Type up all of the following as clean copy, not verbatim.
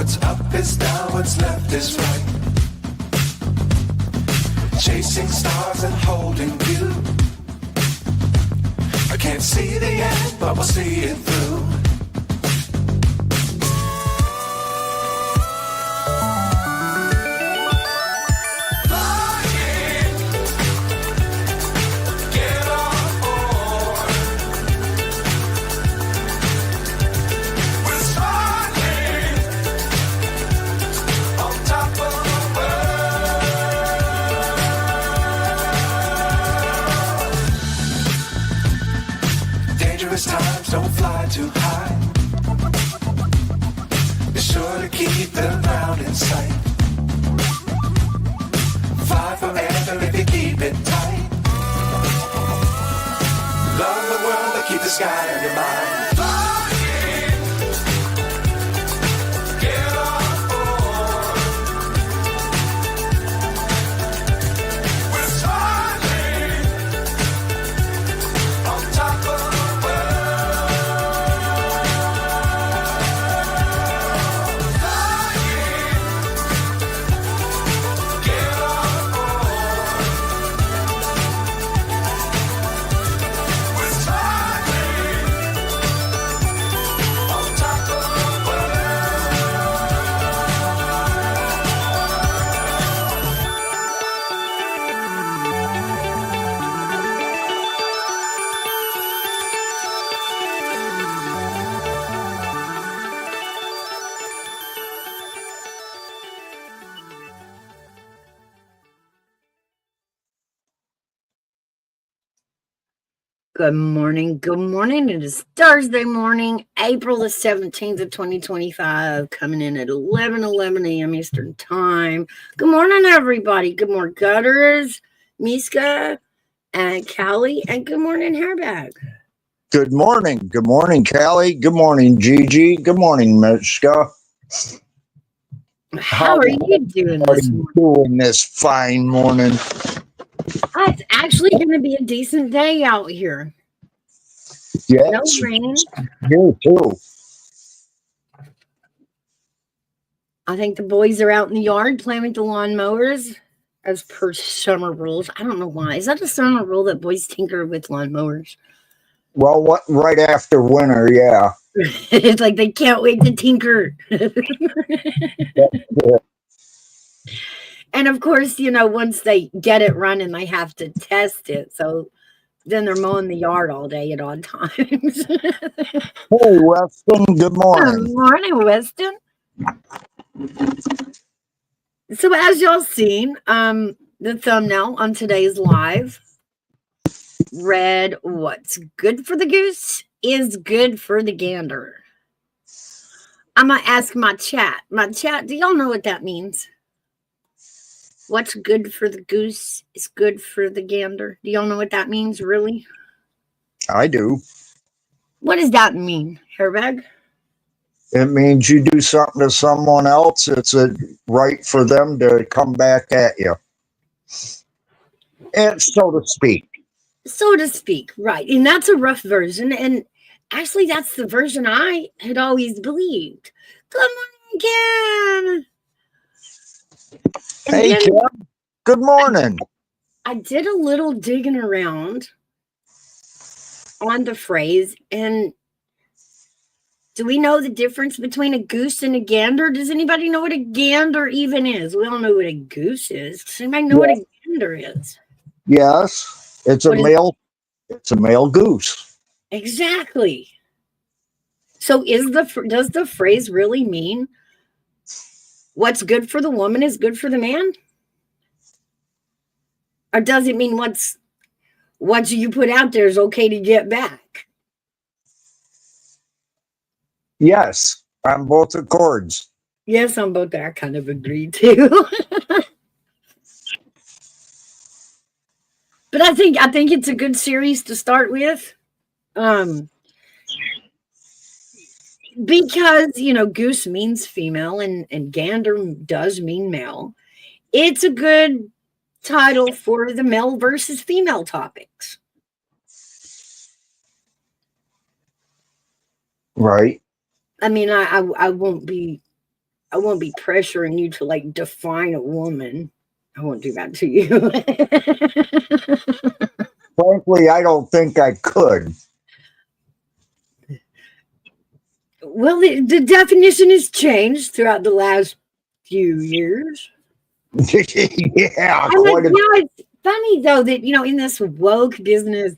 What's up is down, what's left is right. Chasing stars and holding you. I can't see the end, but we'll see it through. Times don't fly too high. Be sure to keep the ground in sight. Fly forever if you keep it tight. Love the world but keep the sky on your mind. Good morning. Good morning. It is Thursday morning, April the 17th of 2025, coming in at 11:11 a.m. Eastern Time. Good morning, everybody. Good morning, Gutters, Miska, and Callie, and good morning, Hairbag. Good morning. Good morning, Callie. Good morning, Gigi. Good morning, Miska. How are you doing this morning? Doing this fine morning? It's actually going to be a decent day out here. Yes. No rain. Here too. I think the boys are out in the yard playing with the lawnmowers as per summer rules. I don't know why. Is that a summer rule that boys tinker with lawnmowers? Well, what? Right after winter, yeah. It's like they can't wait to tinker. And of course, once they get it running, they have to test it. So then they're mowing the yard all day at odd times. Hey, Weston. Good morning. Good morning, Weston. So as y'all seen, the thumbnail on today's live read, "What's good for the goose is good for the gander." I'm going to ask my chat. Do y'all know what that means? What's good for the goose is good for the gander. Do y'all know what that means, really? I do. What does that mean, Hairbag? It means you do something to someone else, it's a right for them to come back at you. And so to speak. So to speak, right. And that's a rough version. And actually, that's the version I had always believed. Good morning, Ken. Hey, Ken. Good morning. I did a little digging around on the phrase, and do we know the difference between a goose and a gander? Does anybody know what a gander even is? We all know what a goose is. Does anybody know what a gander is? Yes, it's a male. It's a male goose. Exactly. So does the phrase really mean what's good for the woman is good for the man? Or does it mean what you put out there is okay to get back? Yes, on both accords. Yes, on both. I kind of agree too. But I think it's a good series to start with. Because, goose means female and gander does mean male. It's a good title for the male versus female topics. Right. I mean, I won't be I won't be pressuring you to like define a woman. I won't do that to you. Frankly, I don't think I could. Well, the definition has changed throughout the last few years. Yeah, And quite a it's funny though that in this woke business,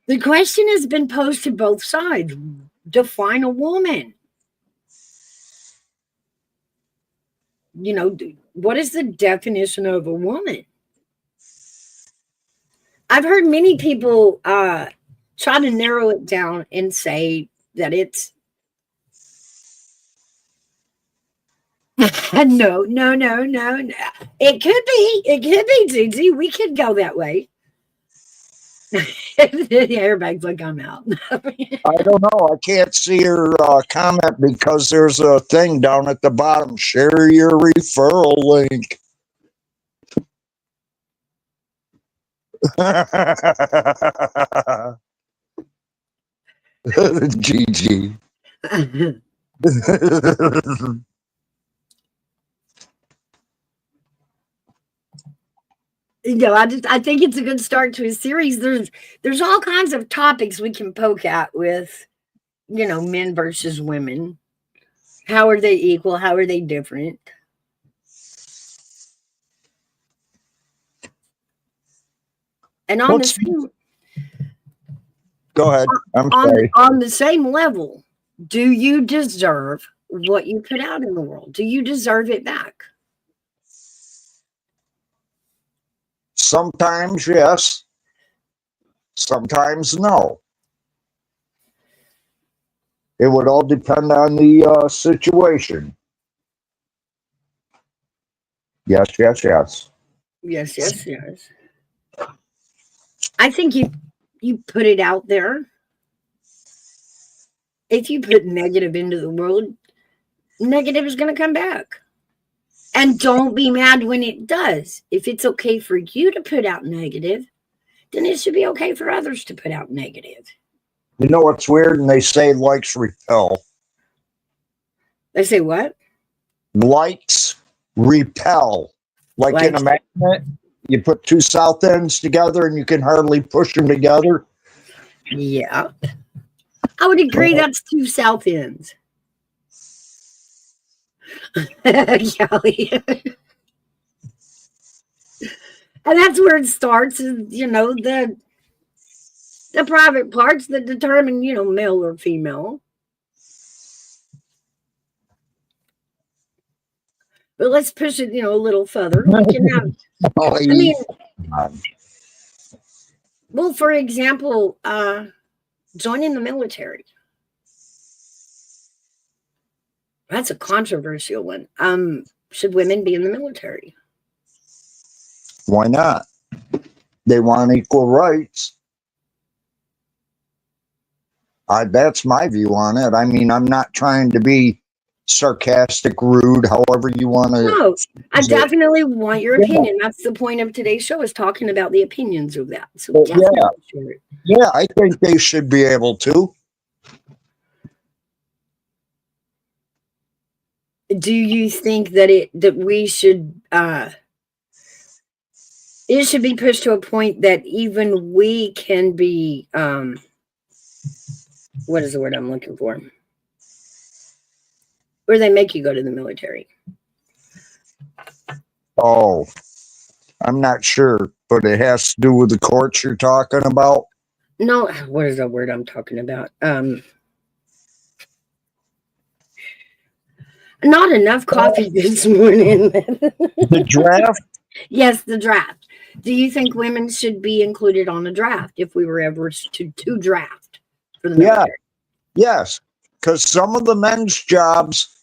the question has been posed to both sides. Define a woman. What is the definition of a woman? I've heard many people try to narrow it down and say that it's no. It could be, Gigi. We could go that way. Everybody's like, I'm out. I don't know. I can't see your comment because there's a thing down at the bottom. Share your referral link. Gigi. I think it's a good start to a series. There's all kinds of topics we can poke at with, men versus women. How are they equal? How are they different? And on the same, go ahead. I'm sorry. On the same level, do you deserve what you put out in the world? Do you deserve it back? Sometimes yes. Sometimes no. It would all depend on the situation. Yes. Yes. I think you put it out there. If you put negative into the world, negative is going to come back. And don't be mad when it does. If it's okay for you to put out negative, then it should be okay for others to put out negative. You know what's weird? And they say likes repel. They say what? Likes repel. Like in a magnet, you put two south ends together and you can hardly push them together. Yeah. I would agree that's two south ends. Kelly. And that's where it starts, is, the private parts that determine, male or female. But let's push it, a little further. Well, for example, joining the military. That's a controversial one. Should women be in the military? Why not? They want equal rights. That's my view on it. I mean, I'm not trying to be sarcastic, rude, however you want to. No, I definitely want your opinion. That's the point of today's show, is talking about the opinions of that. So yeah, I think they should be able to. Do you think that we should it should be pushed to a point that even we can be what is the word I'm looking for? Where they make you go to the military? Oh, I'm not sure, but it has to do with the courts you're talking about. No, what is the word I'm talking about? Not enough coffee this morning. The draft? Yes, the draft. Do you think women should be included on a draft if we were ever to draft for the military? Yes, because some of the men's jobs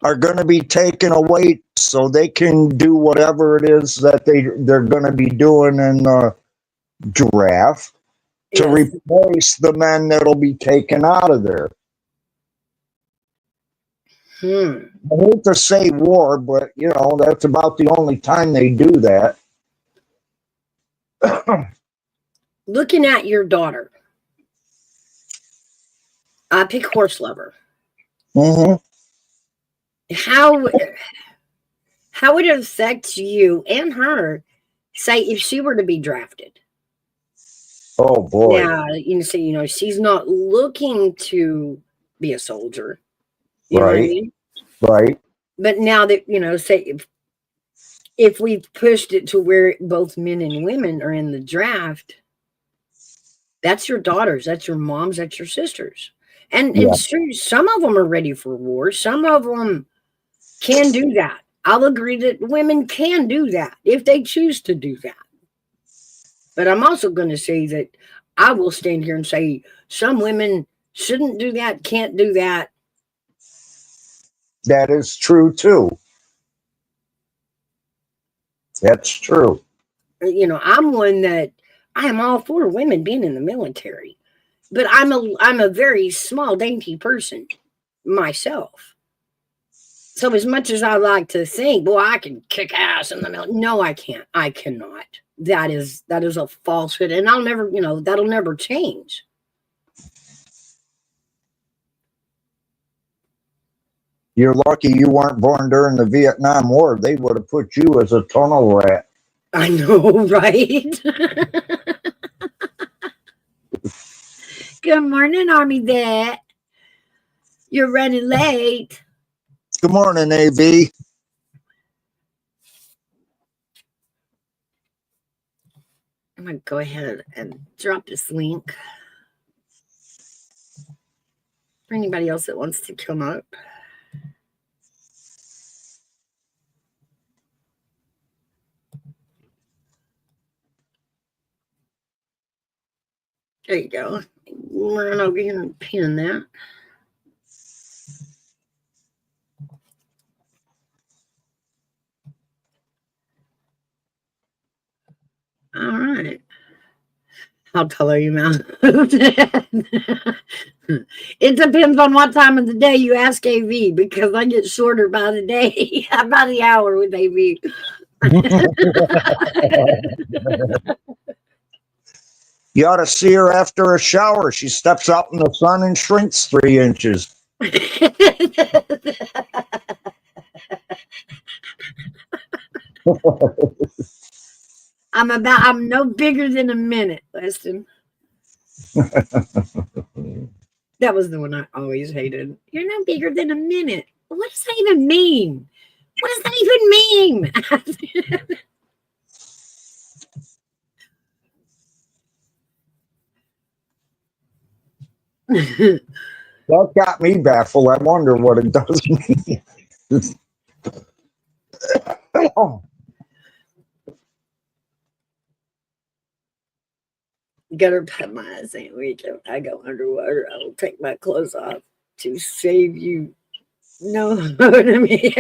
are going to be taken away so they can do whatever it is that they're going to be doing in the draft to replace the men that'll be taken out of there. I hate to say war, but that's about the only time they do that. Looking at your daughter, I pick horse lover. Mm-hmm. How would it affect you and her, say, if she were to be drafted? Oh boy. Now, you say, she's not looking to be a soldier. You know what I Right. mean? Right. But now that, say if we've pushed it to where both men and women are in the draft, that's your daughters, that's your moms, that's your sisters. And Yeah. it's true, some of them are ready for war. Some of them can do that. I'll agree that women can do that if they choose to do that. But I'm also going to say that I will stand here and say some women shouldn't do that, can't do that. That is true too. That's true. I'm one that I am all for women being in the military, but I'm a very small, dainty person myself. So as much as I like to think, boy, I can kick ass in the military. No, I can't. I cannot. That is a falsehood, and I'll never, that'll never change. You're lucky you weren't born during the Vietnam War. They would have put you as a tunnel rat. I know, right? Good morning, Army Vet. You're running late. Good morning, AV. I'm going to go ahead and drop this link for anybody else that wants to come up. There you go. Run over here and pin that. All right. How tall are you, Mount? It depends on what time of the day you ask AV, because I get shorter by the day, by the hour with AV. You ought to see her after a shower. She steps out in the sun and shrinks 3 inches. I'm no bigger than a minute, Weston. That was the one I always hated. You're no bigger than a minute. What does that even mean? What does that even mean? That got me baffled. I wonder what it does mean. Gutter pet my sandwich. If I go underwater, I will take my clothes off to save you. No, what I mean.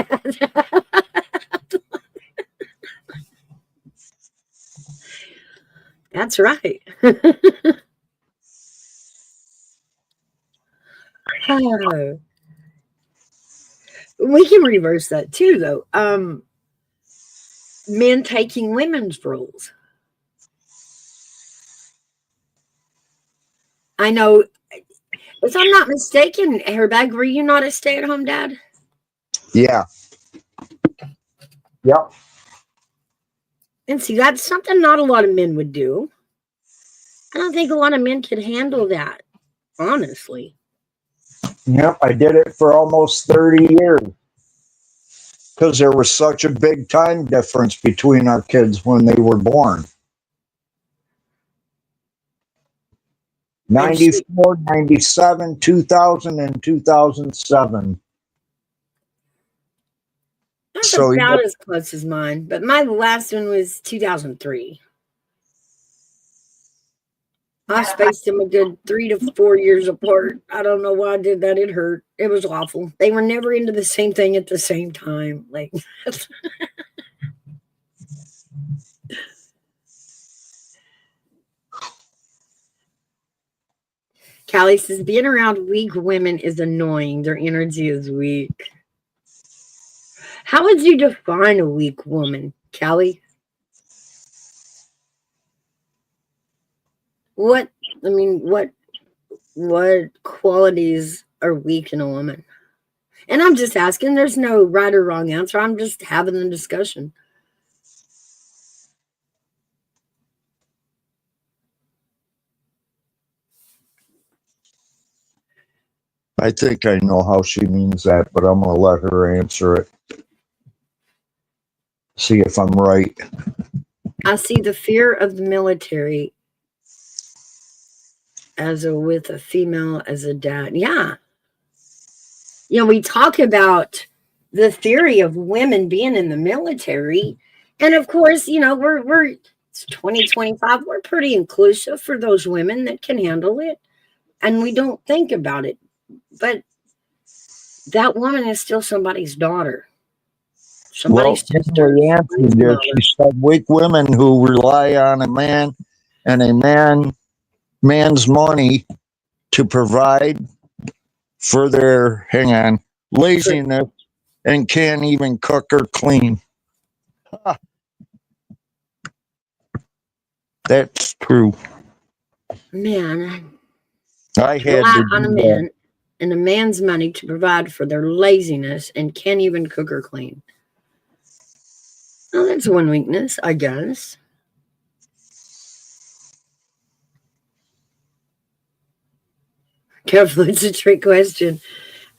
That's right. Oh, we can reverse that too, though. Men taking women's roles. I know, if I'm not mistaken, Airbag, were you not a stay-at-home dad? Yeah. Yep. And see, that's something not a lot of men would do. I don't think a lot of men could handle that, honestly. Yep. I did it for almost 30 years because there was such a big time difference between our kids when they were born. And she, 94, 97, 2000, and 2007. that's So, about yep. as close as mine, but my last one was 2003. I spaced them a good 3 to 4 years apart. I don't know why I did that. It hurt. It was awful. They were never into the same thing at the same time. Like, Callie says, being around weak women is annoying. Their energy is weak. How would you define a weak woman, Callie? What I mean, what qualities are weak in a woman? And I'm just asking, there's no right or wrong answer. I'm just having a discussion. I think I know how she means that, but I'm going to let her answer it. See if I'm right. I see the fear of the military with a female as a dad. Yeah. We talk about the theory of women being in the military. And of course, we're it's 2025. We're pretty inclusive for those women that can handle it. And we don't think about it. But that woman is still somebody's daughter. Somebody's sister. Emily answered it. She said weak women who rely on a man and a man's money to provide for their laziness and can't even cook or clean. That's true. Man, I had rely to on a do man that. and a man's money to provide for their laziness and can't even cook or clean. Well, that's one weakness, I guess. Careful, it's a trick question.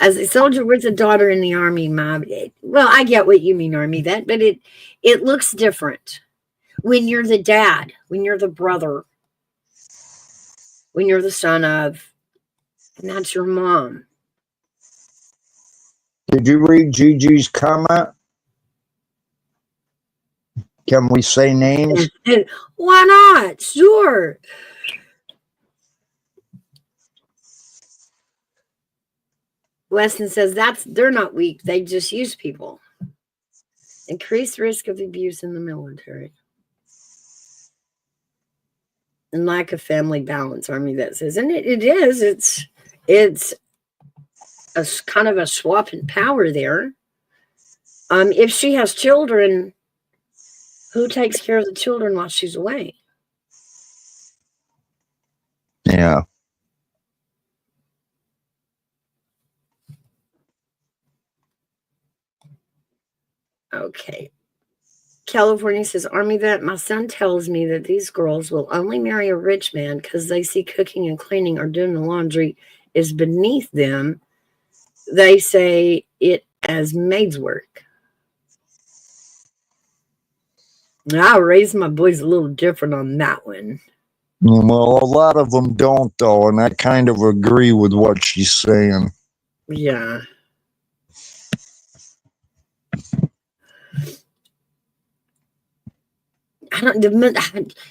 As a soldier with a daughter in the army, well, I get what you mean, Army, but it looks different. When you're the dad, when you're the brother, when you're the son of, and that's your mom. Did you read Gigi's comment? Can we say names? Why not? Sure. Weston says they're not weak. They just use people. Increased risk of abuse in the military. And lack of family balance, Army that says. And it is. It's a kind of a swap in power there. If she has children, who takes care of the children while she's away? Yeah. Okay. California says, Army vet, my son tells me that these girls will only marry a rich man because they see cooking and cleaning or doing the laundry is beneath them. They say it as maid's work. I raised my boys a little different on that one. Well, a lot of them don't, though, and I kind of agree with what she's saying. Yeah.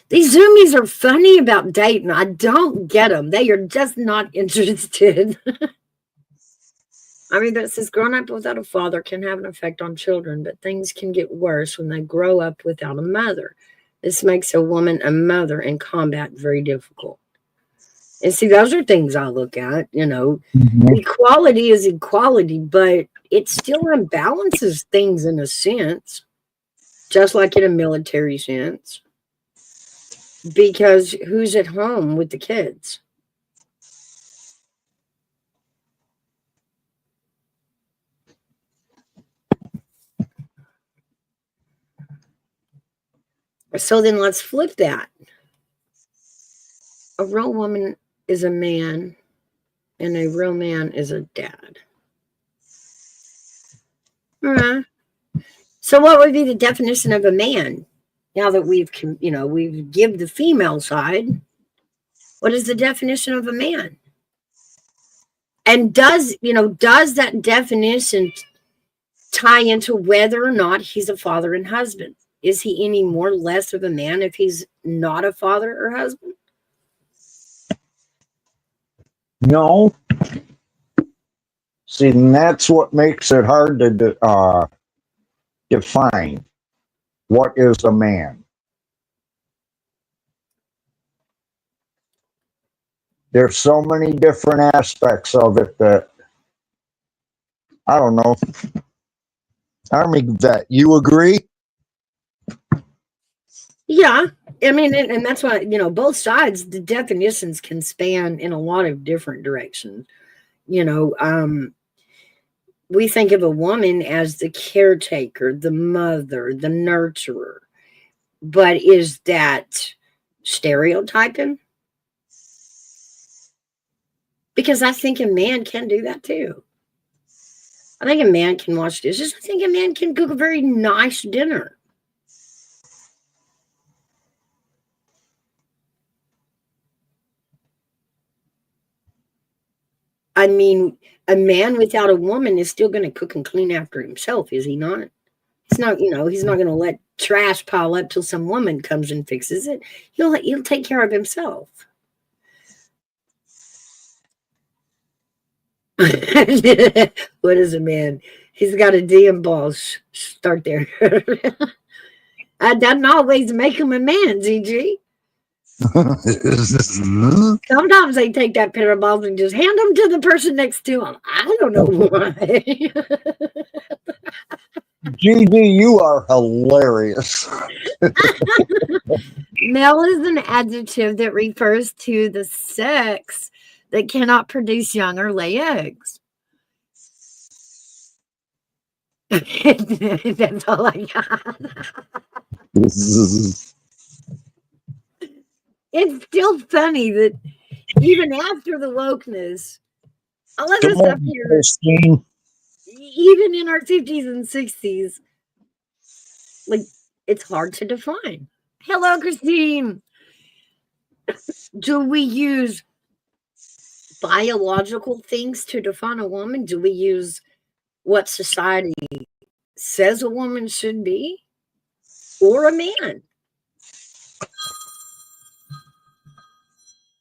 These zoomies are funny about dating. I don't get them. They are just not interested. I mean, that says growing up without a father can have an effect on children, but things can get worse when they grow up without a mother. This makes a woman a mother in combat very difficult. And see, those are things I look at, Equality is equality, but it still imbalances things in a sense, just like in a military sense, because who's at home with the kids? So then let's flip that. A real woman is a man, and a real man is a dad. So what would be the definition of a man? Now that we've give the female side, what is the definition of a man? And does that definition tie into whether or not he's a father and husband? Is he any more or less of a man if he's not a father or husband? No. See, and that's what makes it hard to define what is a man. There's so many different aspects of it that I don't know. Army vet, you agree? Yeah, I mean, and that's why, both sides, the definitions can span in a lot of different directions. we think of a woman as the caretaker, the mother, the nurturer. But is that stereotyping? Because I think a man can do that too. I think a man can wash dishes. I think a man can cook a very nice dinner. I mean, a man without a woman is still going to cook and clean after himself, is he not? He's not, he's not going to let trash pile up till some woman comes and fixes it. He'll take care of himself. What is a man? He's got a damn ball. Start there. That doesn't always make him a man, ZG. Sometimes they take that pair of balls and just hand them to the person next to them. I don't know why. GD, you are hilarious. Male is an adjective that refers to the sex that cannot produce young or lay eggs. That's all I got. It's still funny that even after the wokeness, all of this stuff here, even in our 50s and 60s, like, it's hard to define. Hello, Christine. Do we use biological things to define a woman? Do we use what society says a woman should be? Or a man?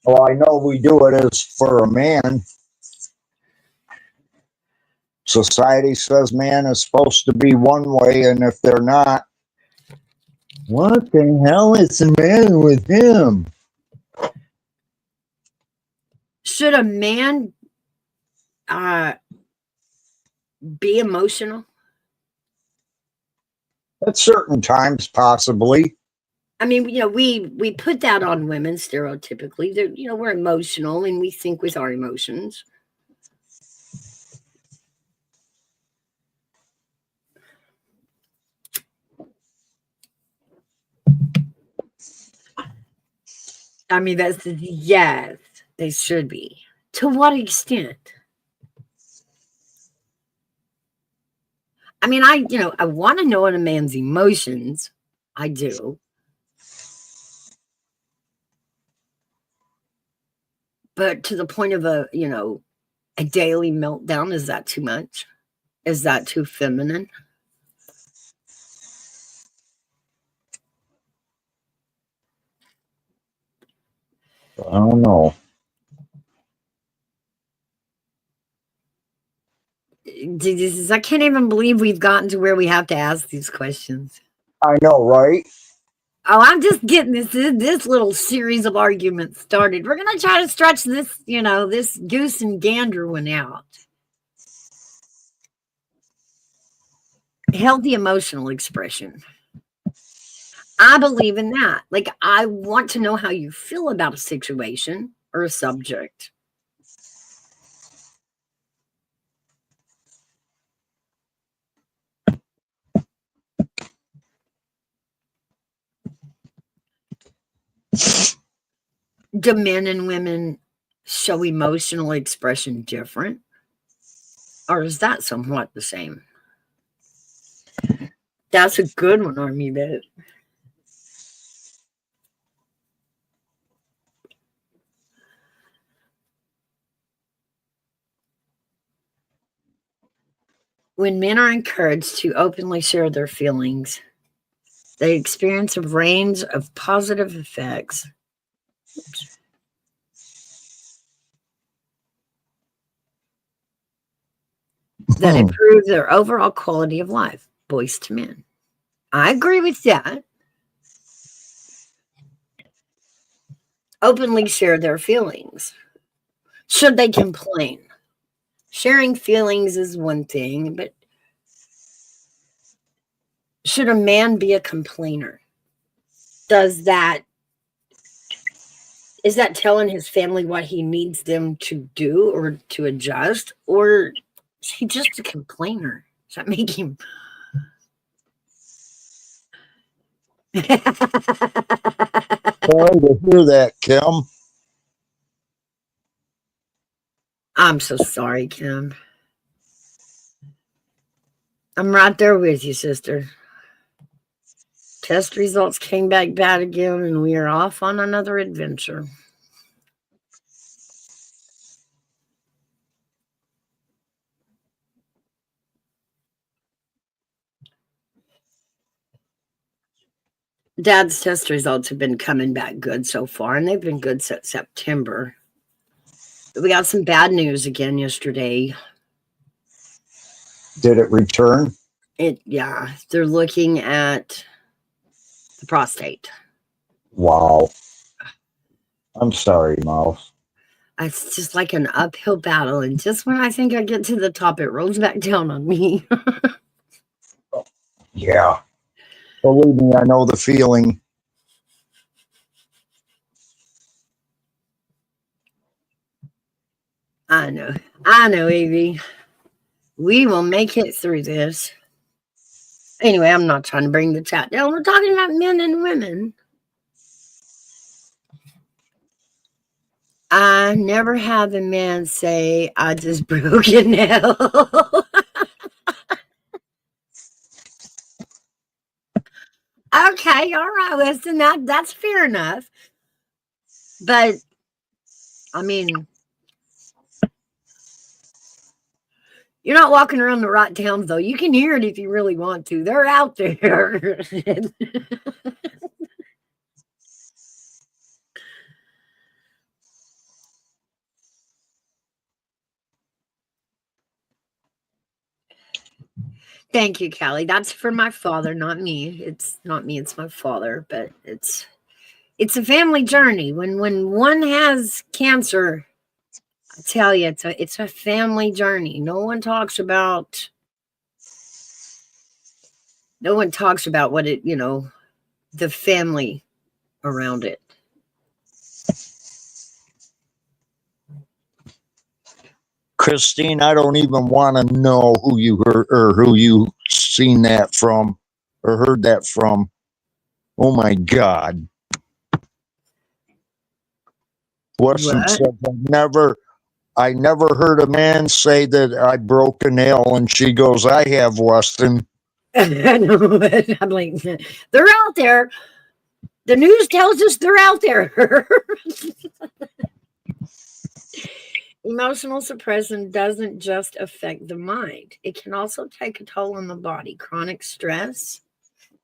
Well, I know we do it as for a man. Society says man is supposed to be one way, and if they're not, what the hell is the matter with him? Should a man be emotional? At certain times, possibly. I mean, we put that on women stereotypically. We're emotional and we think with our emotions. I mean, yes, they should be. To what extent? I mean, I want to know a man's emotions. I do. But to the point of a daily meltdown, is that too much? Is that too feminine? I don't know. I can't even believe we've gotten to where we have to ask these questions. I know, right? Oh, I'm just getting this little series of arguments started. We're going to try to stretch this, this goose and gander one out. Healthy emotional expression. I believe in that. Like, I want to know how you feel about a situation or a subject. Do men and women show emotional expression different? Or is that somewhat the same? That's a good one, Army Bet. When men are encouraged to openly share their feelings, they experience a range of positive effects. That improve their overall quality of life, boys to men. I agree with that. Openly share their feelings. Should they complain? Sharing feelings is one thing, but should a man be a complainer? Is that telling his family what he needs them to do or to adjust? Or Is he just a complainer? Does that make him? Sorry to hear that, Kim. I'm so sorry, Kim. I'm right there with you, sister. Test results came back bad again, and we are off on another adventure. Dad's test results have been coming back good so far, and they've been good since September. We got some bad news again yesterday. Did it return? Yeah, they're looking at the prostate. Wow. I'm sorry, Mouse. It's just like an uphill battle, and just when I think I get to the top, it rolls back down on me. Yeah. Believe me, I know the feeling. I know, Evie. We will make it through this. Anyway, I'm not trying to bring the chat down. We're talking about men and women. I never have a man say, I just broke a nail. Okay, all right, listen, that's fair enough. But, I mean, you're not walking around the right towns, though. You can hear it if you really want to. They're out there. Thank you, Callie. That's for my father, not me. It's not me, it's my father. But it's a family journey. When one has cancer, I tell you, it's a family journey. No one talks about what it, the family around it. Christine, I don't even want to know who you heard or who you seen that from or heard that from. Oh my God. Weston What? said, I never heard a man say that I broke a nail, and she goes, I have, Weston. I know. I'm like, they're out there. The news tells us they're out there. Emotional suppression doesn't just affect the mind. It can also take a toll on the body. Chronic stress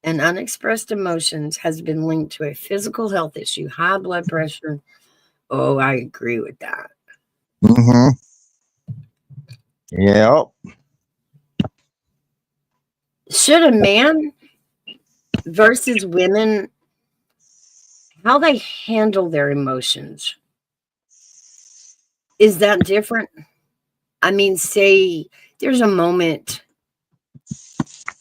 and unexpressed emotions has been linked to a physical health issue, high blood pressure. Oh, I agree with that. Mm-hmm. Yep. Should a man versus women, how they handle their emotions, is that different? I mean, say there's a moment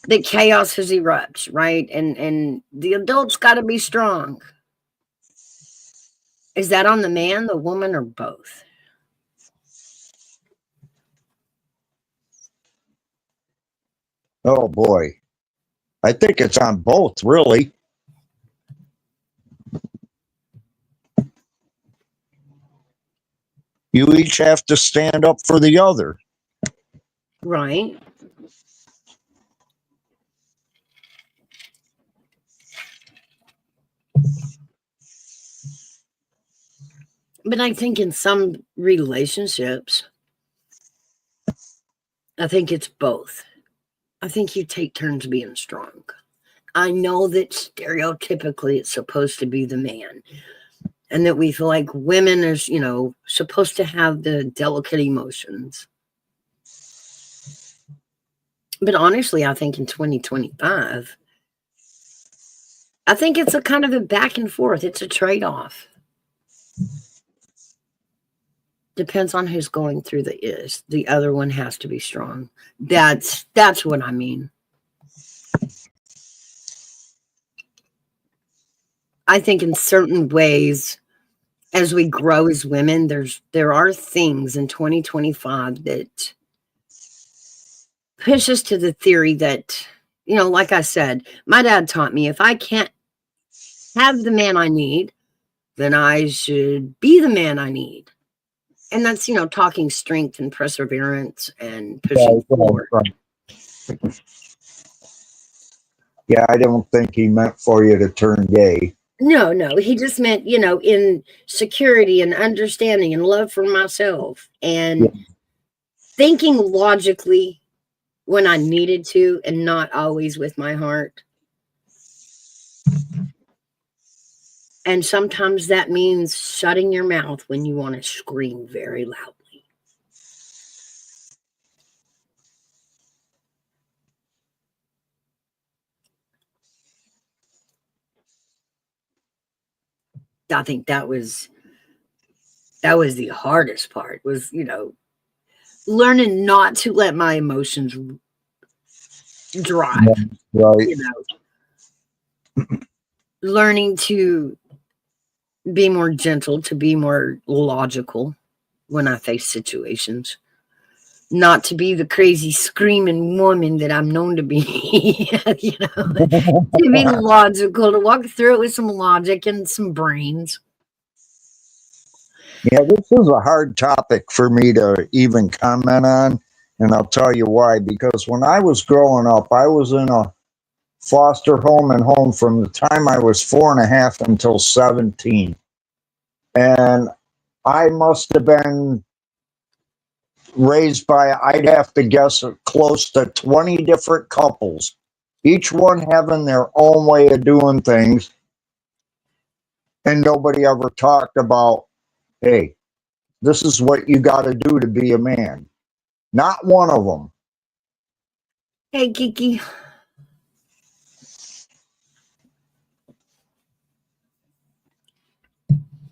that chaos has erupted, right? And the adult's got to be strong. Is that on the man, the woman, or both? Oh boy. I think it's on both, really. You each have to stand up for the other. Right. But I think in some relationships, I think it's both. I think you take turns being strong. I know that stereotypically it's supposed to be the man, and that we feel like women are, supposed to have the delicate emotions. But honestly, I think in 2025, I think it's a kind of a back and forth. It's a trade-off. Depends on who's going through the other one has to be strong. That's what I mean. I think in certain ways, as we grow as women, there are things in 2025 that pushes to the theory that, like I said, my dad taught me if I can't have the man I need, then I should be the man I need. And that's, talking strength and perseverance and pushing forward. Right. Yeah, I don't think he meant for you to turn gay. No, he just meant, in security and understanding and love for myself and thinking logically when I needed to and not always with my heart. And sometimes that means shutting your mouth when you want to scream very loudly. I think that was the hardest part was, learning not to let my emotions drive. Right. Learning to be more gentle, to be more logical when I face situations. Not to be the crazy screaming woman that I'm known to be, to be logical, to walk through it with some logic and some brains. Yeah, this is a hard topic for me to even comment on, and I'll tell you why. Because when I was growing up, I was in a foster home and home from the time I was 4.5 until 17. And I must have been raised by, I'd have to guess, close to 20 different couples, each one having their own way of doing things. And nobody ever talked about, hey, this is what you got to do to be a man. Not one of them. Hey, Kiki.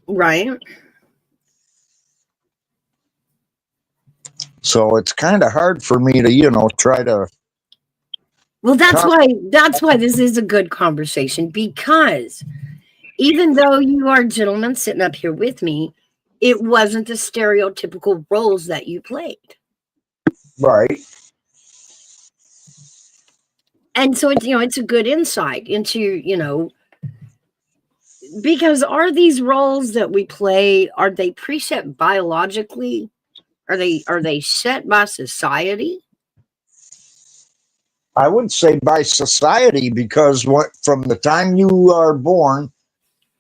Right. So it's kind of hard for me to, try to. Well, that's why this is a good conversation, because even though you are gentlemen sitting up here with me, it wasn't the stereotypical roles that you played. Right. And so it's a good insight into, because are these roles that we play, are they preset biologically? Are they set by society? I would say by society, because from the time you are born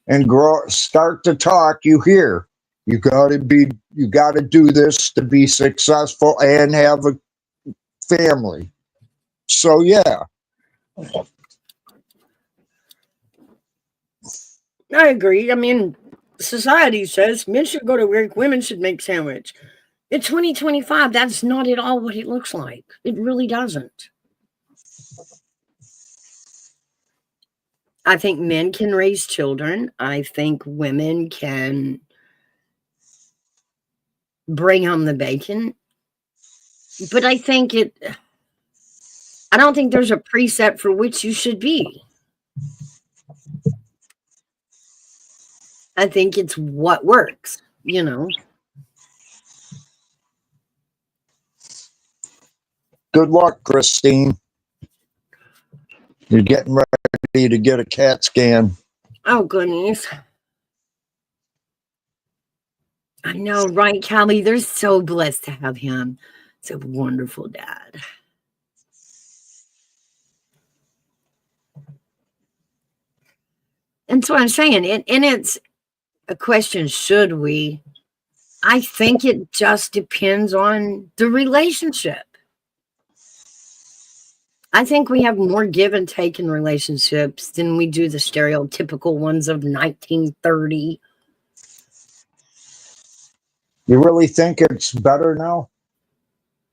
and start to talk, you hear you got to do this to be successful and have a family. So yeah. I agree. I mean, society says men should go to work, women should make sandwich. In 2025, that's not at all what it looks like. It really doesn't. I think men can raise children. I think women can bring home the bacon. But I don't think there's a preset for which you should be. I think it's what works, Good luck, Christine. You're getting ready to get a CAT scan. Oh, goodness. I know, right, Callie? They're so blessed to have him. It's a wonderful dad. And so I'm saying, and it's a question, should we? I think it just depends on the relationship. I think we have more give and take in relationships than we do the stereotypical ones of 1930. You really think it's better now?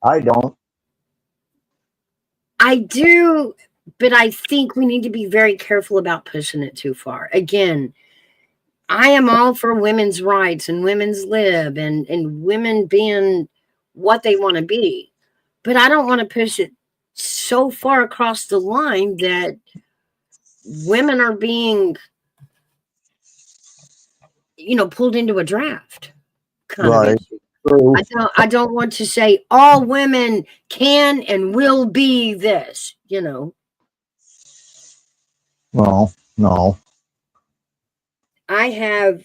I don't. I do, but I think we need to be very careful about pushing it too far. Again, I am all for women's rights and women's lib and women being what they want to be. But I don't want to push it so far across the line that women are being, pulled into a draft kind of Right. issue. True. I don't want to say all women can and will be this, you know. No, no. I have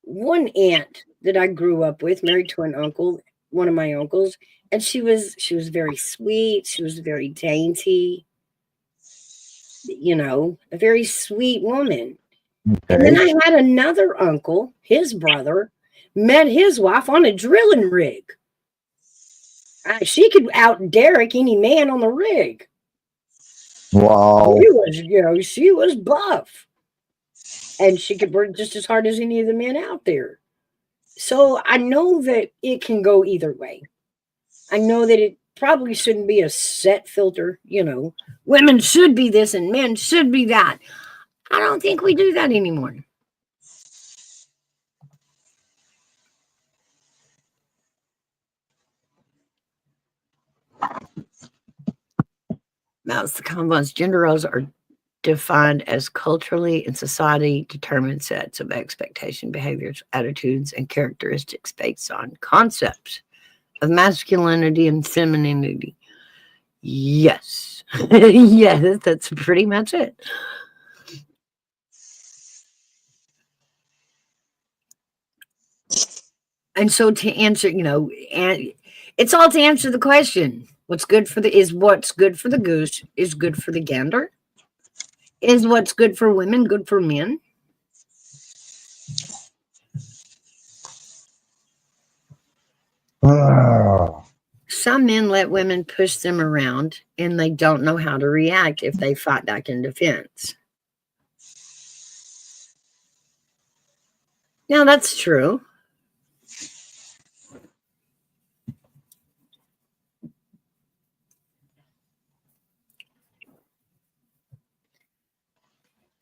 one aunt that I grew up with, married to an uncle, one of my uncles, and she was very sweet, she was very dainty, you know, a very sweet woman. And then Okay. I had another uncle, his brother, met his wife on a drilling rig. She could out Derrick any man on the rig. Wow. She was, you know, she was buff. And she could work just as hard as any of the men out there. So I know that it can go either way. I know that it probably shouldn't be a set filter, you know. Women should be this and men should be that. I don't think we do that anymore. That's the combos. Gender roles are defined as culturally and society determined sets of expectation, behaviors, attitudes, and characteristics based on concepts of masculinity and femininity. Yes. Yes, that's pretty much it. And so to answer, you know, and it's all to answer the question. What's good for the goose is good for the gander? Is what's good for women good for men? Ah, Some men let women push them around and they don't know how to react if they fight back in defense. Now that's true.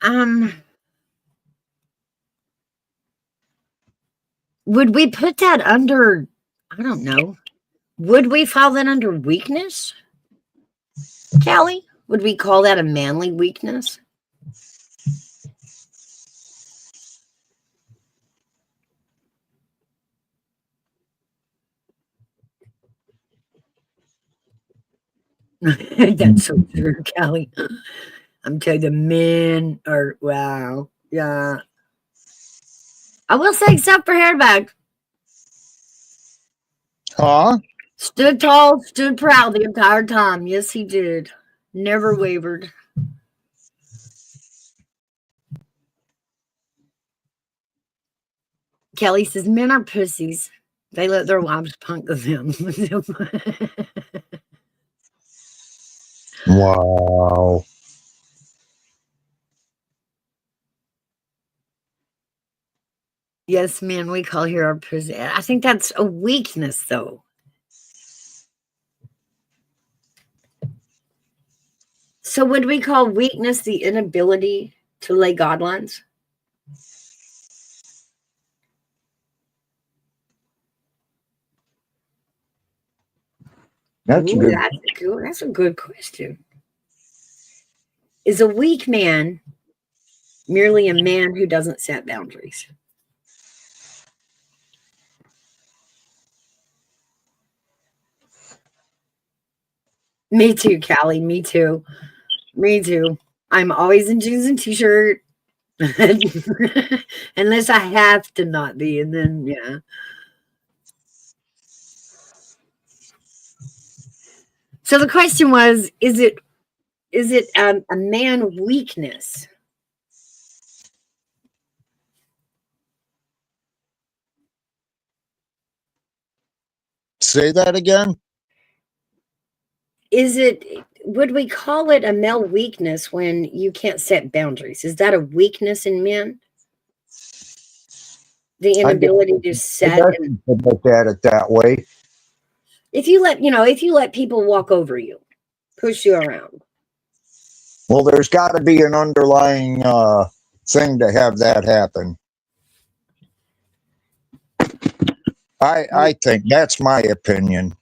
Um, would we put that under, I don't know. Would we file that under weakness, Callie? Would we call that a manly weakness? That's so true, Callie. I'm telling you, the men are wow. Yeah. I will say except for Hairbag. huh? Stood tall, stood proud the entire time. Yes, he did. Never wavered. Kelly says men are pussies. They let their wives punk them. Wow. Yes, men, we call here our pussy. I think that's a weakness, though. So, would we call weakness the inability to lay guidelines? That's Ooh, good. that's a good question. Is a weak man merely a man who doesn't set boundaries? Me too, Callie. Me too. Me too. I'm always in jeans and t-shirt. Unless I have to not be, and then yeah. So the question was, is it a man weakness? Say that again. Is it would we call it a male weakness when you can't set boundaries? Is that a weakness in men? The I guess, inability to I set guess and you could look at it that way. if you let people walk over you, push you around. Well, there's got to be an underlying thing to have that happen. I think that's my opinion.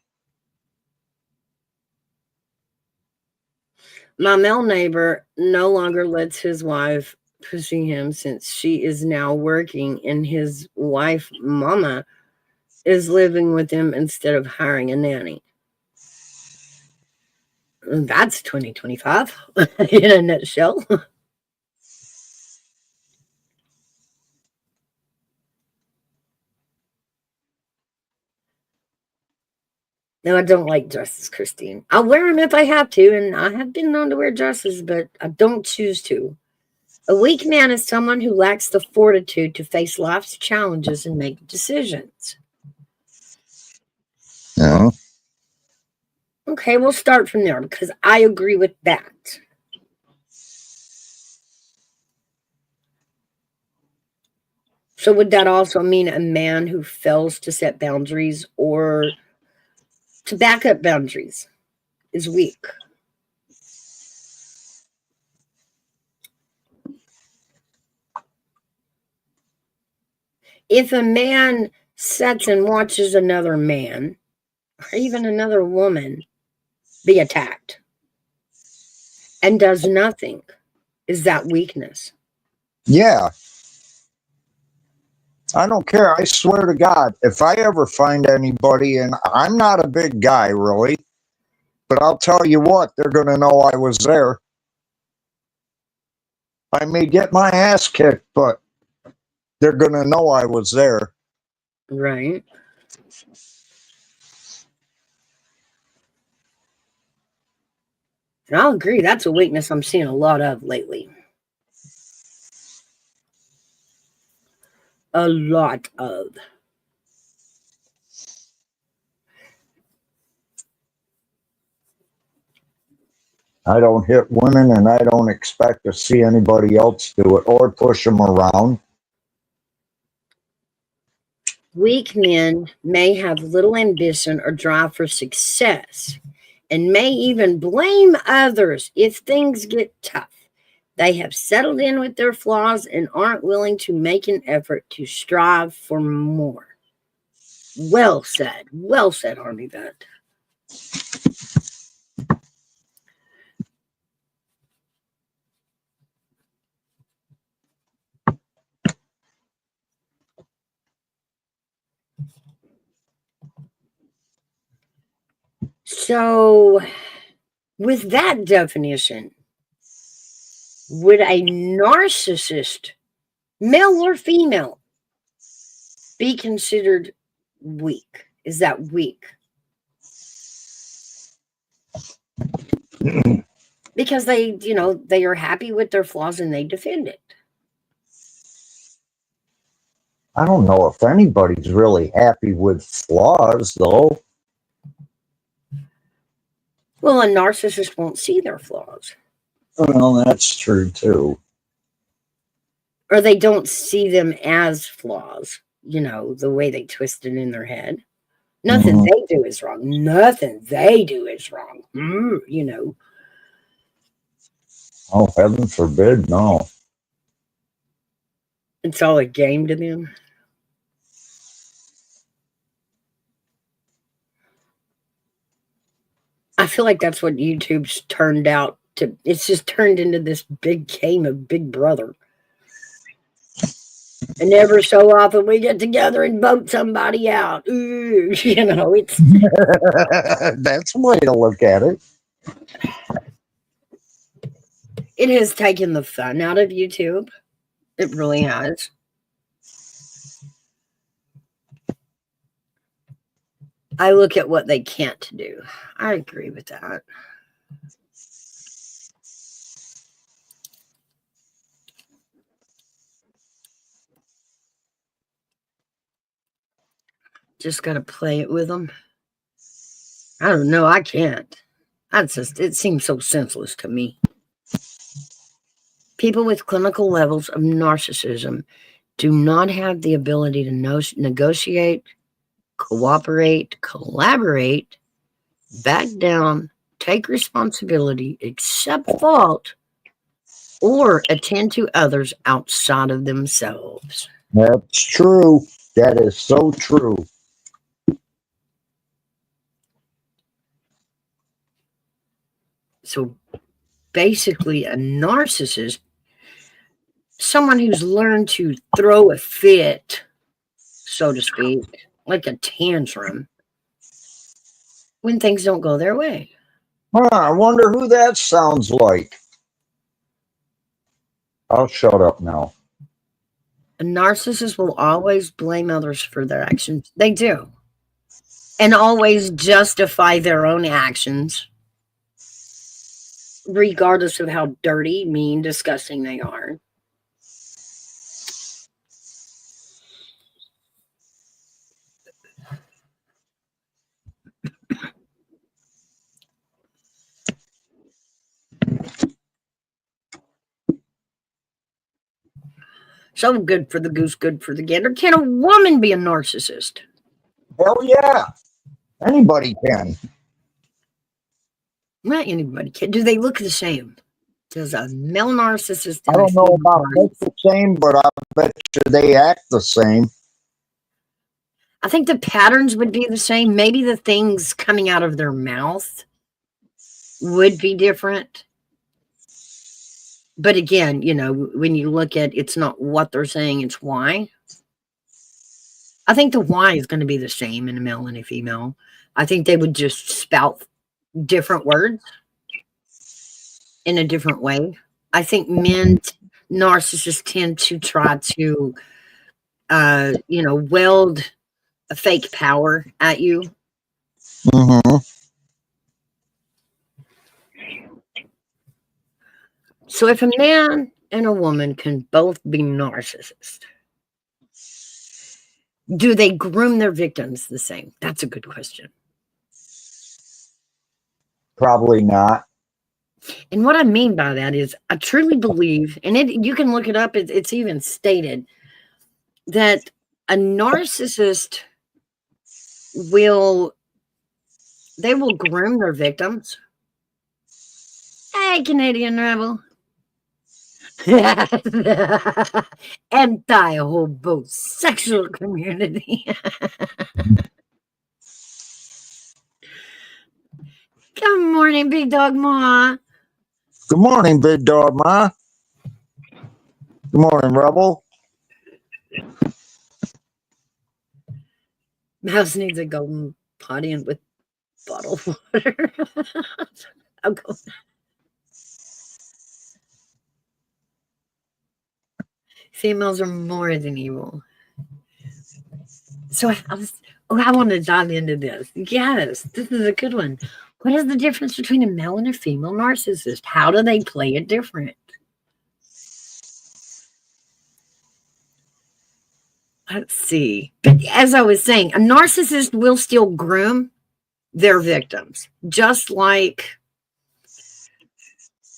My male neighbor no longer lets his wife pushing him since she is now working and his wife mama is living with him instead of hiring a nanny. That's 2025 in a nutshell. No, I don't like dresses, Christine. I'll wear them if I have to, and I have been known to wear dresses, but I don't choose to. A weak man is someone who lacks the fortitude to face life's challenges and make decisions. Yeah. Okay, we'll start from there because I agree with that. So would that also mean a man who fails to set boundaries or to back up boundaries is weak? If a man sits and watches another man or even another woman be attacked and does nothing, is that weakness? Yeah. I don't care. I swear to God, if I ever find anybody, and I'm not a big guy really, but I'll tell you what, they're going to know I was there. I may get my ass kicked, but they're going to know I was there. Right. And I'll agree, that's a weakness I'm seeing a lot of lately. A lot of. I don't hit women, and I don't expect to see anybody else do it or push them around. Weak men may have little ambition or drive for success and may even blame others if things get tough. They have settled in with their flaws and aren't willing to make an effort to strive for more. Well said. Well said, Army Vet. So, with that definition, would a narcissist, male or female, be considered weak? Is that weak? Because they are happy with their flaws and they defend it. I don't know if anybody's really happy with flaws, though. Well, a narcissist won't see their flaws. Well, that's true, too. Or they don't see them as flaws, the way they twist it in their head. Nothing they do is wrong. Nothing they do is wrong. Oh, heaven forbid, no. It's all a game to them. I feel like that's what YouTube's turned out to. It's just turned into this big game of Big Brother. And ever so often we get together and vote somebody out. Ooh, it's That's a way to look at it. It has taken the fun out of YouTube. It really has. I look at what they can't do. I agree with that. Just got to play it with them. I don't know. I can't. It seems so senseless to me. People with clinical levels of narcissism do not have the ability to negotiate, cooperate, collaborate, back down, take responsibility, accept fault, or attend to others outside of themselves. That's true. That is so true. So basically, a narcissist, someone who's learned to throw a fit, so to speak, like a tantrum when things don't go their way. Huh, I wonder who that sounds like. I'll shut up now. A narcissist will always blame others for their actions. They do. And always justify their own actions, regardless of how dirty, mean, disgusting they are. So good for the goose, good for the gander. Can a woman be a narcissist? Hell yeah. Anybody can. Not anybody can. Do they look the same? Does a male narcissist I and a don't know female about look the same, but I bet you they act the same. I think the patterns would be the same. Maybe the things coming out of their mouth would be different. But again, when you look at it's not what they're saying, it's why. I think the why is going to be the same in a male and a female. I think they would just spout different words in a different way. I think narcissists tend to try to, weld a fake power at you. Mm-hmm. So if a man and a woman can both be narcissists, do they groom their victims the same? That's a good question. Probably not. And what I mean by that is I truly believe, and you can look it up, it's even stated, that a narcissist will groom their victims. Hey, Canadian Rebel. Anti-homosexual community. Good morning, Big Dog Ma. Good morning, Big Dog Ma. Good morning, Rebel. Mouse needs a golden potty and with bottled water. I'll go. Females are more than evil. So I want to dive into this. Yes, this is a good one. What is the difference between a male and a female narcissist? How do they play it different? Let's see. But as I was saying, a narcissist will still groom their victims, just like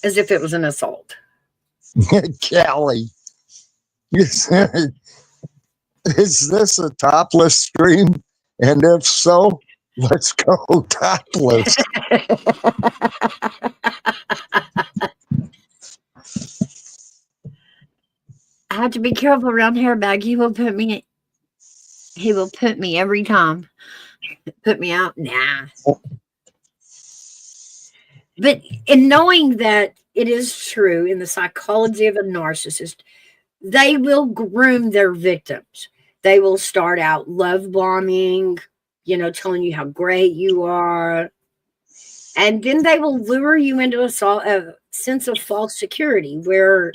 as if it was an assault. Callie, is this a topless stream? And if so, let's go topless. I have to be careful around Hairbag. He will put me every time. Put me out. Nah. But in knowing that it is true in the psychology of a narcissist, they will groom their victims. They will start out love bombing, telling you how great you are. And then they will lure you into a sense of false security where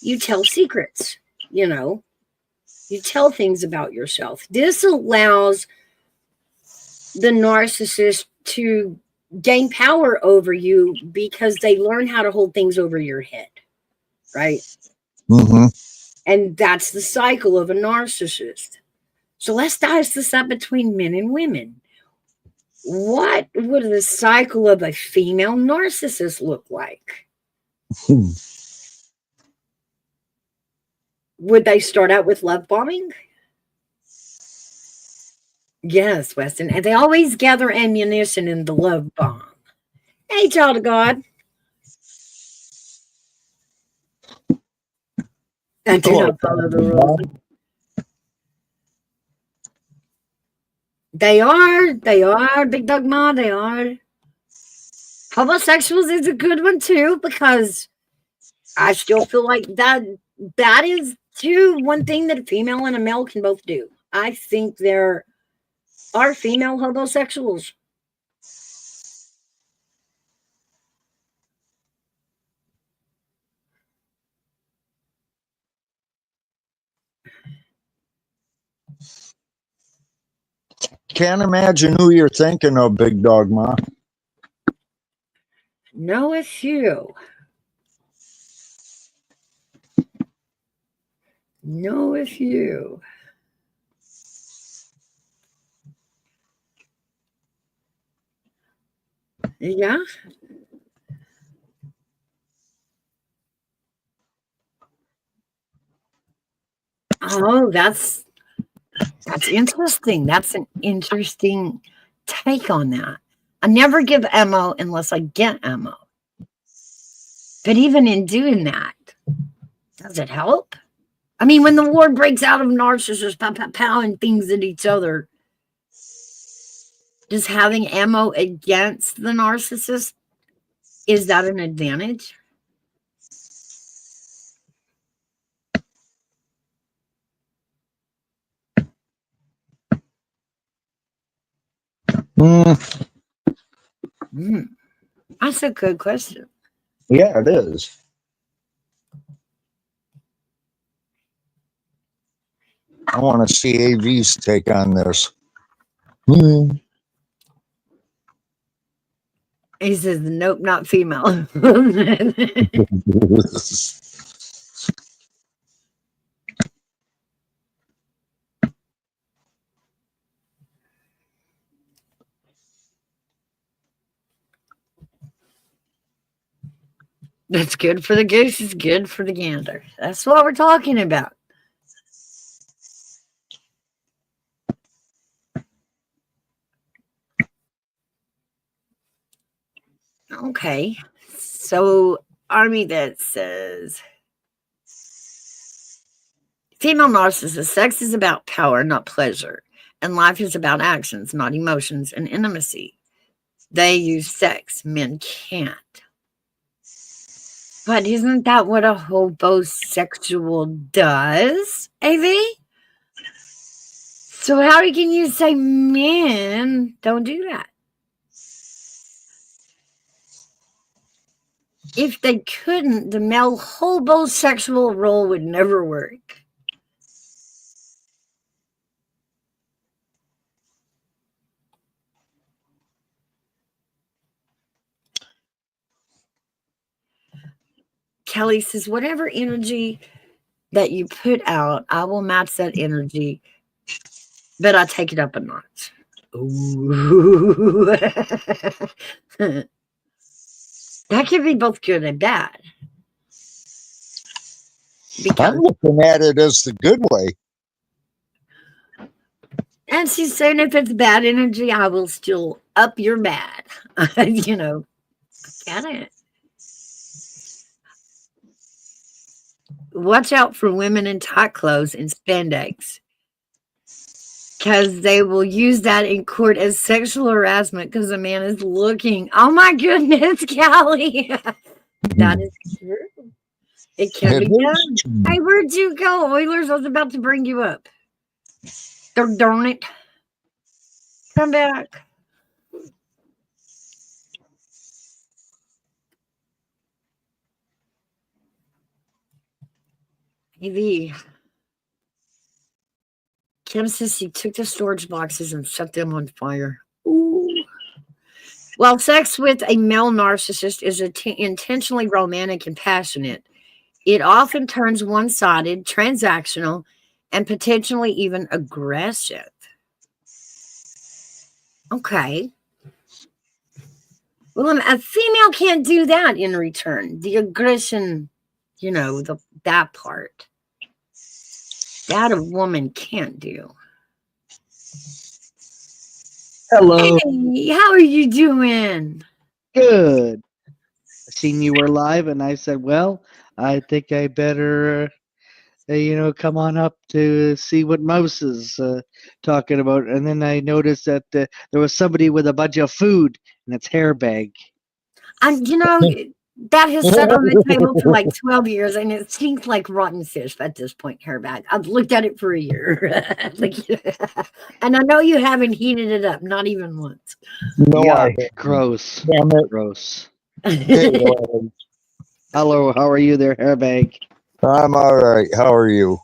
you tell secrets, you tell things about yourself. This allows the narcissist to gain power over you because they learn how to hold things over your head, right? Mm-hmm. And that's the cycle of a narcissist. So let's dice this up between men and women. What would the cycle of a female narcissist look like? Would they start out with love bombing? Yes, Weston. And they always gather ammunition in the love bomb. Hey, child of God. I do not follow the rules. They are, Big Dog Ma, they are. Homosexuals is a good one too, because I still feel like that is too one thing that a female and a male can both do. I think they're Are female homosexuals? Can't imagine who you're thinking of, Big Dog Ma. Know a few. Know a few. Yeah. Oh, that's interesting. That's an interesting take on that. I never give ammo unless I get ammo. But even in doing that, does it help? I mean, when the war breaks out of narcissists powing things at each other, does having ammo against the narcissist, is that an advantage? Mm, That's a good question. yeah, it is. I want to see AV's take on this. Mm. He says, nope, not female. That's good for the goose, it's good for the gander. That's what we're talking about. Okay. So, Army that says female narcissist, sex is about power, not pleasure. And life is about actions, not emotions and intimacy. They use sex, men can't. But isn't that what a homosexual does, AV? So how can you say men don't do that? If they couldn't, the male homosexual role would never work. Kelly says, whatever energy that you put out, I will match that energy, but I take it up a notch. Ooh. That could be both good and bad. I'm looking at it as the good way. And she's saying if it's bad energy, I will still up your bad. You know, get it. Watch out for women in tight clothes and spandex, because they will use that in court as sexual harassment because the man is looking. Oh my goodness, Callie. That is true. It can be done. Hey, where'd you go, Oilers? I was about to bring you up. Darn it. Come back. AV. Kim says she took the storage boxes and set them on fire. Ooh. While sex with a male narcissist is intentionally romantic and passionate, it often turns one-sided, transactional, and potentially even aggressive. Okay. Well, a female can't do that in return. The aggression, that part. That a woman can't do. Hello. Hey, how are you doing? Good. I seen you were live, and I said, well, I think I better, come on up to see what Mouse is talking about. And then I noticed that there was somebody with a bunch of food in its hair bag. And That has sat on the table for like 12 years and it stinks like rotten fish at this point, hairbag. I've looked at it for a year. And I know you haven't heated it up, not even once. No, I Yuck, haven't. gross, Damn it. gross. Hey, Lance. Hello, how are you there, hairbag? I'm all right. How are you?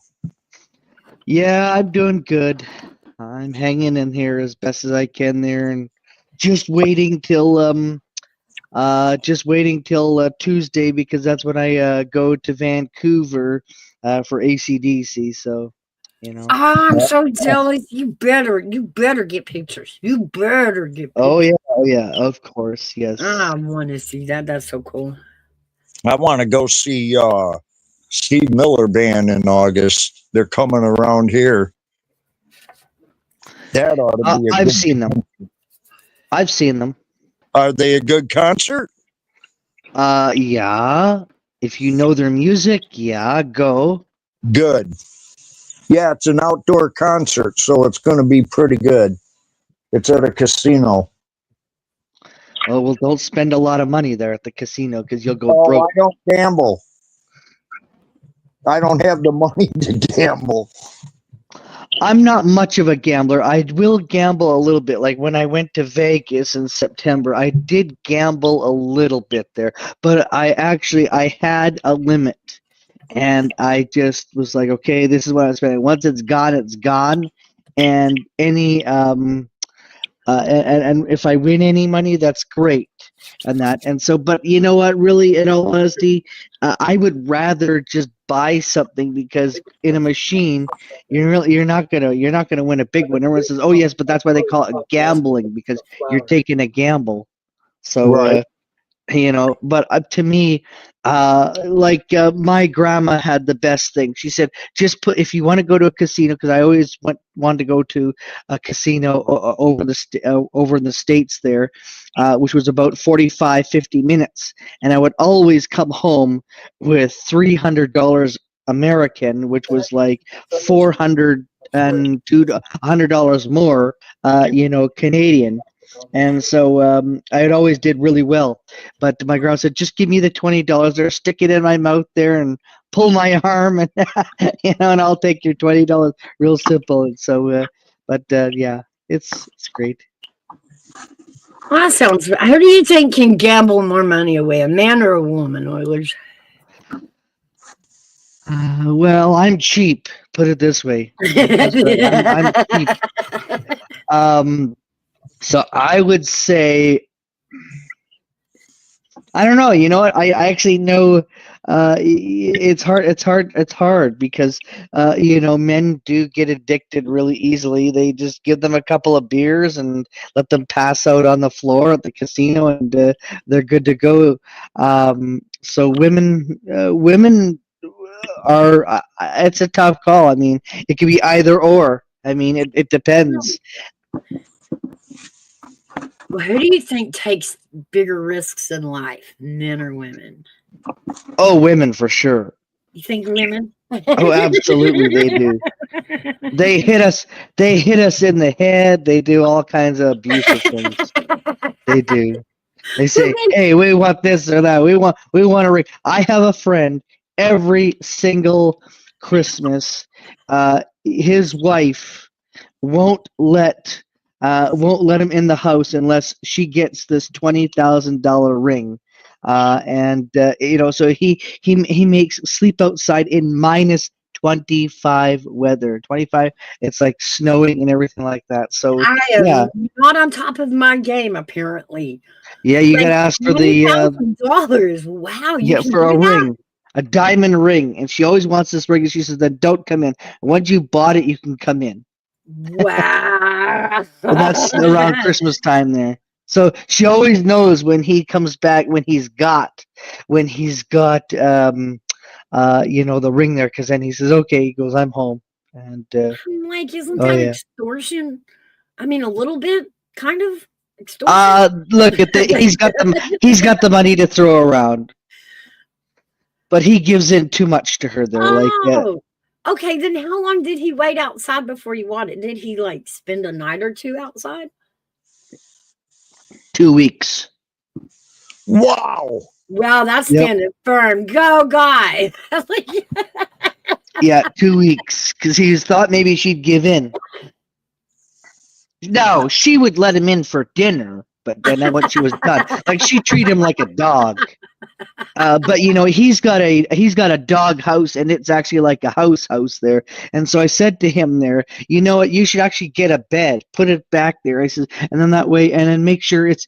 Yeah, I'm doing good. I'm hanging in here as best as I can there, and just waiting till Tuesday because that's when I go to Vancouver for ACDC. So, you know. I'm so jealous. You better get pictures. You better get Oh pictures. yeah, of course, yes. I want to see that. That's so cool. I want to go see Steve Miller Band in August. They're coming around here. That ought to be a I've good. seen them. I've seen them. Are they a good concert? Yeah. If you know their music, yeah, go. Good. Yeah, it's an outdoor concert, so it's going to be pretty good. It's at a casino. Oh well, don't spend a lot of money there at the casino because you'll go Oh, broke. I don't gamble. I don't have the money to gamble. I'm not much of a gambler. I will gamble a little bit. Like when I went to Vegas in September, I did gamble a little bit there, but I had a limit. And I just was like, okay, this is what I'm spending. Once it's gone, it's gone. And any and if I win any money, that's great. And so, but you know what? Really, in all honesty, I would rather just buy something because in a machine, you're not gonna win a big one. Everyone says, oh yes, but that's why they call it gambling because you're taking a gamble. So Right. but to me, my grandma had the best thing. She said, just put, if you want to go to a casino, because I always wanted to go to a casino over in the States there, which was about 45, 50 minutes. And I would always come home with $300 American, which was like $400 more, Canadian. And so I had always did really well. But my grandma said, just give me the $20 there, stick it in my mouth there and pull my arm and and I'll take your $20. Real simple. And so yeah, it's great. Well, that sounds. Who do you think can gamble more money away, a man or a woman, Oilers? Well, I'm cheap, put it this way. I'm cheap. So I would say, I don't know. You know what? I actually know it's hard. It's hard because men do get addicted really easily. They just give them a couple of beers and let them pass out on the floor at the casino, and they're good to go. So women are. It's a tough call. I mean, it could be either or. I mean, it depends. Well, who do you think takes bigger risks in life, men or women? Oh, women for sure. You think women? Oh, absolutely, they do. They hit us. They hit us in the head. They do all kinds of abusive things. They do. They say, "Hey, we want this or that. We want a ring." I have a friend. Every single Christmas, his wife won't let him in the house unless she gets this $20,000 ring. So he makes sleep outside in minus 25 weather. 25, it's like snowing and everything like that. So I yeah, am not on top of my game, apparently. yeah, you Like gotta ask for $20,000. Wow, you can for a do that? ring. A diamond ring, and she always wants this ring, and she says, "Then don't come in. Once you bought it, you can come in." Wow. And that's around Christmas time there. So she always knows when he comes back, when he's got the ring there, because then he says, "Okay," he goes, "I'm home." And I'm like, isn't oh that yeah. extortion? I mean, a little bit, kind of extortion. Look at he's got the money to throw around, but he gives in too much to her there. Oh, okay. Then how long did he wait outside before you bought it? Did he like spend a night or two outside? 2 weeks. Wow. Well, that's Yep. standing firm. Go, guy. Yeah, 2 weeks because he thought maybe she'd give in. No, she would let him in for dinner, but then when she was done, like she treated him like a dog. But he's got a dog house, and it's actually like a house there. And so I said to him there, you know what, you should actually get a bed, put it back there. I said, and then that way, and then make sure it's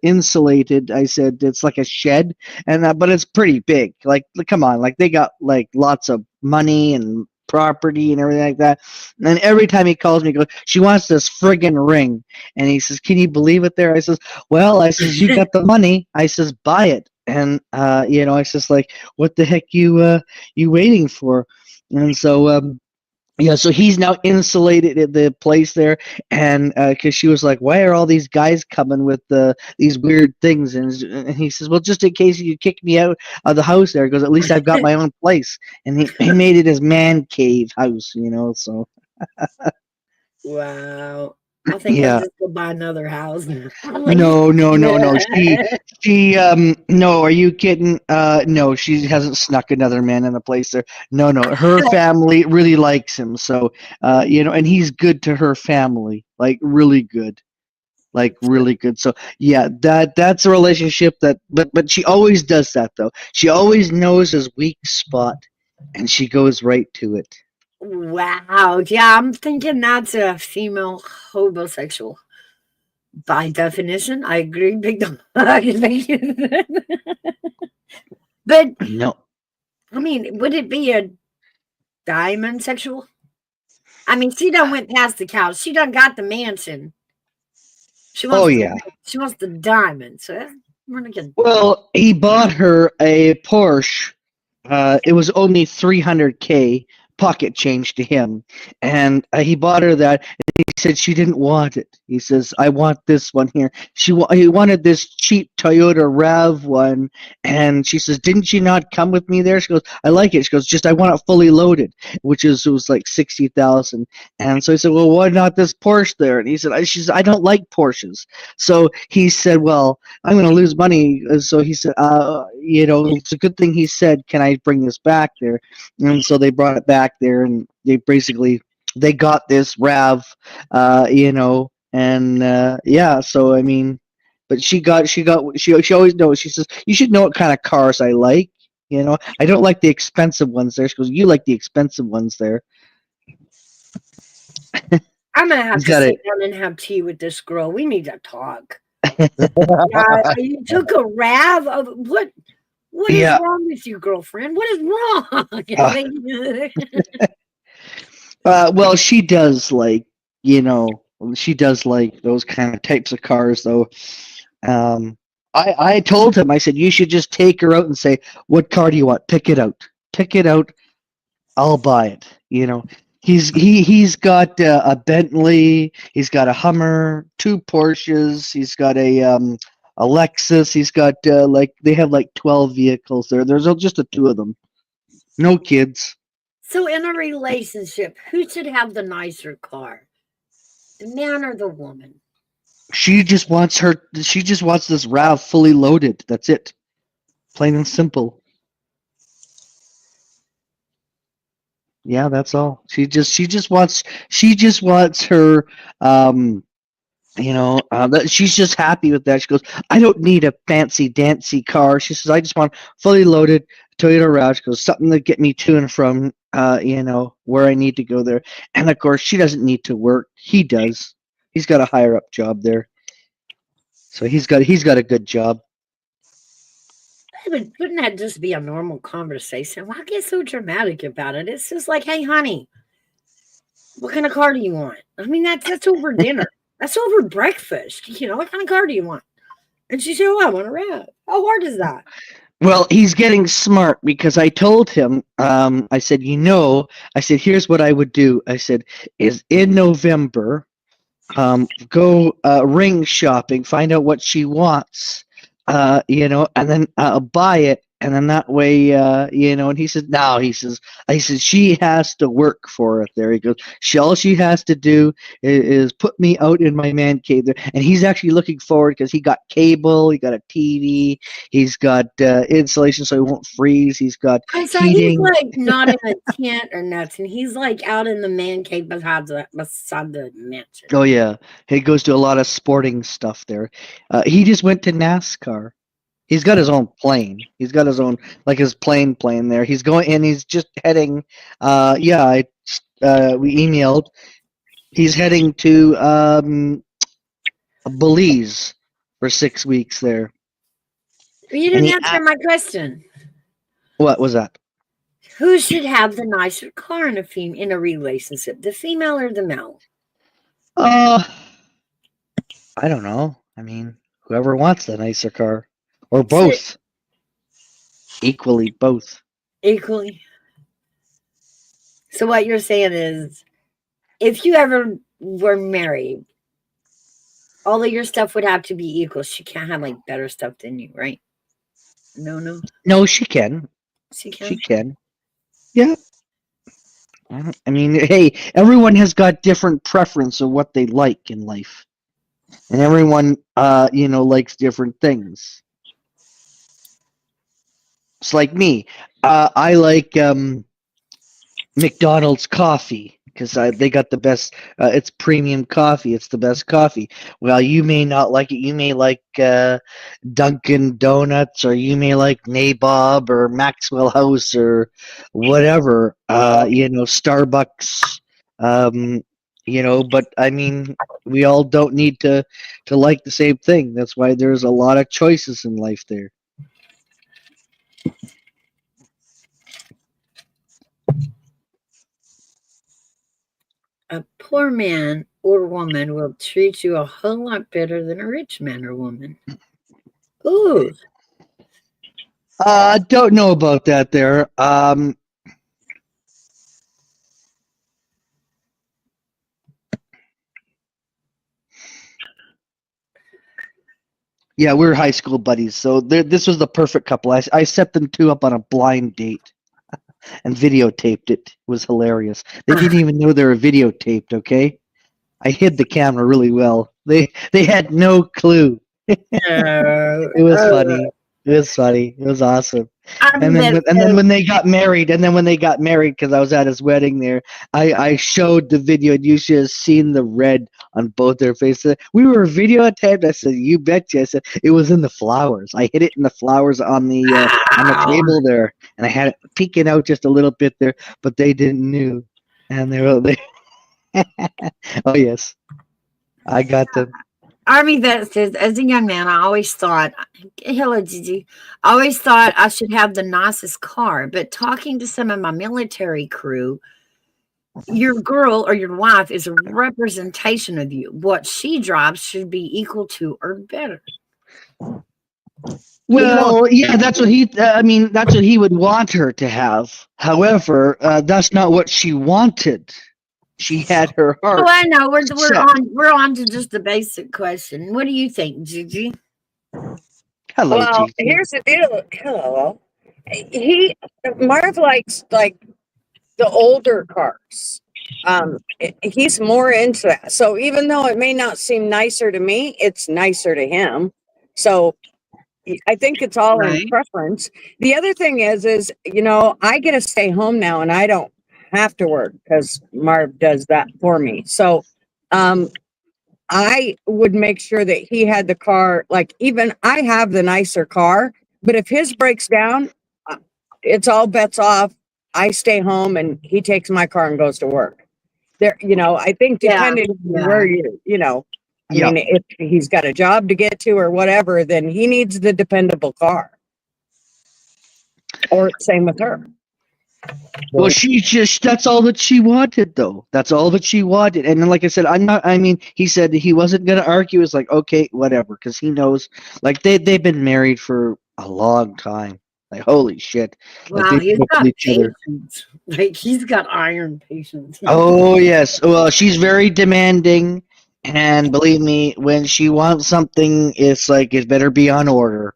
insulated. I said it's like a shed, and but it's pretty big. Like, come on, like they got like lots of money and property and everything like that. And every time he calls me, he goes, she wants this friggin' ring. And he says, can you believe it there? I says, well, I says, you got the money. I says, buy it. And it's just like, what the heck you waiting for? And so so he's now insulated at the place there, and because she was like, why are all these guys coming with these weird things? And he says, well, just in case you kick me out of the house there, because at least I've got my own place. And he made it his man cave house, so. Wow. I think I'll Yeah. just go buy another house. No. She no, are you kidding? No, she hasn't snuck another man in the place there. No. Her family really likes him, so and he's good to her family, like really good. Like really good. So yeah, that's a relationship but she always does that though. She always knows his weak spot and she goes right to it. Wow. Yeah, I'm thinking that's a female homosexual. By definition, I agree. Big dog. But No. I mean, would it be a diamond sexual? I mean, she done went past the couch. She done got the mansion. She wants Oh yeah. she wants the diamond. So we're not gonna. Well, he bought her a Porsche. It was only 300K pocket change to him, and he bought her that. And he said she didn't want it. He says, "I want this one here." He wanted this cheap Toyota Rav one, and she says, "Didn't she not come with me there?" She goes, "I like it." She goes, "Just I want it fully loaded," it was like 60,000. And so he said, "Well, why not this Porsche there?" And he said, "She says I don't like Porsches." So he said, "Well, I'm going to lose money." So he said, it's a good thing he said, "Can I bring this back there?" And so they brought it back there, and they got this Rav, and So I mean, but she always knows. She says, "You should know what kind of cars I like." I don't like the expensive ones there. She goes, "You like the expensive ones there." I'm gonna have He's to got sit it. down and have tea with this girl. We need to talk. Yeah, you took a Rav of what? What is Yeah. wrong with you, girlfriend? What is wrong? Well, she does she does like those kind of types of cars, though. I told him, I said, you should just take her out and say, what car do you want? Pick it out. Pick it out. I'll buy it. He's got a Bentley. He's got a Hummer, 2 Porsches. He's got a Lexus. He's got they have like 12 vehicles there. There's just the 2 of them. No kids. So in a relationship, who should have the nicer car? The man or the woman? She just wants this RAV fully loaded. That's it. Plain and simple. Yeah, that's all. She just wants her that she's just happy with that. She goes, I don't need a fancy dancy car. She says, I just want fully loaded Toyota RAV. She goes, something to get me to and from where I need to go there. And of course she doesn't need to work. He does. He's got a higher up job there. So he's got a good job. Wouldn't that just be a normal conversation? Why get so dramatic about it? It's just like, hey, honey, what kind of car do you want? I mean, that's over dinner. That's over breakfast. What kind of car do you want? And she said, oh, I want a Rav. How hard is that? Well, he's getting smart because I told him, I said, here's what I would do. I said, is in November, go ring shopping, find out what she wants, and then buy it, And then that way, and he said, no, I said, she has to work for it there. He goes, all she has to do is put me out in my man cave there. And he's actually looking forward because he got cable, he got a TV, he's got insulation so he won't freeze, he's got So heating. he's like not in a tent or nothing. He's like out in the man cave beside the mansion. Oh, yeah. He goes to a lot of sporting stuff there. He just went to NASCAR. He's got his own plane. He's got his own, like his plane there. He's going, and he's just heading. We emailed. He's heading to Belize for 6 weeks there. You didn't answer my question. What was that? Who should have the nicer car in a relationship, the female or the male? I don't know. I mean, whoever wants the nicer car. Or both. Equally, both. Equally. So what you're saying is, if you ever were married, all of your stuff would have to be equal. She can't have like better stuff than you, right? No. No, she can. She can. She can. Yeah. I mean, hey, everyone has got different preference of what they like in life. And everyone, likes different things. It's like me. I like McDonald's coffee because they got the best. It's premium coffee. It's the best coffee. Well, you may not like it. You may like Dunkin' Donuts, or you may like Nabob or Maxwell House or whatever. Starbucks. But I mean, we all don't need to like the same thing. That's why there's a lot of choices in life there. A poor man or woman will treat you a whole lot better than a rich man or woman. Ooh. Don't know about that there. Yeah, we were high school buddies, so this was the perfect couple. I set them two up on a blind date and videotaped it. It was hilarious. They didn't even know they were videotaped, okay? I hid the camera really well. They had no clue. It was funny. It was funny. It was awesome. And then when they got married, because I was at his wedding there, I showed the video, and you should have seen the red on both their faces. We were videotaped. I said, "You betcha." I said, "It was in the flowers. I hid it in the flowers on the table there, and I had it peeking out just a little bit there, but they didn't knew." And they oh yes, I got them. Army vet says, as a young man, I always thought, hello, Gigi, I always thought I should have the nicest car. But talking to some of my military crew, your girl or your wife is a representation of you. What she drives should be equal to or better. Well, yeah, that's what that's what he would want her to have. However, that's not what she wanted. She had her heart. Oh, I know. We're on to just the basic question. What do you think, Gigi? Hello, Well, Gigi. here's the deal. Hello. Marv likes like the older cars. He's more into that. So even though it may not seem nicer to me, it's nicer to him. So I think it's all in preference. The other thing is I get to stay home now and I don't have to work because Marv does that for me. So I would make sure that he had the car, like even I have the nicer car, but if his breaks down, it's all bets off. I stay home and he takes my car and goes to work. There, I think depending on where I mean, if he's got a job to get to or whatever, then he needs the dependable car. Or same with her. Well, that's all that she wanted, though. That's all that she wanted. And then, like I said, he said he wasn't going to argue. It's like, okay, whatever, because he knows, like, they've been married for a long time. Like, holy shit. Wow, like, he's got patience. Like, he's got iron patience. Oh, yes. Well, she's very demanding. And believe me, when she wants something, it's like, it better be on order.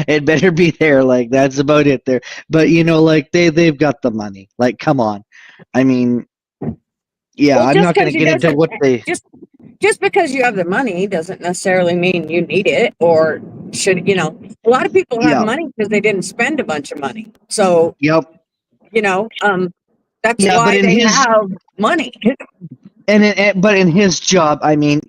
It better be there. Like that's about it there. But like they've got the money. Like come on. I mean, yeah, Well, I'm just not going because to you get into doesn't what they. just because you have the money doesn't necessarily mean you need it or should. A lot of people have Yeah. money because they didn't spend a bunch of money. So Yep. you know, um, that's Yeah, but why in they his have money. but in his job, I mean,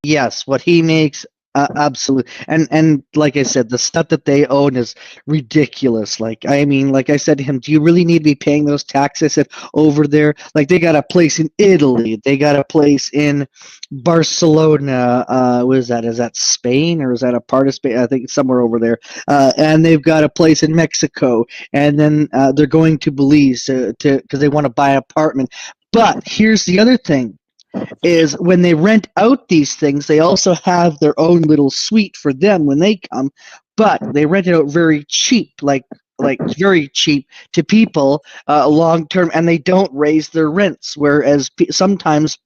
yes, what he makes, absolutely, and like I said, the stuff that they own is ridiculous. Like, I mean, like I said to him, do you really need to be paying those taxes? I said, over there, like they got a place in Italy, they got a place in Barcelona. What is that? Is that Spain or is that a part of Spain? I think it's somewhere over there. And they've got a place in Mexico, and then they're going to Belize to because they want to buy an apartment. But here's the other thing is when they rent out these things, they also have their own little suite for them when they come, but they rent it out very cheap, like very cheap to people long term, and they don't raise their rents. Whereas sometimes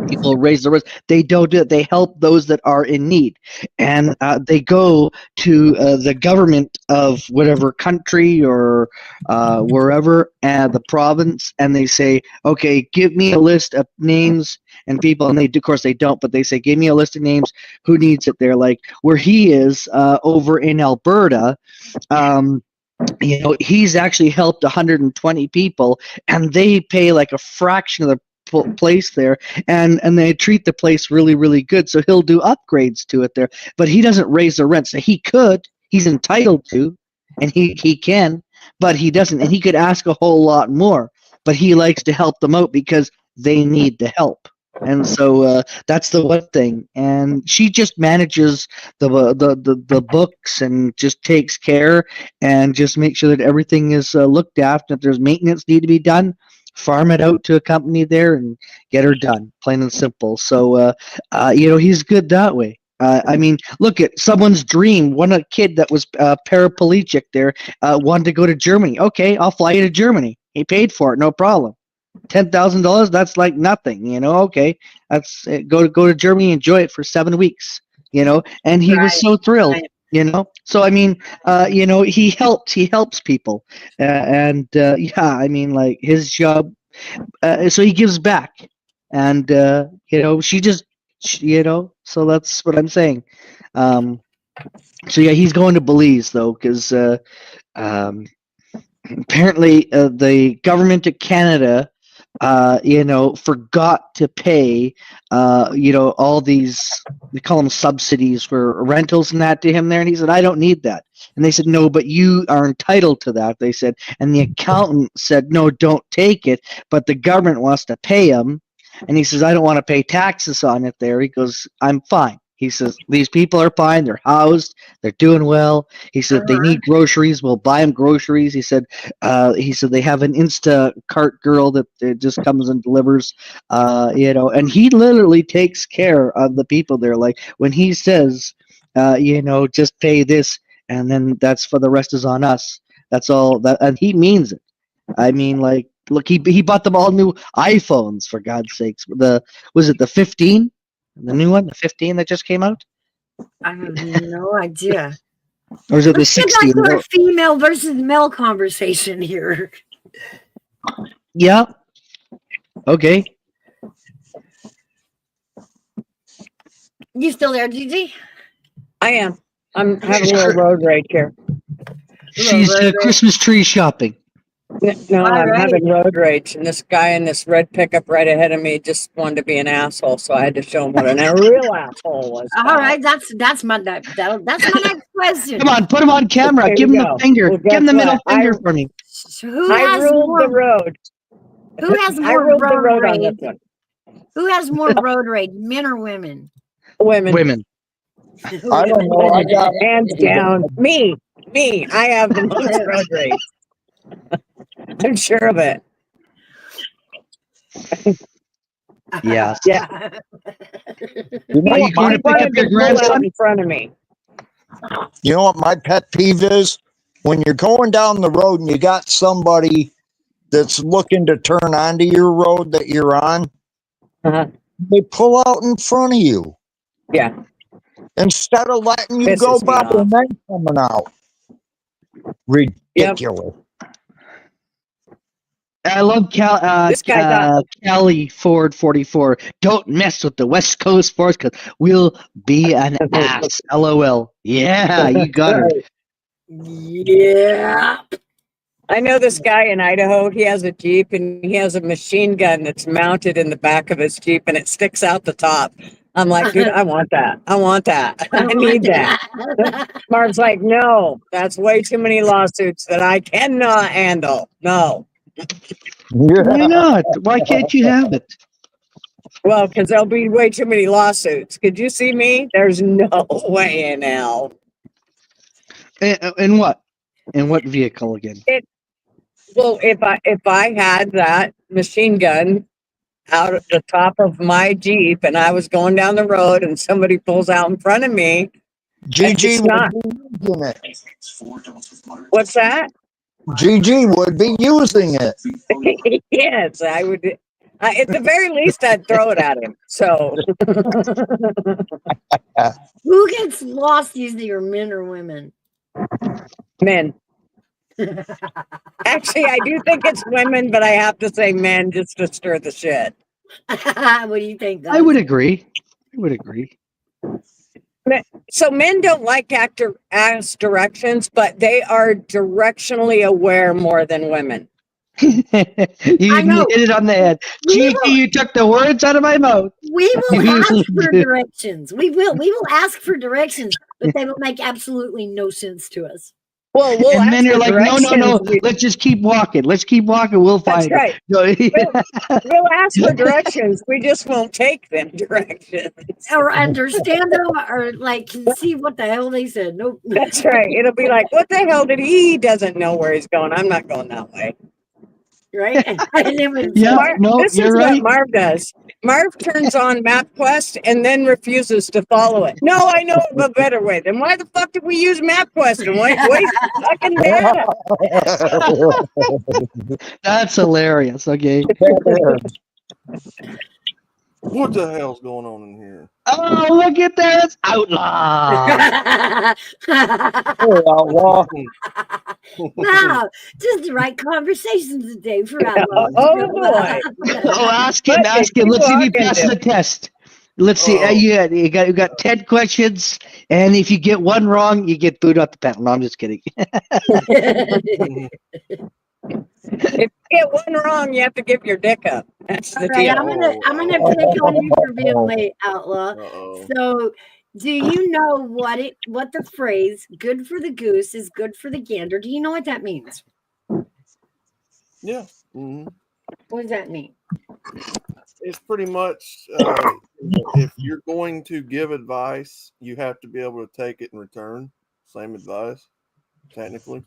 people raise the rents, they don't do it. They help those that are in need, and they go to the government of whatever country or wherever, the province, and they say, okay, give me a list of names and people, and of course they don't, but they say, give me a list of names, who needs it there, like where he is over in Alberta. um, he's actually helped 120 people, and they pay like a fraction of the place there, and they treat the place really, really good. So he'll do upgrades to it there, but he doesn't raise the rent. So he could, he's entitled to, and he can, but he doesn't, and he could ask a whole lot more. But he likes to help them out because they need the help. And so that's the one thing. And she just manages the books and just takes care and just makes sure that everything is looked after. If there's maintenance need to be done, farm it out to a company there and get her done, plain and simple. So he's good that way. I mean, look at someone's dream. A kid that was paraplegic there wanted to go to Germany. Okay, I'll fly you to Germany. He paid for it, no problem. $10,000, that's like nothing. Okay, that's it. Go to Germany, enjoy it for 7 weeks. And he was Right. so thrilled. Right. So I mean, he helps people, and yeah, I mean, like his job. So he gives back, and so that's what I'm saying. So yeah, he's going to Belize though, because um, apparently the government of Canada forgot to pay all these, we call them subsidies for rentals and that to him there, and he said, I don't need that. And they said, no, but you are entitled to that, they said. And the accountant said, no, don't take it, but the government wants to pay him. And he says, I don't want to pay taxes on it there. He goes, I'm fine. He says, these people are fine, they're housed, they're doing well. He said, if they need groceries, we'll buy them groceries. He said they have an Instacart girl that just comes and delivers, and he literally takes care of the people there. Like when he says, just pay this, and then that's for the rest is on us. That's all that, and he means it. I mean, like, look, he bought them all new iPhones, for God's sakes. Was it the 15? The new one, the 15 that just came out? I have no idea. Or is it the Let's get 16? back to our female versus male conversation here. Yeah. Okay. You still there, Gigi? I am. I'm having a little road rage here. She's Christmas tree shopping. No, All I'm right. having road rage, and this guy in this red pickup right ahead of me just wanted to be an asshole, so I had to show him what a real asshole was. All right, that's my next question. Come on, put him on camera. Okay, Give him we the go. finger. Well, Give guess him the middle what? finger for me. So who I has ruled more? the road. Who has I more ruled the road road on this rage? one. Who has more road rage, men or women? Women. Women. I don't know. I got Hands down. Me. I have the most road rage. I'm sure of it. Yes. Yeah. You know Are you what going my to pick up your Pull out grandson? in front of me. You know what my pet peeve is? When you're going down the road and you got somebody that's looking to turn onto your road that you're on, Uh-huh. they pull out in front of you. Yeah. instead of letting you go Pisses me by off. and then coming out. Ridiculous. I love This guy got Cali Ford 44. Don't mess with the West Coast Force because we'll be an ass. LOL. Yeah, you got her. Yeah. I know this guy in Idaho. He has a Jeep and he has a machine gun that's mounted in the back of his Jeep and it sticks out the top. I'm like, dude, I want that. I want that. I need that. Marv's like, no, that's way too many lawsuits that I cannot handle. No. Why not? Why can't you have it? Well, because there'll be way too many lawsuits. Could you see me? There's no way in hell. In what? In what vehicle again? Well, if I had that machine gun out at the top of my Jeep and I was going down the road and somebody pulls out in front of me, Gigi it's would not. be using it. What's that? Gigi would be using it. Yes, I would. At the very least, I'd throw it at him. So, Who gets lost easier, men or women? men. Actually, I do think it's women, but I have to say men just to stir the shit. What do you think, guys? I would agree. So men don't like ask directions, but they are directionally aware more than women. You I know. hit it on the head. We Gigi, you took the words out of my mouth. We will ask for directions. We will ask for directions, but they will make absolutely no sense to us. Well, we'll And ask then you're for like, no. directions. Let's just keep walking. We'll find That's right. it. We'll ask for directions. We just won't take them directions. Or understand them or like can see what the hell they said. Nope. That's right. It'll be like, what the hell did he doesn't know where he's going? I'm not going that way. Right? And then when Yeah, no, this you're is right. what Marv does. Marv turns on MapQuest and then refuses to follow it. No, I know of a better way. Then why the fuck did we use MapQuest and waste fucking data? That's hilarious. Okay. What the hell's going on in here? Oh, look at that. It's outlaw. Outlaw. wow, just the right conversations today for outlaws. Oh boy. Oh, ask him. What Let's did see you if he walk passes into? the test. Let's see. Oh. You got 10 questions, and if you get one wrong, you get booed off the panel. No, I'm just kidding. If you get one wrong, you have to give your dick up. That's the All right, deal. I'm gonna pick on you for being late, outlaw. Uh-oh. So, do you know what the phrase "good for the goose is good for the gander"? Do you know what that means? Yeah. Mhm. What does that mean? It's pretty much if you're going to give advice, you have to be able to take it in return. Same advice, technically.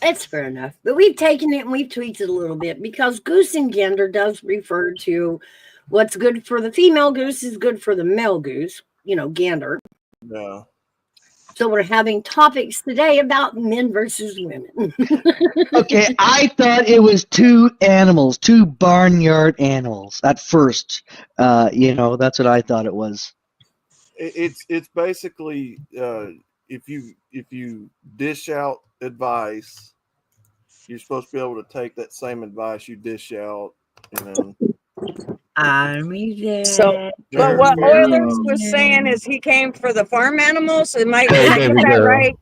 That's fair enough, but we've taken it and we've tweaked it a little bit because goose and gander does refer to what's good for the female goose is good for the male goose. You know, gander. Yeah. So we're having topics today about men versus women. Okay, I thought it was two barnyard animals at first. That's what I thought it was. It's basically if you dish out advice, you're supposed to be able to take that same advice you dish out, and then So, but what Oilers was saying is he came for the farm animals. Am I get that right?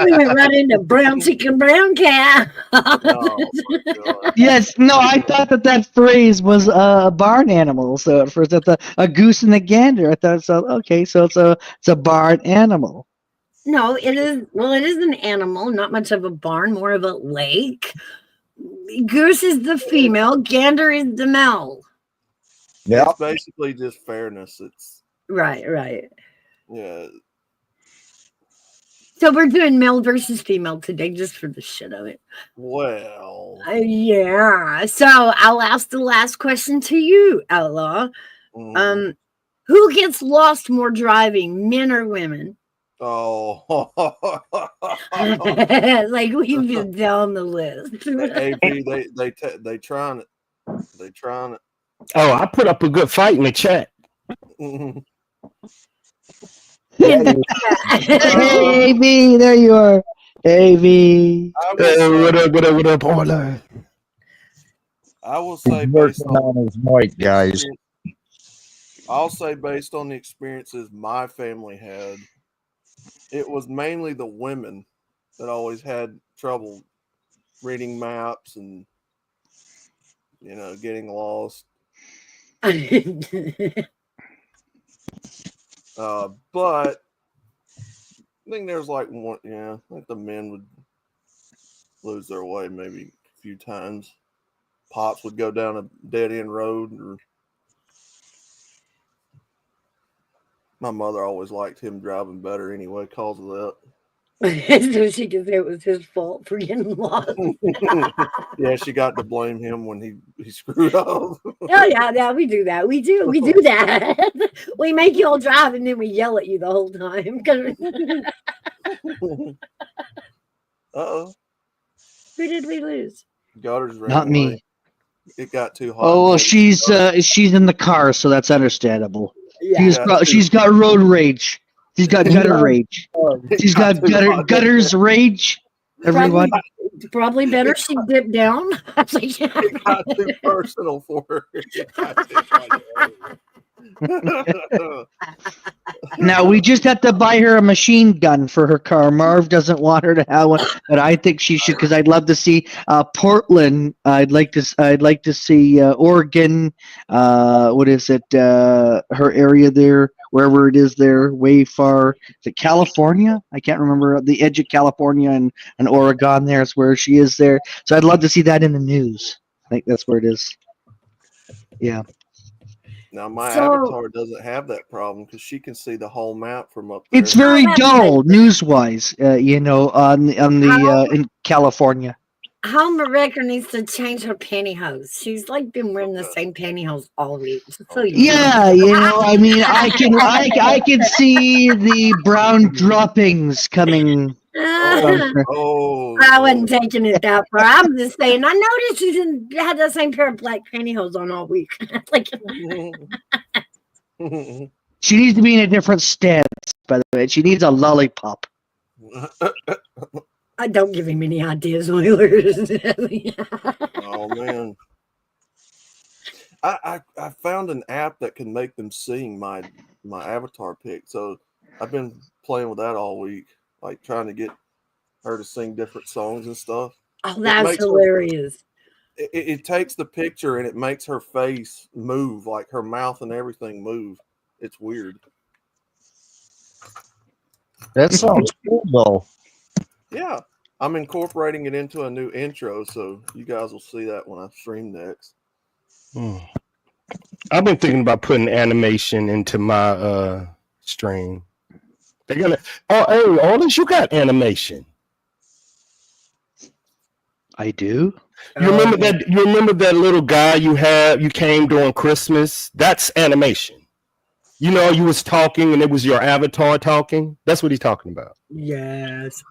We went right into brown chicken, brown cat. oh my God. Yes, no, I thought that phrase was a barn animal. So at first, that's a goose and a gander. I thought so. Okay, so it's a barn animal. No, it is. Well, it is an animal, not much of a barn, more of a lake. Goose is the female, gander is the male. Yeah. It's basically just fairness. It's Right. yeah. So we're doing male versus female today, just for the shit of it. Well. Yeah. So I'll ask the last question to you, Outlaw. Mm. Who gets lost more driving, men or women? Oh. Like we've been down the list. AP, they trying it. They trying it. Oh, I put up a good fight in the chat. Hey, V, there you are. Hey, V. I will say, What up, Orla? I will He's say based working on on his mic, guys. I'll say based on the experiences my family had, it was mainly the women that always had trouble reading maps and getting lost. But I think there's like one, I think the men would lose their way maybe a few times. Pops would go down a dead end road, or my mother always liked him driving better anyway, cause of that. So she could say it was his fault for getting lost. Yeah, she got to blame him when he screwed up. Oh yeah, we do that. We do that. We make you all drive and then we yell at you the whole time. Uh-oh. Who did we lose? Gutters ran Not away. me. It got too hot. Oh, well, she's in the car, so that's understandable. Yeah. She's got road rage. She's got gutter rage. She's got gutters rage. Everyone. Probably better she dipped down. It got too personal for her. Now we just have to buy her a machine gun for her car. Marv doesn't want her to have one, but I think she should, because I'd love to see Portland. I'd like to see Oregon. What is it? Her area there, wherever it is there, way far. Is it California? I can't remember. The edge of California and Oregon. There's where she is there. So I'd love to see that in the news. I think that's where it is. Yeah. Now my avatar doesn't have that problem because she can see the whole map from up there. It's very dull news-wise, on the in California. Marika needs to change her pantyhose. She's like been wearing the same pantyhose all week. So yeah, I mean, I can see the brown droppings coming. I wasn't taking it that far. I'm just saying. I noticed you had the same pair of black pantyhose on all week. She needs to be in a different stance. By the way, she needs a lollipop. Don't give him any ideas, Oilers. Oh man, I found an app that can make them sing my avatar pic. So I've been playing with that all week. Like trying to get her to sing different songs and stuff. Oh, that's hilarious. It takes the picture and it makes her face move, like her mouth and everything move. It's weird. That sounds cool, though. Yeah. I'm incorporating it into a new intro, so you guys will see that when I stream next. I've been thinking about putting animation into my stream. They're gonna. Oh, hey, Aldous, you got animation. I do. You remember that? You remember that little guy you came during Christmas? That's animation. You was talking, and it was your avatar talking. That's what he's talking about. Yes.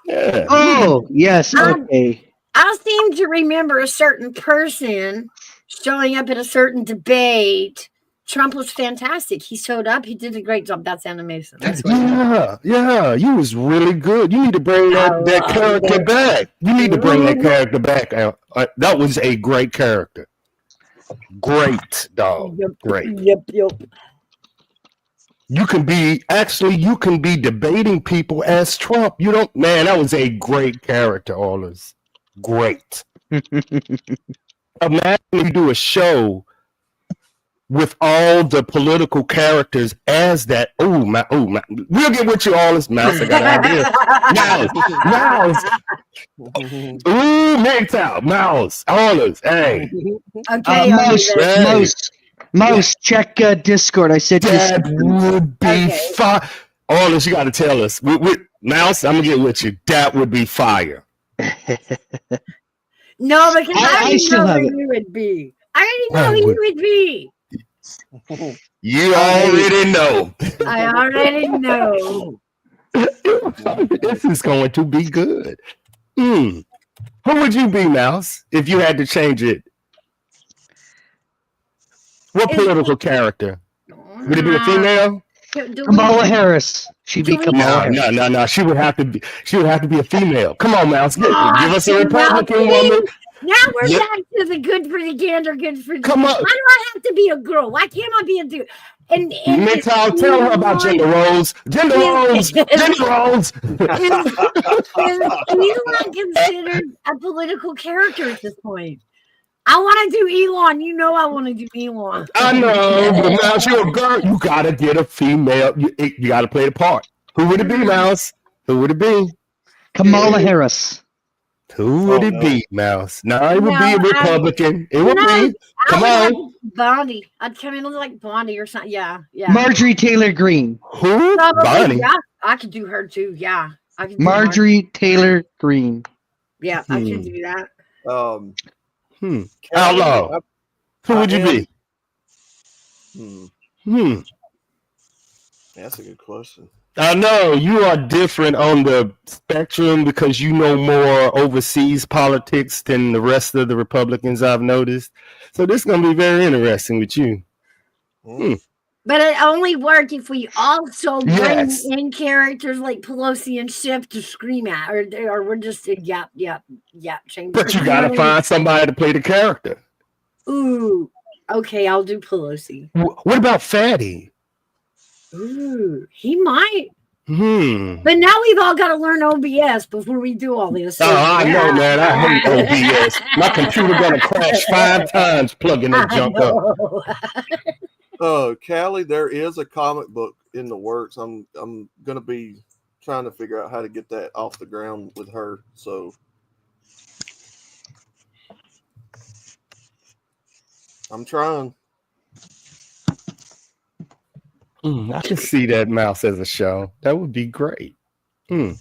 Yeah. Oh, yes. Okay. I seem to remember a certain person showing up at a certain debate. Trump was fantastic. He showed up. He did a great job. That's animation. That's Yeah. You was really good. You need to bring that character back. You need to bring that character back. That was a great character. Great dog. Yep. Great. Yep. You can be debating people as Trump. That was a great character, Aldous. Great. Imagine you do a show with all the political characters as that. Oh my. We'll get with you, Aldous. Mouse, I got an idea. Mouse. Ooh, MGTOW. Mouse. Aldous. Hey. Okay. Mouse, check Discord. I said that would be fire. Aldous, you got to tell us. Mouse, I'm gonna get with you. That would be fire. No, because I already know who you would be. I already know who you would be. You already know. I already know. This is going to be good. Who would you be, Mouse, if you had to change it? What political character? Would it be a female? Do Kamala we- Harris. She'd be Can we- Kamala No, Harris. no. She would have to be. She would have to be a female. Come on, Mouse. Give us a Now, Republican see? woman. Now we're Yeah. back to the good for the gander, good for the Come goose. on. Why do I have to be a girl? Why can't I be a dude? And Mental, tell her about gender roles. Gender roles. Gender roles. Is Elon considered a political character at this point? I want to do Elon. You know I want to do Elon. I know, but Mouse, you're a girl. You gotta get a female. You gotta play the part. Who would it be, Mouse? Who would it be? Kamala Harris. Who would it no. be, Mouse? No, it would No, be a Republican. It would be. Come I would on. like Bondi. I'd come in like Bondi or something. Yeah, yeah. Marjorie Taylor Greene. Who? Probably, Bonnie. yeah. I could do her too. Yeah, I could. Do Marjorie Taylor Greene. Yeah, I could do that. Outlaw. Who would you be? That's a good question. I know you are different on the spectrum because you know more overseas politics than the rest of the Republicans I've noticed. So this is going to be very interesting with you. But it only work if we also bring Yes. in characters like Pelosi and Schiff to scream at, or we're just yep. Change. But you got to find somebody to play the character. Ooh, okay, I'll do Pelosi. What about Fatty? Ooh, he might. Hmm. But now we've all got to learn OBS before we do all this. Oh, I know, man. I hate OBS. My computer gonna crash 5 times plugging that junk up. Callie, there is a comic book in the works. I'm gonna be trying to figure out how to get that off the ground with her. So I'm trying. I can see that Mouse as a show. That would be great. Playing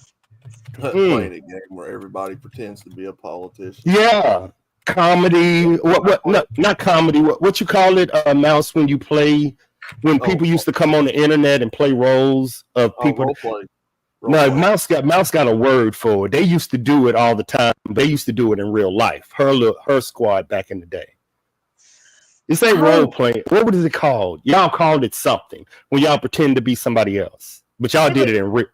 a game where everybody pretends to be a politician. Yeah. Comedy. What no, not comedy. What you call it, Mouse, when you play when people used to come on the internet and play roles of people. Role play. No, Mouse got a word for it. They used to do it all the time. They used to do it in real life. Her squad back in the day. It's a role playing. What was it called? Y'all called it something when y'all pretend to be somebody else, but y'all did it in real.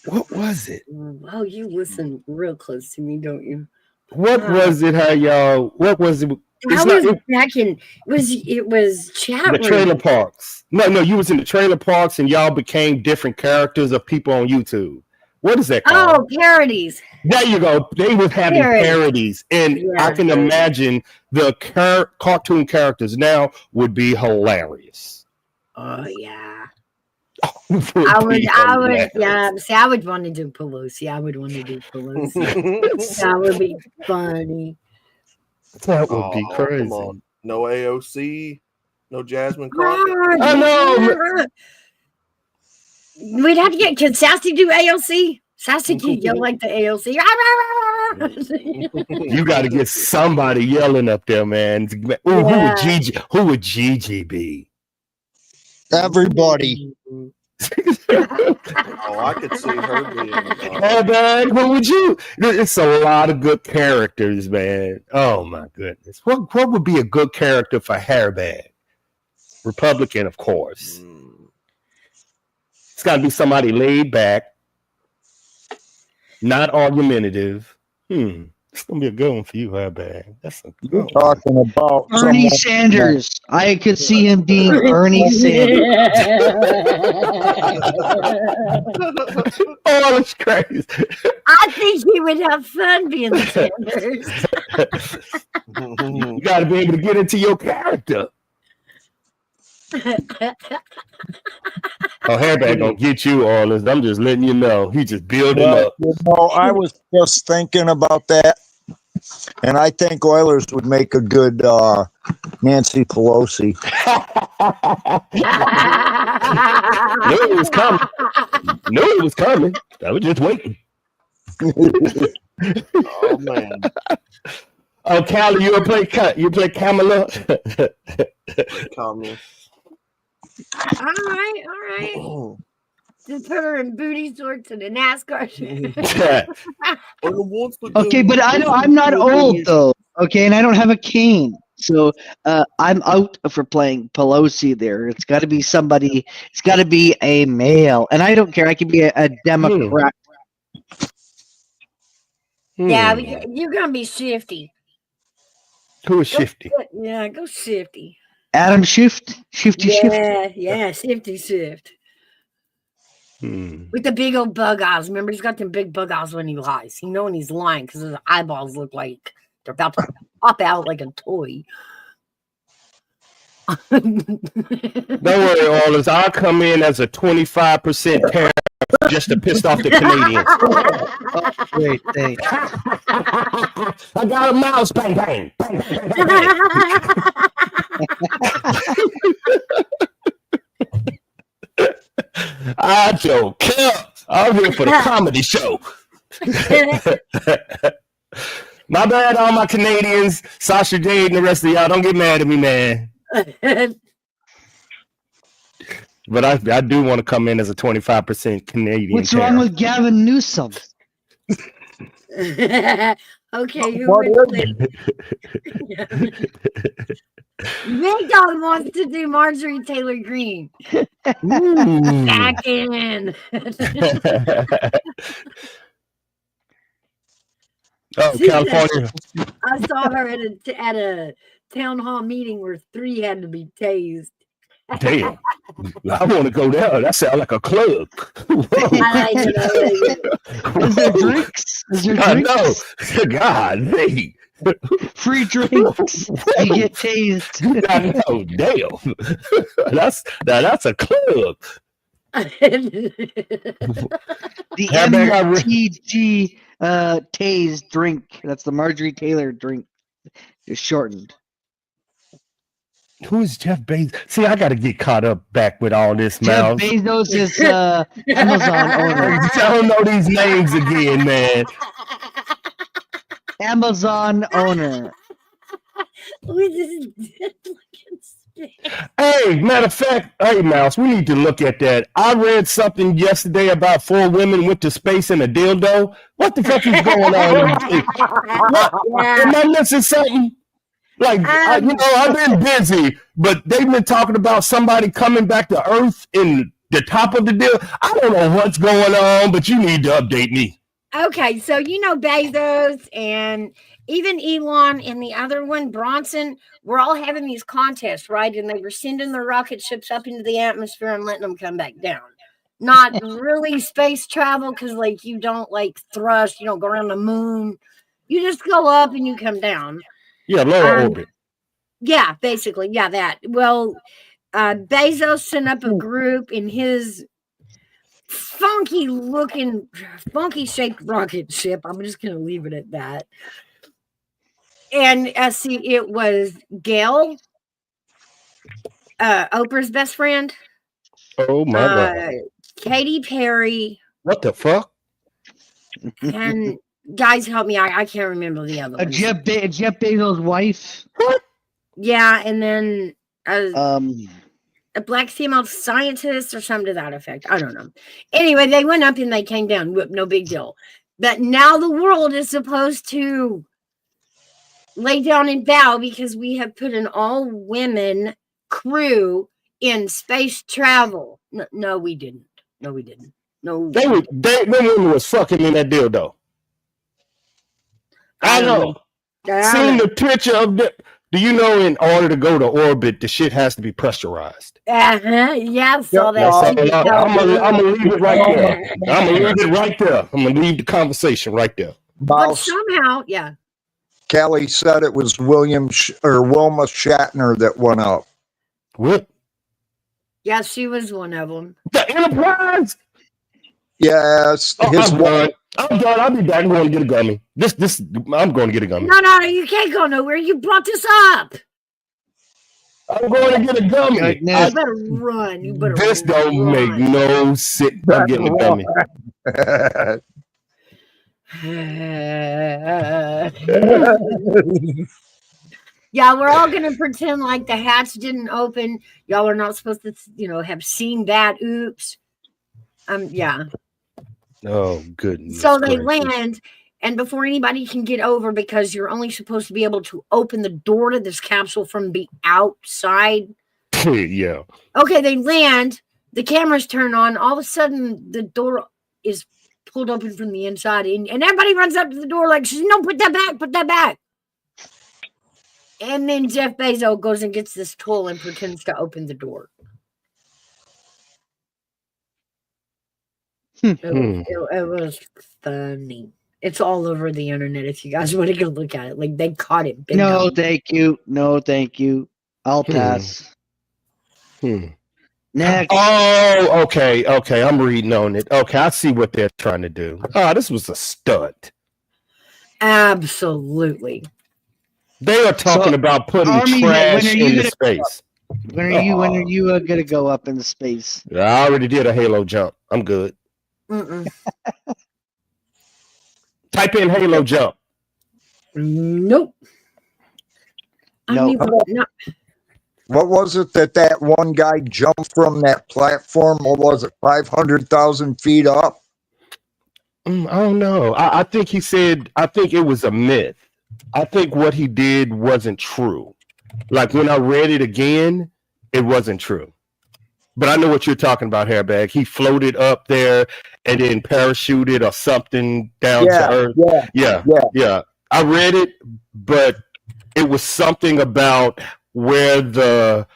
What was it? Well, you listen real close to me, don't you? What was it? How y'all? What was it? It was chat the room. trailer parks. No, you was in the trailer parks and y'all became different characters of people on YouTube. What is that called? Oh, parodies. There you go. They was having parodies, and I can imagine the cartoon characters now would be hilarious. Oh yeah. I would, yeah. See, I would want to do Pelosi. I would want to do Pelosi. That would be funny. That would be crazy. Come on. No AOC, no Jasmine Crockett. I know. We'd have to get. Could Sassy do AOC? Sassy can yell like the AOC. You got to get somebody yelling up there, man. Ooh, who would Gigi be? Everybody. I could see her being. Oh man, what would you? It's a lot of good characters, man. Oh my goodness, what would be a good character for Hairbag? Republican, of course. It's got to be somebody laid back, not argumentative. It's gonna be a good one for you, Hairbag. That's a good one. Talking about Bernie Sanders. I could see him being Bernie Sanders. Oh, that's crazy. I think he would have fun being Sanders. You got to be able to get into your character. Oh, Hairbag gonna get you, Orleans. I'm just letting you know. He just building up. You know, I was just thinking about that, and I think Oilers would make a good Nancy Pelosi. Knew it was coming. Knew it was coming. I was just waiting. Oh man. Oh, Callie, you play Kamala. Kamala. All right. Just put her in booty shorts and a NASCAR shirt. Okay, but I'm not old though. Okay, and I don't have a cane. So I'm out for playing Pelosi there. It's got to be somebody. It's got to be a male, and I don't care. I can be a Democrat. Yeah, but you're gonna be Shifty. Who is Shifty? Yeah, go Shifty. Adam Shift. Shifty. Yeah, Shifty Shift. Hmm. With the big old bug eyes. Remember, he's got them big bug eyes when he lies. You know when he's lying because his eyeballs look like they're about to pop out like a toy. Don't worry, Orleans. I'll come in as a 25% tariff just to piss off the Canadians. Wait, thanks. I got a mouse. Bang, bang. Bang, bang, bang, bang. I don't care. I'm here for the comedy show. My bad, all my Canadians, Sasha Jade, and the rest of y'all. Don't get mad at me, man. But I do want to come in as a 25% Canadian. What's wrong with Gavin Newsom? Okay, who What would is Big Dog wants to do Marjorie Taylor Greene. Back in. Oh, California. I saw her at a town hall meeting where 3 had to be tased. Damn. I want to go there. That sounds like a club. I like it. Is there drinks? Is there I drinks? know. God, hey. Free drinks. You get tased. I know. Damn. That's a club. The Yeah, man, I re- MTG tased drink. That's the Marjorie Taylor drink. Just shortened. Who is Jeff Bezos? See, I got to get caught up back with all this, Jeff Mouse. Bezos is Amazon owner. I don't know these names again, man. Amazon owner. Hey, matter of fact, hey, Mouse, we need to look at that. I read something yesterday about 4 women went to space in a dildo. What the fuck is going on? Am I missing something? Like, I've been busy, but they've been talking about somebody coming back to Earth in the top of the deal. I don't know what's going on, but you need to update me. Okay, so Bezos and even Elon and the other one, Bronson, we're all having these contests, right? And they were sending their rocket ships up into the atmosphere and letting them come back down. Not really space travel because, like, you don't, like, thrust. You don't go around the moon. You just go up and you come down. Yeah, lower orbit. Yeah, basically. Yeah, that. Well, Bezos sent up a group in his funky shaped rocket ship. I'm just going to leave it at that. And see, it was Gail, Oprah's best friend. Oh, my God. Katy Perry. What the fuck? And guys, help me. I can't remember the other one. Jeff Bezos' wife. Yeah, and then a black female scientist or something to that effect. I don't know. Anyway, they went up and they came down. No big deal. But now the world is supposed to lay down and bow because we have put an all-women crew in space travel. No, we didn't. No, we didn't. No. Them women was fucking in that dildo. I know. Seen the picture of the. Do you know in order to go to orbit, the shit has to be pressurized? Yeah, so that. I'm gonna leave it right there. I'm gonna leave it right there. I'm gonna leave the conversation right there. But somehow, yeah. Kelly said it was Wilma Shatner that went up. What? Yeah, she was one of them. The Enterprise? Yes. I'm done. I'll be back. I'm going to get a gummy. I'm going to get a gummy. No, you can't go nowhere. You brought this up. I'm going to get a gummy. You better run. You better This don't run. make no sense. I'm getting a gummy. Yeah, we're all going to pretend like the hatch didn't open. Y'all are not supposed to, have seen that. Oops. Yeah. Oh, goodness. So they land, And before anybody can get over, because you're only supposed to be able to open the door to this capsule from the outside. Yeah. Okay, they land, the cameras turn on, all of a sudden the door is pulled open from the inside, and everybody runs up to the door like, no, put that back. And then Jeff Bezos goes and gets this tool and pretends to open the door. It was funny. It's all over the internet if you guys want to go look at it. Like, they caught it big. No, thank you. No, thank you. I'll pass. Next. Oh, okay. I'm reading on it. Okay, I see what they're trying to do. Oh, this was a stunt. Absolutely. They are talking about putting trash into space. When are you gonna go up into space? I already did a Halo jump. I'm good. Type in Halo jump. Nope. No. What was it that one guy jumped from that platform? What was it, 500,000 feet up? I don't know. I think he said, I think it was a myth. I think what he did wasn't true. Like, when I read it again, it wasn't true. But I know what you're talking about, Hairbag. He floated up there and then parachuted or something down to Earth. Yeah. I read it, but it was something about where the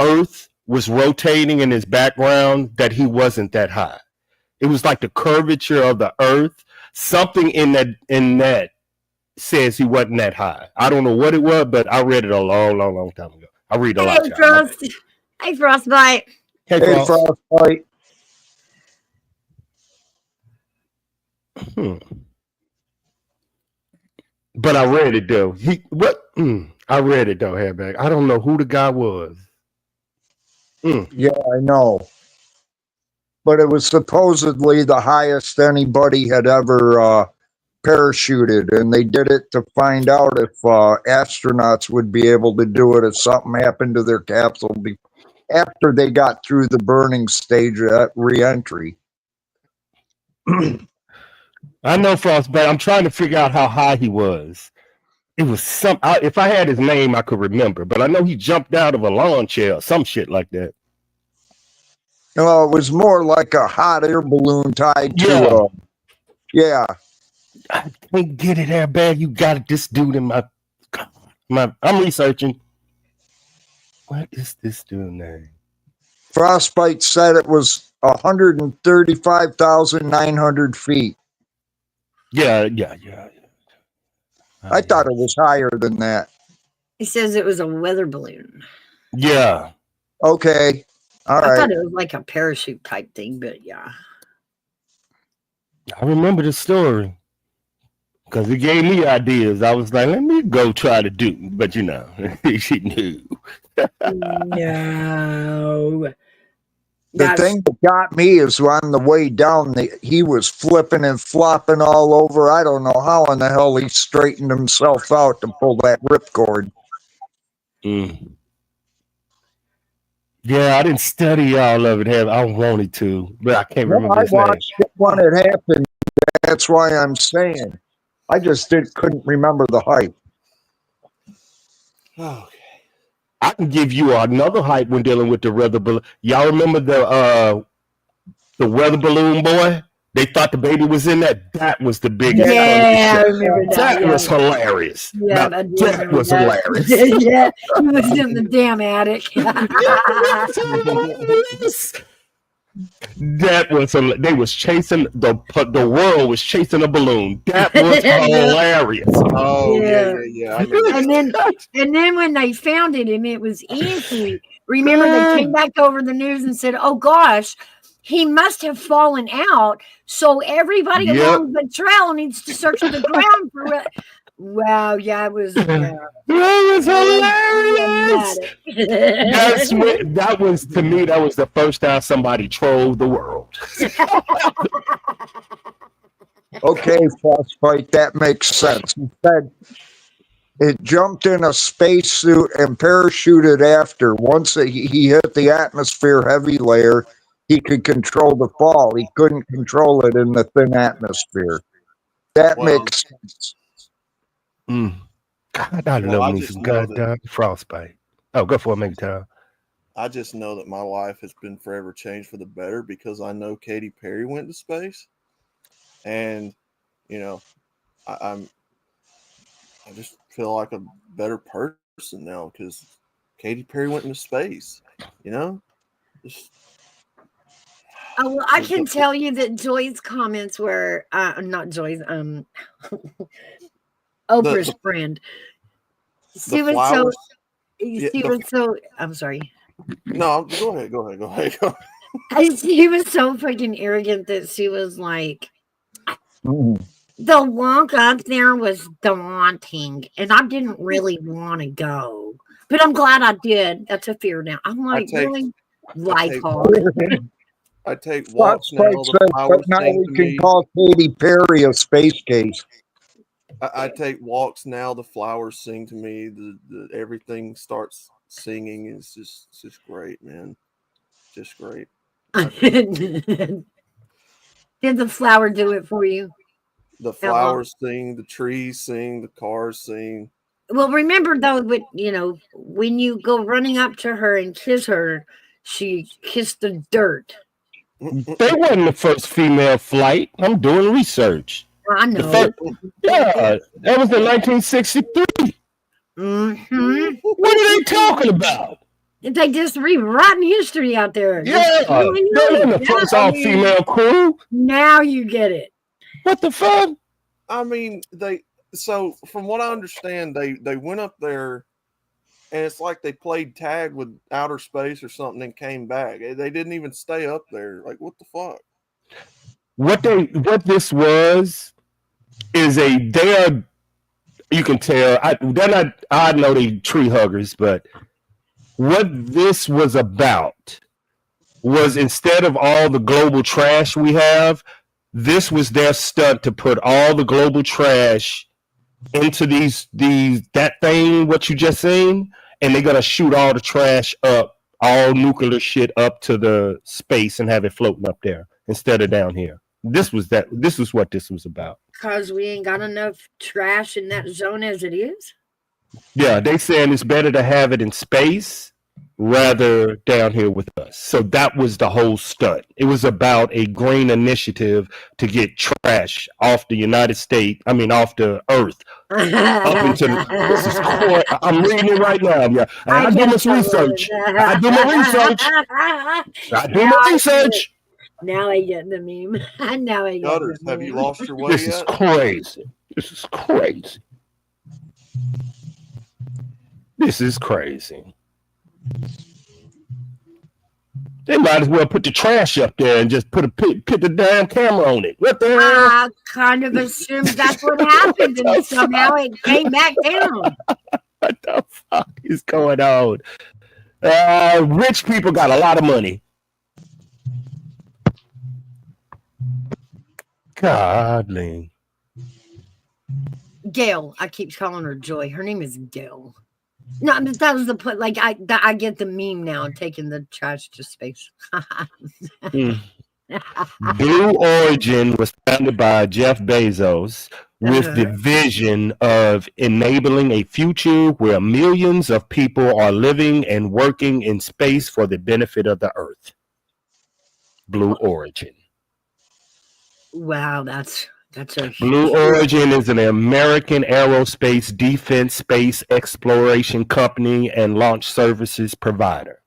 Earth was rotating in his background that he wasn't that high. It was like the curvature of the Earth. Something in that says he wasn't that high. I don't know what it was, but I read it a long time ago. I read a lot. Hey, Frostbite. Hey, Frostbite. But I read it though. I read it though, Hairbag. I don't know who the guy was. Yeah, I know. But it was supposedly the highest anybody had ever parachuted, and they did it to find out if astronauts would be able to do it if something happened to their capsule after they got through the burning stage at re-entry. I know Frostbite. I'm trying to figure out how high he was. It was if I had his name, I could remember, but I know he jumped out of a lawn chair or some shit like that. No, it was more like a hot air balloon tied to a. Yeah. I can't get it, Hairbag. You got this dude in my. I'm researching. What is this dude's name? Frostbite said it was 135,900 feet. Yeah. I thought it was higher than that. He says it was a weather balloon. Yeah. Okay. All right. I thought it was like a parachute type thing, but yeah. I remember the story because it gave me ideas. I was like, let me go try to do, but she knew. No. The thing that got me is on the way down, he was flipping and flopping all over. I don't know how in the hell he straightened himself out to pull that ripcord. Yeah, I didn't study all of it. I wanted to, but I can't remember his name. I watched it when it happened. That's why I'm saying. I just couldn't remember the height. Okay. I can give you another hype when dealing with the weather balloon. Y'all remember the weather balloon boy? They thought the baby was in that. That was the biggest. Yeah, I remember that. That was hilarious. Yeah, that was hilarious. Yeah, he was in the damn attic. That was they was chasing the world was chasing a balloon. That was hilarious. Oh yeah. I And then when they found it and it was empty, remember they came back over the news and said, "Oh gosh, he must have fallen out. So everybody along the trail needs to search the ground for it." Wow, yeah, it was. That was hilarious. That was to me. That was the first time somebody trolled the world. Okay, Frostbite, that makes sense. Instead, it jumped in a spacesuit and parachuted after. Once he hit the atmosphere heavy layer, he could control the fall. He couldn't control it in the thin atmosphere. That Well, makes sense. Mm. God, I well, love I me just some know that goddamn frostbite. Oh, go for it, make time. I just know that my life has been forever changed for the better because I know Katy Perry went to space, and you know, I'm I just feel like a better person now because Katy Perry went into space. You know, just Oh, well, I can the tell you that Joy's comments were not Joy's, Oprah's the friend. the She was so, flowers. Yeah, I'm sorry. no, go ahead, go ahead, go ahead. Go ahead. She was so freaking arrogant that she was like, Mm. the walk up there was daunting, and I didn't really want to go, but I'm glad I did. That's a fear now. I'm I like, take really? I White take Hog. walks. I take walks now. Spike The says, but flowers now sing we to can me. call Katy Perry a space case. I take walks now. The flowers sing to me. The everything starts singing. It's just great, man. Just great. I, Did the flower do it for you? the Out loud? flowers sing. The trees sing. The cars sing. Well, remember though, but when you go running up to her and kiss her, she kissed the dirt. They wasn't the first female flight. I'm doing research. I The know. first, yeah, that was in 1963. Mm-hmm. What are they talking about? They just rewriting history out there. Yeah, they wasn't the Now, first all-female crew. now you get it. What the fuck? I mean, so from what I understand, they went up there, and it's like they played tag with outer space or something and came back. They didn't even stay up there. Like, what the fuck? What this was is they are, you can tell they're not, I know they tree huggers, but what this was about was, instead of all the global trash we have, this was their stunt to put all the global trash into that thing what you just seen, and they're gonna shoot all the trash up, all nuclear shit up to the space and have it floating up there instead of down here. This was what this was about. Because we ain't got enough trash in that zone as it is. Yeah, they saying it's better to have it in space rather down here with us. So that was the whole stunt. It was about a green initiative to get trash off the United States. I mean, off the Earth. Up into this is core. I'm reading it right now. Yeah, I do my research. I do my research. I do my research. Now I get the meme. Now I get Gutters, the have you meme. lost your way This is yet? crazy. This is crazy. This is crazy. They might as well put the trash up there and just put the damn camera on it. What the hell? I kind of assumed that's what happened, and somehow it came back down. What the fuck is going on? Rich people got a lot of money. Godly. Gail, I keep calling her Joy. Her name is Gail. No, but that was the point. Like I get the meme now, taking the trash to space. Blue Origin was founded by Jeff Bezos with the vision of enabling a future where millions of people are living and working in space for the benefit of the Earth. Blue Origin. Wow, that's a Blue Origin is an American aerospace defense space exploration company and launch services provider,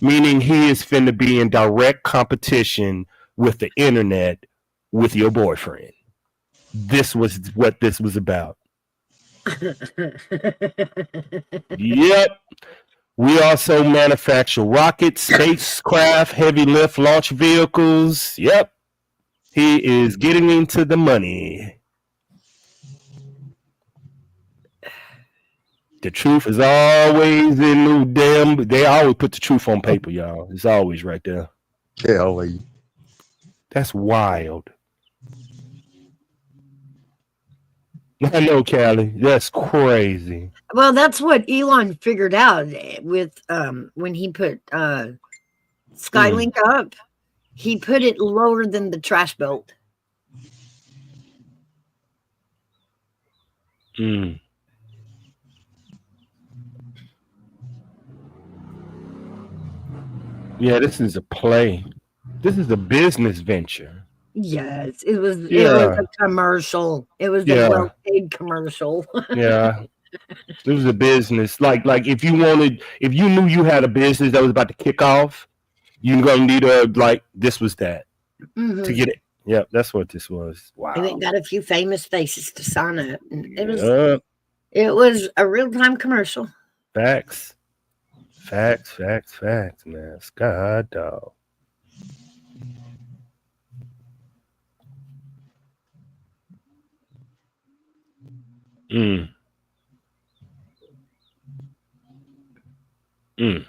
meaning he is finna be in direct competition with the internet with your boyfriend. This was what this was about. Yep. We also manufacture rockets, spacecraft, heavy lift launch vehicles. Yep. He is getting into the money. The truth is always in new damn. They always put the truth on paper, y'all. It's always right there. Kelly. That's wild. I know, Callie. That's crazy. Well, that's what Elon figured out with when he put Skylink up. He put it lower than the trash belt. Mm. Yeah, this is a play. This is a business venture. Yes, it was Yeah, a commercial. It was a yeah, well-paid commercial. yeah. It was a business. Like if you knew you had a business that was about to kick off, you're gonna need a like this was that to Hmm. get it. Yep, that's what this was. And it Wow. got a few famous faces to sign up. And Yeah. it was a real-time commercial. Facts. Facts, facts, facts, man. God dog. Mm, mm.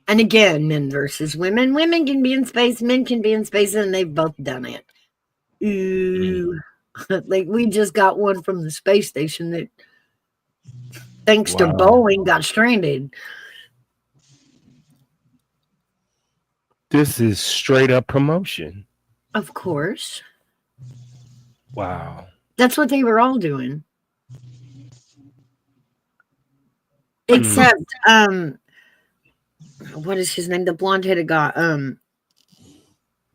And again, men versus women. Women can be in space, men can be in space, and they've both done it. Mm. Ooh. Like we just got one from the space station that, thanks to Wow. Boeing, got stranded. This is straight up promotion. Of course. Wow. That's what they were all doing. Mm, Except, what is his name? The blonde headed guy.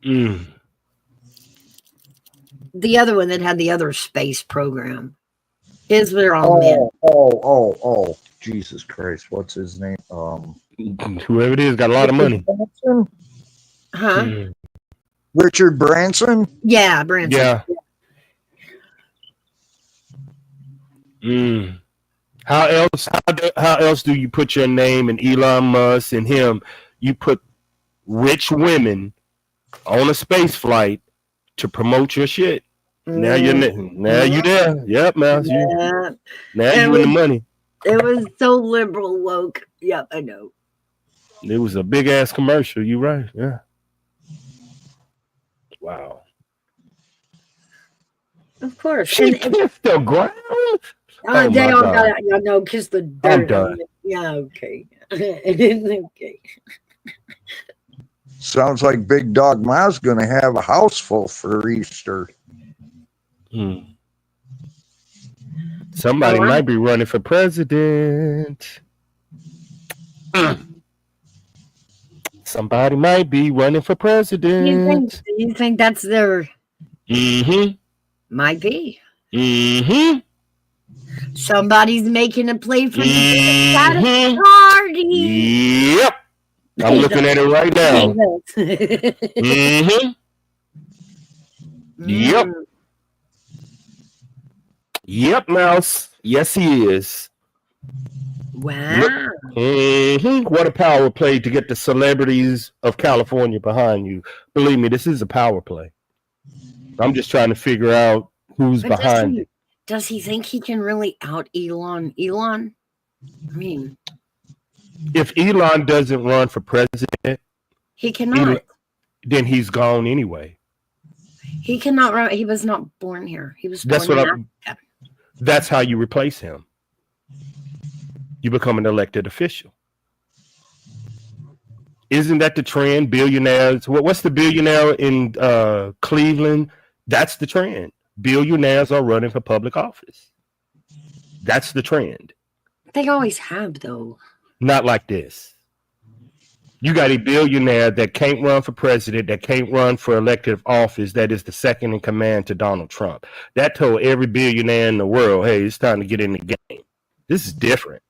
mm. The other one that had the other space program. His were all men. Oh, Jesus Christ, what's his name? Whoever it is got a lot of Richard money. Branson? Huh? Mm. Richard Branson? Yeah, Branson. Yeah. Mm. How else? How else do you put your name and Elon Musk and him? You put rich women on a space flight to promote your shit. Now you're now you there. Yep, man. Yeah. Now It you in the was, money. it was so liberal woke. Yep, I know. It was a big ass commercial. You right? Yeah. Wow. Of course. She And kissed the ground. Oh they my all god. got, kiss the I'm dirt. done. Yeah, okay. Okay. Sounds like Big Dog Ma's going to have a house full for Easter. Hmm. Somebody Oh, might be running for president. Somebody might be running for president. you think that's their, Mm-hmm. might be. Mm-hmm. Somebody's making a play for the Democratic Mm-hmm. Party. Yep. I'm looking at it right now. Mm-hmm. Yep. Mm. Yep, Mouse. Yes, he is. Wow. What a power play to get the celebrities of California behind you. Believe me, this is a power play. I'm just trying to figure out who's But behind it. does he think he can really out Elon? Elon? I mean, If Elon doesn't run for president, he cannot. then he's gone anyway. He cannot run. He was not born here. He was That's born what in Africa. That's how you replace him. You become an elected official. Isn't that the trend? Billionaires. What's the billionaire in Cleveland? That's the trend. Billionaires are running for public office. That's the trend. They always have, though. Not like this. You got a billionaire that can't run for president, that can't run for elective office, that is the second in command to Donald Trump. That told every billionaire in the world, hey, it's time to get in the game. This is different.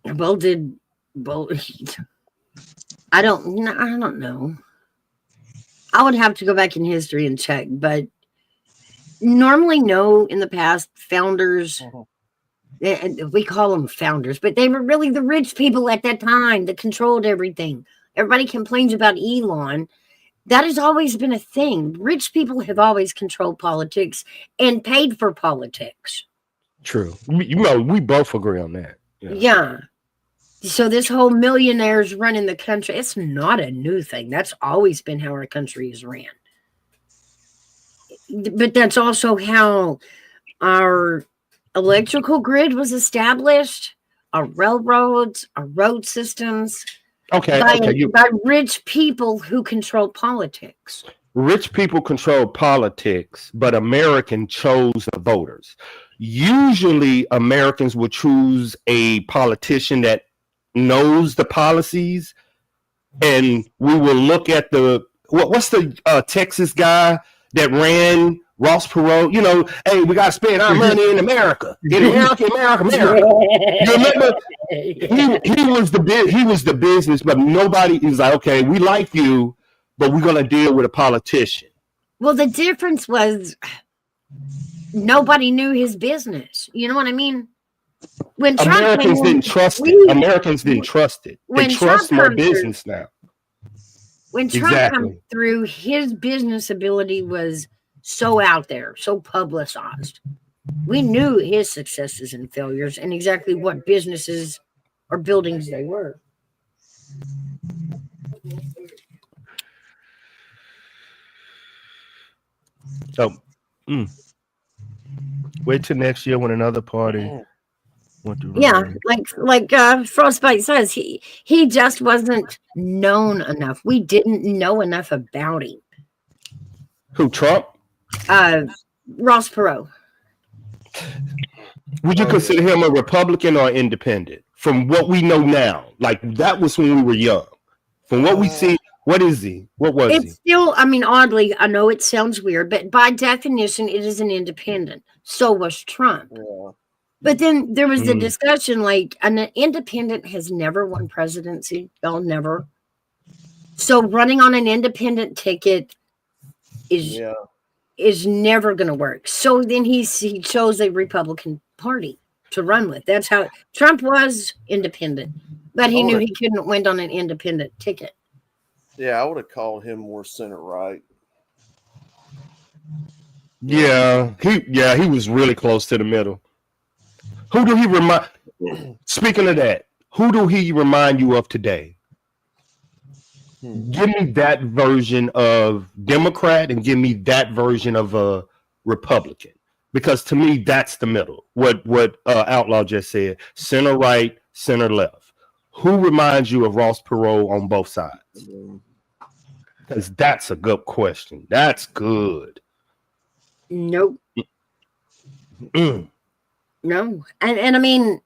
Well, I don't know. I would have to go back in history and check, but normally no, in the past, founders, we call them founders, but they were really the rich people at that time that controlled everything. Everybody complains about Elon. That has always been a thing. Rich people have always controlled politics and paid for politics. True. We both agree on that. Yeah. So this whole millionaires running the country, it's not a new thing. That's always been how our country is ran. But that's also how our electrical grid was established, our railroads, our road systems. Okay, by, okay. by rich people who control politics. Rich people control politics, but American chose the voters. Usually, Americans would choose a politician that knows the policies, and we will look at what's the Texas guy that ran Ross Perot? Hey, we got to spend our money in America, America. You remember? He was the business, but nobody is like, okay, we like you, but we're gonna deal with a politician. Well, the difference was nobody knew his business. You know what I mean? When Americans didn't trust it. Americans didn't trust it. They trust more business now. When Trump came through, his business ability was so out there, so publicized. We knew his successes and failures and exactly what businesses or buildings they were. So, wait till next year when another party went to run. Yeah, like Frostbite says, he just wasn't known enough. We didn't know enough about him. Who, Trump? Ross Perot. Would you consider him a Republican or independent? From what we know now, like that was when we were young. From what we see, what is he? What was he? It's still, I mean, oddly, I know it sounds weird, but by definition, it is an independent. So was Trump. Yeah. But then there was the discussion, like an independent has never won presidency. They'll never. So running on an independent ticket is never going to work. So then he chose a Republican Party to run with. That's how Trump was independent, but he knew he couldn't win on an independent ticket. Yeah, I would have called him more center right. Yeah, he was really close to the middle. Who do he remind? Speaking of that, who do he remind you of today? Give me that version of Democrat and give me that version of a Republican, because to me that's the middle. What Outlaw just said: center right, center left. Who reminds you of Ross Perot on both sides? Because that's a good question. That's good. Nope. No. And I mean,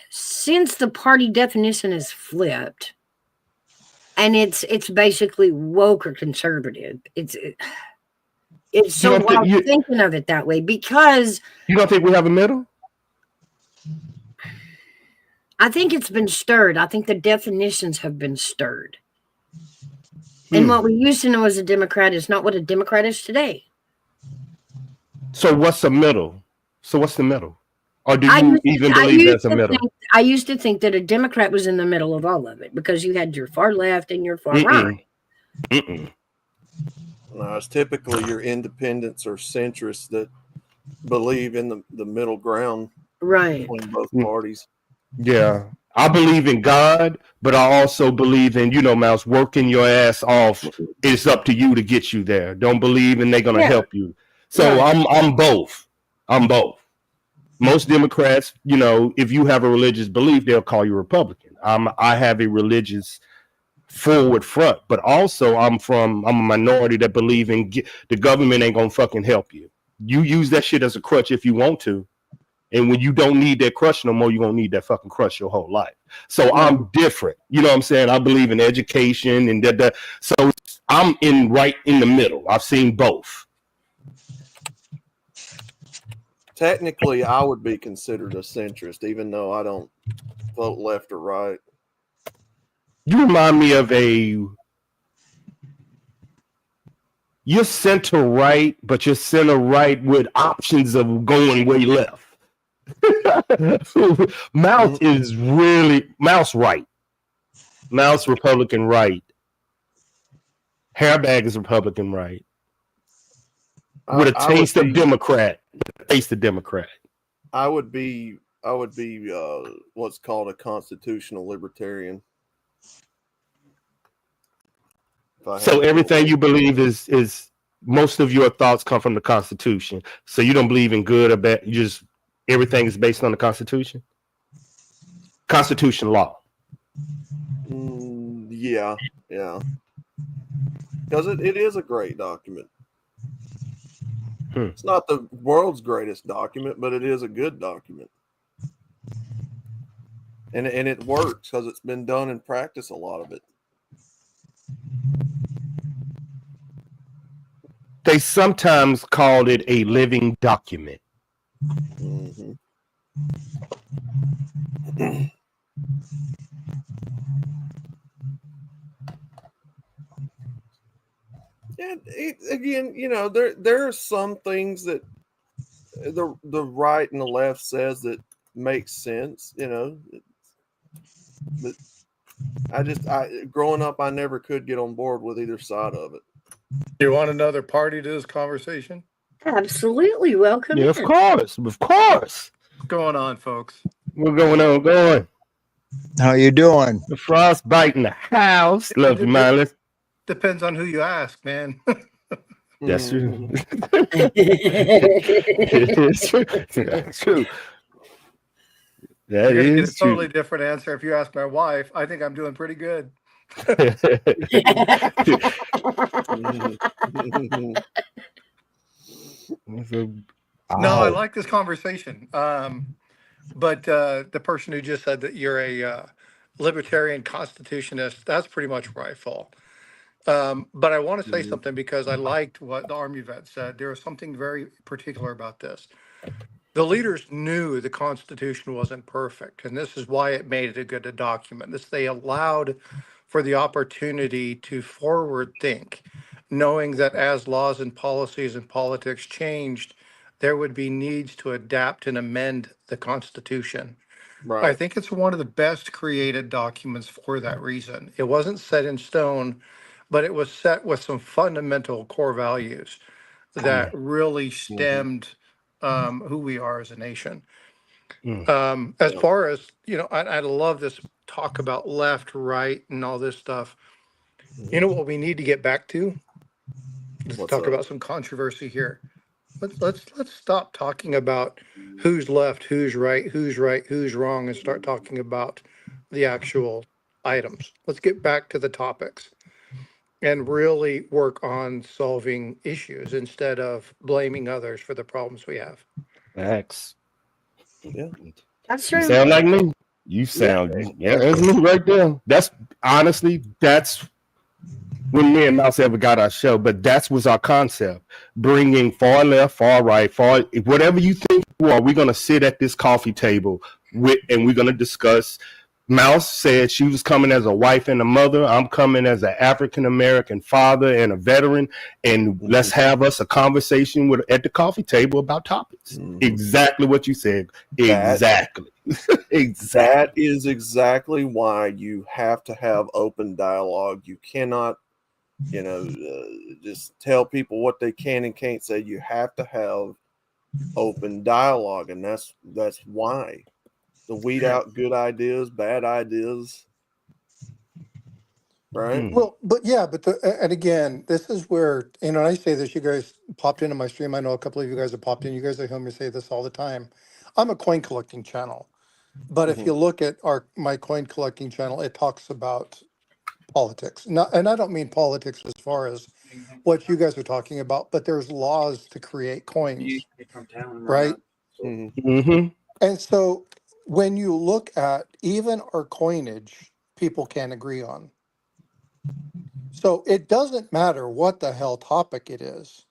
since the party definition is flipped and it's basically woke or conservative, it's so wild thinking of it that way, because you don't think we have a middle? I think it's been stirred. I think the definitions have been stirred. And what we used to know as a Democrat is not what a Democrat is today. So what's the middle? Or do you even believe there's a middle? I used to think that a Democrat was in the middle of all of it, because you had your far left and your far right. No, it's typically your independents or centrists that believe in the middle ground between both parties. Yeah. I believe in God, but I also believe in, Mouse, working your ass off. It's up to you to get you there. Don't believe and they're going to help you. So I'm both. Most Democrats, if you have a religious belief, they'll call you Republican. I have a religious forward front, but also I'm a minority that believe in the government ain't going to fucking help you. You use that shit as a crutch if you want to. And when you don't need that crutch no more, you're going to need that fucking crutch your whole life. So I'm different. You know what I'm saying? I believe in education and that. So I'm right in the middle. I've seen both. Technically, I would be considered a centrist, even though I don't vote left or right. You remind me of you're center right, but you're center right with options of going way left. Mouse is really Mouse right. Mouse Republican right. Hairbag is Republican right. With a taste of Democrat. I would be what's called a constitutional libertarian. So everything you believe is most of your thoughts come from the Constitution. So you don't believe in good or bad. You just everything is based on the Constitution. Constitution law. Yeah, because it is a great document. It's not the world's greatest document, but it is a good document, and it works because it's been done in practice. A lot of it. They sometimes called it a living document. Mm-hmm. And again, there are some things that the right and the left says that makes sense, but I growing up, I never could get on board with either side of it. You want another party to this conversation? Absolutely. Welcome Yeah, of in. course. What's going on, folks? What's going on? Going. How you doing? The frostbite in the house. Love you, mindless. Depends on who you ask, man. That's true. Mhm. It's true. That's true. That You're gonna get a is true. totally different answer if you ask my wife. I think I'm doing pretty good. No, I like this conversation. But the person who just said that you're a libertarian constitutionist, that's pretty much where I fall. But I want to say something because I liked what the Army vet said. There was something very particular about this. The leaders knew the Constitution wasn't perfect, and this is why it made it a good document. This they allowed for the opportunity to forward think, knowing that as laws and policies and politics changed, there would be needs to adapt and amend the Constitution. I Right. think it's one of the best created documents for that reason. It wasn't set in stone, but it was set with some fundamental core values that really stemmed who we are as a nation. As Yeah. far as, I love this talk about left, right, and all this stuff. You know what we need to get back to? Let's What's talk that? about some controversy here. Let's stop talking about who's left, who's right, who's wrong, and start talking about the actual items. Let's get back to the topics and really work on solving issues instead of blaming others for the problems we have. Facts. Yeah. That's You true. sound like me. You sound, yeah, that's me right there. That's honestly, that's when me and Mouse ever got our show, but that was our concept. Bringing far left, far right, whatever you think you are, we're going to sit at this coffee table and we're going to discuss. Mouse said she was coming as a wife and a mother. I'm coming as an African American father and a veteran. And let's have us a conversation at the coffee table about topics. Exactly what you said. Exactly. That is exactly why you have to have open dialogue. You cannot, just tell people what they can and can't say. You have to have open dialogue, and that's why. To weed out good ideas, bad ideas, right? Well, but and again, this is where, I say this, you guys popped into my stream. I know a couple of you guys have popped in. You guys at home, you say this all the time. I'm a coin collecting channel. But if you look at my coin collecting channel, it talks about politics. And I don't mean politics as far as what you guys are talking about, but there's laws to create coins, right? Mm-hmm. And so when you look at even our coinage, people can't agree on. So it doesn't matter what the hell topic it is.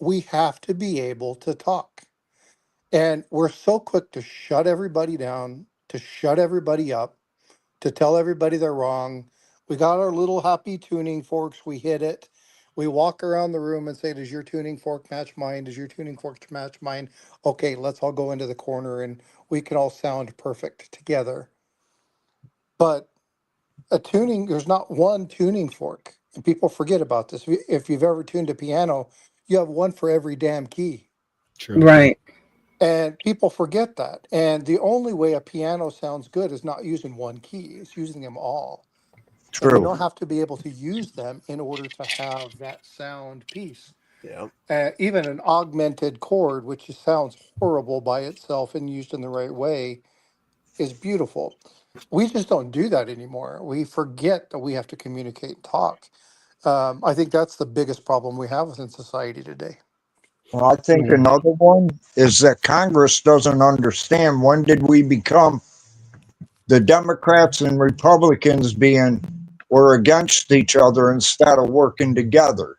We have to be able to talk. And we're so quick to shut everybody down, to shut everybody up, to tell everybody they're wrong. We got our little happy tuning forks. We hit it. We walk around the room and say, does your tuning fork match mine? Does your tuning fork match mine? Okay, let's all go into the corner and we can all sound perfect together. But there's not one tuning fork. And people forget about this. If you've ever tuned a piano, you have one for every damn key. True. Right. And people forget that. And the only way a piano sounds good is not using one key, it's using them all. And you True. don't have to be able to use them in order to have that sound piece. Yeah. Even an augmented chord, which sounds horrible by itself and used in the right way, is beautiful. We just don't do that anymore. We forget that we have to communicate and talk. I think that's the biggest problem we have within society today. Well, I think another one is that Congress doesn't understand when did we become the Democrats and Republicans being were against each other instead of working together.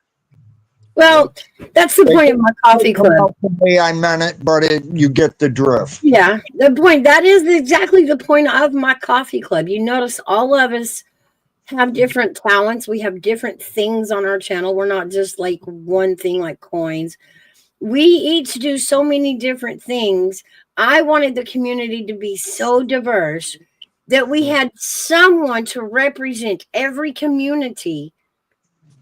Well, that's the They point of my coffee come club. out the way I meant it, but you get the drift. Yeah, the point. That is exactly the point of my coffee club. You notice all of us have different talents. We have different things on our channel. We're not just like one thing like coins. We each do so many different things. I wanted the community to be so diverse that we had someone to represent every community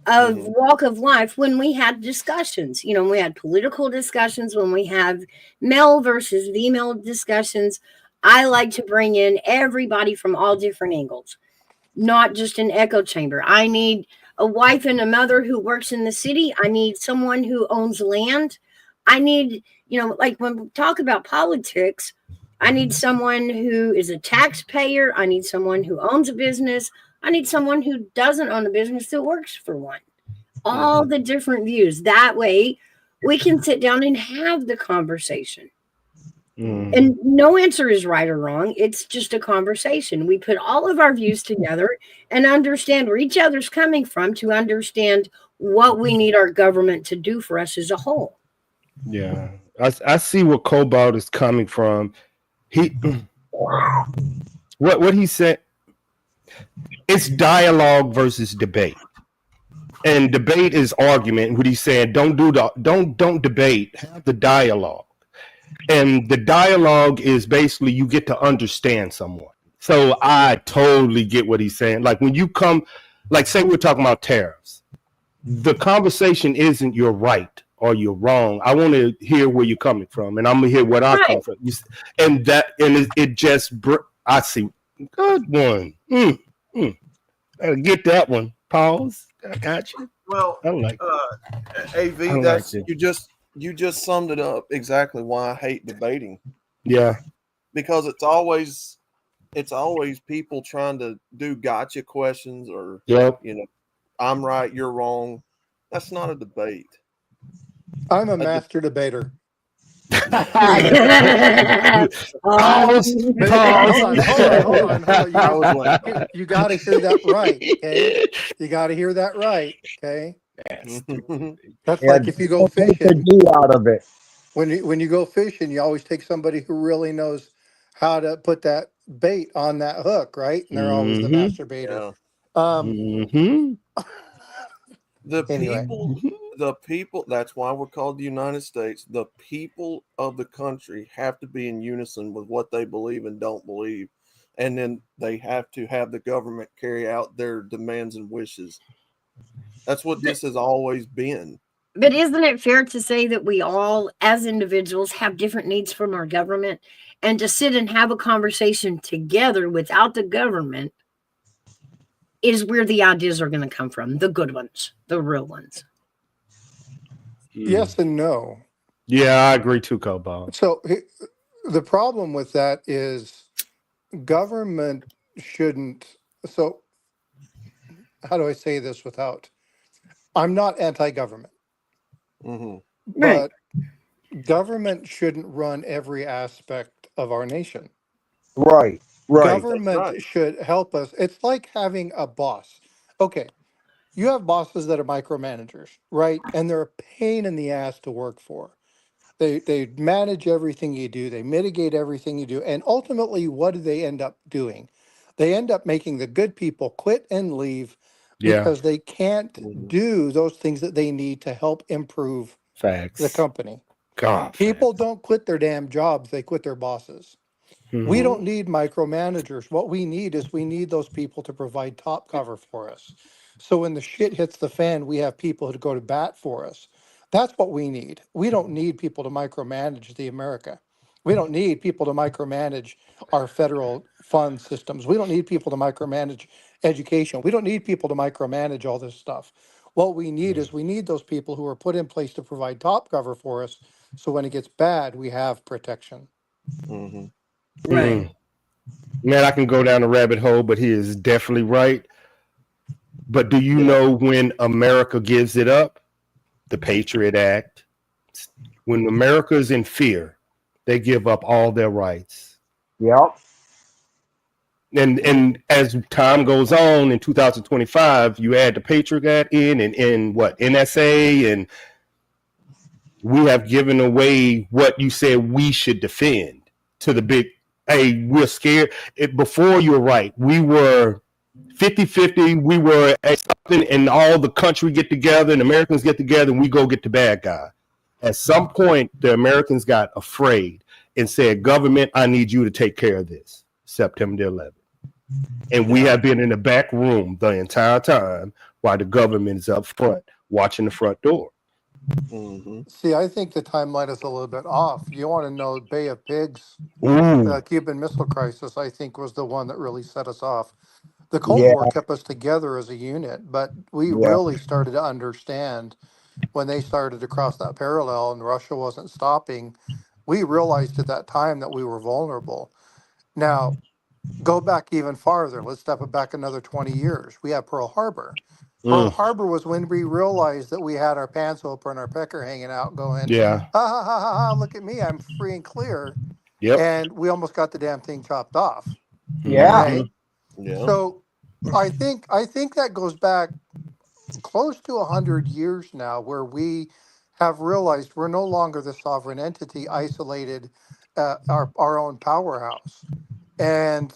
of walk of life when we had discussions. You know, we had political discussions, when we have male versus female discussions. I like to bring in everybody from all different angles, not just an echo chamber. I need a wife and a mother who works in the city. I need someone who owns land. I need, you know, like when we talk about politics, I need someone who is a taxpayer. I need someone who owns a business. I need someone who doesn't own a business that works for one. All the different views. That way we can sit down and have the conversation. And no answer is right or wrong. It's just a conversation. We put all of our views together and understand where each other's coming from to understand what we need our government to do for us as a whole. Yeah, I see where Cobalt is coming from. He what he said. It's dialogue versus debate, and debate is argument. What he's saying, don't debate, have the dialogue. And the dialogue is basically you get to understand someone. So I totally get what he's saying. Like when you come, like say we're talking about tariffs, the conversation isn't you're right or you're wrong. I want to hear where you're coming from, and I'm gonna hear what I come from. And it just I see good one. Gotta get that one. Pause. I got you. Well, I like AV, I that's like you just summed it up exactly why I hate debating. Yeah. Because it's always people trying to do gotcha questions or Yep. you know, I'm right, you're wrong. That's not a debate. I'm a master debater. Pause. Hold on. You got to hear that right, okay? You got to hear that right, okay? That's like if you go Take the fishing. D out of it. When you go fishing, you always take somebody who really knows how to put that bait on that hook, right? And they're always the master baiter. The Anyway. people, that's why we're called the United States. The people of the country have to be in unison with what they believe and don't believe. And then they have to have the government carry out their demands and wishes. That's what this has always been. But isn't it fair to say that we all, as individuals, have different needs from our government? And to sit and have a conversation together without the government is where the ideas are going to come from. The good ones, the real ones. Yes and no. Yeah, I agree too, Cobalt. So the problem with that is government shouldn't. So how do I say this without? I'm not anti-government. But government shouldn't run every aspect of our nation. Right. Government should help us. It's like having a boss. Okay, you have bosses that are micromanagers, right? And they're a pain in the ass to work for. They manage everything you do. They mitigate everything you do. And ultimately, what do they end up doing? They end up making the good people quit and leave because they can't do those things that they need to help improve the company. People don't quit their damn jobs. They quit their bosses. We don't need micromanagers. What we need is we need those people to provide top cover for us. So when the shit hits the fan, we have people who go to bat for us. That's what we need. We don't need people to micromanage the America. We don't need people to micromanage our federal fund systems. We don't need people to micromanage education. We don't need people to micromanage all this stuff. What we need is we need those people who are put in place to provide top cover for us. So when it gets bad, we have protection. Right. Man, I can go down a rabbit hole, but he is definitely right. But do you Yeah. know when America gives it up? The Patriot Act. When America is in fear, they give up all their rights. Yep. And as time goes on in 2025, you add the Patriot Act in and what NSA, and we have given away what you said we should defend to the big. Hey, we're scared. Before you're right, we were 50-50. We were at something, and all the country get together, and Americans get together, and we go get the bad guy. At some point, the Americans got afraid and said, "Government, I need you to take care of this." September 11th. And we Yeah. have been in the back room the entire time while the government is up front watching the front door. Hmm. See, I think the timeline is a little bit off. You want to know Bay of Pigs, Ooh, Cuban Missile Crisis, I think was the one that really set us off. The Cold Yeah. War kept us together as a unit, but we Yeah. really started to understand when they started to cross that parallel and Russia wasn't stopping. We realized at that time that we were vulnerable. Now, go back even farther. Let's step it back another 20 years. We have Pearl Harbor. Pearl mm, Harbor was when we realized that we had our pants open and our pecker hanging out, going, yeah, ha ha ha ha ha, look at me, I'm free and clear. yep, And we almost got the damn thing chopped off. Yeah. mm-hmm. Okay. Yeah. So I think that goes back close to 100 years now, where we have realized we're no longer the sovereign entity isolated, our own powerhouse. And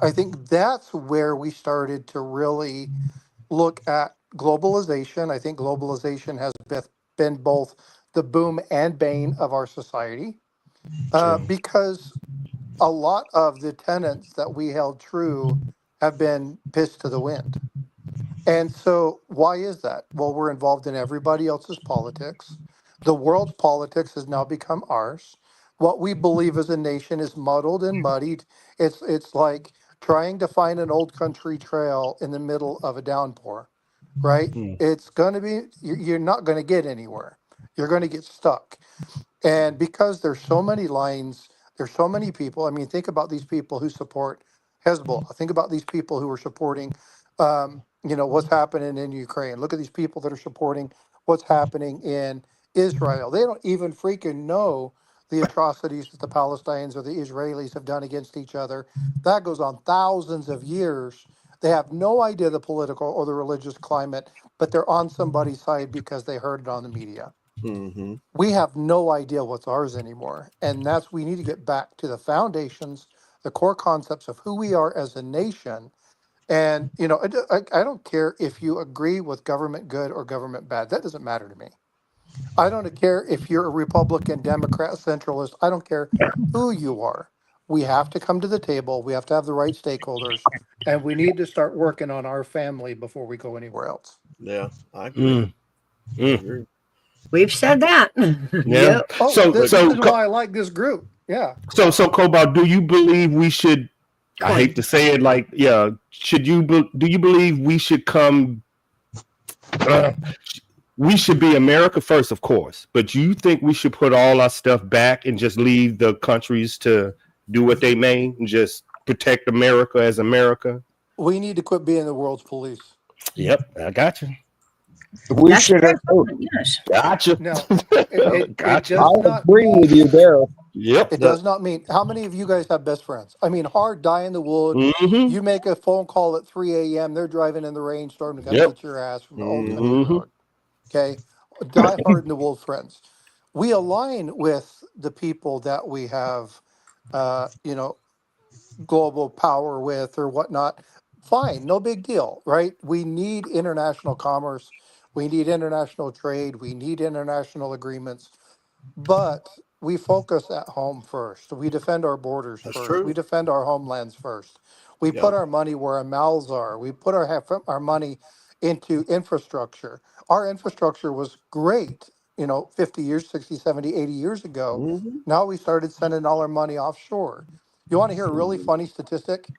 I think that's where we started to really look at globalization. I think globalization has been both the boom and bane of our society, True. because a lot of the tenets that we held true have been pissed to the wind. And so, why is that? Well, we're involved in everybody else's politics. The world's politics has now become ours. What we believe as a nation is muddled and muddied. It's like trying to find an old country trail in the middle of a downpour, right? Mm, It's going to be, you're not going to get anywhere. You're going to get stuck. And because there's so many lines, there's so many people. I mean, think about these people who support Hezbollah. Think about these people who are supporting, what's happening in Ukraine. Look at these people that are supporting what's happening in Israel. They don't even freaking know the atrocities that the Palestinians or the Israelis have done against each other. That goes on thousands of years. They have no idea the political or the religious climate, but they're on somebody's side because they heard it on the media. Hmm. We have no idea what's ours anymore. And that's, we need to get back to the foundations, the core concepts of who we are as a nation. And, I don't care if you agree with government good or government bad. That doesn't matter to me. I don't care if you're a Republican, Democrat, centralist. I don't care who you are. We have to come to the table. We have to have the right stakeholders. And we need to start working on our family before we go anywhere else. Yeah. I agree. mm, I mm, agree. We've said that. yeah. Yep. Oh, So, this so, is why I like this group. Yeah. so, Cobalt, do you believe we should? I hate to say it, like, yeah. Should you? Do you believe we should come? Uh, we should be America first, of course. But do you think we should put all our stuff back and just leave the countries to do what they may and just protect America as America? We need to quit being the world's police. Yep, I got you. We That's should fair have. comment, yes. Gotcha. No, it Gotcha. does I not agree with mean, you there. Yep. it does not mean, how many of you guys have best friends? I mean, hard die in the wood. Mm-hmm. You make a phone call at 3 a.m. They're driving in the rainstorm to come Yep. get your ass from the old country Hmm. Mm-hmm. road. Okay. Die hard in the wool friends. We align with the people that we have, uh, you know, global power with or whatnot. Fine. No big deal. Right. We need international commerce. We need international trade. We need international agreements. But we focus at home first. We defend our borders That's first. We true. defend our homelands first. We Yeah. put our money where our mouths are. We put our money into infrastructure. Our infrastructure was great, 50 years, 60, 70, 80 years ago. Hmm. Now we started sending all our money offshore. You want to hear a really funny statistic?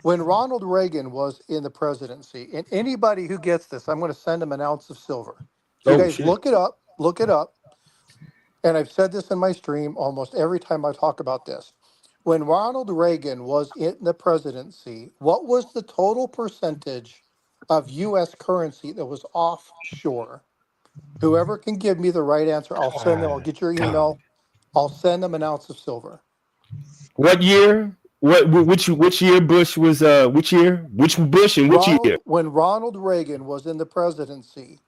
When Ronald Reagan was in the presidency, and anybody who gets this, I'm going to send them an ounce of silver. You Oh guys shit. look it up. And I've said this in my stream almost every time I talk about this. When Ronald Reagan was in the presidency, what was the total percentage of U.S. currency that was offshore? Whoever can give me the right answer, I'll send them. I'll get your Dog. email. I'll send them an ounce of silver. What year? Which year Bush was which year? Which Bush and which year? When Ronald Reagan was in the presidency,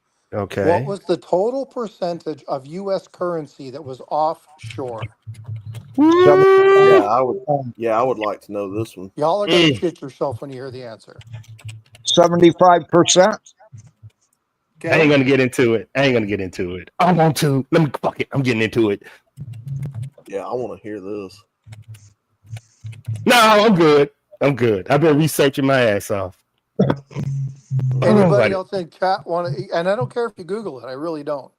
what Okay. was the total percentage of U.S. currency that was offshore? Yeah, Woo! I would. Yeah, I would like to know this one. Y'all are going to Mm, shit yourself when you hear the answer. 75%. I ain't Okay. gonna get into it. I ain't gonna get into it. I want to. Let me fuck it. I'm getting into it. Yeah, I want to hear this. No, I'm good. I'm good. I've been researching my ass off. Anybody Alrighty. else in chat want to? And I don't care if you Google it. I really don't.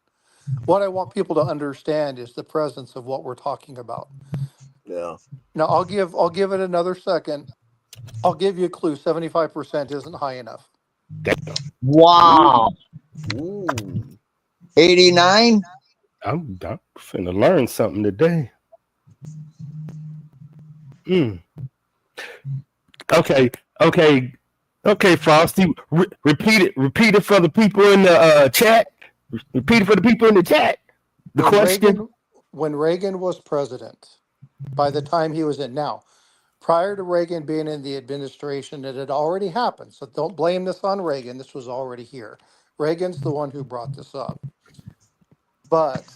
What I want people to understand is the presence of what we're talking about. Yeah. Now, I'll give it another second. I'll give you a clue. 75% isn't high enough. Damn. Wow. Ooh. 89? I'm finna learn something today. Mm. Okay. Okay. Okay, Frosty. Repeat it. Repeat it for the people in the chat. Repeat it for the people in the chat. The When question. Reagan was president, by the time he was in now, prior to Reagan being in the administration, it had already happened. So don't blame this on Reagan. This was already here. Reagan's the one who brought this up. But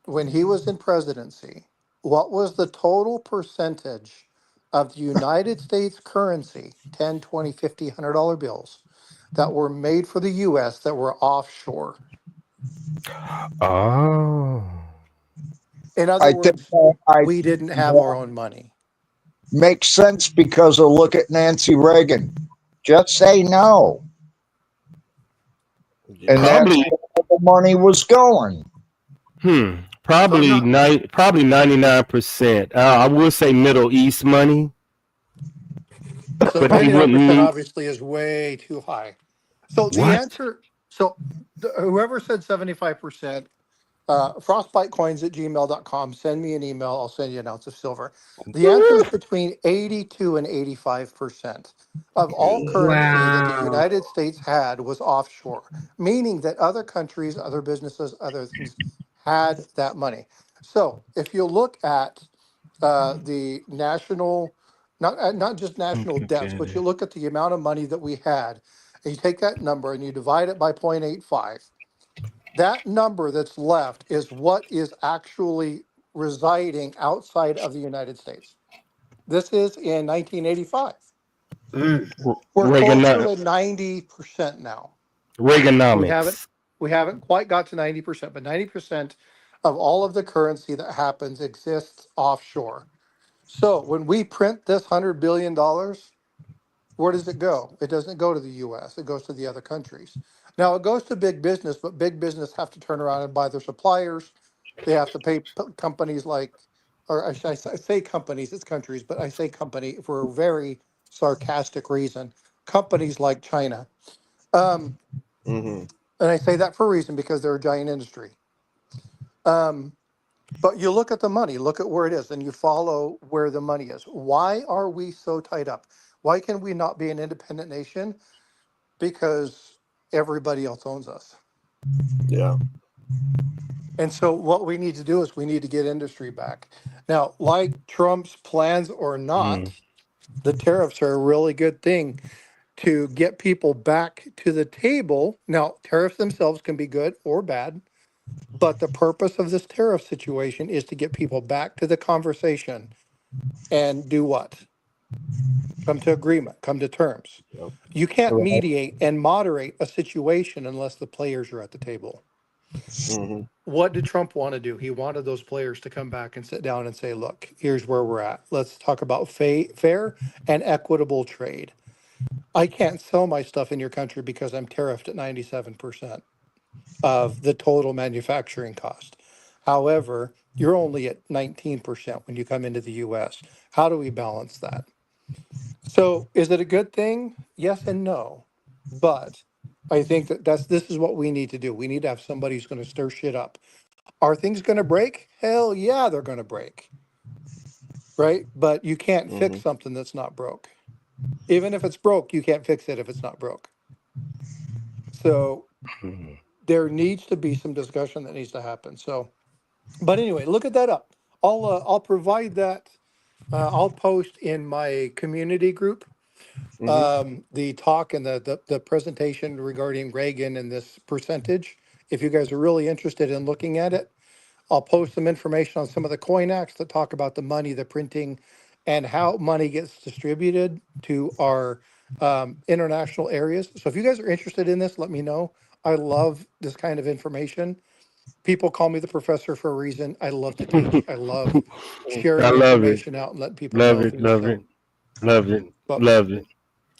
when he was in presidency, what was the total percentage of the United States currency, 10, 20, 50, $100 bills, that were made for the US that were offshore? Oh. In other I think words, I we didn't have our own money. makes sense because of look at Nancy Reagan. Just say no. Yeah. And that's Probably. where the money was going. So I'm Probably not, probably 99%. I would say Middle East money, so but they 99% wouldn't. obviously is way too high. So the What? answer, so whoever said 75%, frostbitecoins@gmail.com. Send me an email. I'll send you an ounce of silver. The answer is between 82 and 85% of all Good. currency that the Wow. United States had was offshore, meaning that other countries, other businesses, other things had that money. So if you look at the national, not just national debts, but you Okay. look at the amount of money that we had, and you take that number and you divide it by 0.85, that number that's left is what is actually residing outside of the United States. This is in 1985. Mm. We're Reagan, closer to 90% now. We haven't Reaganomics. we haven't quite got to 90%, but 90% of all of the currency that happens exists offshore. So when we print this $100 billion, where does it go? It doesn't go to the US, it goes to the other countries. Now it goes to big business, but big business have to turn around and buy their suppliers. They have to pay companies like, or I say companies, it's countries, but I say company for a very sarcastic reason. Companies like China. Um, Mm-hmm. and I say that for a reason because they're a giant industry. Um, but you look at the money, look at where it is, and you follow where the money is. Why are we so tied up? Why can we not be an independent nation? Because everybody else owns us. Yeah. And so what we need to do is we need to get industry back. Now, like Trump's plans or not, Mm. the tariffs are a really good thing to get people back to the table. Now, tariffs themselves can be good or bad, but the purpose of this tariff situation is to get people back to the conversation and do what? Come to agreement, come to terms. Yep. You can't mediate and moderate a situation unless the players are at the table. Mm-hmm. What did Trump want to do? He wanted those players to come back and sit down and say, look, here's where we're at. Let's talk about fair and equitable trade. I can't sell my stuff in your country because I'm tariffed at 97% of the total manufacturing cost. However, you're only at 19% when you come into the US. How do we balance that? So is it a good thing? Yes and no. But I think that this is what we need to do. We need to have somebody who's going to stir shit up. Are things going to break? Hell yeah, they're going to break. right? But you can't fix Mhm. something that's not broke. Even if it's broke, you can't fix it if it's not broke. So Mhm. there needs to be some discussion that needs to happen. So, but anyway, look at that up. I'll provide that. I'll post in my community group Mhm. the talk and the presentation regarding Reagan and this percentage. If you guys are really interested in looking at it, I'll post some information on some of the coin acts that talk about the money, the printing, and how money gets distributed to our international areas. So if you guys are interested in this, let me know. I love this kind of information. People call me the professor for a reason. I love to teach. I love I sharing love it. information out and letting people Love know it. things. Love it. So, Love it. but Love it.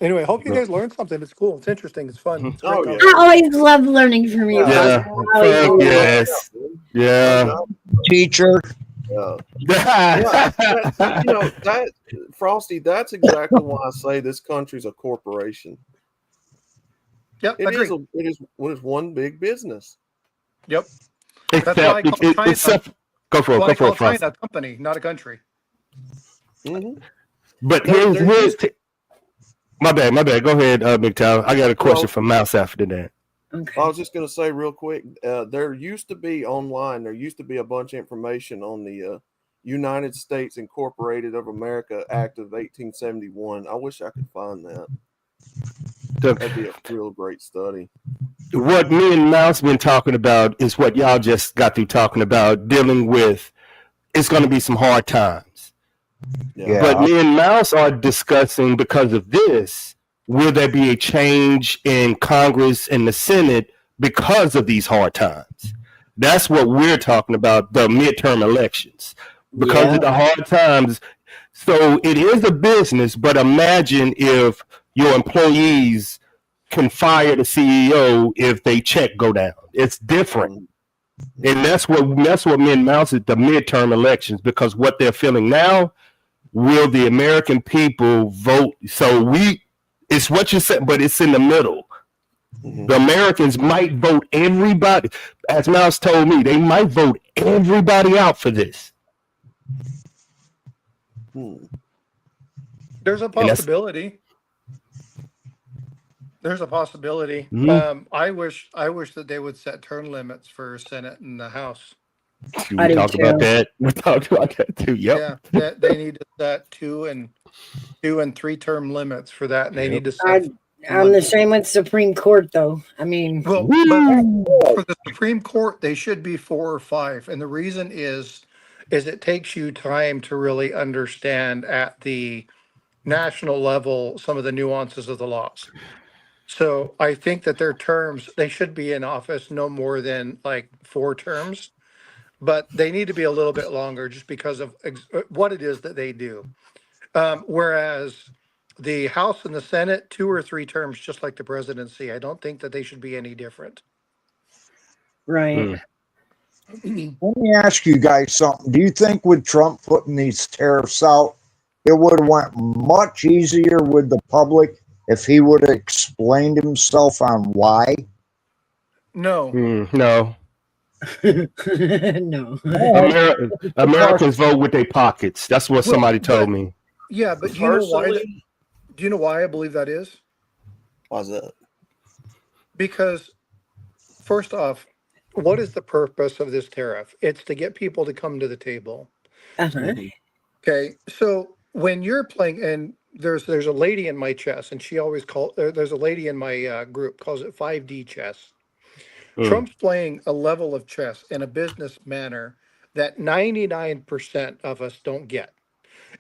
anyway, I hope you guys learned something. It's cool. It's interesting. It's fun. It's a great Oh yeah. I conversation. always love learning from you, Yeah. Foster. Yeah. I always Fuck Oh, do. no yes. doubt, man. No Yeah. doubt. Teacher, Yeah. Yeah. That Frosty. That's exactly why I say this country's a corporation. Yep, It is agree. a. It is. What is one big business? Yep. That's why I Except call China. except go for That's it. why Go I for call it, Frost. China a company, not a country. Hmm. But There. here's There used. my bad. My bad. Go ahead, Big Tower. I got a question Well, for Mouse after that. I Okay. was just going to say real quick. There used to be online. There used to be a bunch of information on the United States Incorporated of America Act of 1871. I wish I could find that. The, That'd be a real great study. what me and Mouse been talking about is what y'all just got through talking about, dealing with. It's going to be some hard times. Yeah. But yeah, me and Mouse are discussing, because of this, will there be a change in Congress and the Senate because of these hard times? That's what we're talking about, the midterm elections. Because Yeah. of the hard times. So it is a business, but imagine if your employees can fire the CEO if they check go down. It's different. Mhm. And that's what me and Mouse is the midterm elections, because what they're feeling now, will the American people vote? So it's what you said, but it's in the middle. Mhm. The Americans might vote everybody, as Mouse told me, they might vote everybody out for this. Hmm. There's a And that's possibility. There's a possibility. mm, I wish that they would set term limits for Senate and the House. I we do talked about too. that. We talked about that too. Yep. Yeah, that they need to set 2 and 3 term limits for that, and they Yep. need to set I I'm the limits. same with Supreme Court though. I mean, Well, but Woo! for the Supreme Court, they should be 4 or 5, and the reason is it takes you time to really understand at the national level some of the nuances of the laws. So I think that their terms, they should be in office no more than like 4 terms, but they need to be a little bit longer just because of what it is that they do. Whereas the House and the Senate, 2 or 3 terms, just like the presidency. I don't think that they should be any different. right. Mm. let me ask you guys something. Do you think with Trump putting these tariffs out, it would have went much easier with the public if he would have explained himself on why? No, No. No. Americans vote with their pockets. That's what well, somebody told but me. yeah, but Personally, do you know why I believe that is? why's that? Because first off, what is the purpose of this tariff? It's to get people to come to the table. Uh-huh. Mhm. Okay, so when you're playing, and there's a lady in my chess, and she always there's a lady in my group calls it 5D chess. Mm. Trump's playing a level of chess in a business manner that 99% of us don't get.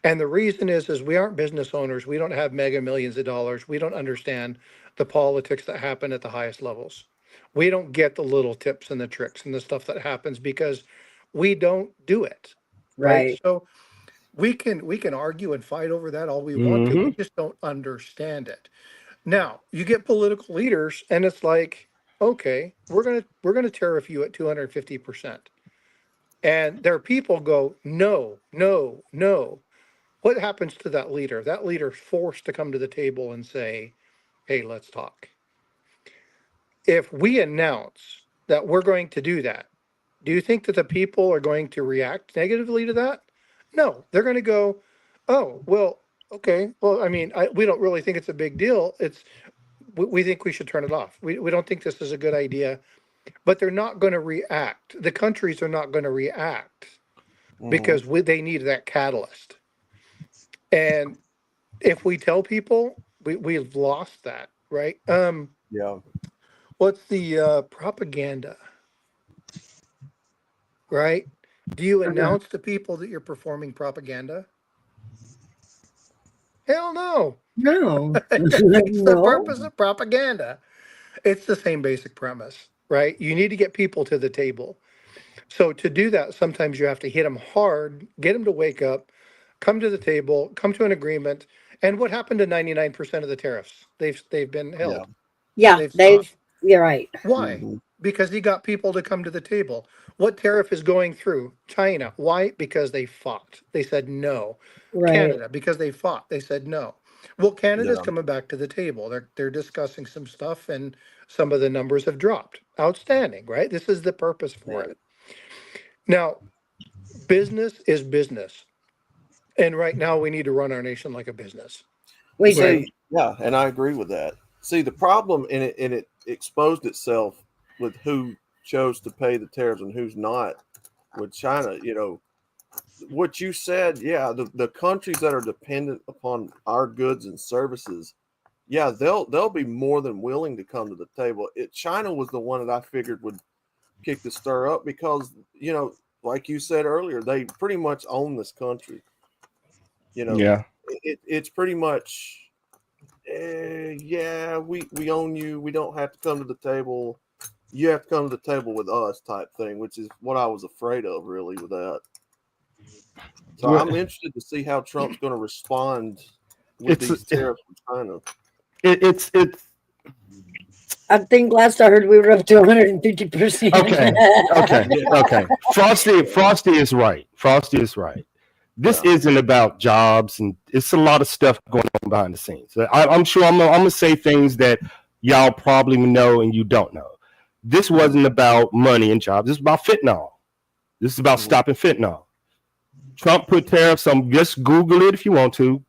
And the reason is we aren't business owners. We don't have mega millions of dollars. We don't understand the politics that happen at the highest levels. We don't get the little tips and the tricks and the stuff that happens because we don't do it. Right. Right. So we can argue and fight over that all we want to. Hmm. We just don't understand it. Now, you get political leaders and it's like, okay, we're gonna tariff you at 250%. And their people go, no, no, no. What happens to that leader? That leader's forced to come to the table and say, hey, let's talk. If we announce that we're going to do that, do you think that the people are going to react negatively to that? No, they're going to go, oh, well, okay. Well, I mean, we don't really think it's a big deal. We think we should turn it off. We don't think this is a good idea, but they're not going to react. The countries are not going to react because they need that catalyst. And if we tell people, we've lost that, right? Yeah. What's the propaganda, right? Do you announce to people that you're performing propaganda? Hell no. No. It's the No. purpose of propaganda. It's the same basic premise, right? You need to get people to the table. So to do that, sometimes you have to hit them hard, get them to wake up, come to the table, come to an agreement. And what happened to 99% of the tariffs? They've been held. Yeah, They've stopped. you're right. Why? Mhm. Because he got people to come to the table. What tariff is going through? China. Why? Because they fought. They said no. Right. Canada, because they fought. They said no. Well, Canada's Yeah. coming back to the table. They're discussing some stuff, and some of the numbers have dropped. Outstanding, right? This is the purpose for Right. it. Now, business is business. And right now we need to run our nation like a business. We do. See, yeah, and I agree with that. See, the problem in it exposed itself with who chose to pay the tariffs and who's not with China. You know, what you said, yeah, the countries that are dependent upon our goods and services, yeah, they'll be more than willing to come to the table. China was the one that I figured would kick the stir up because, you know, like you said earlier, they pretty much own this country. You know, Yeah. it's pretty much, yeah, we own you. We don't have to come to the table. You have to come to the table with us, type thing, which is what I was afraid of, really, with that. So Well, I'm interested to see how Trump's going to respond with It's these tariffs from China. it's I think last I heard we were up to 150%. okay. Okay. Yeah. Okay. Frosty is right. Frosty is right. This Yeah. isn't about jobs, and it's a lot of stuff going on behind the scenes. I'm sure I'm gonna say things that y'all probably know and you don't know. This wasn't about money and jobs. This is about fentanyl. This is about stopping fentanyl. Trump put tariffs on. Just Google it if you want to.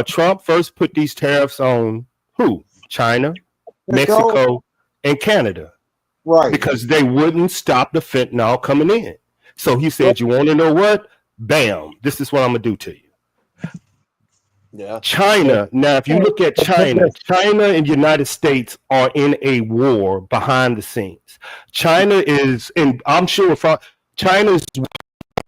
Trump first put these tariffs on who? China, Mexico, and Canada, Right. because they wouldn't stop the fentanyl coming in. So he said, "You want to know what? Bam! This is what I'm gonna do to you." Yeah. China. Now, if you look at China, China and the United States are in a war behind the scenes. China is, and I'm sure China is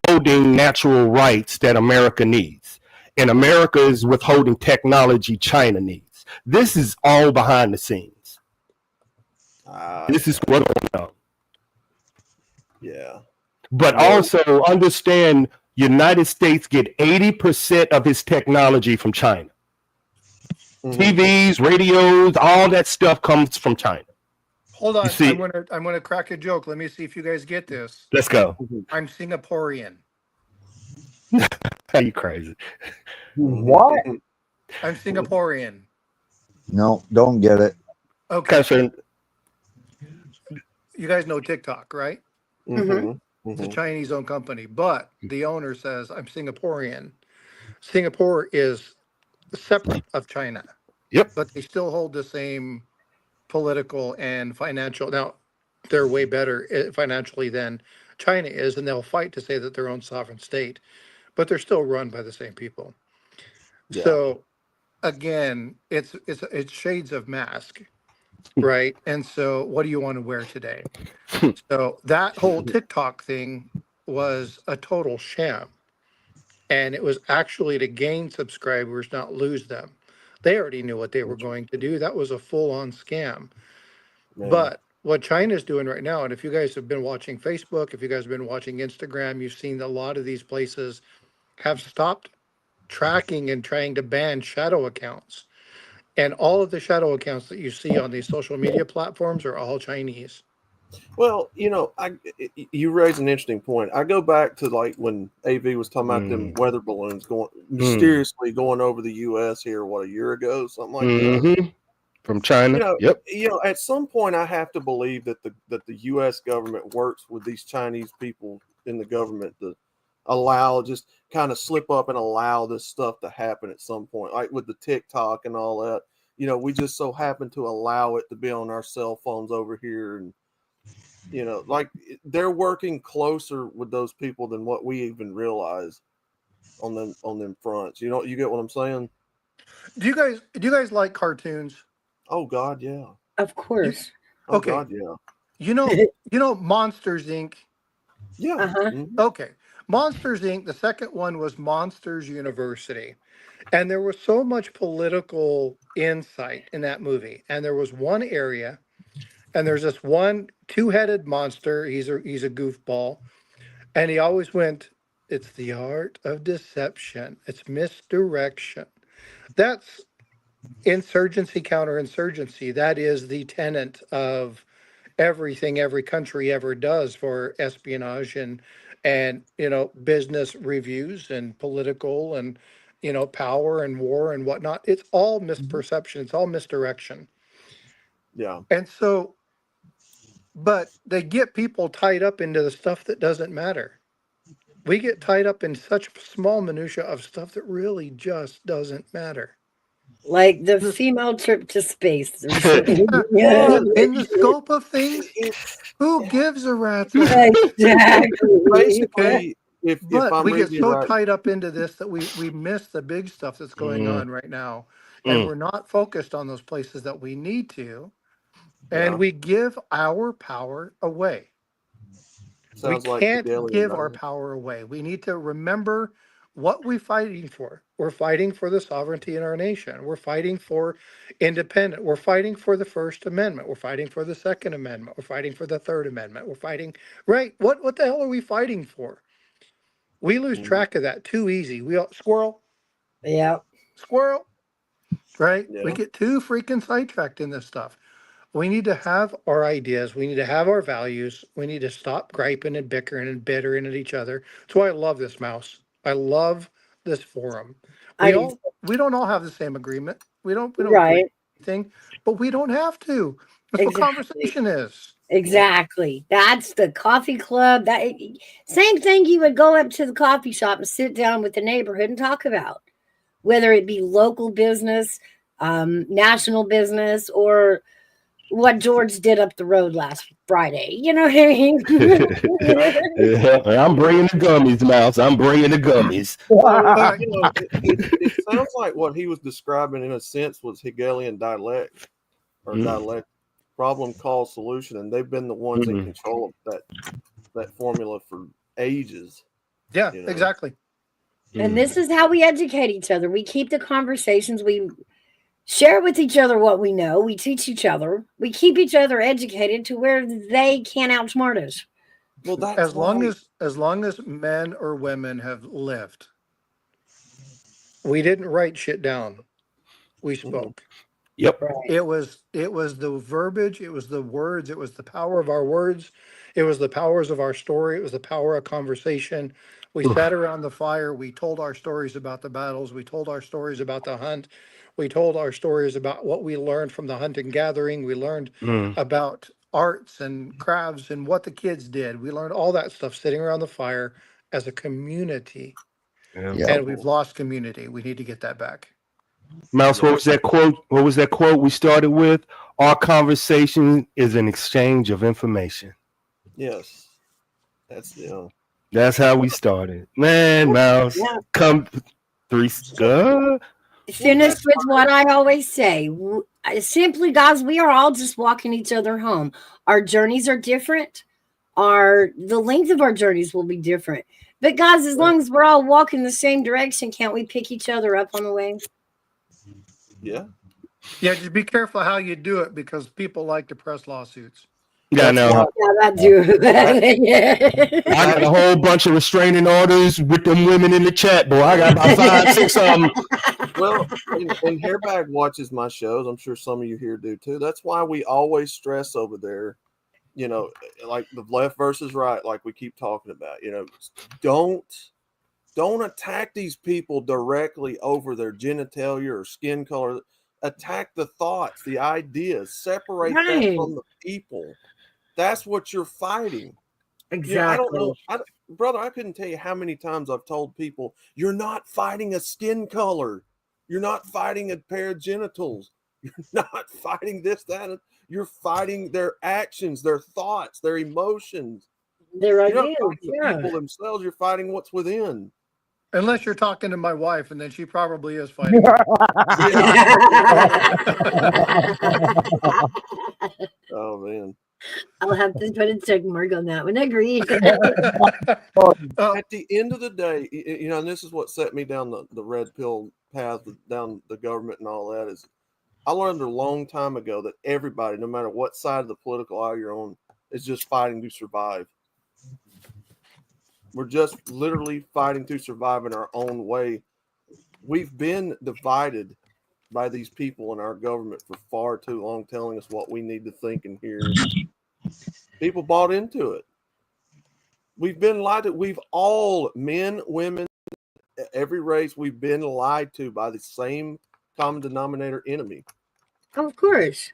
withholding natural rights that America needs, and America is withholding technology China needs. This is all behind the scenes. This is what's going on. Yeah. But Well- also understand, United States get 80% of its technology from China. Mhm. TVs, radios, all that stuff comes from China. Hold on. You see- I'm gonna crack a joke. Let me see if you guys get this. Let's go. I'm Singaporean. Are you crazy? What? I'm Singaporean. No, don't get it. Okay. Catherine, You guys know TikTok, right? Mhm. It's a Mhm. Chinese owned company, but the owner says I'm Singaporean. Singapore is separate of China. Yep. But they still hold the same political and financial. Now, they're way better financially than China is, and they'll fight to say that they're own sovereign state, but they're still run by the same people. Yeah. So again, it's shades of mask, right? And so what do you want to wear today? So that whole TikTok thing was a total sham. And it was actually to gain subscribers, not lose them. They already knew what they were going to do. That was a full on scam. Yeah. But what China's doing right now, and if you guys have been watching Facebook, if you guys have been watching Instagram, you've seen that a lot of these places have stopped tracking and trying to ban shadow accounts. And all of the shadow accounts that you see on these social media platforms are all Chinese. Well, you know, you raise an interesting point. I go back to like when AV was talking about them weather balloons mysteriously going over the U.S. here, what, a year ago, something like that. From China. You know, at some point, I have to believe that the U.S. government works with these Chinese people in the government to allow, just kind of slip up and allow this stuff to happen at some point, like with the TikTok and all that. You know, we just so happen to allow it to be on our cell phones over here. And, you know, like they're working closer with those people than what we even realize on them fronts. You know, you get what I'm saying? Do you guys like cartoons? Oh God, yeah. Of course. Oh Okay. God, yeah. You know Monsters Inc. Yeah. Uh-huh. Mhm. Okay. Monsters Inc. The second one was Monsters University. And there was so much political insight in that movie. And there was one area, and there's this one two-headed monster. He's a goofball. And he always went, it's the art of deception. It's misdirection. That's insurgency, counterinsurgency. That is the tenet of everything every country ever does for espionage and business reviews and political and power and war and whatnot. It's all misperception. It's all misdirection. Yeah. And so, but they get people tied up into the stuff that doesn't matter. We get tied up in such small minutia of stuff that really just doesn't matter. Like the This- female trip to space or something. in the scope of things, who gives a rat's ass? Exactly. Basically, if But I'm we get reading you so right, tied up into this that we miss the big stuff that's going Mm, on right now, and mm. we're not focused on those places that we need to, and yeah, we give our power away. We sounds like can't Hegelian. give Doesn't our it? power away. We need to remember what we're fighting for. We're fighting for the sovereignty in our nation. We're fighting for independent. We're fighting for the First Amendment. We're fighting for the Second Amendment. We're fighting for the Third Amendment. We're fighting, right? What the hell are we fighting for? We lose Mhm. track of that too easy. We all, Yeah. squirrel, right? We Yeah. get too freaking sidetracked in this stuff. We need to have our ideas. We need to have our values. We need to stop griping and bickering and bittering at each other. That's why I love this mouse. I love this forum. I do. We don't all have the same agreement. We don't agree Right. on anything, but we don't have to. That's what Exactly. conversation is. Exactly. That's the coffee club. That same thing you would go up to the coffee shop and sit down with the neighborhood and talk about, whether it be local business, national business, or what George did up the road last Friday. You know what I mean? Yeah, I'm bringing the gummies, Mouse. I'm bringing the gummies. So, All right. you know, it sounds like what he was describing in a sense was Hegelian dialect or Mm, dialect problem cause solution, and they've been the ones in mm. control of that formula for ages. Yeah, You know. exactly. And this is how we educate each other. We keep the conversations. We share with each other what we know. We teach each other. We keep each other educated to where they can't outsmart us. Well, that's As long right. as long as men or women have lived, we didn't write shit down. We spoke. Yep. Right. It was the verbiage, it was the words, it was the power of our words, it was the powers of our story, it was the power of conversation. We sat around the fire, we told our stories about the battles, we told our stories about the hunt, we told our stories about what we learned from the hunt and gathering, we learned Mm, about arts and crafts and what the kids did. We learned all that stuff sitting around the fire as a community, yeah. Yeah. and we've lost community. We need to get that back. Mouse, what was that quote? What was that quote we started with? Our conversation is an exchange of information. Yes, that's That's how we started. Man, Mouse, Yeah. come three. Finished with what I always say. Simply, guys, we are all just walking each other home. Our journeys are different. The length of our journeys will be different. But guys, as long as we're all walking the same direction, can't we pick each other up on the way? yeah. Yeah, just be careful how you do it because people like to press lawsuits. Yeah, That's no. right. Yeah, that do. Yeah. I got a whole bunch of restraining orders with them women in the chat, boy. I got about 5, 6 of them. Well, and Hairbag watches my shows. I'm sure some of you here do too. That's why we always stress over there, you know, like the left versus right, like we keep talking about. You know, don't attack these people directly over their genitalia or skin color. Attack the thoughts, the ideas. Separate that Right. from the people. That's what you're fighting. You know, I don't Exactly. know. brother, I couldn't tell you how many times I've told people, you're not fighting a skin color. You're not fighting a pair of genitals. You're not fighting this, that. You're fighting their actions, their thoughts, their emotions. Their You're not ideas, fighting the yeah. people themselves. You're fighting what's within. Unless you're talking to my wife, and then she probably is fighting. Oh, man. I'll have to put a check mark on that one. Agreed. At the end of the day, and this is what set me down the red pill path, down the government and all that, is I learned a long time ago that everybody, no matter what side of the political aisle you're on, is just fighting to survive. We're just literally fighting to survive in our own way. We've been divided by these people in our government for far too long, telling us what we need to think and hear. People bought into it. We've been lied to. We've all, men, women, every race, we've been lied to by the same common denominator enemy. Of course.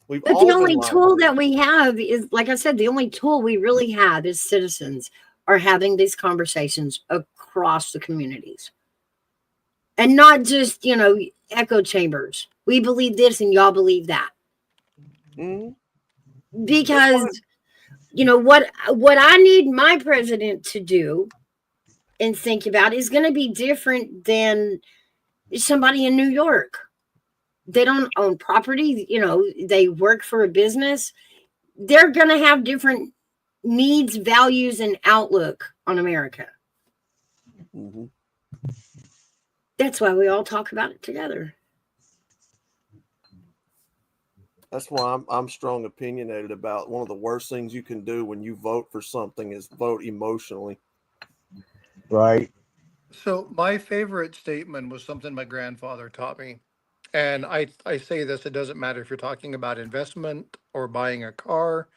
We've But all the been only lied tool to. that we have is, like I said, the only tool we really have as citizens are having these conversations across the communities. And not just, echo chambers. We believe this and y'all believe that. Mhm. Because, what I need my president to do and think about is going to be different than somebody in New York. They don't own property, they work for a business. They're going to have different needs, values, and outlook on America. Mhm. That's why we all talk about it together. That's why I'm strong opinionated about one of the worst things you can do when you vote for something is vote emotionally. Right. So my favorite statement was something my grandfather taught me. And I say this, it doesn't matter if you're talking about investment or buying a car,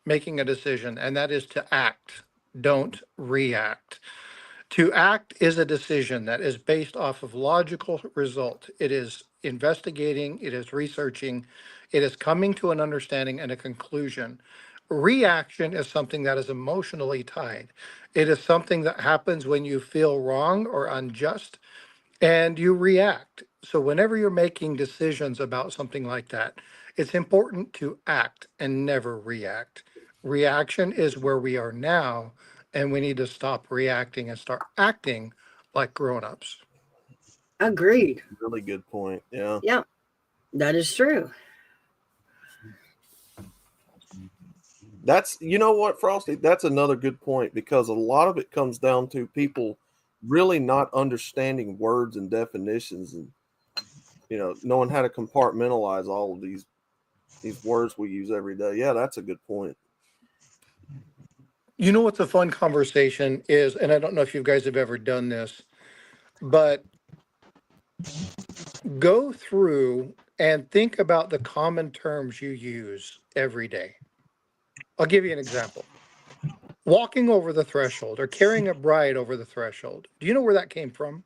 making a decision, and that is to act, don't react. To act is a decision that is based off of logical result. It is investigating, it is researching, it is coming to an understanding and a conclusion. Reaction is something that is emotionally tied. It is something that happens when you feel wrong or unjust and you react. So whenever you're making decisions about something like that, it's important to act and never react. Reaction is where we are now, and we need to stop reacting and start acting like grown-ups. Agreed. Really good point. Yeah. Yeah, that is true. That's, you know what, Frosty, that's another good point, because a lot of it comes down to people really not understanding words and definitions, and knowing how to compartmentalize all of these words we use every day. Yeah, that's a good point. You know what's a fun conversation is, and I don't know if you guys have ever done this, but go through and think about the common terms you use every day. I'll give you an example. Walking over the threshold or carrying a bride over the threshold. Do you know where that came from?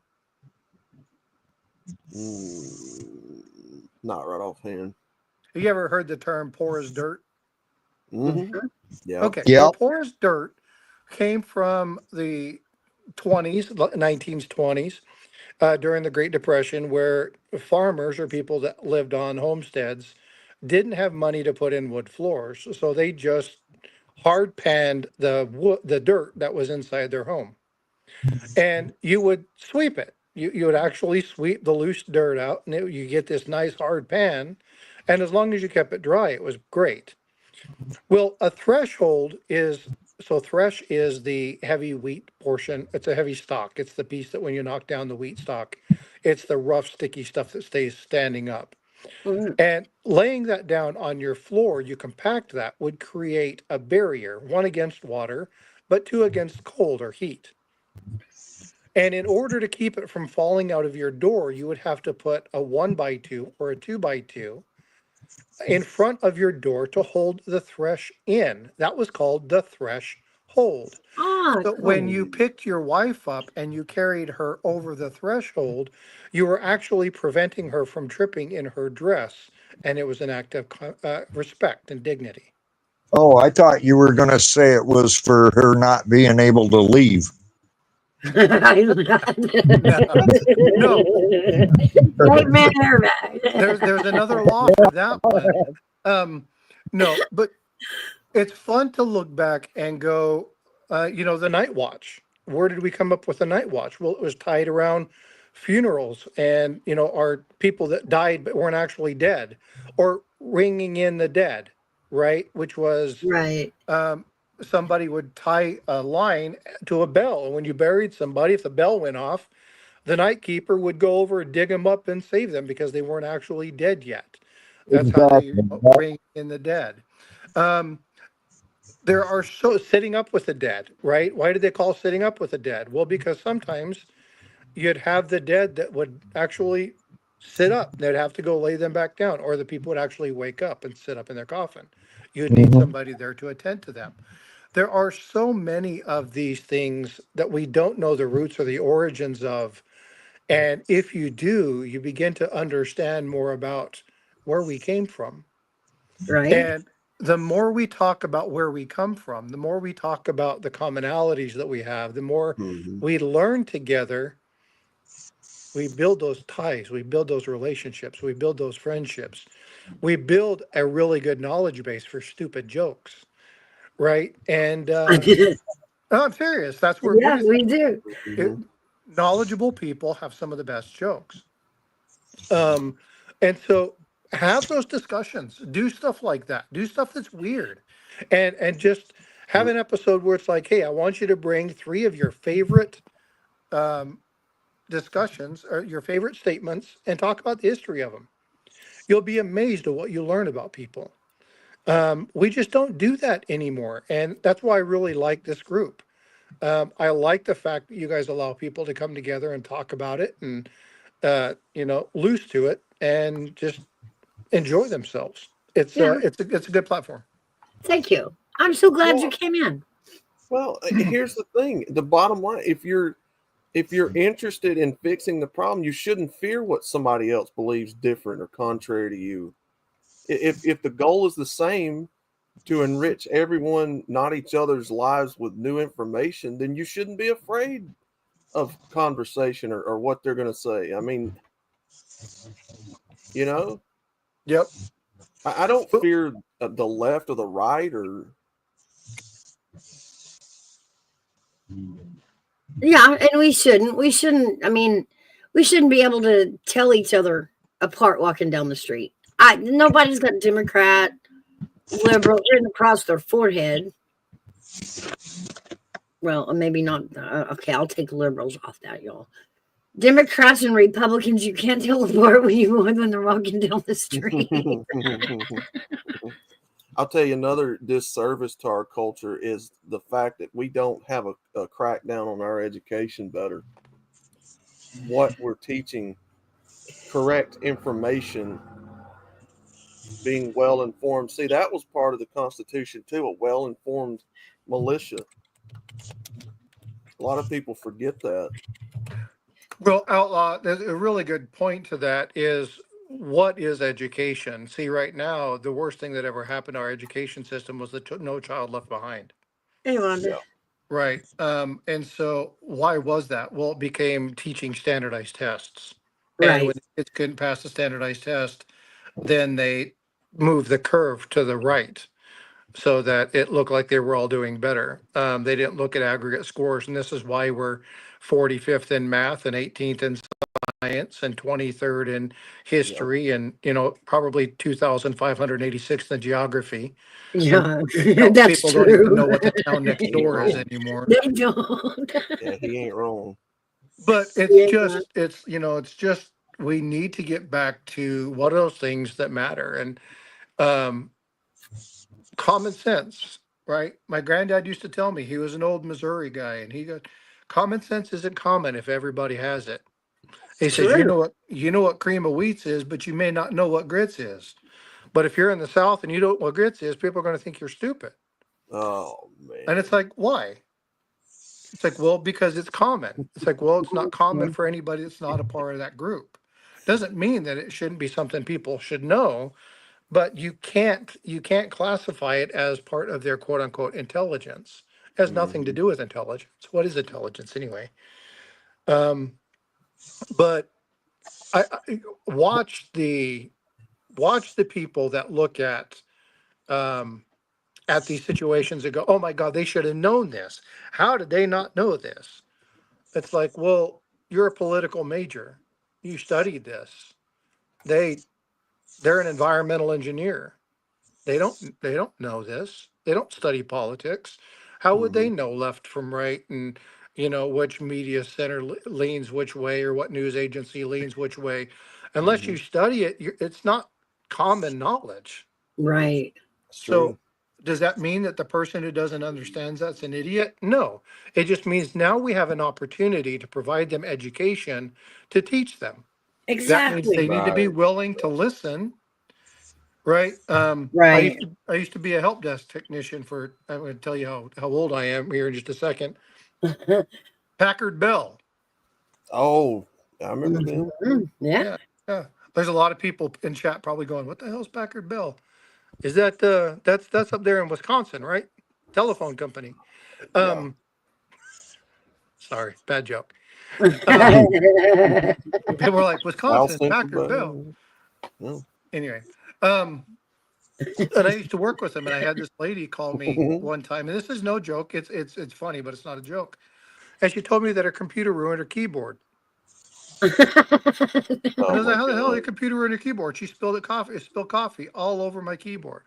Not right offhand. Have you ever heard the term poor as dirt? Mm-hmm. Yeah. Okay, well, Yep. poor as dirt came from the 20s, 1920s, during the Great Depression, where farmers or people that lived on homesteads didn't have money to put in wood floors, so they just hard panned the wood, the dirt that was inside their home, and you would sweep it. You would actually sweep the loose dirt out, and you get this nice hard pan. And as long as you kept it dry, it was great. Well, a threshold is so thresh is the heavy wheat portion. It's a heavy stalk. It's the piece that when you knock down the wheat stalk, it's the rough, sticky stuff that stays standing up. Mhm. And laying that down on your floor, you compact that would create a barrier, one against water, but two against cold or heat. And in order to keep it from falling out of your door, you would have to put a 1x2 or a 2x2 in front of your door to hold the thresh in. That was called the thresh hold. Ah, So when cool. you picked your wife up and you carried her over the threshold, you were actually preventing her from tripping in her dress. And it was an act of respect and dignity. Oh, I thought you were going to say it was for her not being able to leave. No, Right man, there's another law for that one. No, but it's fun to look back and go, the night watch. Where did we come up with the night watch? Well, it was tied around funerals and, our people that died but weren't actually dead, or ringing in the dead, right? Which was right. somebody would tie a line to a bell. And when you buried somebody, if the bell went off, the night keeper would go over and dig them up and save them because they weren't actually dead yet. That's how they Exactly. ring in the dead. Um, there are sitting up with the dead, right? Why did they call sitting up with the dead? Well, because sometimes you'd have the dead that would actually sit up. They'd have to go lay them back down, or the people would actually wake up and sit up in their coffin. You'd need Mhm. somebody there to attend to them. There are so many of these things that we don't know the roots or the origins of. And if you do, you begin to understand more about where we came from. Right. And the more we talk about where we come from, the more we talk about the commonalities that we have, the more Mhm. we learn together, we build those ties, we build those relationships, we build those friendships, we build a really good knowledge base for stupid jokes, right? And no, I'm serious. That's where good Yeah, is. we do. It, Mhm. knowledgeable people have some of the best jokes. Um, and so have those discussions, do stuff like that, do stuff that's weird, and just have an episode where it's like, hey, I want you to bring three of your favorite um, discussions or your favorite statements and talk about the history of them. You'll be amazed at what you learn about people. We just don't do that anymore, and that's why I really like this group. I like the fact that you guys allow people to come together and talk about it and loose to it and just enjoy themselves. It's Yeah. it's a good platform. Thank you. I'm so glad you Well, came in. here's the thing: the bottom line, if you're interested in fixing the problem, you shouldn't fear what somebody else believes different or contrary to you. If the goal is the same, to enrich everyone, not each other's lives with new information, then you shouldn't be afraid of conversation or what they're going to say. I mean, you know, Yep. I don't Well, fear the left or the right or. Yeah, and we shouldn't. We shouldn't. I mean, we shouldn't be able to tell each other apart walking down the street. Nobody's got Democrat, liberal written across their forehead. Well, maybe not. Okay, I'll take liberals off that, y'all. Democrats and Republicans, you can't tell apart when they're walking down the street. I'll tell you another disservice to our culture is the fact that we don't have a crackdown on our education better. What we're teaching, correct information, being well informed. See, that was part of the Constitution too, a well informed militia. A lot of people forget that. well, Outlaw, there's a really good point to that is what is education? See, right now, the worst thing that ever happened to our education system was the No Child Left Behind. Hey, Wanda. Yeah. Right. And so why was that? Well, it became teaching standardized tests. And Right. when kids couldn't pass the standardized test, then they moved the curve to the right so that it looked like they were all doing better. They didn't look at aggregate scores. And this is why we're 45th in math and 18th in science and 23rd in Yeah. history and, probably 2,586th in geography. And Yeah, that's people don't even true. know what the town next He ain't door is wrong. anymore. They don't. Yeah, he ain't wrong. But it's Yeah. just, it's just, we need to get back to what are those things that matter and um, common sense, right? My granddad used to tell me he was an old Missouri guy, and he goes, "Common sense isn't common if everybody has it." He says, True. you know what cream of wheats is, but you may not know what grits is. But if you're in the South and you don't know what grits is, people are going to think you're stupid. Oh And it's man. like, why? It's like, well, because it's common. It's like, well, it's not common for anybody that's not a part of that group. Doesn't mean that it shouldn't be something people should know, but you can't classify it as part of their quote unquote intelligence. It has nothing to do with intelligence. What is intelligence anyway? But I watch the people that look at these situations and go, oh my God, they should have known this. How did they not know this? It's like, well, you're a political major. You studied this. They're an environmental engineer. They don't know this. They don't study politics. How would they know left from right and which media center leans which way or what news agency leans which way? Unless you study it, it's not common knowledge. Right. So does that mean that the person who doesn't understand that's an idiot? No. It just means now we have an opportunity to provide them education to teach them. That means they Exactly. need to be willing to listen, right? Right. I used to be a help desk technician for, I'm going to tell you how old I am here in just a second. Packard Bell. Oh, I remember them. Yeah. Yeah. There's a lot of people in chat probably going, what the hell's Packard Bell? Is that that's up there in Wisconsin, right? Telephone company. Sorry, bad joke. People were like, Wisconsin, Packard Bell. Anyway, and I used to work with them, and I had this lady call me one time, and this is no joke. It's funny, but it's not a joke. And she told me that her computer ruined her keyboard. And I was like, how the hell did your computer ruin your keyboard? She spilled coffee all over my keyboard.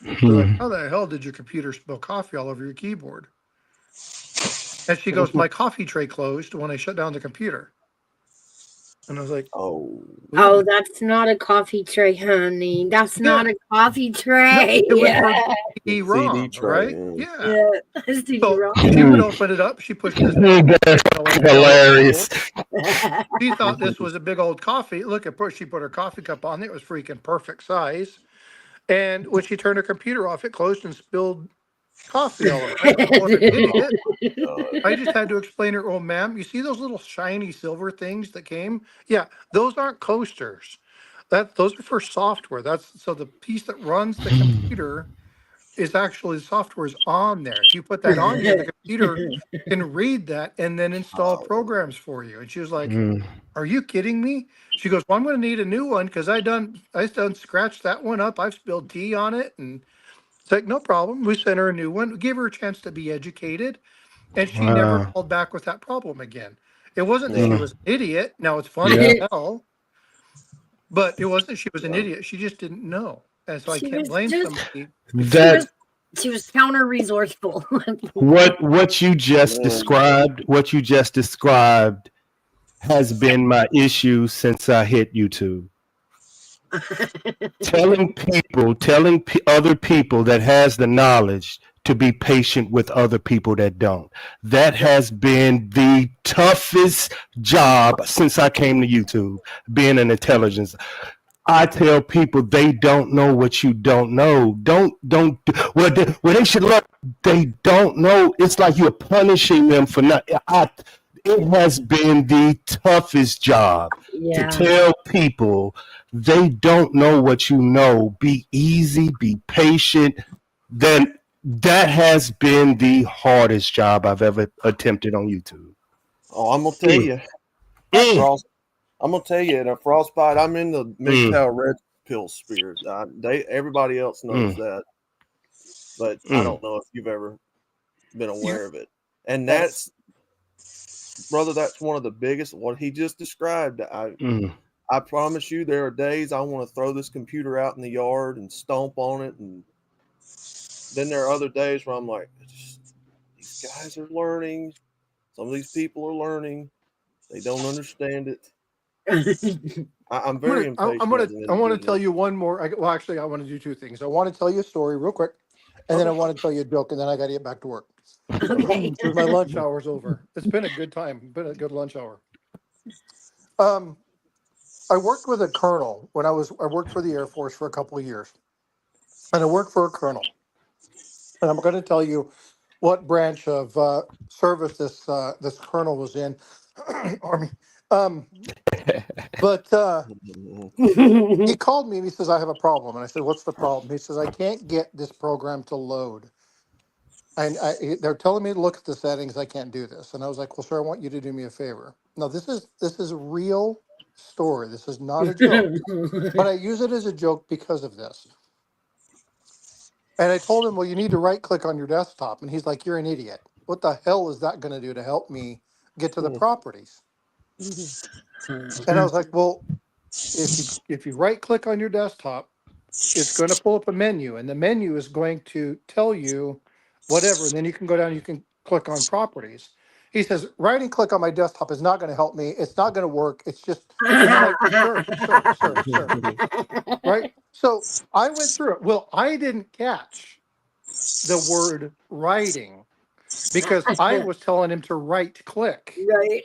I was like, how the hell did your computer spill coffee all over your keyboard? And she goes, my coffee tray closed when I shut down the computer. And I was like, oh, that's not a coffee tray, honey. That's not a coffee tray. No, it was her CD-ROM, right? Yeah. So she would open it up. She pushed this button. Hilarious. She thought this was a big old coffee. Look at her. She put her coffee cup on there. It was freaking perfect size. And when she turned her computer off, it closed and spilled coffee all over. I just had to explain to her, oh, ma'am, you see those little shiny silver things that came? Yeah, those aren't coasters. Those are for software. So the piece that runs the computer is actually the software is on there. If you put that on there, the computer can read that and then install programs for you. And she was like, are you kidding me? She goes, well, I'm going to need a new one because I done scratched that one up. I've spilled tea on it. And it's like, no problem. We sent her a new one. We gave her a chance to be educated. And she never called back with that problem again. It wasn't that she was an idiot. Now it's funny as hell. But it wasn't she was an idiot. She just didn't know. And so I can't blame somebody. She was counter resourceful. What you just described has been my issue since I hit YouTube. telling other people that has the knowledge to be patient with other people that don't. That has been the toughest job since I came to YouTube, being an intelligence. I tell people they don't know what you don't know. Well, they should learn. They don't know. It's like you're punishing them for not. It has been the toughest job to tell people they don't know what you know. Be easy, be patient. Then that has been the hardest job I've ever attempted on YouTube. Oh, I'm gonna tell you. I'm gonna tell you, in a frostbite, I'm in the MGTOW red pill spheres. Everybody else knows that, but I don't know if you've ever been aware of it. And that's, brother, that's one of the biggest. What he just described. I promise you, there are days I want to throw this computer out in the yard and stomp on it, and then there are other days where I'm like, these guys are learning. Some of these people are learning. They don't understand it. I'm very impatient. I want to tell you one more. Actually, I want to do two things. I want to tell you a story real quick, and then I want to tell you a joke, and then I got to get back to work. Okay. Because my lunch hour's over. It's been a good time. Been a good lunch hour. I worked with a colonel when I worked for the Air Force for a couple of years, and I worked for a colonel. And I'm going to tell you what branch of service this colonel was in. Army. But Mm-hmm. he called me and he says, I have a problem. And I said, what's the problem? He says, I can't get this program to load. And they're telling me to look at the settings. I can't do this. And I was like, well, sir, I want you to do me a favor. Now, this is a real story. This is not a joke. But I use it as a joke because of this. And I told him, well, you need to right click on your desktop. And he's like, you're an idiot. What the hell is that going to do to help me get to the properties? And I was like, well, if you right click on your desktop, it's going to pull up a menu, and the menu is going to tell you whatever. And then you can go down, you can click on properties. He says, right and click on my desktop is not going to help me. It's not going to work. It's just, and I'm like, sir, right? So I went through it. Well, I didn't catch the word writing because I was telling him to right click. Right.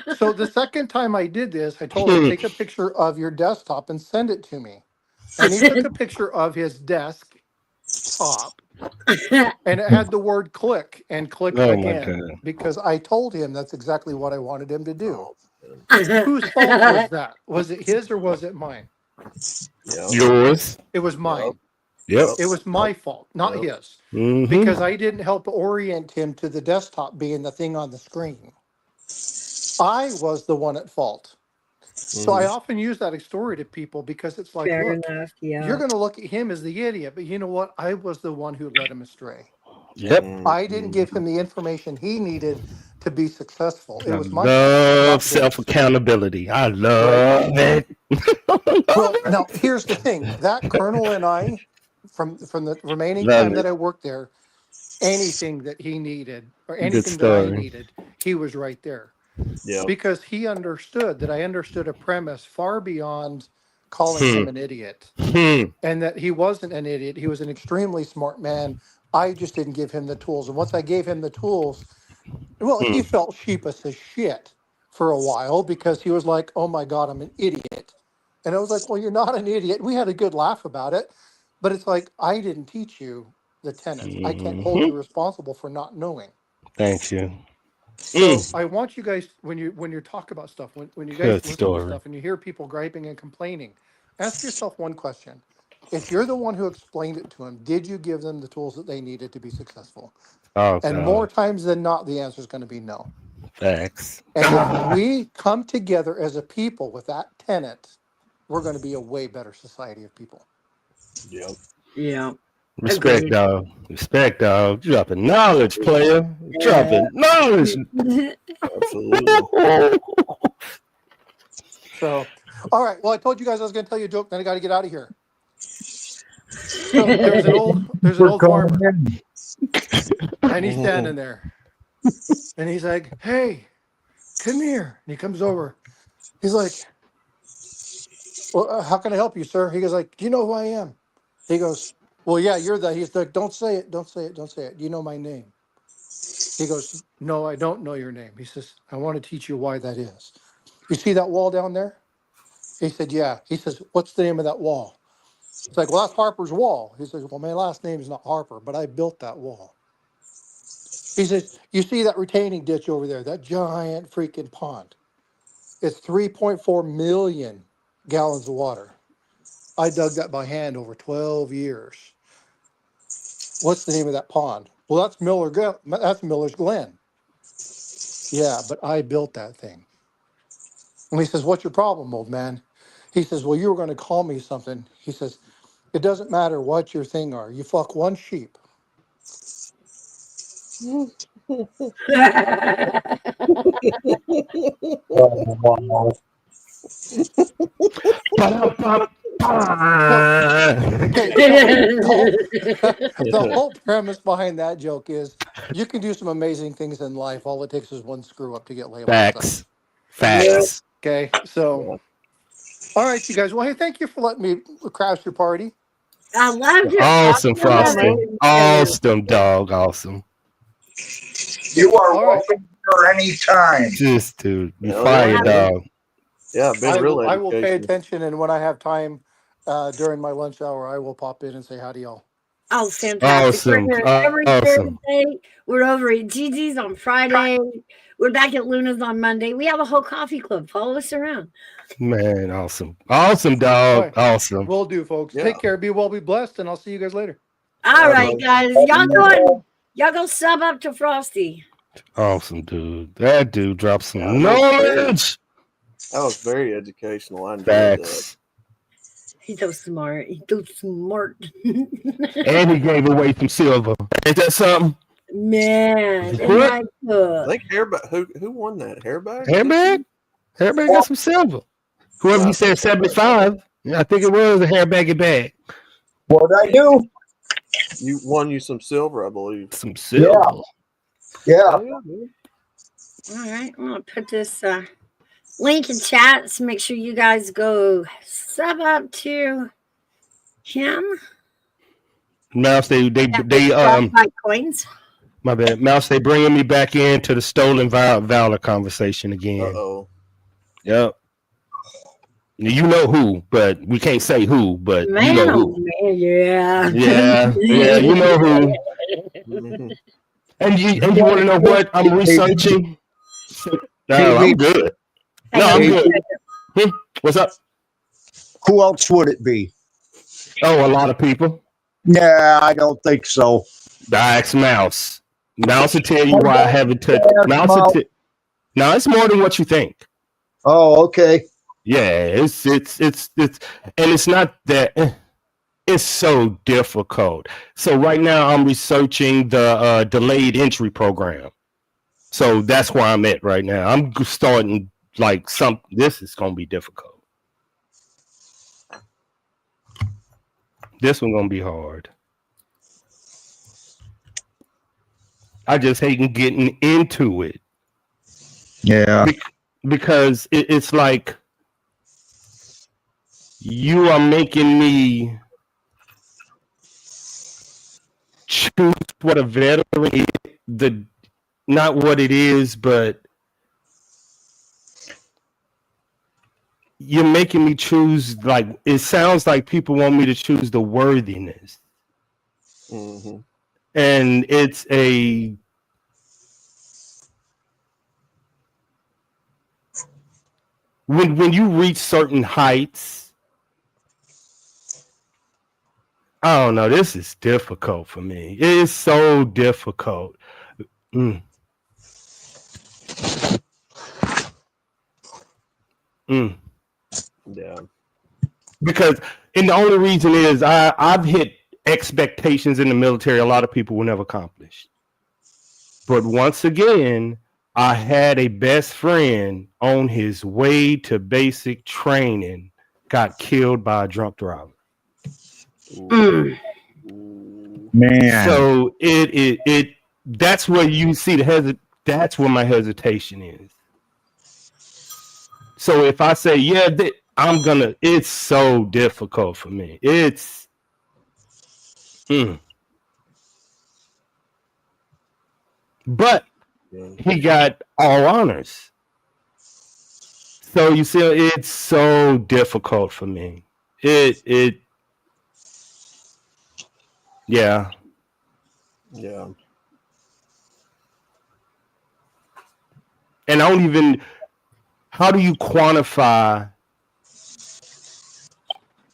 So the second time I did this, I told him, take a picture of your desktop and send it to me. And he took a picture of his desk top and it had the word click and click Oh my again God. because I told him that's exactly what I wanted him to do. Oh, Whose fault was that? Was it his or was it mine? yeah. Yours. It was mine. Yep. It was my fault, not Yep. his, Mhm. because I didn't help orient him to the desktop being the thing on the screen. I was the one at fault. So I often use that story to people because it's like, Fair look, enough. you're Yeah. going to look at him as the idiot, but you know what? I was the one who led him astray. Yep. I didn't give him the information he needed to be successful. It I was my fault, love not self his. accountability. I Right. love it. Well, now here's the thing. That colonel and I, from the remaining Love time it. that I worked there, anything that he needed or Good anything that I story. needed, he was right there. Yep. Because he understood that I understood a premise far beyond calling Hmm. him an idiot. Hmm. And that he wasn't an idiot. He was an extremely smart man. I just didn't give him the tools. And once I gave him the tools, well, Hmm. he felt sheepish as shit for a while because he was like, oh my God, I'm an idiot. And I was like, well, you're not an idiot. We had a good laugh about it. But it's like, I didn't teach you the tenets. I can't hold Mhm. you responsible for not knowing. Thank you. So Mm. I want you guys, when you talk about stuff, when you guys Good listen to story. stuff and you hear people griping and complaining, ask yourself one question. If you're the one who explained it to them, did you give them the tools that they needed to be successful? Oh And more God. times than not, the answer is going to be no. Facts. And if we come together as a people with that tenet, we're going to be a way better society of people. Yep. Yeah. Respect, Agreed. dog. Respect, dog. Dropping knowledge, player. Dropping knowledge. Absolutely. So, all right. Well, I told you guys I was going to tell you a joke. Then I got to get out of here. So there's an old farmer, and he's standing there, and he's like, "Hey, come here." And he comes over. He's like, "Well, how can I help you, sir?" He goes like, "Do you know who I am?" He goes, "Well, yeah, you're the." He's like, "Don't say it. Don't say it. Don't say it. Do you know my name?" He goes, "No, I don't know your name." He says, "I want to teach you why that is. You see that wall down there?" He said, "Yeah." He says, "What's the name of that wall?" It's like, "Well, that's Harper's Wall." He says, "Well, my last name is not Harper, but I built that wall." He says, "You see that retaining ditch over there, that giant freaking pond? It's 3.4 million gallons of water. I dug that by hand over 12 years. What's the name of that pond?" "Well, that's that's Miller's Glen." "Yeah, but I built that thing." And he says, "What's your problem, old man?" He says, "Well, you were going to call me something." He says, "It doesn't matter what your thing are. You fuck one sheep." So, okay, so the whole premise behind that joke is you can do some amazing things in life. All it takes is one screw up to get labeled stuff. Facts. Facts. Okay, so all right, you guys. Well, hey, thank you for letting me crash your party. I loved it. Awesome, I love Frosty. it. Awesome, dog. Awesome. You are All right, welcome here anytime. Just to be Hell fire, yeah, man. dog. Yeah, been real I will pay educational. attention, and when I have time during my lunch hour, I will pop in and say hi to y'all. Oh, fantastic. We're Awesome. here every Awesome. Thursday. We're over at Gigi's on Friday. We're back at Luna's on Monday. We have a whole coffee club. Follow us around. Man, awesome. Awesome, dog. Right. Awesome. Will do, folks. Yeah. Take care. Be well, be blessed, and I'll see you guys later. All right, buddy. guys. Y'all go sub up to Frosty. Awesome, dude. That dude dropped some Yeah, that's knowledge. That was very educational. I enjoyed that. Facts. He's so smart. He's so smart. And he gave away some silver. Ain't that something? Man. What? And I think Hairbag. Who won that? Hairbag? Hairbag? Hairbag got some silver. Whoever he said 75. I think it was a hairbaggy bag. What'd I do? You won you some silver, I believe. Some silver. Yeah. Oh, yeah, dude. All right. I'm going to put this link in chat. So make sure you guys go sub up to him. Mouse, they Buy coins. my bad. Mouse, they bringing me back into the stolen valor conversation again. Uh-oh. Yep. You know who, but we can't say who, but Man, you know oh, who. man, yeah. Yeah, you know who. Mhm. And you want to know what I'm researching? No, I'm good. No, I'm good. What's up? Who else would it be? Oh, a lot of people. Nah, I don't think so. I asked Mouse. Mouse will tell you why I haven't touched. No, it's more than what you think. Oh, okay. Yeah, it's and it's not that. It's so difficult. So right now I'm researching the delayed entry program. So that's where I'm at right now. I'm starting like this is gonna be difficult. This one gonna be hard. I just hate getting into it. Yeah. Because it's like you are making me choose what a veteran is, not what it is, but you're making me choose, like, it sounds like people want me to choose the worthiness. Mhm. And it's when you reach certain heights, I don't know, this is difficult for me. It is so difficult. Mm. Yeah. Because, and the only reason is I've hit expectations in the military a lot of people will never accomplish. But once again, I had a best friend on his way to basic training, got killed by a drunk driver. Mm. Man. So it that's where you see that's where my hesitation is. So if I say, yeah, it's so difficult for me. It's but he got all honors. So you see, it's so difficult for me. Yeah. Yeah. And I don't even, how do you quantify?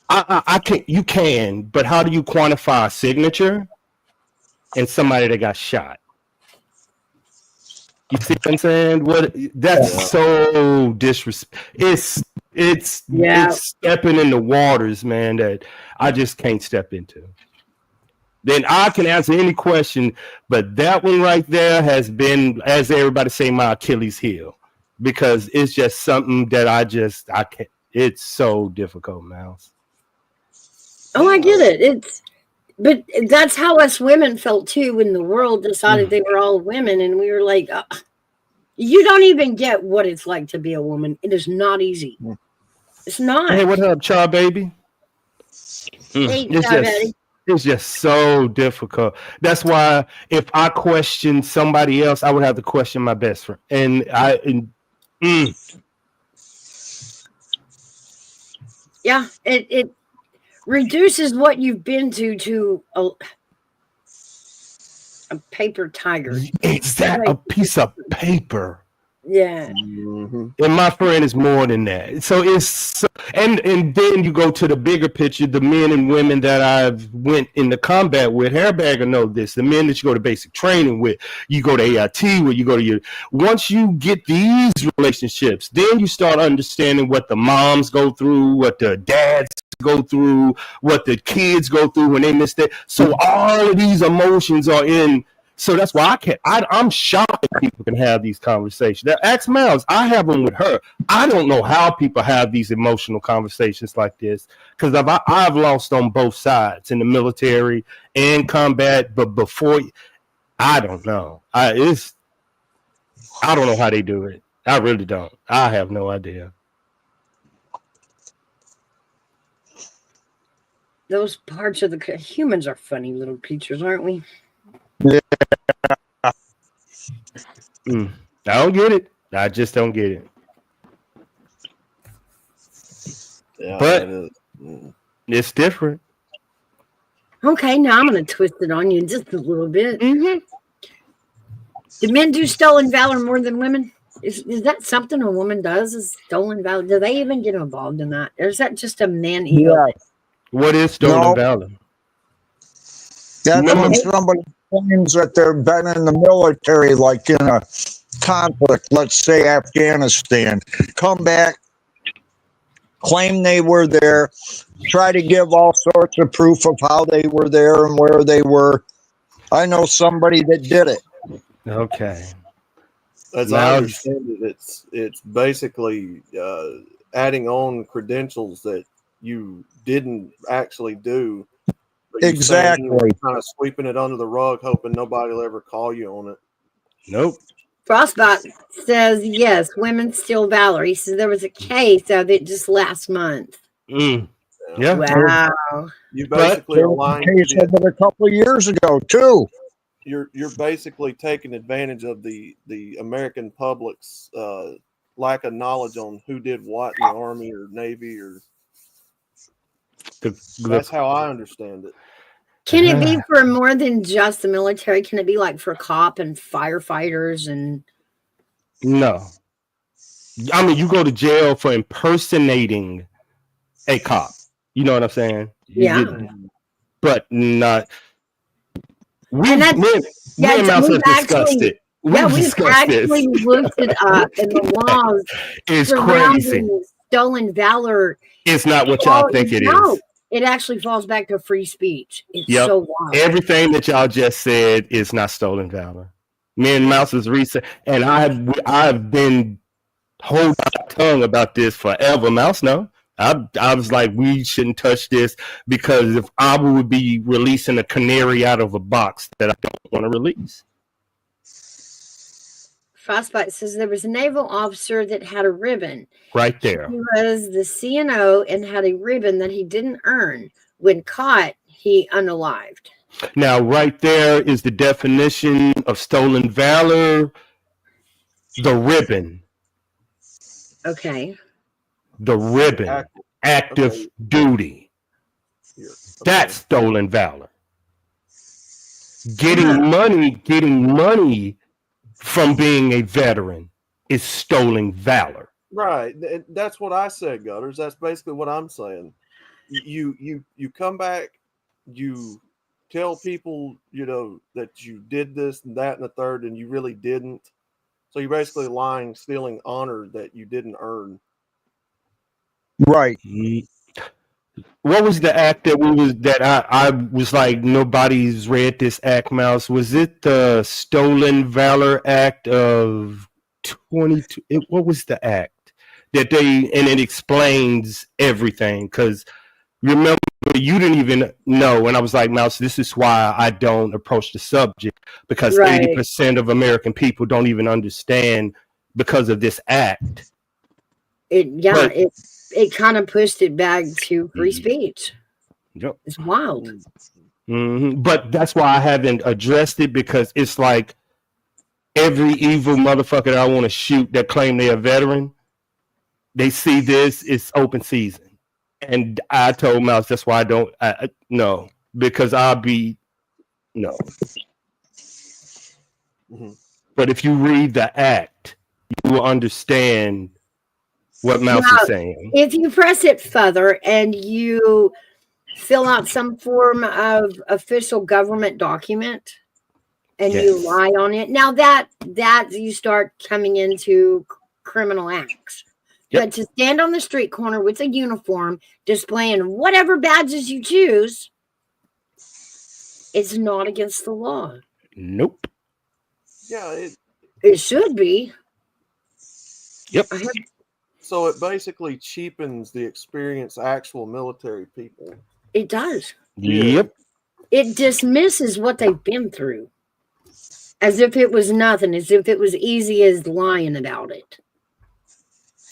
I can, you can, but how do you quantify a signature and somebody that got shot? You see what I'm saying? That's so disrespect. It's stepping in the waters, man, that I just can't step into. Then I can answer any question, but that one right there has been, as everybody say, my Achilles heel, because it's just something that I can't. It's so difficult, Mouse. Oh, I get it. But that's how us women felt too when the world decided they were all women, and we were like, you don't even get what it's like to be a woman. It is not easy. It's not. Hey, what up, Child Baby? Hey, Baby. It's just so difficult. That's why if I question somebody else, I would have to question my best friend. Yeah, it reduces what you've been to a paper tiger. It's that a piece of paper. Yeah. Mhm. And my friend is more than that. So and then you go to the bigger picture, the men and women that I've went into combat with, Hairbagger know this, the men that you go to basic training with, you go to AIT where you go to once you get these relationships, then you start understanding what the moms go through, what the dads go through, what the kids go through when they miss that. So all of these emotions are in. So that's why I'm shocked that people can have these conversations. Now, ask Miles. I have them with her. I don't know how people have these emotional conversations like this because I've lost on both sides in the military and combat. But before, I don't know. I don't know how they do it. I really don't. I have no idea. Those parts of the humans are funny little creatures, aren't we? I don't get it. I just don't get it. Yeah, But that is. it's different. Okay, now I'm going to twist it on you just a little bit. Mm-hmm. Do men do stolen valor more than women? Is that something a woman does? Is stolen valor? Do they even get involved in that? Or is that just a man ego? Yeah. What is stolen No. valor? That's Remember- when somebody claims that they've been in the military, like in a conflict, let's say Afghanistan, come back, claim they were there, try to give all sorts of proof of how they were there and where they were. I know somebody that did it. Okay. As Now- I understand it, it's basically adding on credentials that you didn't actually do. But you Exactly. kind of sweeping it under the rug, hoping nobody will ever call you on it. Nope. Frostbot says, yes, women steal valor. He says there was a case of it just last month. Mm. Yeah. Wow. You But basically There are was a lying. case of it a couple of years ago, too. You're basically taking advantage of the American public's lack of knowledge on who did what in the Army or Navy, or that's how I understand it. Can it be for more than just the military? Can it be like for cop and firefighters and No. I mean, you go to jail for impersonating a cop. You know what I'm saying? Yeah. But not. And that's- Me and Mouse we've have discussed actually- it. we've discussed this. actually looked it up and the laws It's surrounding crazy. stolen valor. It's not what y'all think it is. It actually falls back to free speech. It's Yep. so wild. Everything that y'all just said is not stolen valor. Me and Mouse is recent, and I've been holding my tongue about this forever. Mouse, no. I was like, we shouldn't touch this because if I would be releasing a canary out of a box that I don't want to release. Frostbite says there was a naval officer that had a ribbon. Right there. He was the CNO and had a ribbon that he didn't earn. When caught, he unalived. Now, right there is the definition of stolen valor. The ribbon. Okay. The ribbon. Active duty. Here. That's stolen valor. Getting money from being a veteran is stolen valor. Right. That's what I said, Gutters. That's basically what I'm saying. You come back, you tell people, that you did this and that and the third, and you really didn't. So you're basically lying, stealing honor that you didn't earn. Right. What was the act that I was like, nobody's read this act, Mouse? Was it the Stolen Valor Act of 22? What was the act that and it explains everything? Because remember, you didn't even know, and I was like, Mouse, this is why I don't approach the subject, because 80% of American people don't even understand because of this act. It kind of pushed it back to free speech. Yep. It's wild. Mm-hmm. But that's why I haven't addressed it, because it's like every evil motherfucker that I want to shoot that claim they're a veteran, they see this, it's open season. And I told Mouse that's why I don't, no, because I'll be, no. Mm-hmm. But if you read the act, will understand what Mouse Now, is saying. if you press it further and you fill out some form of official government document and you Yes. lie on it, now that you start coming into criminal acts. Yep. But to stand on the street corner with a uniform, displaying whatever badges you choose, it's not against the law. Nope. Yeah, It should be. Yep. so it basically cheapens the experienced actual military people. It does. Yep. It dismisses what they've been through as if it was nothing, as if it was easy as lying about it.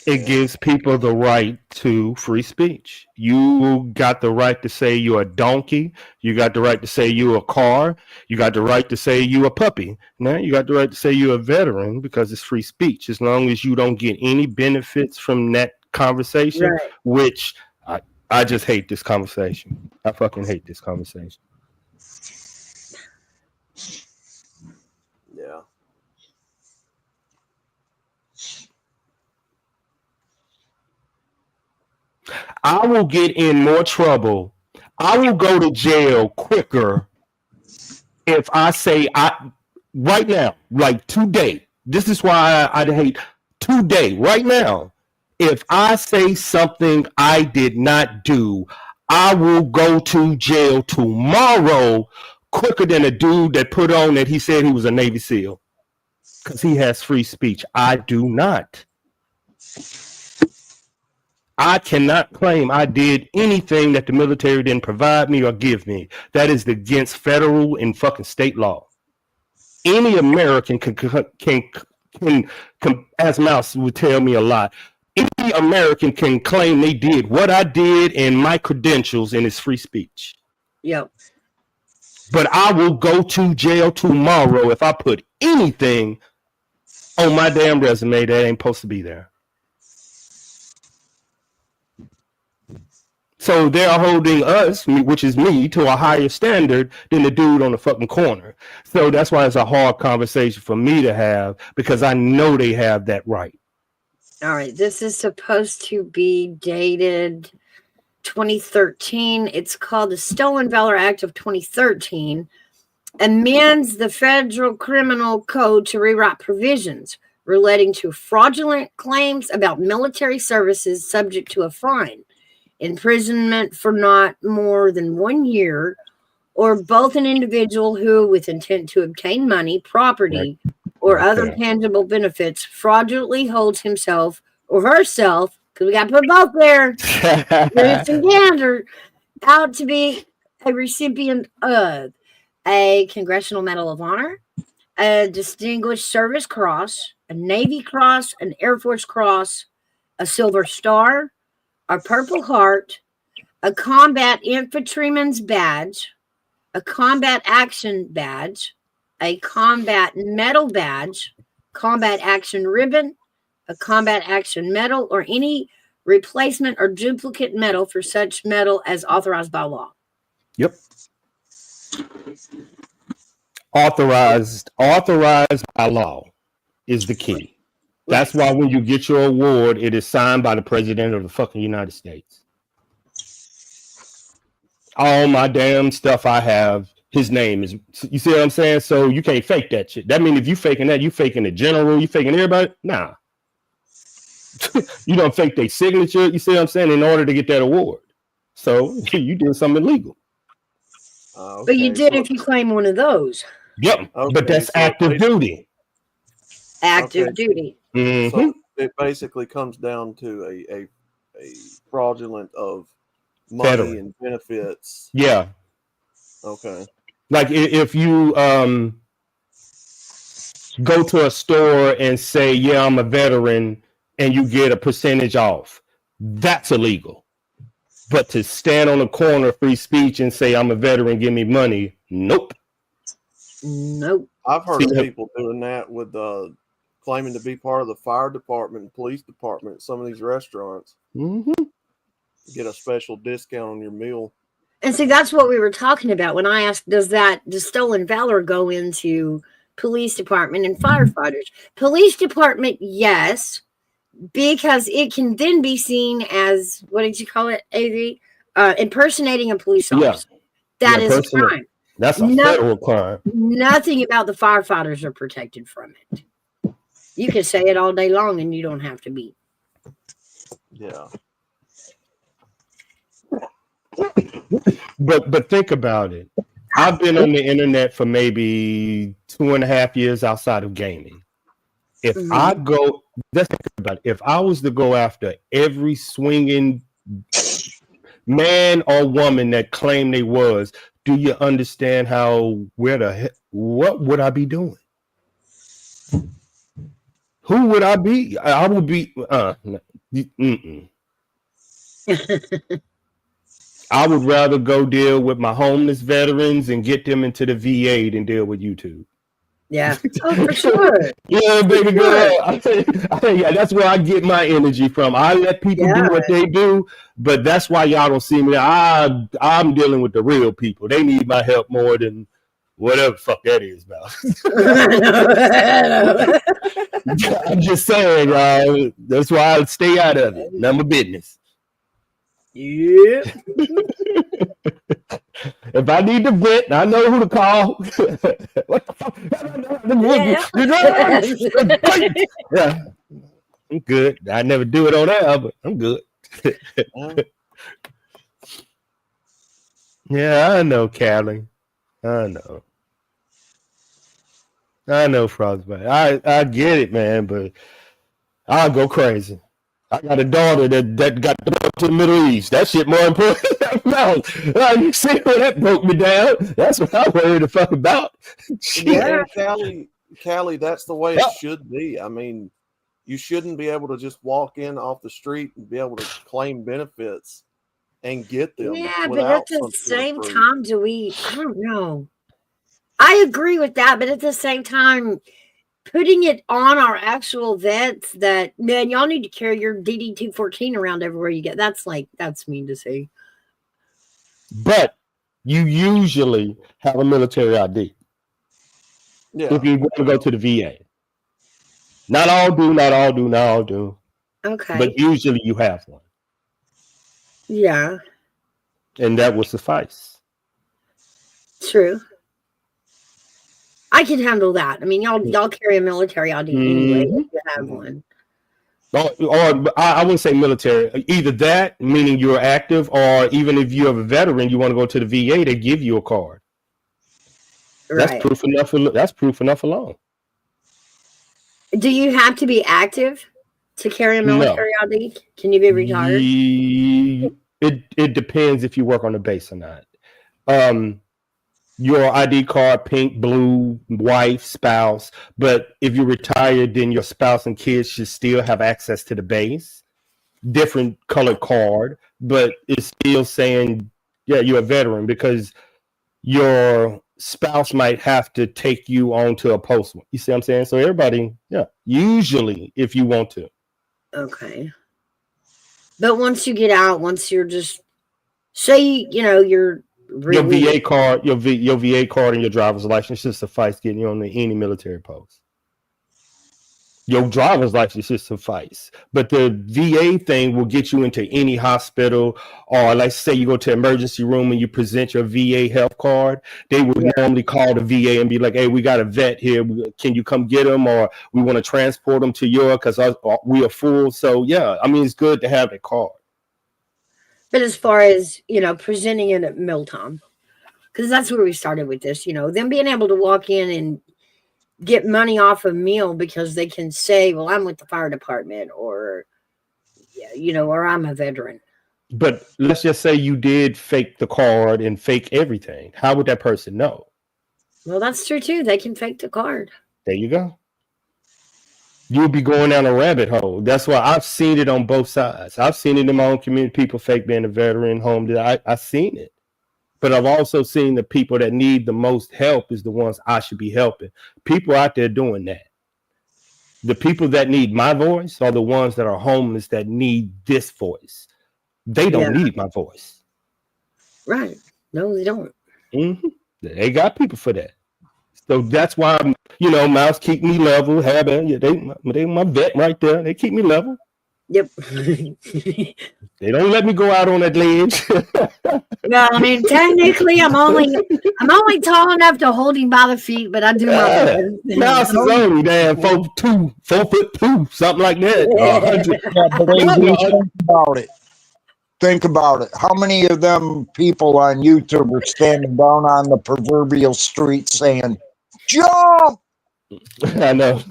It gives people the right to free speech. You got the right to say you're a donkey. You got the right to say you're a car. You got the right to say you're a puppy. Now you got the right to say you're a veteran because it's free speech. As long as you don't get any benefits from that conversation, Right. which I just hate this conversation. I fucking hate this conversation. Yeah. I will get in more trouble. I will go to jail quicker if I say right now, like today. This is why I hate today, right now. If I say something I did not do, I will go to jail tomorrow quicker than a dude that put on that he said he was a Navy SEAL. Because he has free speech. I do not. I cannot claim I did anything that the military didn't provide me or give me. That is against federal and fucking state law. Any American can as Mouse would tell me a lot, any American can claim they did what I did and my credentials, and it's free speech. Yep. But I will go to jail tomorrow if I put anything on my damn resume that ain't supposed to be there. So they're holding us, which is me, to a higher standard than the dude on the fucking corner. So that's why it's a hard conversation for me to have, because I know they have that right. All right. This is supposed to be dated 2013. It's called the Stolen Valor Act of 2013. Amends the federal criminal code to rewrite provisions relating to fraudulent claims about military services subject to a fine, imprisonment for not more than 1 year, or both an individual who, with intent to obtain money, property, or other tangible benefits, fraudulently holds himself or herself, because we got to put both there, Goose and Gander, out to be a recipient of a Congressional Medal of Honor, a Distinguished Service Cross, a Navy Cross, an Air Force Cross, a Silver Star, a Purple Heart, a Combat Infantryman's Badge, a Combat Action Badge, a Combat Medal Badge, Combat Action Ribbon, a Combat Action Medal, or any replacement or duplicate medal for such medal as authorized by law. Yep. Authorized by law is the key. That's why when you get your award, it is signed by the president of the fucking United States. All my damn stuff I have, his name is, you see what I'm saying? So you can't fake that shit. That means if you faking that, you faking the general, you faking everybody? Nah. You don't fake their signature, you see what I'm saying, in order to get that award. So you did something illegal. Okay, But you did if you claim one of those. Yep, Okay, but that's so active duty. Active duty. Mm-hmm. So it basically comes down to a fraudulent of money Federal. and benefits. Yeah. Okay. Like if you go to a store and say, yeah, I'm a veteran, and you get a percentage off, that's illegal. But to stand on the corner, free speech, and say, I'm a veteran, give me money, nope. Nope. I've heard of people doing that with claiming to be part of the fire department and police department at some of these restaurants. Mm-hmm. Get a special discount on your meal. And see, that's what we were talking about when I asked, does stolen valor go into police department and firefighters. Police department, yes, because it can then be seen as, what did you call it, AV? Impersonating a police Yeah, officer. That is a personal. crime. That's a No, federal crime. nothing about the firefighters are protected from it. You can say it all day long and you don't have to be. Yeah. But think about it. I've been on the internet for maybe 2.5 years outside of gaming. If I go, let's think about it. If I was to go after every swinging man or woman that claimed they was, do you understand what would I be doing? Who would I be? I would be. I would rather go deal with my homeless veterans and get them into the VA than deal with YouTube. Yeah. Oh, for sure. Yeah, baby girl. I think yeah, that's where I get my energy from. I let people do what they do, but that's why y'all don't see me. I'm dealing with the real people. They need my help more than whatever the fuck that is about. I'm just saying, y'all. That's why I stay out of it. None of my business. Yeah. If I need to vent, I know who to call. What the fuck? Yeah, I'm good. I never do it on air, but I'm good. Yeah, I know, Callie. I know, Frostbite. I get it, man, but I'll go crazy. I got a daughter that got thrown to the Middle East. That shit more important. No, you see where that broke me down? That's what I'm worried the fuck about. Yeah, Callie, that's the way it should be. I mean, you shouldn't be able to just walk in off the street and be able to claim benefits and get them. Yeah, but at the same time, I don't know. I agree with that, but at the same time, putting it on our actual vets that, man, y'all need to carry your DD-214 around everywhere you get. That's mean to say. But you usually have a military ID. Yeah. If you want to go to the VA. Not all do. Okay. But usually you have one. Yeah. And that will suffice. True. I can handle that. I mean, y'all carry a military ID anyway if you have one. Or I wouldn't say military. Either that, meaning you're active, or even if you're a veteran, you want to go to the VA, they give you a card. Right. That's proof enough alone. Do you have to be active to carry a military ID? Can you be retired? It depends if you work on the base or not. Your ID card, pink, blue, wife, spouse. But if you're retired, then your spouse and kids should still have access to the base. Different colored card, but it's still saying, yeah, you're a veteran, because your spouse might have to take you onto a post. You see what I'm saying? So everybody, yeah, usually if you want to. Okay. But once you get out, once you're just, say, you're really, your VA card, your VA card and your driver's license should suffice getting you on any military post. Your driver's license should suffice, but the VA thing will get you into any hospital, or like say you go to emergency room and you present your VA health card. They would normally call the VA and be like, "Hey, we got a vet here. Can you come get them, or we want to transport them to your because we are full." So yeah, I mean, it's good to have a card. But as far as, presenting it at mealtime, because that's where we started with this, them being able to walk in and get money off a meal because they can say, well, I'm with the fire department, or, or I'm a veteran. But let's just say you did fake the card and fake everything. How would that person know? Well, that's true too. They can fake the card. There you go. You'll be going down a rabbit hole. That's why I've seen it on both sides. I've seen it in my own community, people fake being a veteran, home. I've seen it. But I've also seen the people that need the most help is the ones I should be helping. People out there doing that. The people that need my voice are the ones that are homeless that need this voice. They don't need my voice. Right. No, they don't. Mm-hmm. They got people for that. So that's why I'm, mouse keep me level. Have yeah, they my vet right there. They keep me level. Yep. They don't let me go out on that ledge. Well, I mean, technically, I'm only tall enough to hold him by the feet, but I do my best. Mouse is only damn 4'2", something like that. 100. Yeah, but think about it. Think about it. How many of them people on YouTube are standing down on the proverbial street saying, "Jump"? I know.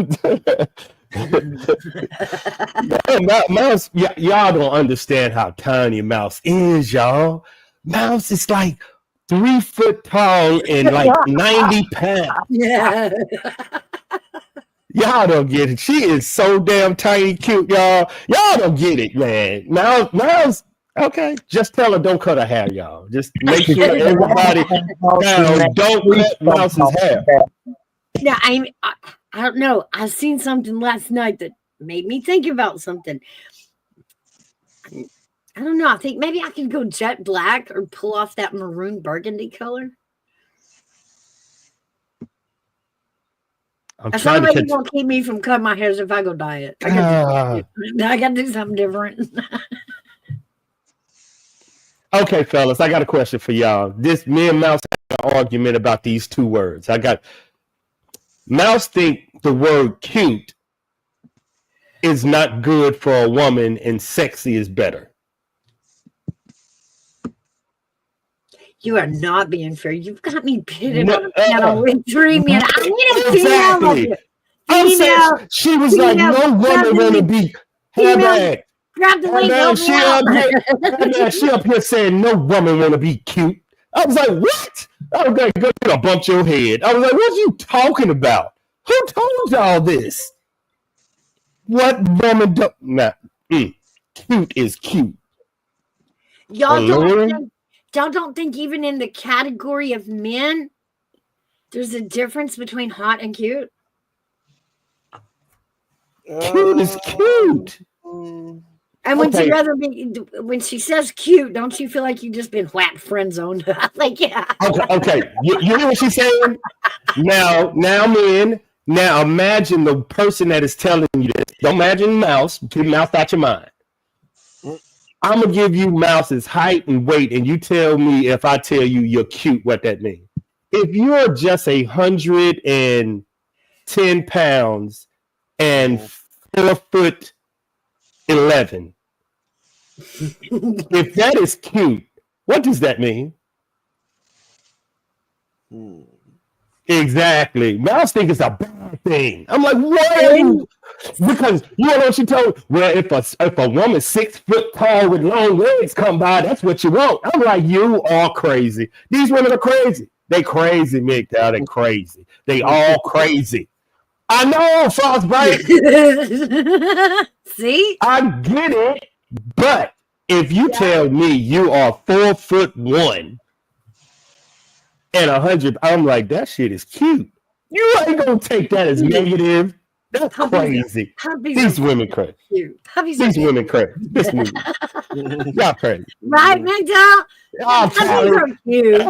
Mouse, y'all don't understand how tiny Mouse is, y'all. Mouse is like 3 foot tall and like 90 pounds. Yeah. Y'all don't get it. She is so damn tiny, cute, y'all. Y'all don't get it, man. Mouse. Okay, just tell her don't cut her hair, y'all. Just make sure everybody don't cut Mouse's hair. Yeah, I don't know. I seen something last night that made me think about something. I don't know. I think maybe I could go jet black or pull off that maroon burgundy color. That's the only way you're going to keep me from cutting my hair if I go dye it. I got to do something different. Okay, fellas, I got a question for y'all. Me and Mouse had an argument about these 2 words. Mouse think the word cute is not good for a woman and sexy is better. You are not being fair. You've got me pitted on the piano with 3 men. I need a female. I'm saying she was like, no woman want to be hairbag. Grab the link. She up here saying no woman want to be cute. I was like, what? I was like, go bump your head. I was like, what are you talking about? Who told y'all this? What woman cute is cute. Y'all don't think even in the category of men, there's a difference between hot and cute? Cute is cute. And when she says cute, don't you feel like you've just been whacked friend zoned? Like, yeah. Okay. You hear what she's saying? Now, men. Now imagine the person that is telling you this. Don't imagine Mouse. Keep Mouse out your mind. I'm gonna give you Mouse's height and weight, and you tell me if I tell you you're cute, what that means. If you're just 110 pounds and 4'11", if that is cute, what does that mean? Exactly. Mouse think it's a bad thing. I'm like, what? Because you know what she told? Well, if a woman 6 foot tall with long legs come by, that's what you want. I'm like, you are crazy. These women are crazy. They crazy, Mick. They're crazy. They all crazy. I know, Frostbite. See? I get it. But if you tell me you are 4'1" and 100, I'm like, that shit is cute. You ain't gonna take that as negative. That's crazy. These women crazy. These women crazy. This movie. Y'all crazy. Right, McDowell? Puppies are cute.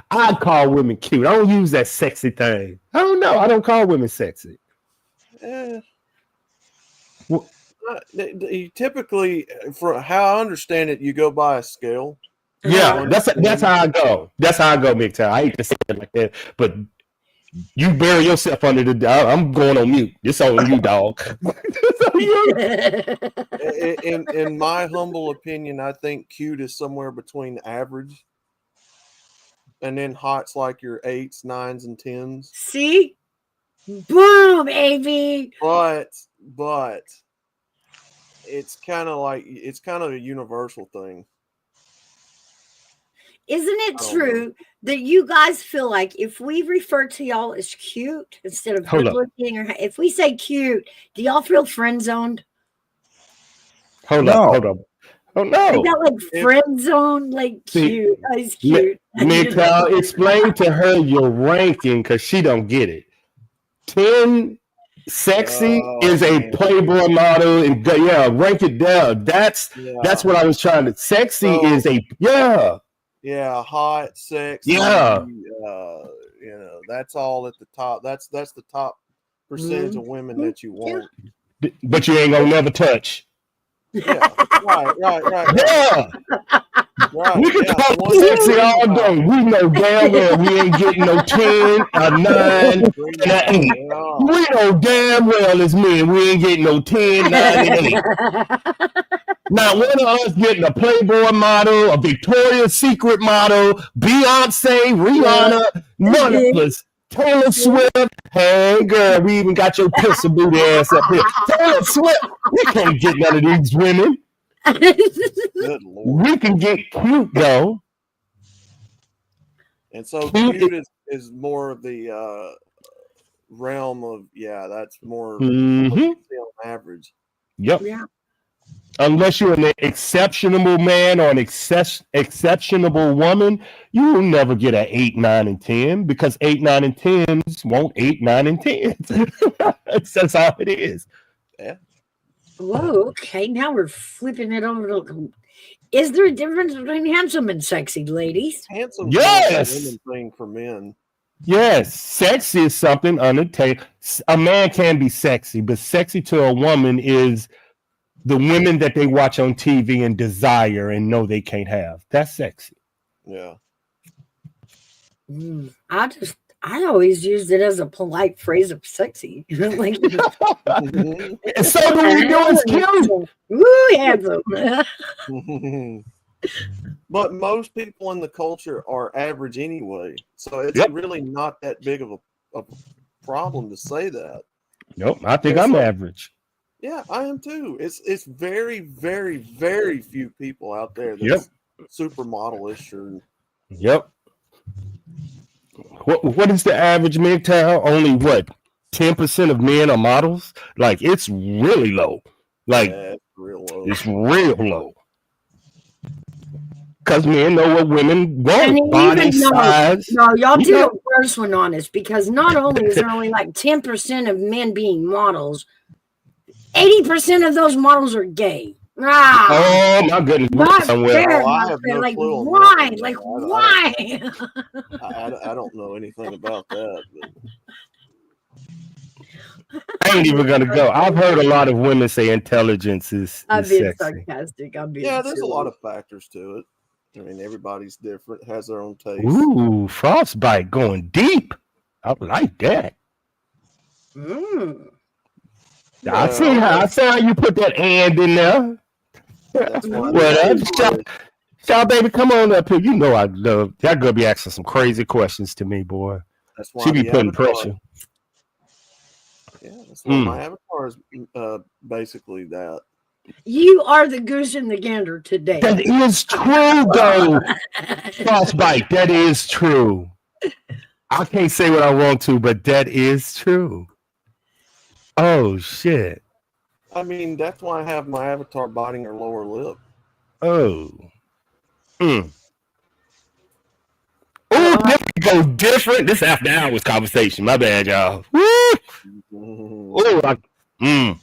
I call women cute. I don't use that sexy thing. I don't know. I don't call women sexy. Typically, for how I understand it, you go by a scale. Yeah, that's how I go. That's how I go, McDowell. I hate to say it like that, but you bury yourself under the. I'm going on mute. It's on you, dog. In my humble opinion, I think cute is somewhere between average, and then hot's like your 8s, 9s, and 10s. See, boom, baby. But it's kind of a universal thing. Isn't it true that you guys feel like if we refer to y'all as cute instead of good looking, or if we say cute, do y'all feel friend zoned? Hold on. Oh no! I got like friend zone, like cute. He's cute. Mikal, explain to her your ranking because she don't get it. 10 sexy is a Playboy model, and rank it down. That's what I was trying to. Sexy is a hot, sexy. You know, that's all at the top. That's the top percentage of women that you want. But you ain't gonna never touch. Yeah, right. Yeah. Right. We can Yeah. talk One sexy dream all about day. it. We know damn well we ain't getting no 10, a 9, Dream and about an 8. it. Yeah. We know damn well as men we ain't getting no 10, 9, and 8. Not one of us getting a Playboy model, a Victoria's Secret model, Beyonce, Rihanna, none of us. Taylor Swift, hey girl, we even got your pussy booty ass up here. Taylor Swift, we can't get none of these women. Good Lord. We can get cute though. And so Cute cute is more of the realm of, that's more what Mm-hmm. you see on average. Yep. Yeah. Unless you're an exceptional man or an exceptional woman, you will never get an 8, 9, and 10 because 8, 9, and 10s won't 8, 9, and 10s. That's how it is. Yeah. Whoa, okay. Now we're flipping it over to. Is there a difference between handsome and sexy, ladies? Handsome Yes. is a women thing for men. Yes, sexy is something unattainable. A man can be sexy, but sexy to a woman is the women that they watch on TV and desire and know they can't have. That's sexy. Yeah. I always used it as a polite phrase of sexy. Like, And so do we do it's cute. Ooh, handsome. But most people in the culture are average anyway. So it's Yep. really not that big of a problem to say that. Nope, I think I'm average. Yeah, I am too. It's very, very, very few people out there that's supermodelish or Yep. What is the average MGTOW? Only what? 10% of men are models? Like it's really low. Like it's real low. it's real low. Because men know what women And want. Body even size. no, y'all You do know. the first one on us because not only is there only like 10% of men being models, 80% of those models are gay. Oh my goodness. Not Somewhere. fair, Oh, I not have fair. no Like clue on why? that. Like I why? I don't know anything about that. But I ain't even gonna go. I've heard a lot of women say intelligence is I'm being sexy. sarcastic. I'm being yeah, there's silly. a lot of factors to it. I mean, everybody's different, has their own taste. Ooh, frostbite going deep. I like that. I see how you put that and in there. That's why Well, Shaw, baby, come on up here. You know I love that girl. Be asking some crazy questions to me, boy. that's why She be the putting avatar- pressure. Yeah, that's why my avatar is basically that. You are the goose and the gander today. That is true, though. Frostbite, that is true. I can't say what I want to, but that is true. Oh shit. I mean, that's why I have my avatar biting her lower lip. Oh. Oh, this could go different. This after hours conversation. My bad, y'all. Woo! Oh, I'm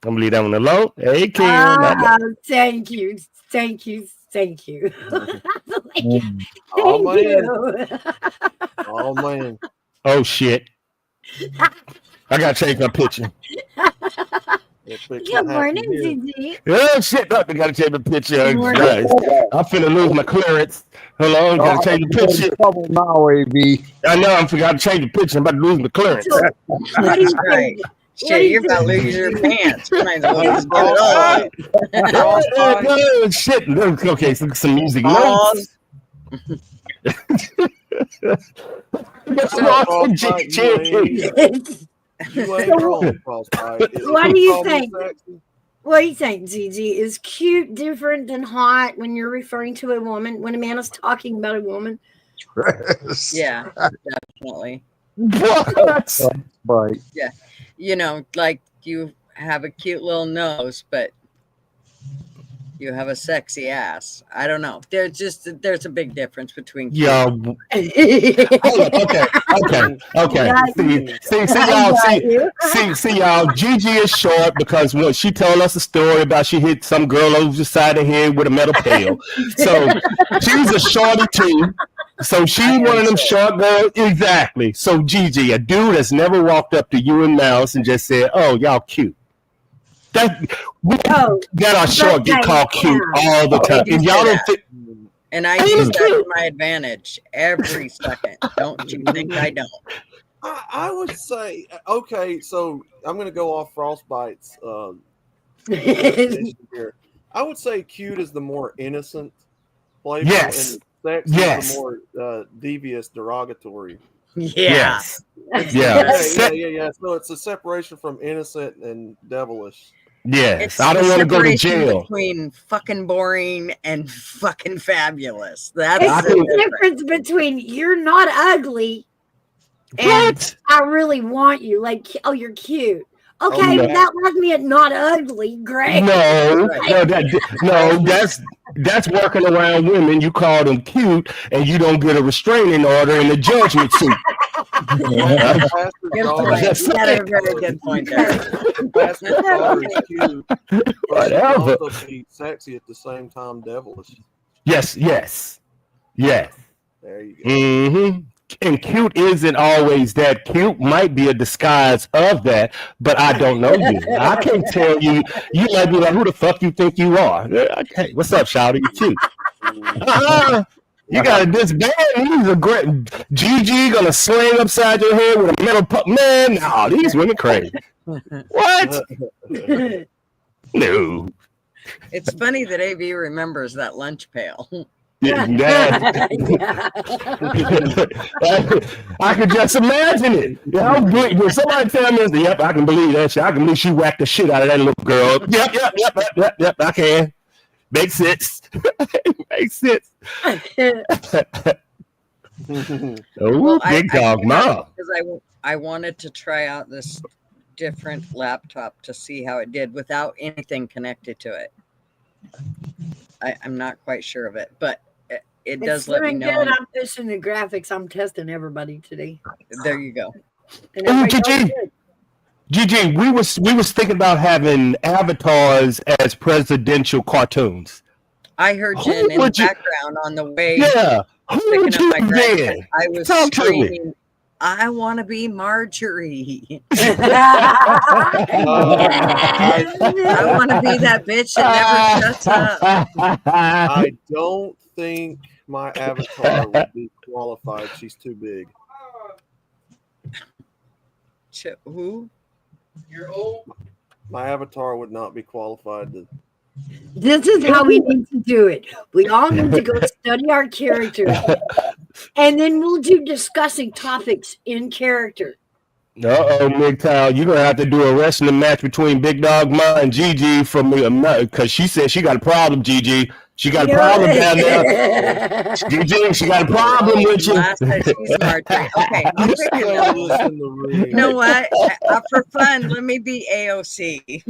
gonna leave that one alone. Hey, Kim. Thank you. Thank you. Thank you. Oh, Thank man. you. Oh, man. Oh shit. I gotta change my picture. Good morning, Gigi. Oh shit, I gotta change my picture. Good morning. Guys. I'm finna lose my clearance. Hold on, gotta change the picture. Trouble now, AB. I know I'm forgot to change the picture. I'm about to lose my clearance. So, what do you right. think? Shit, you're about to lose your pants. You might as well just give it all. Oh, shit. Okay, so some music Pause. What do you think? What do you think, Gigi? Is cute different than hot when you're referring to a woman? When a man is talking about a woman? Yeah, definitely. What? Right. Yeah. You know, like you have a cute little nose, but you have a sexy ass. I don't know. There's a big difference between cute. Yeah. Okay. See, y'all. Gigi is short because when she told us a story about she hit some girl over the side of the head with a metal pail. So she's a shorty too. So she I one of them answer. short girls. Exactly. So Gigi, a dude has never walked up to you and Mouse and just said, "Oh, y'all cute." That we Oh, got our short get they called cute can. all the They time. do And say y'all don't that. think And I ain't use it that to cute? my advantage every second. Don't you think I don't? I would say okay. So I'm going to go off Frostbite's definition here. I would say cute is the more innocent, playful, Yes. and sexy is Yes. the more devious, derogatory. Yeah. Yes. It's Yeah. the best. Yeah. So it's a separation from innocent and devilish. Yes. It's I the don't want to go to separation jail. between fucking boring and fucking fabulous. That's I It's the the think difference between you're not ugly and what? I really want you. Like, oh, you're cute. Okay, No. that left me at not ugly. Great. No, right. no, that's working around women. You call them cute, and you don't get a restraining order in the judgment suit. Pastor's Good daughter point. is Just You got a saying. very good point there. Pastor's daughter is cute, but she can Whatever. also be sexy at the same time, devilish. Yes, yes, yes. There you go. Mm-hmm. And cute isn't always that. Cute might be a disguise of that, but I don't know you. I can't tell you. You might be like, who the fuck you think you are? Okay, what's up, Shouty? You cute. You got to disband. These are great. GG gonna sling upside your head with a metal puck. Man, no, these women crazy. What? No. It's funny that AV remembers that lunch pail. Yeah, Yeah. I could just imagine it. When somebody tell me, yep, I can believe that shit. I can believe she whacked the shit out of that little girl. Yep, I can. Makes sense. Makes sense. Oh, big dog mom. Because I wanted to try out this different laptop to see how it did without anything connected to it. I'm not quite sure of it, but it does let me doing know. good. I'm pushing the graphics. I'm testing everybody today. There you go. And Oh, everybody does GG, good. we was thinking about having avatars as presidential cartoons. I heard Who Jen in the would you- background on the way Yeah, who picking would up you my grandkids. be? I was Talk to me. screaming, I want to be Marjorie. I want to be that bitch that never shuts up. I don't think my avatar would be qualified. She's too big. Who? My avatar would not be qualified to. This is how we need to do it. We all need to go study our characters, and then we'll do discussing topics in character. Uh-oh, MGTOW, you're going to have to do a wrestling match between Big Dog Ma and Gigi from because she said she got a problem, Gigi. She got a problem down there. Gigi, she got a problem with you. Last said she's Marjorie. Okay, I'll pick Settle it. this in the ring. You know what? For fun, let me be AOC.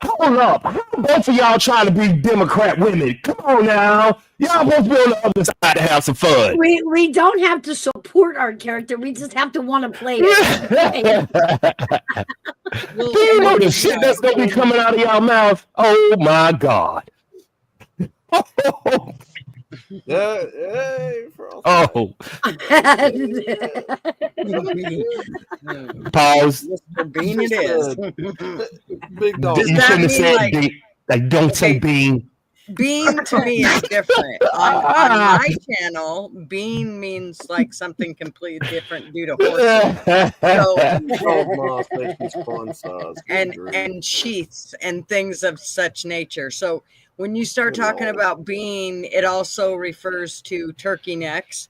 Hold up. How both of y'all trying to be Democrat women? Come on now. Y'all both be on the other side to have some fun. We don't have to support our character. We just have to want to play it. Do you know the shit that's going to be coming out of y'all mouth? Oh, my God. Hey, Frost. Oh, pause. Mr. Bean it is. Big dog. Does You that shouldn't have mean, said like- bean. Like, don't say Okay. bean. Bean to me is different. On my channel, bean means like something completely different due to horses. Dog Ma said she's fun size. and sheaths and things of such nature. So when you start Good talking Lord. about bean, it also refers to turkey necks,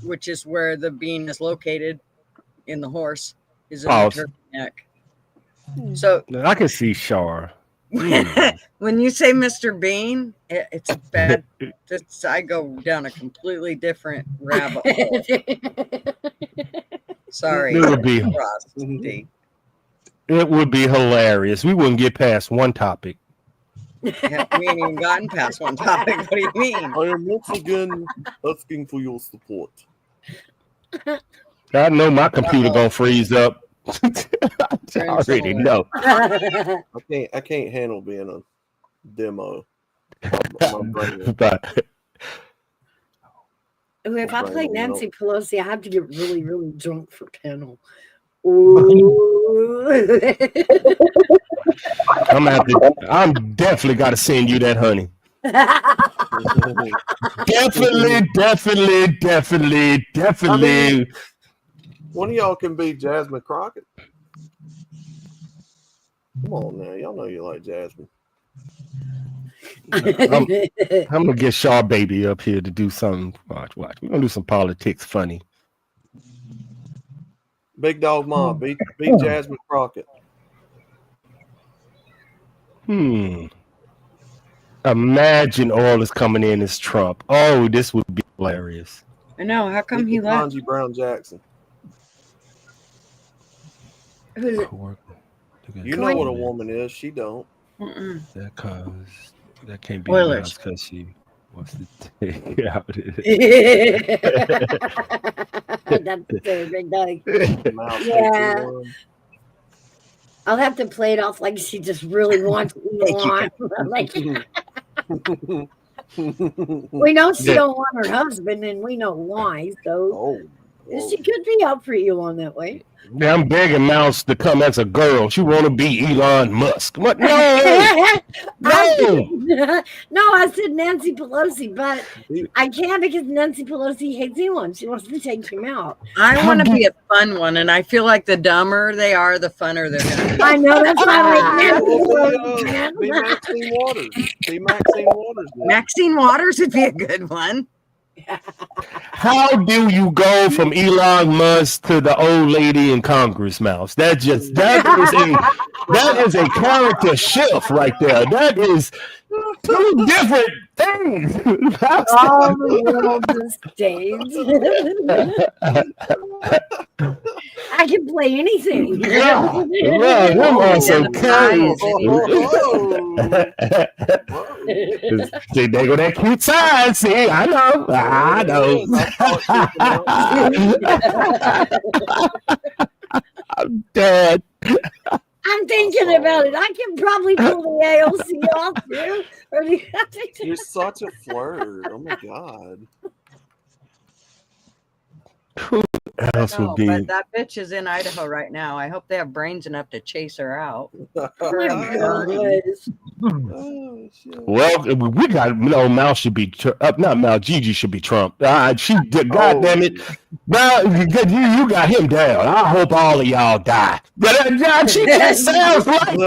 which is where the bean is located in the horse, is in the Pause. turkey neck. So I can see Shar. when you say Mr. Bean, it's a bad. I go down a completely different rabbit hole. Sorry, It would be- Frosty. It would be hilarious. We wouldn't get past one topic. We ain't even gotten past one topic. What do you mean? I am once again asking for your support. I know my computer gonna freeze up. I already know. I can't handle being a demo. My brain is- But If I play Bring them Nancy up. Pelosi, I have to get really, really drunk for panel. Ooh. I'm definitely got to send you that, honey. Definitely. One of y'all can be Jasmine Crockett. Come on now, y'all know you like Jasmine. I'm gonna get Shaw Baby up here to do something. Watch. We're gonna do some politics funny. Big Dog Ma, be Jasmine Crockett. Imagine all is coming in as Trump. Oh, this would be hilarious. I know. How come he left? Ketanji Brown Jackson. Who's it? You know what a woman is. She don't. That can't be Oilers. because she wants to take out it. That's the big dog. Mouse Yeah. takes one. I'll have to play it off like she just really wants Elon. Like, we know she don't want her husband, and we know why. So she could be out for Elon that way. Yeah, I'm begging Mouse to come as a girl. She want to be Elon Musk. What? No, No, I said Nancy Pelosi, but I can't because Nancy Pelosi hates Elon. She wants to take him out. I want to be a fun one, and I feel like the dumber they are, the funner they're going to be. I know, that's why I like Nancy Pelosi. Be Maxine Waters. Be Maxine Waters. Then. Maxine Waters would be a good one. How do you go from Elon Musk to the old lady in Congress, Mouse? That is a character shift right there. That is two different things. All the world's a stage. I can play anything. Them are some characters. See, they go that cute side. See, I know. I'm dead. I'm thinking about it. I can probably pull the AOC off too. You're such a flirt. Oh my god. Else would be. But that bitch is in Idaho right now. I hope they have brains enough to chase her out. Well, we got Mouse should be not Mouse. Gigi should be Trump. She did. God damn it! Now you got him down. I hope all of y'all die. She just sounds like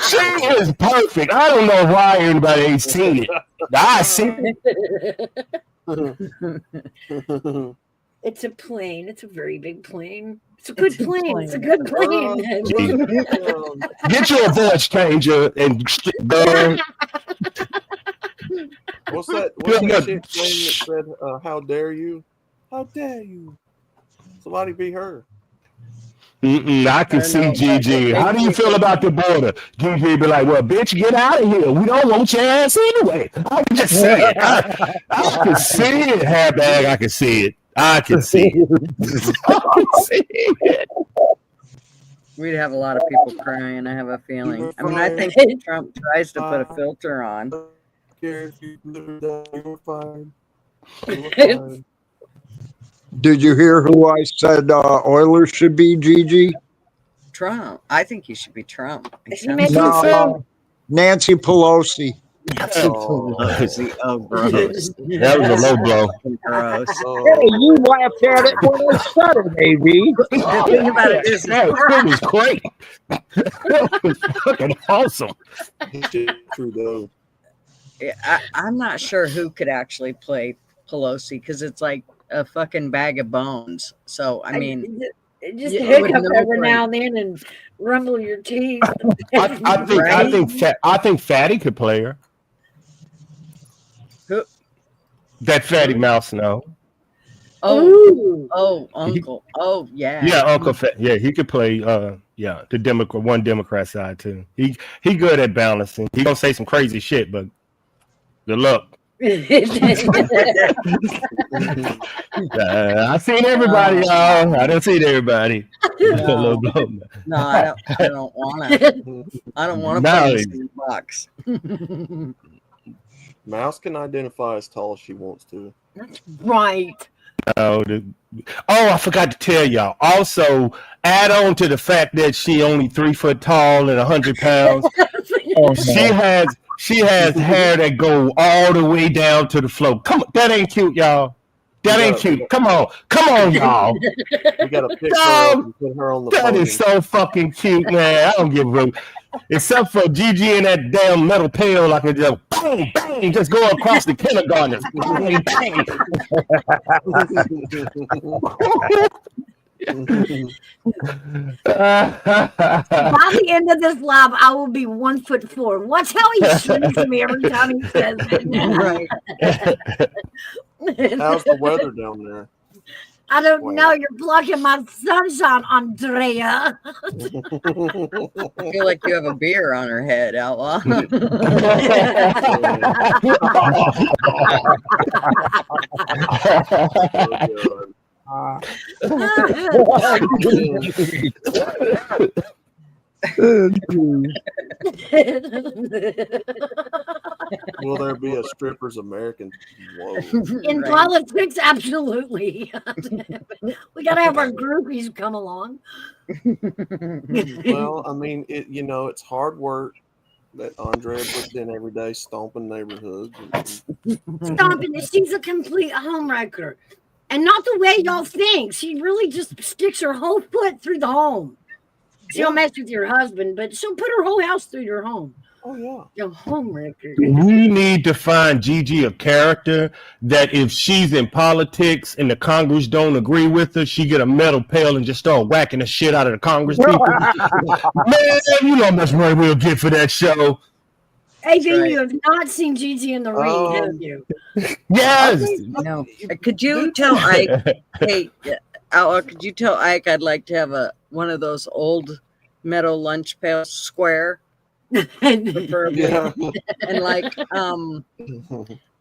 she is perfect. I don't know why anybody ain't seen it. I seen it. It's a plane. It's a very big plane. It's a good plane. It's a good plane. Get your voice changer and burn. What's that shit that said, how dare you? How dare you? Somebody be her. I can see Gigi. How do you feel about the border? Gigi be like, well, bitch, get out of here. We don't want your ass anyway. I can just say it. I can see it, hairbag. I can see it. I can see it. I can see it. We'd have a lot of people crying, I have a feeling. I mean, I think Trump tries to put a filter on. Did you hear who I said Oilers should be, Gigi? Trump. I think he should be Trump. Nancy Pelosi. Oh, gross. That was a low blow. Gross. Hey, you laughed at it when I said it, baby. The thing about it is, that was great. That was fucking awesome. Trudeau. I'm not sure who could actually play Pelosi because it's like a fucking bag of bones. So I mean, just hiccup every now and then and rumble your teeth. I think Fatty could play her. Who? That Fatty Mouse, no. Oh, Uncle. Yeah, Uncle Fat. Yeah, he could play. The Democrat side too. He good at balancing. He gonna say some crazy shit, but good luck. I seen everybody, y'all. I don't see everybody. No, I don't want to. I don't want to play in the box. Mouse can identify as tall as she wants to. Right. Oh, I forgot to tell y'all. Also, add on to the fact that she only 3 foot tall and 100 pounds. Oh, no. She has hair that go all the way down to the floor. Come on, that ain't cute, y'all. That ain't cute. Come on, y'all. We got to pick her up Dog, and put her on the that is podium. so fucking cute, man. I don't give a fuck. Except for Gigi and that damn metal pail, I can just bang, bang, just go across the kindergartners. Bang, bang. By the end of this live, I will be 1'4". Watch how he shrinks me every time he says Right. it. How's the weather down there? I don't Wow. know. You're blocking my sunshine, Andrea. I feel like you have a beer on her head, Outlaw. Will there be a strippers American? Whoa. In Right. politics, absolutely. We gotta have our groupies come along. Well, I mean, it's hard work that Andrea puts in every day, stomping neighborhoods. Stomping it. She's a complete homewrecker. And not the way y'all think. She really just sticks her whole foot through the home. She'll mess with your husband, but she'll put her whole house through your home. Oh yeah. You're a homewrecker. We need to find Gigi a character that if she's in politics and the Congress don't agree with her, she get a metal pail and just start whacking the shit out of the Congress people. Man, you know how much money we'll get for that show. Hey, then right. you have not seen Gigi in the ring, have you? Yes. No. Could you tell Ike, hey, Outlaw, could you tell Ike I'd like to have one of those old metal lunch pails, square, preferably. Yeah. And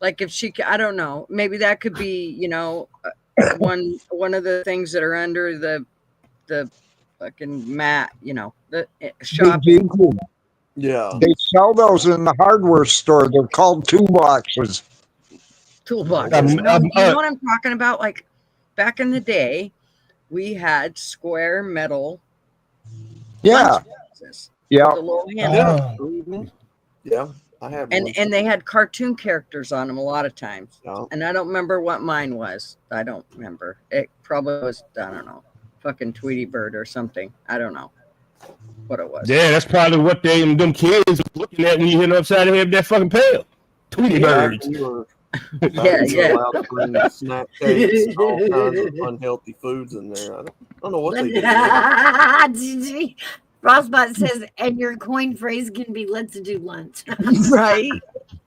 like if she, I don't know, maybe that could be, one of the things that are under the fucking mat, the shopping. Yeah. They sell those in the hardware store. They're called toolboxes. Toolbox. Um, No, um, you know what I'm talking about? Like back in the day, we had square metal Yeah. lunch boxes Yeah. with a little handle. Mhm. Yeah. I have one. And they had cartoon characters on them a lot of times. Yeah. And I don't remember what mine was. I don't remember. It probably was, I don't know, fucking Tweety Bird or something. I don't know what it was. Yeah, that's probably what them kids was looking at when you hit them upside the head with that fucking pail. Tweety birds. We were Yeah. allowed to bring snack cakes, all kinds of unhealthy foods in there. I don't know what they did. Gigi. Frostbite says, and your coin phrase can be let's do lunch. Right.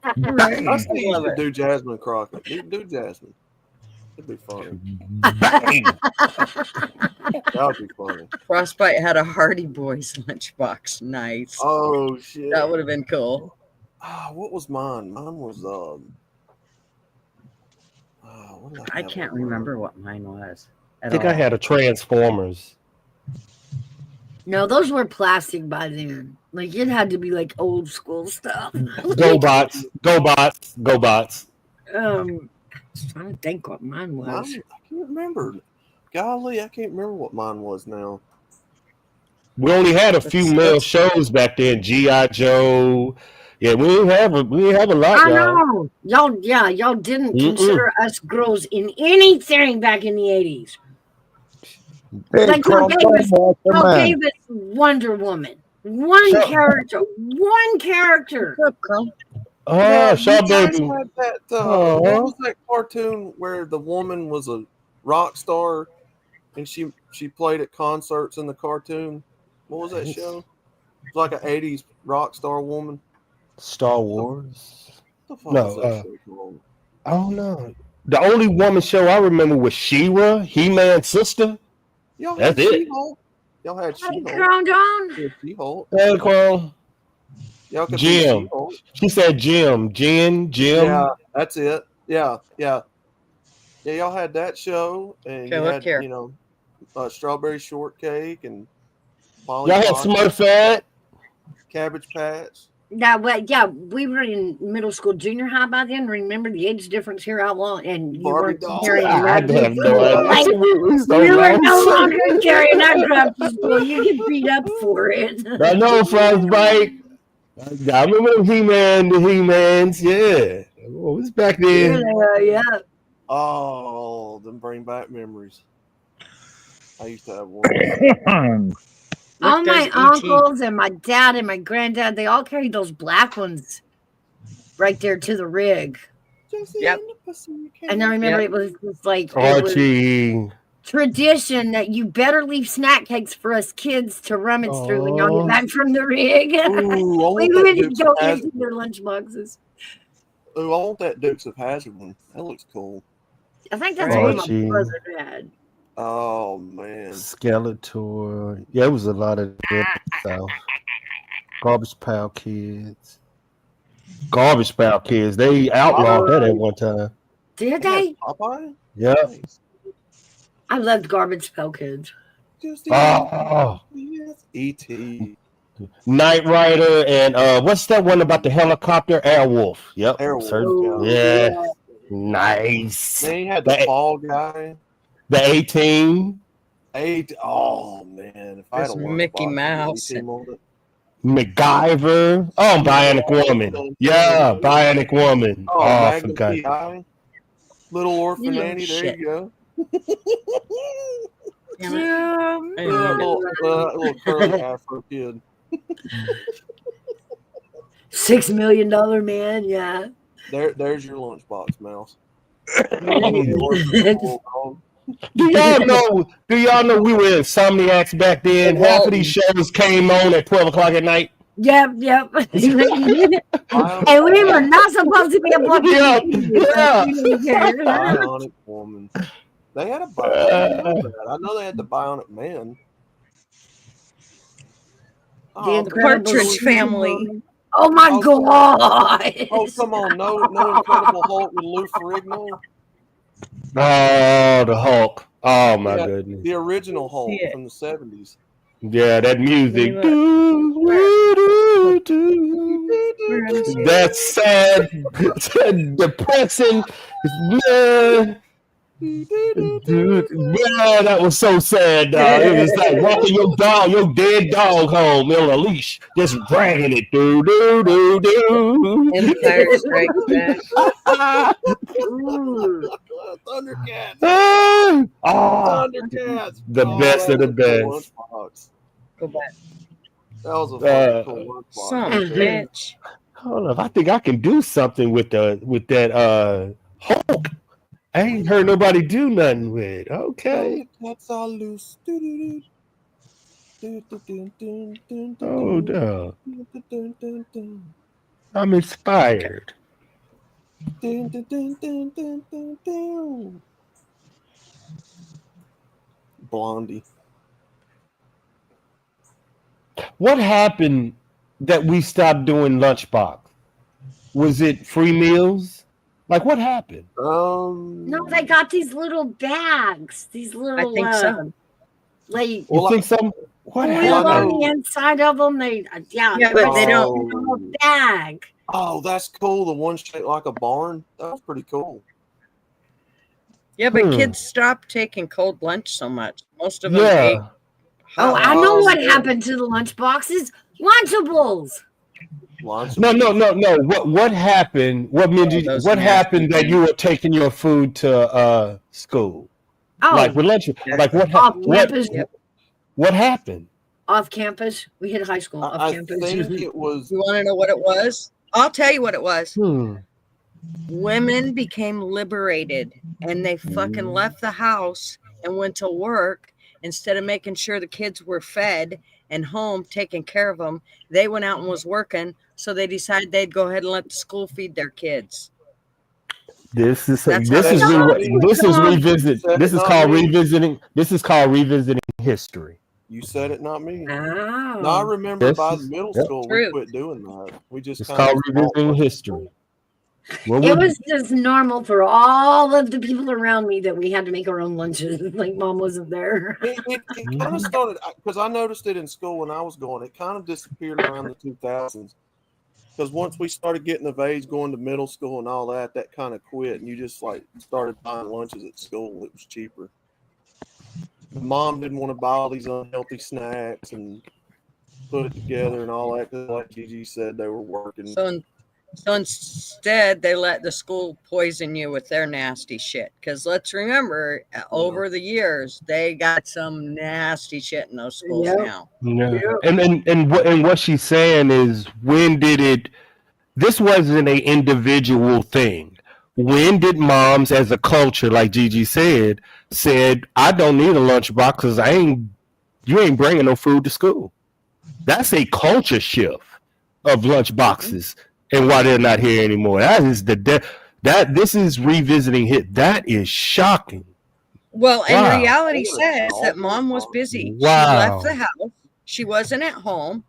I still used to do Jasmine Crockett. Do Jasmine. It'd be funny. Bang. That would be funny. Frostbite had a Hardy Boys lunchbox. Nice. Oh shit. That would have been cool. What was mine? Mine was what did I have can't on mine? remember what mine was. I think I had a Transformers. No, those were plastic by then. Like it had to be like old school stuff. Go bots. Go bots. Go bots. I was trying to think what mine was. I can't remember. Golly, I can't remember what mine was now. We only had a few male shows back then. G.I. Joe. Yeah, we didn't have a lot, I y'all. know. Y'all didn't consider us girls in anything back in the 80s. Hey, Like Carl, y'all gave us welcome in. Wonder Woman. One character. Oh, Shaw you guys Baby. had that, Oh. what was that cartoon where the woman was a rock star and she played at concerts in the cartoon? What was that show? It's like an 80s rock star woman. Star Wars. What the fuck No, was that show called? I don't know. The only woman show I remember was She-Ra, He-Man's sister. Y'all That's had it. She-Hulk. Y'all had She-Hulk. Crowned on. She-Hulk. Hey, Carl. Y'all could be Jim. She-Hulk. She said Jim. Jim. Yeah, that's it. Yeah. Y'all had that show, and Okay, you look had, here. Strawberry Shortcake and Polly Y'all had Pocket, Smurfette. Cabbage Patch. Yeah, we were in middle school, junior high by then. Remember the age difference here, Outlaw, and you Barbie weren't doll. carrying I that to have no school. idea. Like, So you were lost. no longer carrying that crap to school. You get beat up for it. I know, Frostbite. I remember the He-Mans. Yeah, what was back then? Yeah. Oh, them bring back memories. I used to have one. All Look, my there's E.T. uncles and my dad and my granddad, they all carried those black ones right there to the rig. Yep. And I remember Yep. it was just like it was Archie. tradition that you better leave snack cakes for us kids to rummage through when y'all Oh. get back from the rig. Ooh, I We want that wouldn't Dukes go of Hazzard. into their lunch boxes. Ooh, I want that Dukes of Hazzard one. That looks cool. I think that's Right. what my Archie. brother had. Oh man. Skeletor. Yeah, it was a lot of them. So. Garbage Pail Kids. Garbage Pail Kids. They outlawed that at one time. Did They had they? Popeye? Yep. Nice. I loved Garbage Pail Kids. Just Oh, E.T. Knight Rider and what's that one about the helicopter? Airwolf. Yep. Airwolf. Yeah. Nice. They had the Fall Guy. The 18. Oh man, if I had There's a lunchbox Mickey with Mouse E.T. and- on it. MacGyver. Oh, Bionic Woman. Yeah, Bionic Woman. Oh, I Magnum forgot. P.I. Little Orphan You know, Annie. There shit. you go. Damn it. Yeah. Yeah, little curly Afro kid. $6 million man, yeah. There's your lunchbox, Mouse. Do y'all know we were insomniacs back then? Half of these shows came on at 12 o'clock at night. Yep. And we were not supposed to be a blood. Yeah. Bionic Woman. They had a Bionic. I know they had the Bionic Man. The Incredible Partridge Family. Oh my Oh, god! Oh, come on. No Incredible Hulk with Lou Ferrigno. Oh, the Hulk. Oh, my Yeah, goodness. The original Hulk See it. from the 70s. Yeah, that music. That's sad. Depressing. Man. Dude, man, that was so sad, dog. It was like walking your dead dog home on a leash, just dragging it. Empire Strikes Back. Thundercats. Oh, Thundercats. the best of the best. Go back. That was a fucking cool lunchbox. Son of a bitch. Hold up, I think I can do something with that Hulk. I ain't heard nobody do nothing with it. Okay. Thundercats are loose. Oh no. I'm inspired. Blondie. What happened that we stopped doing lunchbox? Was it free meals? Like what happened? No, they got these little bags. These little. I think so. Like You think some? What oil happened? on the inside of them. Yeah, but they don't. A little bag. Oh, that's cool. The one shaped like a barn. That was pretty cool. Yeah, but Hmm. kids stopped taking cold lunch so much. Most of them ate. Yeah. Oh, hot I know what yeah. happened to the lunch boxes. Lunchables. Lots of No. What happened? What Those what nasty happened that you were taking your food to school? Oh, Like with lunch? Like what? off campus. What happened? Off campus. We hit high school. Off I campus. think it was. You want to know what it was? I'll tell you what it was. Hmm. Women became liberated and they fucking left the house and went to work instead of making sure the kids were fed and home taking care of them. They went out and was working, so they decided they'd go ahead and let the school feed their kids. This is That's how this is they re- this is revisit. Said This it, is not called me. revisiting. This is called revisiting history. You said it, not me. Oh. No, I remember This by is- middle yep. school True. we quit doing that. We just It's kinda called revisiting history. Well, It was just normal for all of the people around me that we had to make our own lunches. Like mom wasn't there. It kind of started because I noticed it in school when I was going. It kind of disappeared around the 2000s. Because once we started getting of age, going to middle school and all that, that kind of quit, and you just like started buying lunches at school. It was cheaper. The mom didn't want to buy all these unhealthy snacks and put it together and all that. Because, like Gigi said, they were working. So instead, they let the school poison you with their nasty shit. Because let's remember, over the years, they got some nasty shit in those schools Yep. now. Yeah. Yep. And what she's saying is, when did it? This wasn't an individual thing. When did moms, as a culture, like Gigi said, I don't need a lunchbox because you ain't bringing no food to school. That's a culture shift of lunchboxes and why they're not here anymore. That is that this is revisiting hit. That is shocking. Well, and Wow. reality says that mom was busy. Wow. She left the house. She wasn't at home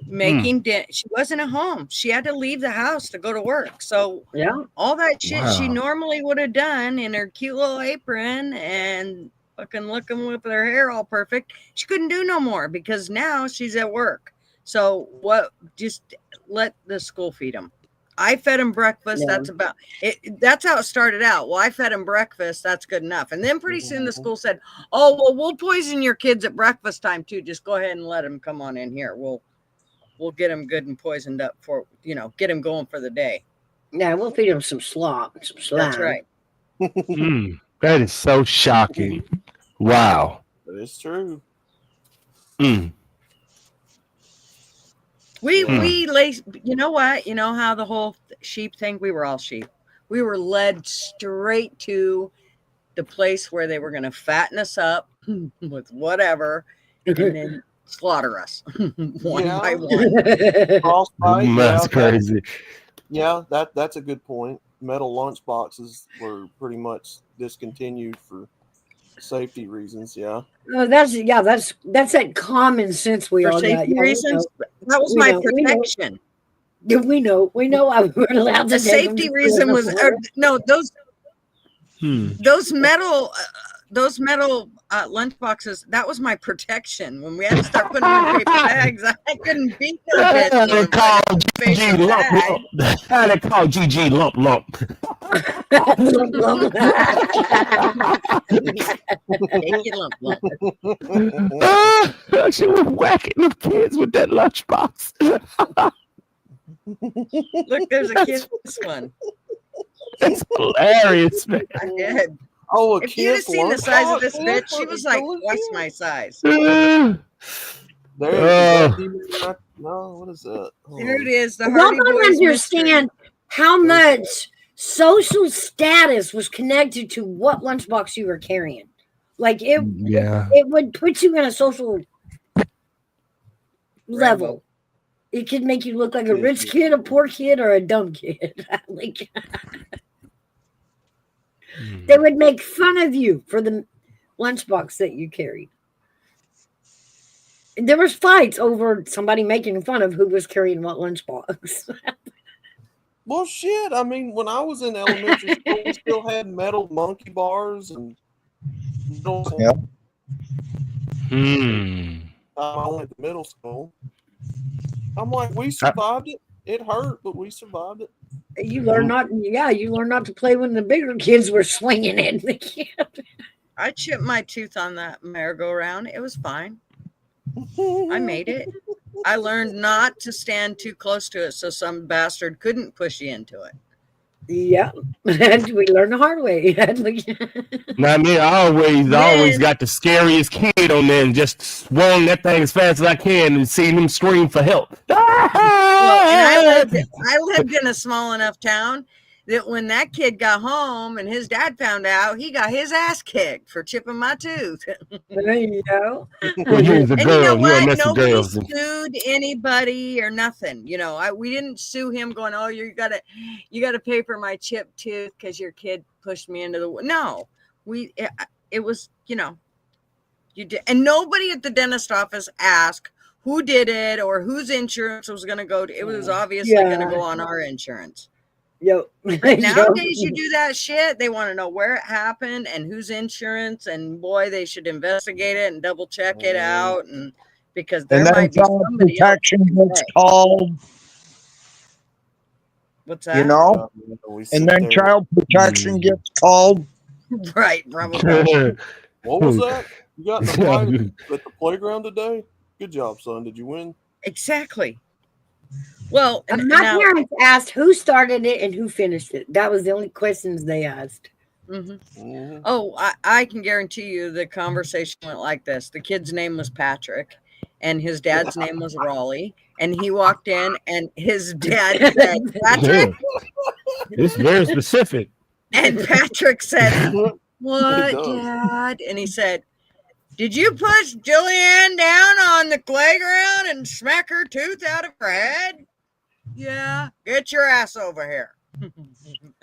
making dinner. She wasn't at home. She had to leave the house to go to work. So Yeah. all that shit she Wow. normally would have done in her cute little apron and fucking looking with her hair all perfect, she couldn't do no more because now she's at work. So what? Just let the school feed them. I fed him breakfast. Yeah. That's about it. That's how it started out. Well, I fed him breakfast. That's good enough. And then pretty soon the school said, "Oh, well, we'll poison your kids at breakfast time too. Just go ahead and let them come on in here. We'll get them good and poisoned up for, get them going for the day." Yeah, we'll feed them some slop, some slime. That's right. That is so shocking. Wow. But it's true. We you know what? You know how the whole sheep thing, we were all sheep. We were led straight to the place where they were going to fatten us up with whatever and then slaughter us one by one. Frostbite, That's crazy. Yeah, that's a good point. Metal lunch boxes were pretty much discontinued for safety reasons. Yeah. Oh, that's that common sense we For all got. safety Yeah, reasons, that was We my know, we know. protection. Yeah, we know I weren't allowed to The take them safety to reason school was before. no, those metal lunch boxes, that was my protection. When we had to start putting them in paper bags, I couldn't beat no bitch They with call a GG paper lump bag. lump. They call GG lump lump. Take your lump lump. She was whacking the kids with that lunchbox. Look, there's a kiss one. That's hilarious, man. I did. Oh, If you'd have seen the size of this bitch, she was like twice my size. There Oh. no, what is that? Here it is. The Y'all Hardy don't Boys understand mystery. how much social status was connected to what lunchbox you were carrying. Like it would put you in a social level. It could make you look like a rich kid, a poor kid, or a dumb kid. Like they would make fun of you for the lunchbox that you carried. And there was fights over somebody making fun of who was carrying what lunchbox. Well, shit. I mean, when I was in elementary school, we still had metal monkey bars and. Yep. I went to middle school. I'm like, we survived it. It hurt, but we survived it. You learn not to play when the bigger kids were swinging it. I chipped my tooth on that merry-go-round. It was fine. I made it. I learned not to stand too close to it so some bastard couldn't push you into it. Yeah, we learned the hard way. Now, I mean, I always got the scariest kid on there and just swung that thing as fast as I can and seen him scream for help. Well, and I lived in a small enough town that when that kid got home and his dad found out, he got his ass kicked for chipping my tooth. There you go. Well, you was a And girl. you know You what? met some Nobody girls. sued anybody or nothing. We didn't sue him going, "Oh, you gotta pay for my chipped tooth because your kid pushed me into the." No, it was you did, and nobody at the dentist office asked who did it or whose insurance was going to go to. It was obviously going to go on our insurance. Yep. Nowadays, you do that shit, they want to know where it happened and whose insurance, and boy, they should investigate it and double check it out, and because there And then might be child somebody protection else. gets called. What's you that? know, We sit and then there. child protection gets called. Right, probably. What was that? You got in a fight at the playground today? Good job, son. Did you win? Exactly. Well, and My now, parents asked who started it and who finished it. That was the only questions they asked. Mhm. oh, I can guarantee you the conversation went like this. The kid's name was Patrick, and his dad's name was Raleigh. And he walked in, and his dad said, Patrick? It's very specific. And Patrick said, It What, does. Dad? And he said, Did you push Julianne down on the playground and smack her tooth out of her head? Yeah, get your ass over here.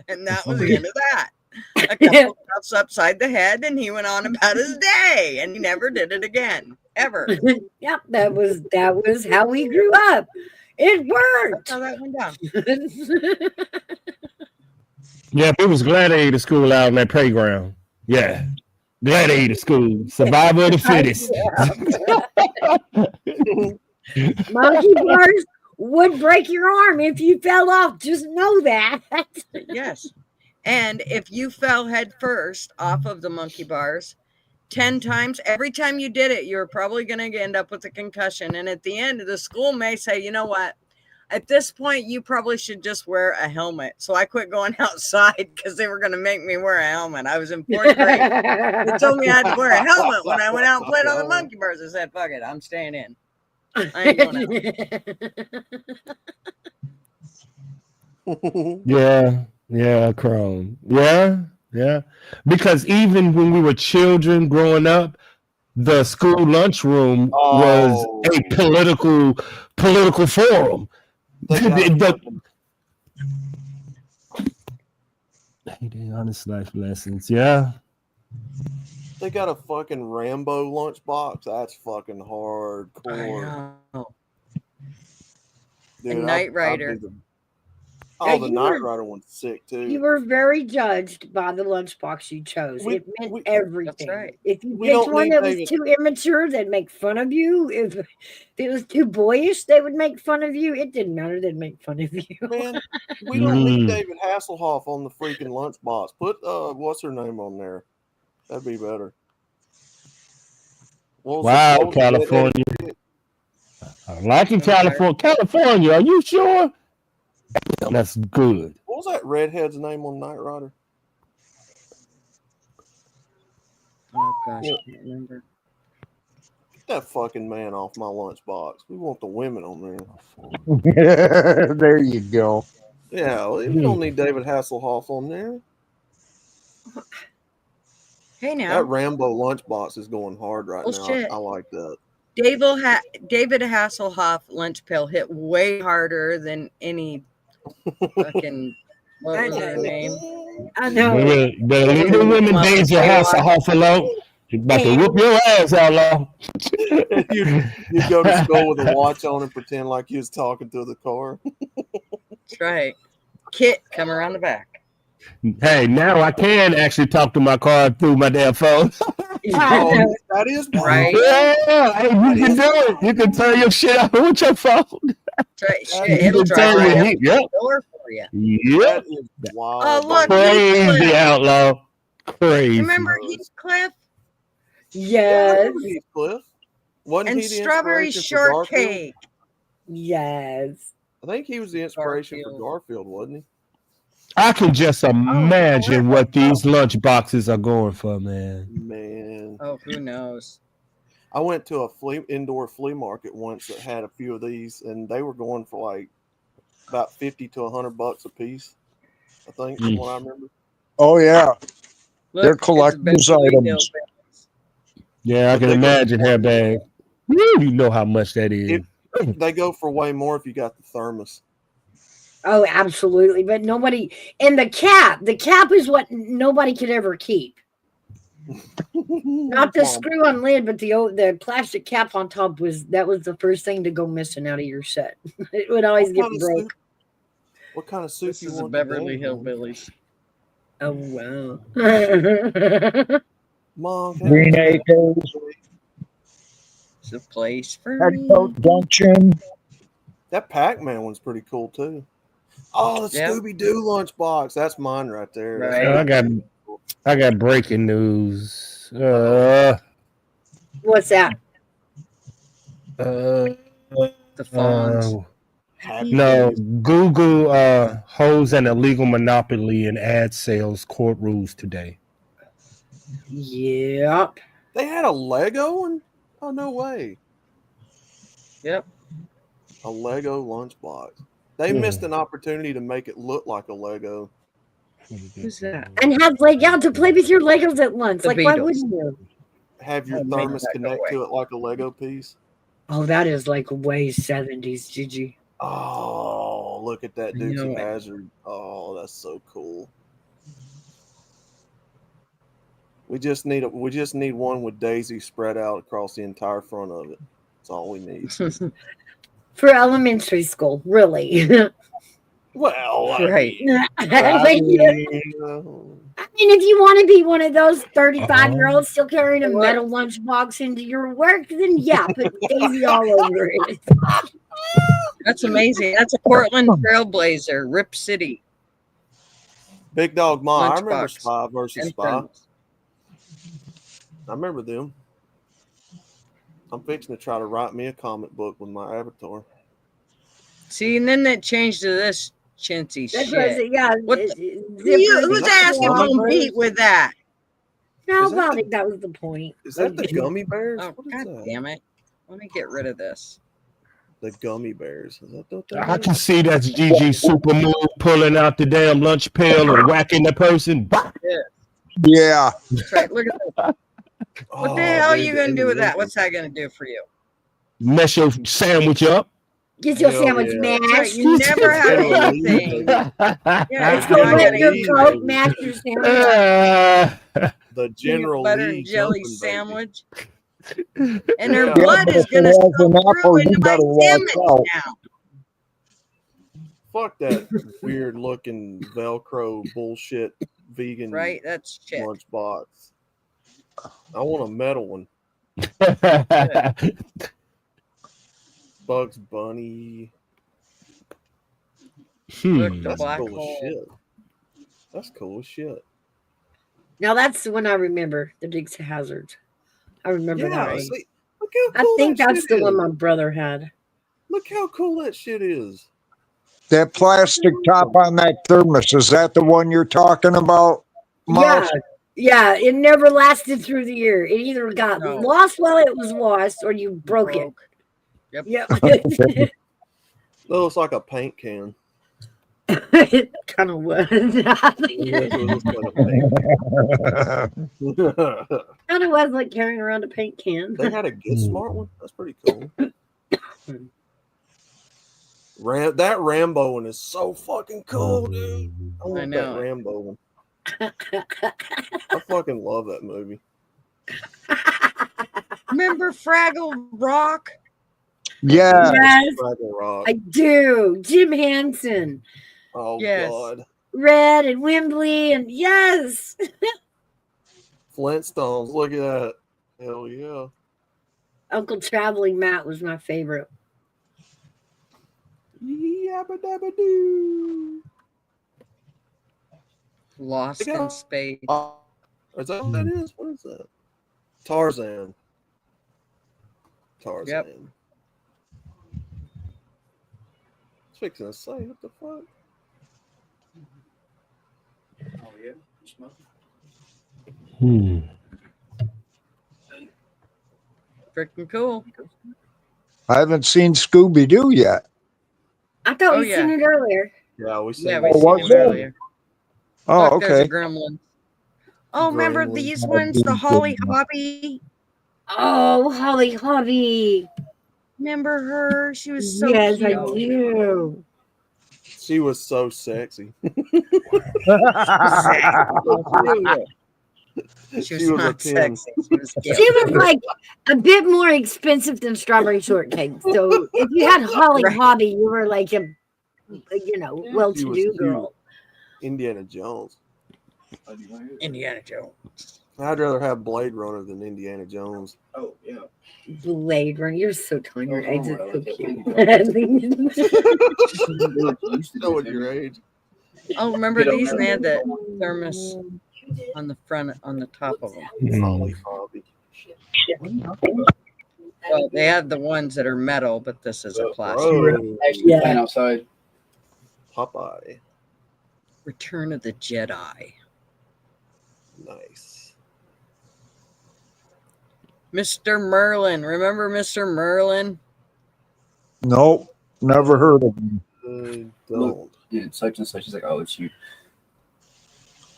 And that was the end of that. A couple cuffs upside the head, and he went on about his day, and he never did it again, ever. Yep, that was how we grew up. It worked. That's how that went down. Yeah, it was gladiator school out on that playground. Yeah. Gladiator school. Survival of the fittest. Monkey bars would break your arm if you fell off. Just know that. Yes. And if you fell head first off of the monkey bars 10 times, every time you did it, you're probably going to end up with a concussion. And at the end, the school may say, you know what? At this point, you probably should just wear a helmet. So I quit going outside because they were going to make me wear a helmet. I was in 4th grade. They told me I had to wear a helmet when I went out and played on the monkey bars. I said, fuck it, I'm staying in. I ain't going out. Yeah, Crone. Yeah. Because even when we were children growing up, the school lunchroom was a political forum. The honest life lessons, yeah. They got a fucking Rambo lunchbox. That's fucking hardcore. I know. Dude, And Knight Rider. Oh, the Knight Rider one's sick too. You were very judged by the lunchbox you chose. It meant everything. That's right. If you picked one that was too immature, they'd make fun of you. If it was too boyish, they would make fun of you. It didn't matter. They'd make fun of you. Man, we don't need David Hasselhoff on the freaking lunchbox. Put what's her name on there? That'd be better. Wow, California. I like it, California. California, are you sure? That's good. What was that redhead's name on Knight Rider? Oh gosh, I can't remember. Get that fucking man off my lunchbox. We want the women on there. There you go. Yeah, we don't need David Hasselhoff on there. Hey now. That Rambo lunchbox is going hard right now. Shit. I like that. David Hasselhoff lunch pill hit way harder than any fucking what was her name? I know. The little women days your Hasselhoff alone. She's about to whoop your ass, outlaw. you go to school with a watch on and pretend like you was talking to the car. That's right. Kit, come around the back. Hey, now I can actually talk to my car through my damn phone. Oh, that is right. Yeah, hey, you can do it. You can turn your shit off with your phone. That's right. Shit, it'll drive right up the door for you. That is wild. Oh, look, crazy outlaw. Crazy. Remember Heathcliff? Yes. Heathcliff. Wasn't And he the strawberry inspiration for Garfield? shortcake. Yes. I think he was the inspiration for Garfield, wasn't he? I can just imagine what these lunch boxes are going for, man. Man. Oh, who knows? I went to a indoor flea market once that had a few of these, and they were going for like about $50 to $100 a piece. I think, from what I remember. Oh yeah, Look, they're collector's items. Yeah, I can imagine hairbag. You know how much that is. They go for way more if you got the thermos. Oh, absolutely. But nobody, and the cap is what nobody could ever keep. Not the screw on lid, but the plastic cap on top was the first thing to go missing out of your set. It would always get broke. What kind of soup? This is the Beverly Hillbillies. Oh wow. Mom, Green Acres. It's a place for Petticoat Junction. That Pac-Man one's pretty cool too. Oh, the Yep. Scooby Doo lunchbox. That's mine right there. That's Right. I got breaking news. What's that? Uh, The phones. Happy no, Days. Google holds an illegal monopoly in ad sales court rules today. Yep. They had a Lego one? Oh, no way. Yep. A Lego lunchbox. They missed an opportunity to make it look like a Lego. Who's that? And have to play with your Legos at lunch. The Like, why Beatles. wouldn't you? Have your Oh, make thermos that go connect away. to it like a Lego piece. Oh, that is like way 70s, Gigi. Oh, look at that I Dukes of know it. Hazzard. Oh, that's so cool. We just need one with Daisy spread out across the entire front of it. That's all we need. For elementary school, really. Well, Right. Like, if you want to be one of those 35-year-olds still carrying a metal lunchbox into your work, then yeah, put Daisy all over it. That's amazing. That's a Portland Trailblazer, Rip City. Big Dog Ma. I remember Lunchbox. Spy versus And Spy. friends. I remember them. I'm fixing to try to write me a comic book with my avatar. See, and then that changed to this chintzy That's what I shit. said, yeah. What whose that ass you Gummy gonna beat Bears? with that? No, Is that well, I the- think that was the point. Is that the Gummy Bears? Oh, What is God that? damn it. Let me get rid of this. The Gummy Bears. Is that what I that can is? see that's Gigi super move, pulling out the damn lunch pail and whacking the person. Yeah. That's right. Look at that. What the hell are you gonna do with that? What's that gonna do for you? Mess your sandwich up. Get your Hell sandwich yeah. That's right. mashed. You never have General anything. Lee, Yeah, Let's now go I let gotta your eat coat mash your sandwich. the peanut General butter Lee and jelly Gopin baby. sandwich. And her Yeah. blood But is if gonna it has soak an through apple, you into my better watch sandwich out. now. Fuck that weird looking Velcro bullshit vegan Right? That's shit. lunchbox. I want a metal one. Bugs Bunny. Look, the That's black cool as hole. shit. That's cool as shit. Now that's the one I remember, the Dukes of Hazzard. I remember that Yeah, one. see, look how I cool think that that's shit the is. one my brother had. Look how cool that shit is. That plastic top on that thermos, is that the one you're talking about, Mouse? Yeah, it never lasted through the year. It either got No. lost while it was lost or you broke it. Yep. Yep. That looks like a paint can. It kind of was. It looks like a paint can. Kind of was like carrying around a paint can. They had a Get Smart one. That's pretty cool. That Rambo one is so fucking cool, dude. I want know that it. Rambo one. I fucking love that movie. Remember Fraggle Rock? Yeah. Yes, Fraggle Rock. I do. Jim Henson, Oh Yes. God. Red and Wembley, and yes. Flintstones. Look at that. Hell yeah. Uncle Traveling Matt was my favorite. Yabba dabba doo. Lost They got- in Space. Is that what that is? What is that? Tarzan. Tarzan. Yep. I was fixing to say, what the fuck? Freaking cool. I haven't seen Scooby Doo yet. I thought Oh, we yeah. seen it earlier. Yeah, we seen Yeah, that. we Oh, seen was him it? earlier. Oh, Look, there's okay. a gremlin. Oh, remember Gremlin. these ones? The Holly Hobby. Oh, Holly Hobby. Remember her? She was so yes, cute. I do. She was so sexy. She was She was a not 10. sexy. She was cute. She was like a bit more expensive than strawberry shortcake. So if you had Holly Right. Hobby, you were like a She well-to-do was girl. Indiana Jones. Indiana Jones. I'd rather have Blade Runner than Indiana Jones. Oh yeah. Blade Runner. You're so tall. Your age is so cute. Still with your age. Oh, remember these? And they had that thermos on the front, on the top of them. Folly, Bobby. Well, they have the ones that are metal, but this is a plastic. Bro. Actually, Yeah. playing outside. Popeye. Return of the Jedi. Nice. Mr. Merlin. Remember Mr. Merlin? Nope, never heard of him. Don't. Dude, such and such. He's like, oh, it's you.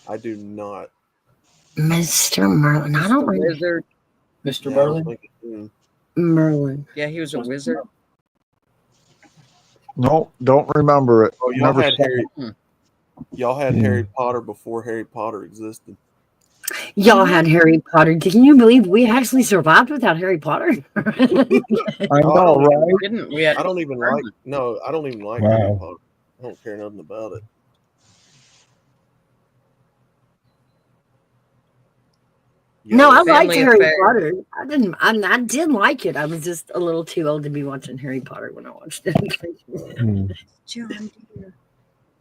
I do not. Mr. Merlin. I don't remember. Wizard. Mr. Yeah, Merlin. Merlin. Yeah, he was a wizard. Nope, don't remember it. Oh, y'all Never had saw Harry. Hmm. Y'all had Harry Potter before Harry Potter existed. Y'all had Harry Potter. Can you believe we actually survived without Harry Potter? I know, right? Didn't we? Had, I don't even like. No, I don't even like Wow. Harry Potter. I don't care nothing about it. No, I Yeah, liked Family Harry Affair. Potter. I didn't. I did like it. I was just a little too old to be watching Harry Potter when I watched it. John Deere.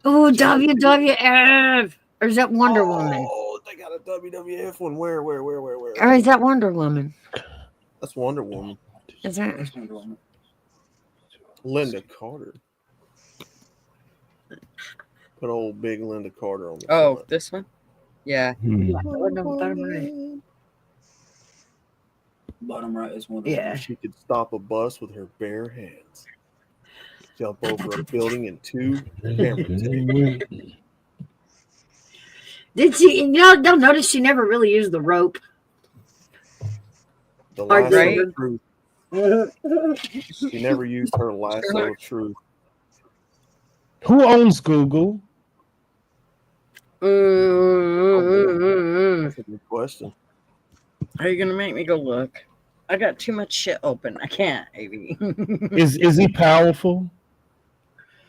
Oh, WWF. Or is that Wonder Woman? Oh, they got a WWF one. Where? Or is that Wonder Woman? That's Wonder Woman. Is that? Linda Carter. Put old big Linda Carter on the Oh, front. this one? Yeah. Bottom right is one. Of Yeah. She could stop a bus with her bare hands. Jump over a building in 2 camera takes. Did she? Don't notice she never really used the rope. The Or lasso right? of truth. She never used her lasso of truth. Who owns Google? That's a good question. Are you gonna make me go look? I got too much shit open. I can't, Av. Is he powerful?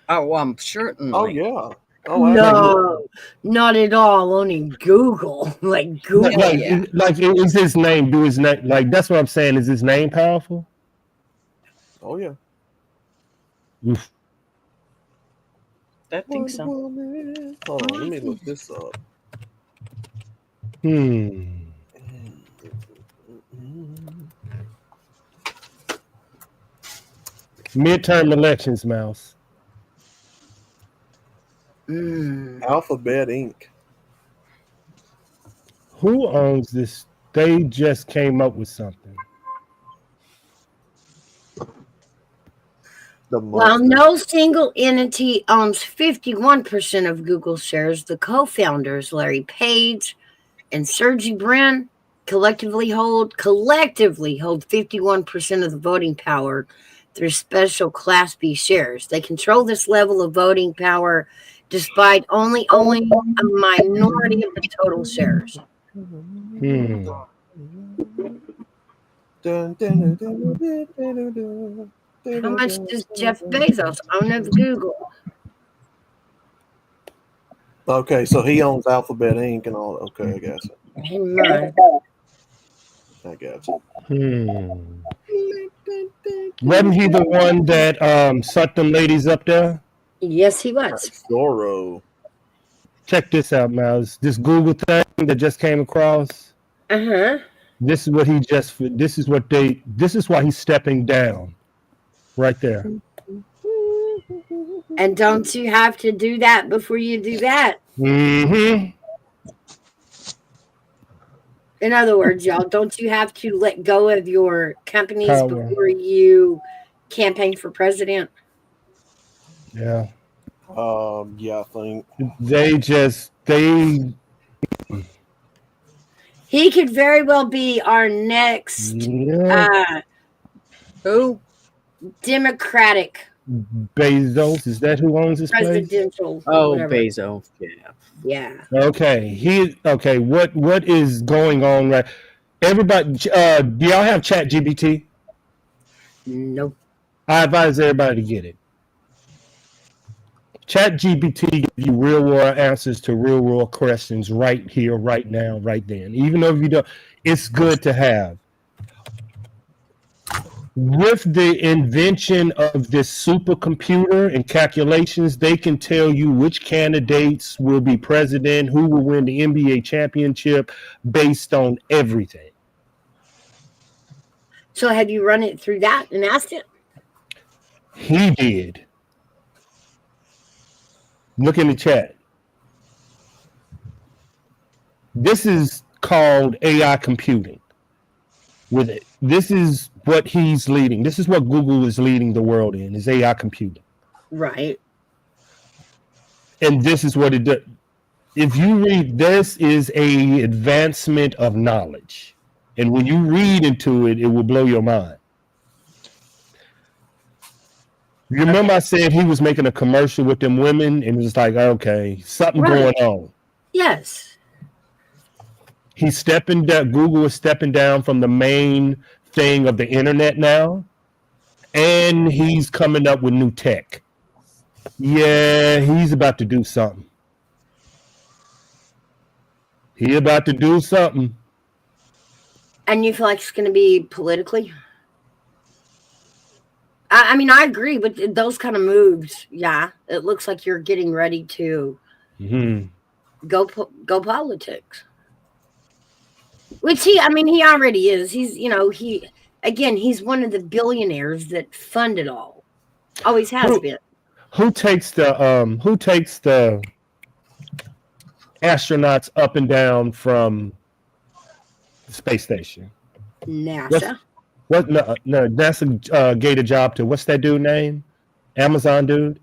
Oh, well, I'm certainly. Oh yeah. Oh, No, not at all. Only Google. Like Google. Like, yeah. like, is his name? Do his name? Like, that's what I'm saying. Is his name powerful? Oh yeah. Oof. I think so. Hold on, let me look this up. Midterm elections, Mouse. Alphabet Inc. Who owns this? They just came up with something. While no single entity owns 51% of Google shares, the co-founders, Larry Page and Sergey Brin, collectively hold 51% of the voting power through special Class B shares. They control this level of voting power despite only owning a minority of the total shares. How much does Jeff Bezos own of Google? Okay, so he owns Alphabet Inc. and all. Okay, I got you. He might. I got you. Wasn't he the one that sucked them ladies up there? Yes, he was. Zorro. Check this out, Mouse. This Google thing that just came across. Uh-huh. This is what he just. This is why he's stepping down. Right there. And don't you have to do that before you do that? Mm-hmm. In other words, y'all, don't you have to let go of your companies Power. before you campaign for president? Yeah. Yeah, I think. He could very well be our next Who? Democratic Bezos, is that who owns this place? presidential. Oh, whatever. Bezos. Yeah. Yeah. Okay. What is going on right? Everybody, do y'all have ChatGPT? Nope. I advise everybody to get it. ChatGPT gives you real world answers to real world questions right here, right now, right then. Even though you don't, it's good to have. With the invention of this supercomputer and calculations, they can tell you which candidates will be president, who will win the NBA championship based on everything. So have you run it through that and asked it? He did. Look in the chat. This is called AI computing. With it, this is what he's leading. This is what Google is leading the world in, is AI computing. Right. And this is what it does. If you read, this is a advancement of knowledge. And when you read into it, it will blow your mind. You remember I said he was making a commercial with them women, and it was like, okay, something going on. Yes. He's stepping down. Google is stepping down from the main thing of the internet now, and he's coming up with new tech. Yeah, he's about to do something. He about to do something. And you feel like it's going to be politically? I mean, I agree with those kind of moves. Yeah, it looks like you're getting ready to go politics. Which he already is. He's, he's one of the billionaires that fund it all. Always has been. Who takes the astronauts up and down from the space station? NASA. What? No, NASA gave a job to, what's that dude name? Amazon dude?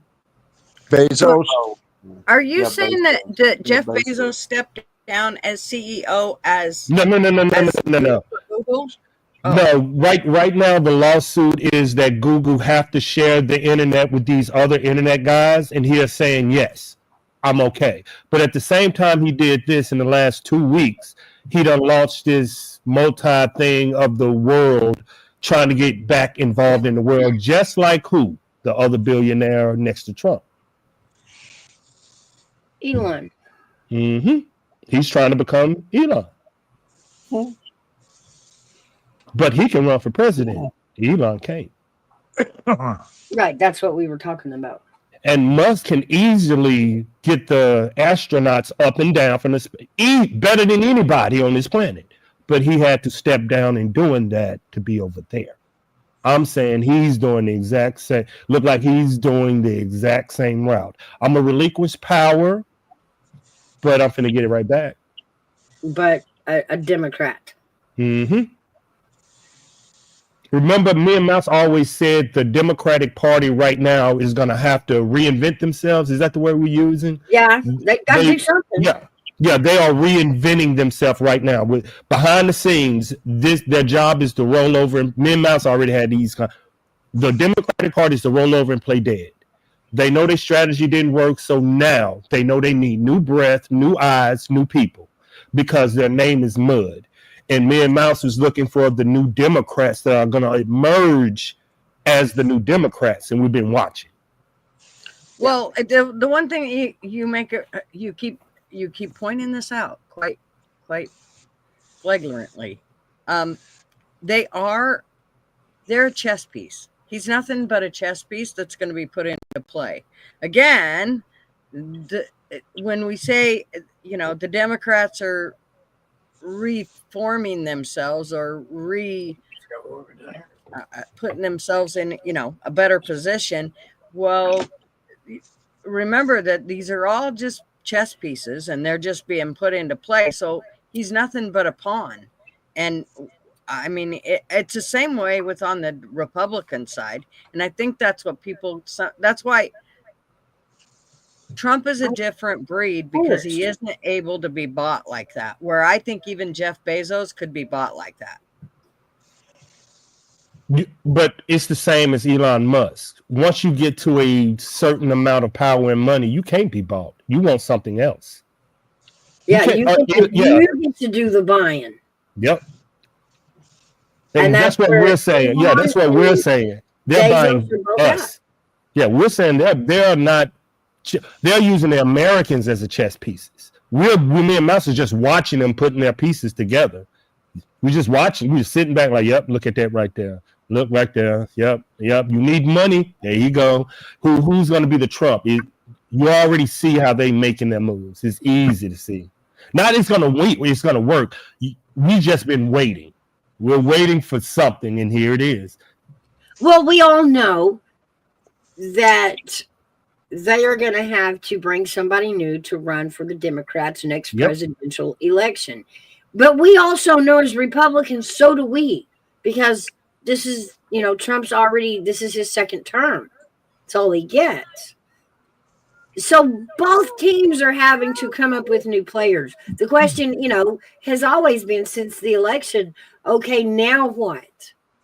Bezos. Are you saying that Jeff Bezos stepped down as CEO as No. Google? Oh. No, right now the lawsuit is that Google have to share the internet with these other internet guys, and he is saying, yes, I'm okay. But at the same time he did this in the last 2 weeks, he done launched this multi thing of the world trying to get back involved in the world, just like who? The other billionaire next to Trump. Elon. He's trying to become Elon. But he can run for president. Elon can't. Right, that's what we were talking about. And Musk can easily get the astronauts up and down from the space, better than anybody on this planet. But he had to step down in doing that to be over there. I'm saying he's doing the exact same, look like he's doing the exact same route. I'm going to relinquish power, but I'm finna get it right back. But a Democrat. Remember, me and Mouse always said the Democratic Party right now is going to have to reinvent themselves. Is that the word we're using? Yeah, they got to do something. Yeah, they are reinventing themselves right now. With behind the scenes, their job is to roll over. And me and Mouse already had these. The Democratic Party is to roll over and play dead. They know their strategy didn't work, so now they know they need new breath, new eyes, new people, because their name is mud. And me and Mouse was looking for the new Democrats that are going to emerge as the new Democrats, and we've been watching. Well, the one thing you keep pointing this out quite flagrantly. They're a chess piece. He's nothing but a chess piece that's going to be put into play. Again, when we say, the Democrats are reforming themselves or putting themselves in, a better position. Well, remember that these are all just chess pieces and they're just being put into play. So he's nothing but a pawn. And I mean, it's the same way with on the Republican side. And I think that's what that's why Trump is a different breed, because he isn't able to be bought like that, where I think even Jeff Bezos could be bought like that. But it's the same as Elon Musk. Once you get to a certain amount of power and money, you can't be bought. You want something else. Yeah, you get to do the buying. Yep. And that's what we're saying. Yeah, that's what we're saying. They're buying us. Yeah, we're saying they're not They're using the Americans as a chess pieces. Me and Mouse are just watching them putting their pieces together. We're just watching. We're just sitting back like, yep, look at that right there. Look right there. Yep. You need money. There you go. Who's going to be the Trump? You already see how they making their moves. It's easy to see. Not it's going to wait. It's going to work. We just been waiting. We're waiting for something, and here it is. Well, we all know that they are going to have to bring somebody new to run for the Democrats' next presidential election. But we also know as Republicans, so do we, because this is, Trump's this is his second term. That's all he gets. So both teams are having to come up with new players. The question, has always been since the election, okay, now what?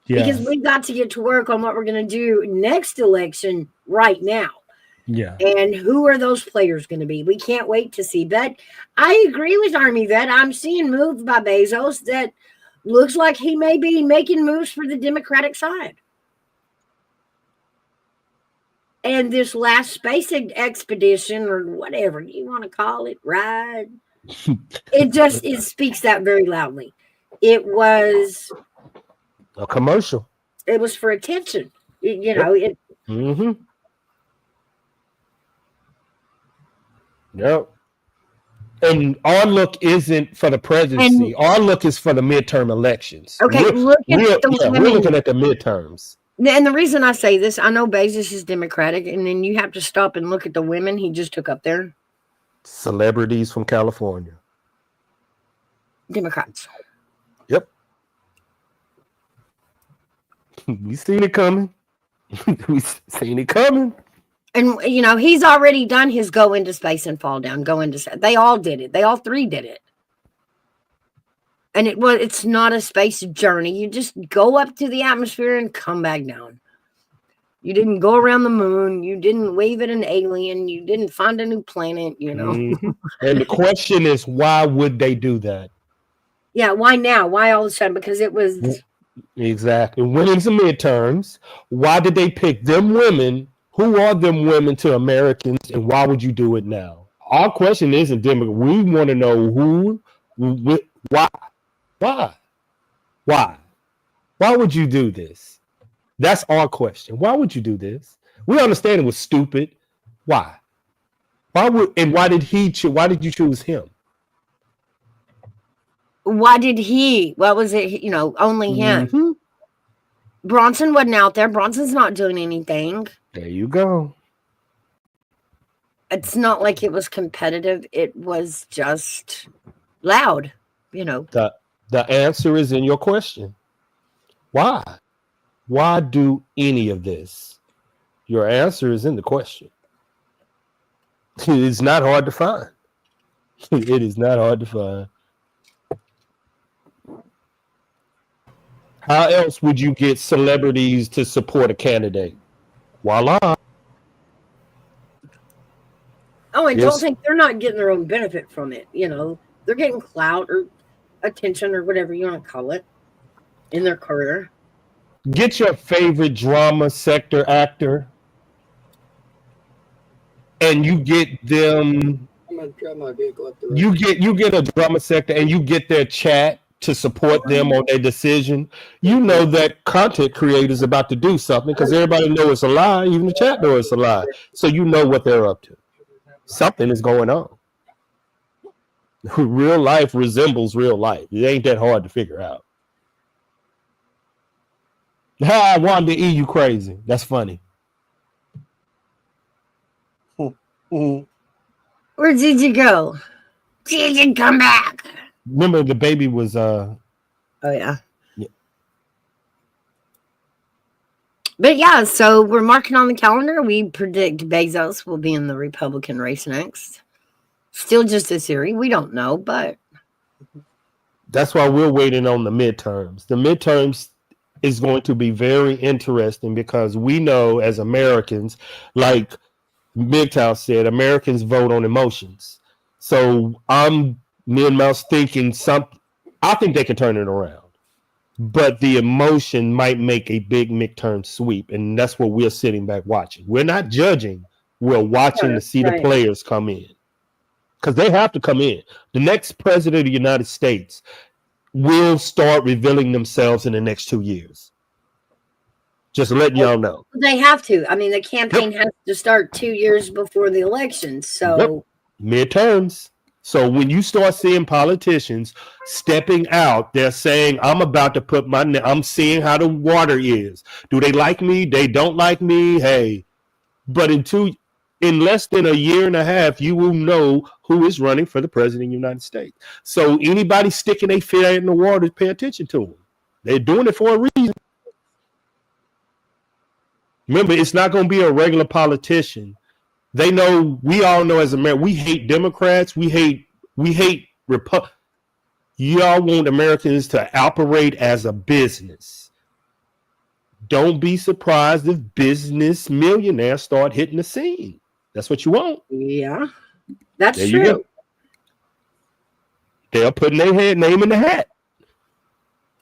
Yeah. Because we've got to get to work on what we're going to do next election right now. Yeah. And who are those players going to be? We can't wait to see. But I agree with Army Vet. I'm seeing moves by Bezos that looks like he may be making moves for the Democratic side. And this last space expedition, or whatever you want to call it, ride, it speaks that very loudly. It was a commercial. It was for attention. Mm-hmm. Yep. And our look isn't for the presidency. Our look is for the midterm elections. Okay, we're looking at the midterms. And the reason I say this, I know Bezos is Democratic, and then you have to stop and look at the women he just took up there. Celebrities from California. Democrats. Yep. We seen it coming. We seen it coming. And, he's already done his go into space and fall down, go into space. They all did it. They all three did it. And it's not a space journey. You just go up to the atmosphere and come back down. You didn't go around the moon. You didn't wave at an alien. You didn't find a new planet, Mm-hmm. And the question is, why would they do that? Yeah, why now? Why all of a sudden? Because it was... Exactly. When it's the midterms, why did they pick them women? Who are them women to Americans, and why would you do it now? Our question isn't Democrat. We want to know why. Why would you do this? That's our question. Why would you do this? We understand it was stupid. Why? Why did you choose him? Why did he? What was it? Only him. Mm-hmm. Bronson wasn't out there. Bronson's not doing anything. There you go. It's not like it was competitive. It was just loud, The answer is in your question. Why? Why do any of this? Your answer is in the question. It's not hard to find. It is not hard to find. How else would you get celebrities to support a candidate? Voila. Oh, and don't think they're not getting their own benefit from it. They're getting clout or attention or whatever you want to call it in their career. Get your favorite drama sector actor and you get them. I'm gonna drive my vehicle up the road. You get a drama sector and you get their chat to support them on their decision. You know that content creator is about to do something because everybody knows it's a lie. Even the chat knows it's a lie. So you know what they're up to. Something is going on. Real life resembles real life. It ain't that hard to figure out. I wanted to eat you crazy. That's funny. Where did you go? Did you come back? Remember the baby was Oh yeah. But yeah, so we're marking on the calendar. We predict Bezos will be in the Republican race next. Still just a theory. We don't know, but that's why we're waiting on the midterms. The midterms is going to be very interesting because we know as Americans, like MGTOW said, Americans vote on emotions. So me and Mouse thinking I think they can turn it around. But the emotion might make a big midterm sweep, and that's what we're sitting back watching. We're not judging. We're watching to see the Right. players come in because they have to come in. The next president of the United States will start revealing themselves in the next 2 years. Just letting y'all know. They have to. I mean, the campaign has to start 2 years before the election. So Midterms. So when you start seeing politicians stepping out, they're saying, I'm about to put I'm seeing how the water is. Do they like me? They don't like me. Hey, but in less than a year and a half, you will know who is running for the president of the United States. So anybody sticking their feet in the water, pay attention to them. They're doing it for a reason. Remember, it's not going to be a regular politician. They know, we all know as Americans, we hate Democrats. We hate Republicans. Y'all want Americans to operate as a business. Don't be surprised if business millionaires start hitting the scene. That's what you want. yeah, that's There true. you go. They're putting their name in the hat.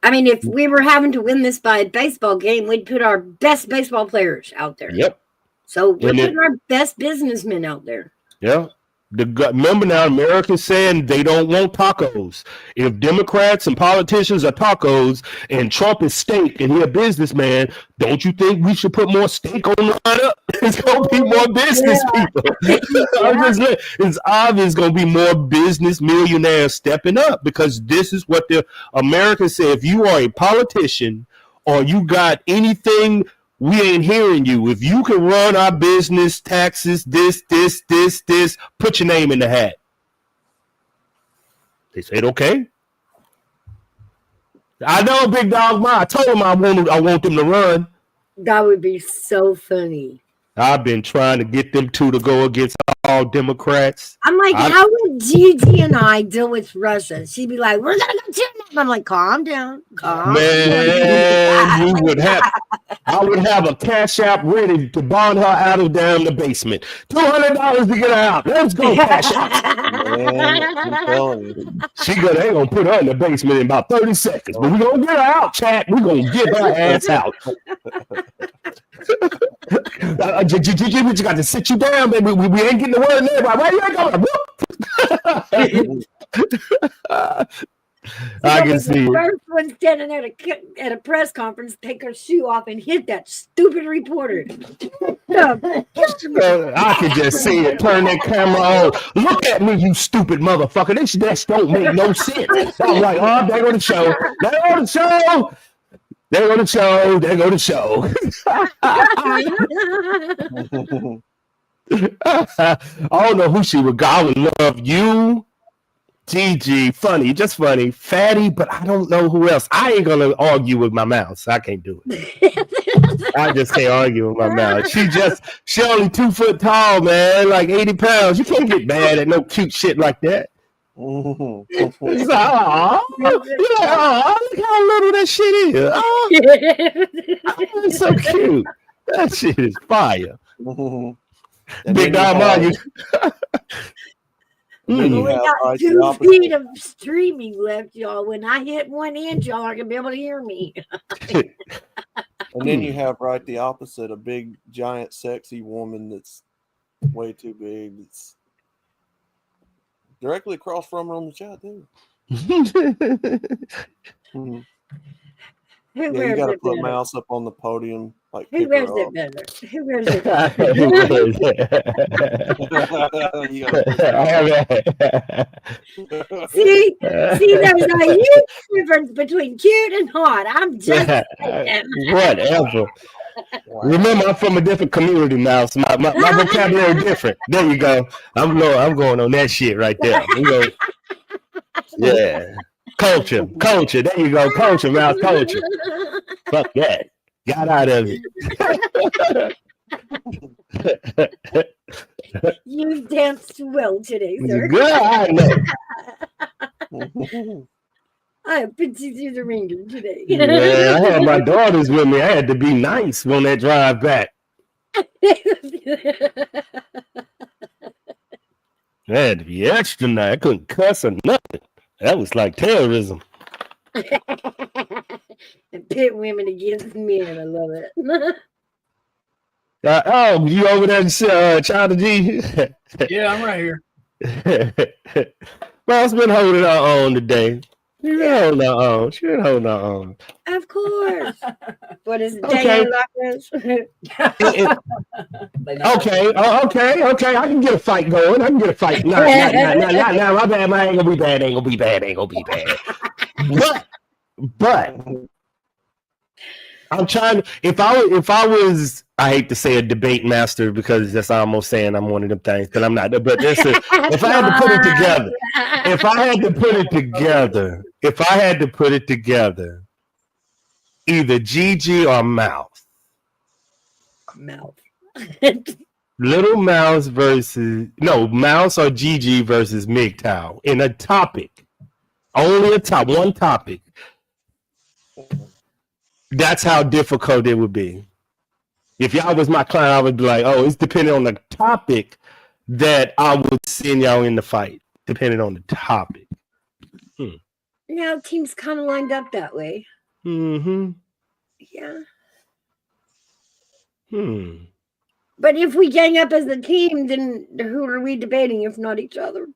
I mean, if we were having to win this by a baseball game, we'd put our best baseball players out there. Yep. So we're And putting our best businessmen out there. Yeah. Remember now, Americans saying they don't want tacos. If Democrats and politicians are tacos and Trump is steak and he's a businessman, don't you think we should put more steak on the lineup? It's going to be more business people. It's obvious going to be more business millionaires stepping up because this is what the Americans say. If you are a politician or you got anything, we ain't hearing you. If you can run our business, taxes, this, put your name in the hat. They said, okay. I know, Big Dog Ma. I told him I want them to run. That would be so funny. I've been trying to get them two to go against all Democrats. I'm like, how would Gigi and I deal with Russia? She'd be like, we're going to go to them. I'm like, calm down. Man, we would have. I would have a cash app ready to bond her out of down the basement. $200 to get her out. Let's go, cash app. Man, I'm telling you. They gonna put her in the basement in about 30 seconds. But we're gonna get her out, chat. We're gonna get her ass out. We just got to sit you down, baby. We ain't getting the word in there. Where you going? I can see the it. first one standing at a press conference, take her shoe off and hit that stupid reporter. I can just see it. Turn that camera on. Look at me, you stupid motherfucker. This don't make no sense. I'm like, oh, there go the show. There go the show. There go the show. There go the show. I don't know who she would go. I would love you. Gigi, funny, just funny, fatty, but I don't know who else. I ain't gonna argue with my mouth. So I can't do it. I just can't argue with my mouth. She only 2 foot tall, man, like 80 pounds. You can't get mad at no cute shit like that. It's like, oh, look how little that shit is. Oh, it's so cute. That shit is fire. Big Dog, you. We got 2 feet of streaming left, y'all. When I hit 1 inch, y'all are gonna be able to hear me. And then you have right the opposite, a big, giant, sexy woman that's way too big. It's directly across from her on the chat, too. Who You got to put Mouse up on the podium. Like, Who wears it better? Who wears it better? See, there's a huge difference between cute and hot. I'm just saying. Whatever. Remember, I'm from a different community now, so my vocabulary different. There you go. I'm going on that shit right there. Yeah. Culture. There you go. Culture, Mouse. Culture. Fuck that. Got out of it. You danced well today, sir. Good, I know. I put you through the ringer today. Yeah, I had my daughters with me. I had to be nice on that drive back. I had to be extra nice. I couldn't cuss or nothing. That was like terrorism. And pit women against men. I love it. Oh, you over there, Child of G? Yeah, I'm right here. Mom's been holding her own today. She's been holding her own. She's been holding her own. Of course. What is it? Okay. Diane Lopez? Okay. Okay. I can get a fight going. I can get a fight. No. My bad. I ain't gonna be bad. But I'm trying. If I was, I hate to say a debate master because that's almost saying I'm one of them things, but I'm not. But if I had to put it together, either Gigi or Mouse. Little Mouse versus Mouse or Gigi versus MGTOW in a topic. Only one topic. That's how difficult it would be. If y'all was my client, I would be like, oh, it's depending on the topic that I would send y'all in the fight, depending on the topic. Now teams kind of lined up that way. Mm-hmm. Yeah. But if we gang up as a team, then who are we debating if not each other?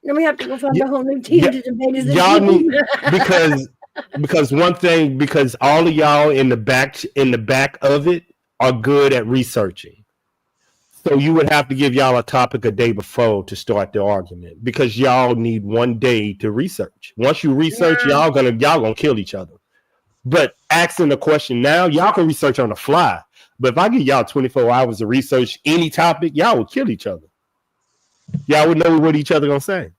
Then we have to go find a whole new team to debate as a team. because one thing, because all of y'all in the back of it are good at researching. So you would have to give y'all a topic a day before to start the argument because y'all need one day to research. Once you research, y'all gonna kill each other. But asking the question now, y'all can research on the fly. But if I give y'all 24 hours to research any topic, y'all would kill each other. Y'all would know what each other gonna say.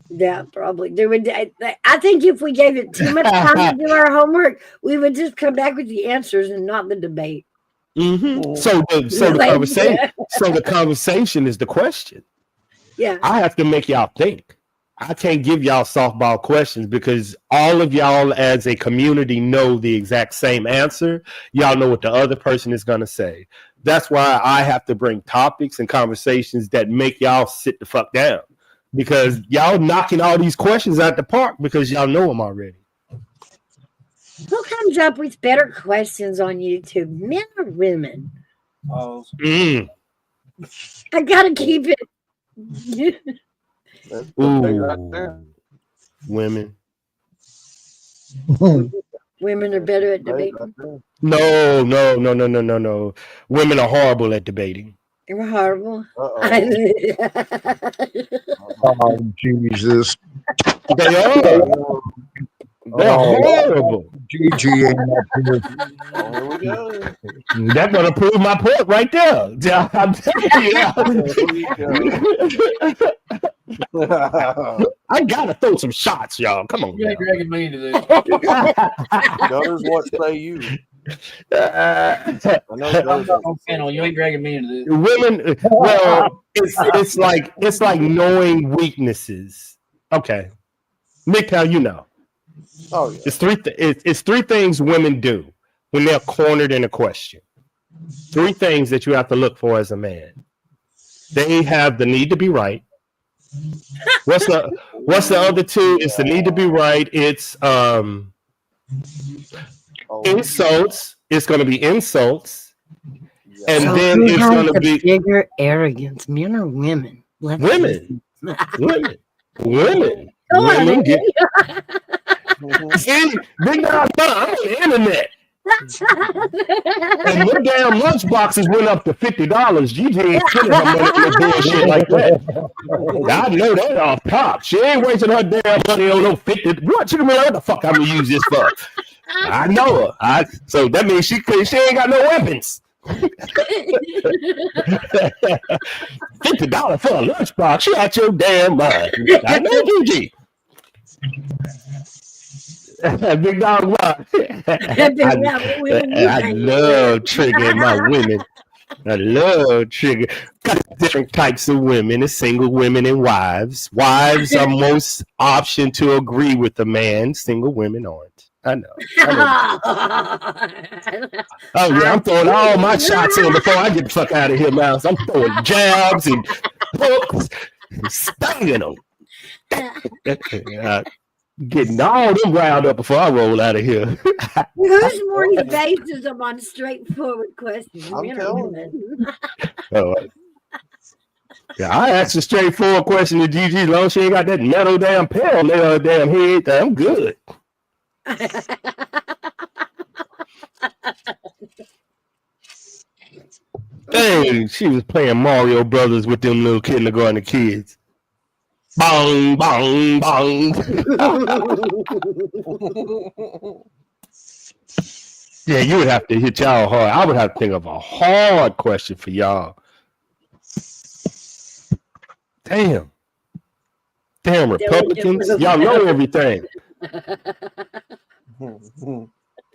Yeah, probably. I think if we gave it too much time to do our homework, we would just come back with the answers and not the debate. Mm-hmm. So the conversation is the question. Yeah. I have to make y'all think. I can't give y'all softball questions because all of y'all as a community know the exact same answer. Y'all know what the other person is going to say. That's why I have to bring topics and conversations that make y'all sit the fuck down because y'all knocking all these questions out the park because y'all know them already. Who comes up with better questions on YouTube, men or women? I gotta keep it. Ooh, women. Women are better at debating. No. Women are horrible at debating. They're horrible. Oh, Jesus. They are. They're horrible. Gigi ain't up here. Here we go. That's gonna prove my point right there. I'm telling you. I gotta throw some shots, y'all. Come on. You ain't dragging me into this. Gutters, what say you? I'm not on panel. You ain't dragging me into this. Women, well, it's like knowing weaknesses. Okay, Nick, how you know? Oh, yeah. It's three things women do when they're cornered in a question. Three things that you have to look for as a man. They have the need to be right. What's the other two? It's the need to be right. It's insults. It's going to be insults, and then it's going to be bigger arrogance. Men or women? Women. See, big dog, I'm on the internet. And your damn lunch boxes went up to $50. Gigi ain't spending her money on no bullshit like that. I know that off top. She ain't wasting her damn money on no 50. What you mean? What the fuck I'm gonna use this for? I know her. So that means she ain't got no weapons. $50 for a lunchbox. She out your damn mind. I know Gigi. Big dog, what? I love triggering my women. I love triggering. Got different types of women: there's single women and wives. Wives are most option to agree with the man. Single women aren't. I know. Oh yeah, I'm throwing all my shots in before I get the fuck out of here, Mouse. I'm throwing jabs and hooks, and stinging them. Getting all them riled up before I roll out of here. Who's more evasive on straightforward questions, I'm men or telling women? Oh, yeah, I asked a straightforward question to Gigi. As long as she ain't got that metal damn pair on their damn head, I'm good. Dang, she was playing Mario Brothers with them little kindergarten kids. Bong, bong, bong. Yeah, you would have to hit y'all hard. I would have to think of a hard question for y'all. Damn. Damn Republicans. Y'all know everything.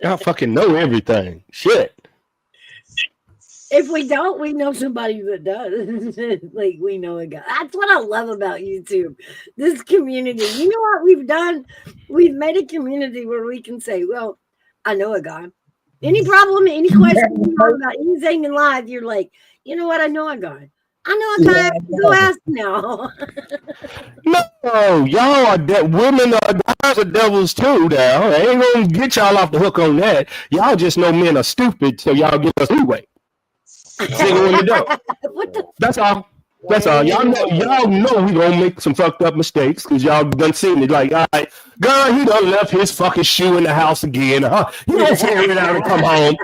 Y'all fucking know everything. Shit. If we don't, we know somebody that does. Like we know a guy. That's what I love about YouTube. This community. You know what we've done? We've made a community where we can say, well, I know a guy. Any problem, any question you know about anything in life, you're like, you know what? I know a guy. I know a guy. Go ask now. No, y'all are women are guys are devils too now. I ain't gonna get y'all off the hook on that. Y'all just know men are stupid, so y'all get us anyway. Single in the dope. That's all. That's all. Y'all know we gonna make some fucked up mistakes because y'all done seen it. Like, all right, girl, he done left his fucking shoe in the house again. He done tear it out and come home.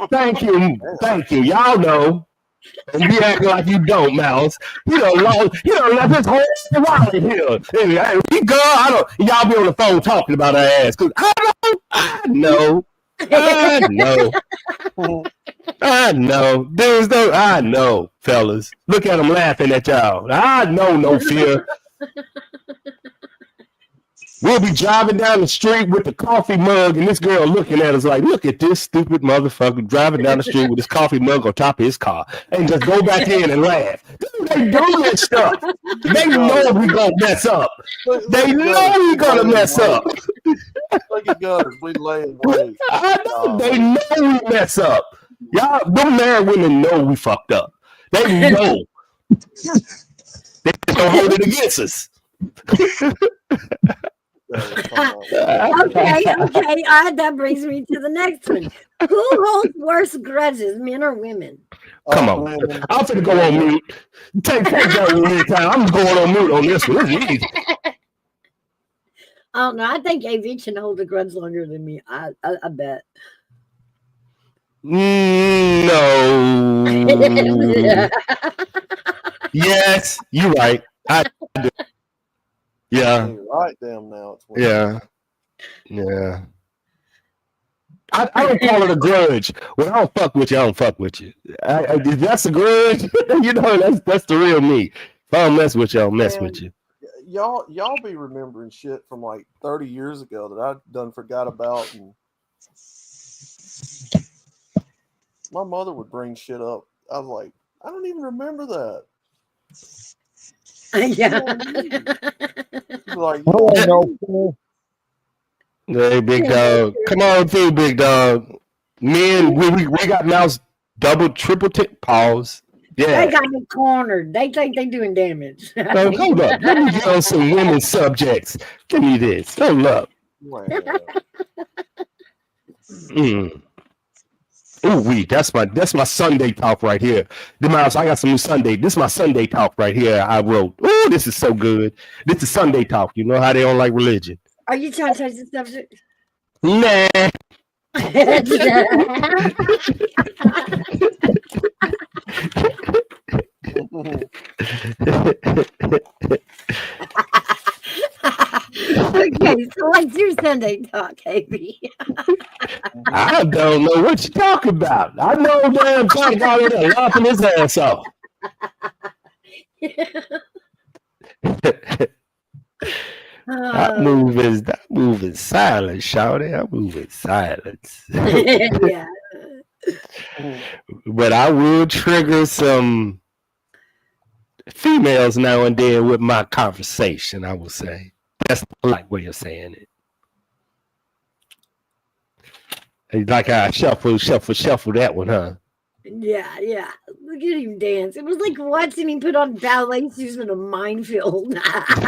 Thank you. Y'all know. And be acting like you don't, Mouse. He done left his whole wallet here. And girl, y'all be on the phone talking about her ass. Cause I know. I know, fellas. Look at them laughing at y'all. I know no fear. We'll be driving down the street with the coffee mug, and this girl looking at us like, look at this stupid motherfucker driving down the street with his coffee mug on top of his car, and just go back in and laugh. Dude, they do that stuff. They know we gonna mess up. They know we gonna mess up. Look at gutters. We laying waste. I know. They know we mess up. Y'all, them married women know we fucked up. They know. They just don't hold it against us. Okay. That brings me to the next one. Who holds worse grudges, men or women? Come on. I'm finna go on mute. Take that one time. I'm going on mute on this one. This is easy. Oh no, I think AV can hold a grudge longer than me. I bet. No. Yes, you're right. I do. Yeah. You're right, damn now. Yeah. I don't call it a grudge. When I don't fuck with you, I don't fuck with you. That's a grudge. You know, that's the real me. If I don't mess with you, I don't mess with you. Y'all be remembering shit from like 30 years ago that I done forgot about, and my mother would bring shit up. I was like, I don't even remember that. Yeah. Like, Hey, big dog. Come on through, big dog. Men, we got mouse double, triple tip pause. Yeah. They got me cornered. They think they're doing damage. So hold up. Let me get on some women's subjects. Give me this. Hold up. Ooh, that's my Sunday talk right here. The mouse, I got some new Sunday. This is my Sunday talk right here. I wrote. Ooh, this is so good. This is Sunday talk. You know how they don't like religion. Are you trying to touch the subject? Nah. Okay, so what's your Sunday talk, AB? I don't know what you're talking about. I know damn Frank already there laughing his ass off. I move in silence, shawty. I move in silence. Yeah. But I will trigger some females now and then with my conversation, I will say. That's the polite way of saying it. Like I shuffle that one, huh? Yeah. Look at him dance. It was like watching him put on ballet shoes in a minefield.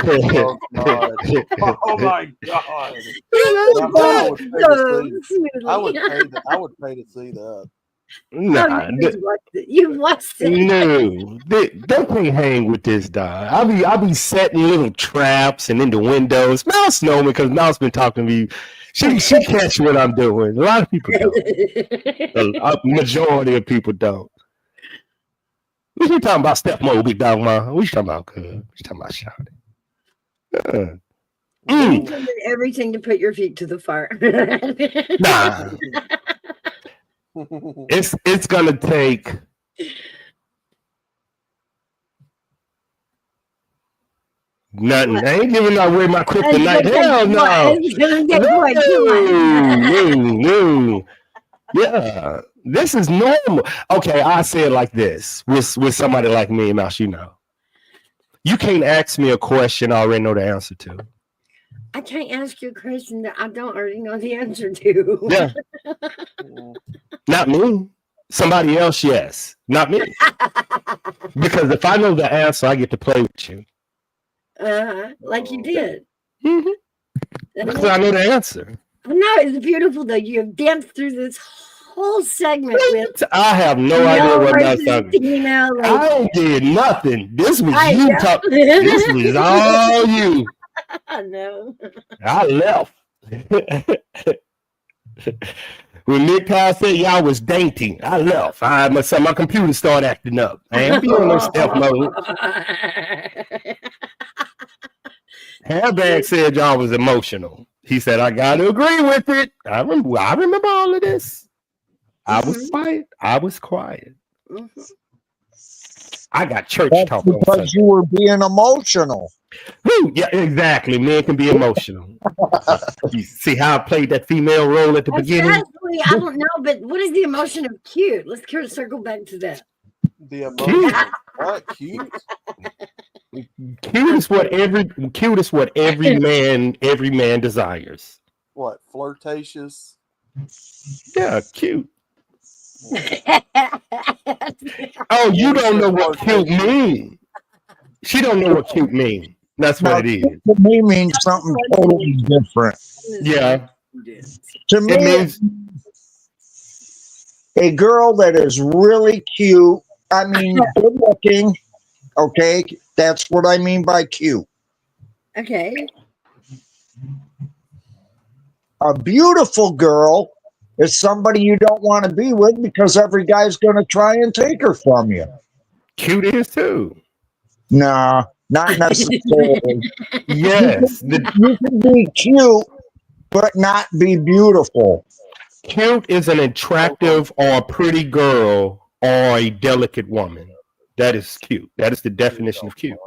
Oh God! Oh my God! He Now that I would danced pay to so see. I would smoothly. pay. I would pay to see that. Oh, Nah, you just watched it. You watched it. no, they can't hang with this dog. I be setting little traps and in the windows. Mouse know me because Mouse been talking to me. She catch what I'm doing. A lot of people don't. A majority of people don't. What you talking about, step mode, big dog, man? What you talking about, cuz? What you talking about, shouting? You did everything to put your feet to the fire. Nah, it's gonna take. Nothing. What? I ain't giving away my It's kryptonite. gonna Hell take what? no. It's gonna take what? Come on. No. Yeah. This is normal. Okay, I say it like this with somebody like me, Mouse, you know. You can't ask me a question I already know the answer to. I can't ask you a question that I don't already know the answer to. Yeah. Not me. Somebody else, yes. Not me. Because if I know the answer, I get to play with you. Like you did. Mm-hmm. Because I know the answer. No, it's beautiful though. You have danced through this whole segment with I have no idea what that's talking. Female, like, I did nothing. This was you talking. This was all you. I know. I left. When Nick Kyle said y'all was dainty, I left. My computer started acting up. I ain't feeling no step mode. Hairbag said y'all was emotional. He said, I gotta agree with it. I remember all of this. I was quiet. Mm-hmm. I got church talk on Sunday. Because you were being emotional. Yeah, exactly. Men can be emotional. You see how I played that female role at the beginning? Especially, I don't know, but what is the emotion of cute? Let's circle back to that. The emotion. What cute? Cute is what every man desires. What, flirtatious? Yeah, cute. Oh, you don't know what cute means. She don't know what cute means. That's what it is. To me means something totally different. Yeah. To me, It means a girl that is really cute, I mean, good looking, okay? That's what I mean by cute. Okay. A beautiful girl is somebody you don't want to be with because every guy's going to try and take her from you. Cute is too. Nah, not necessarily. Yes. You can be cute, but not be beautiful. Cute is an attractive or a pretty girl or a delicate woman. That is cute. That is the definition of cute.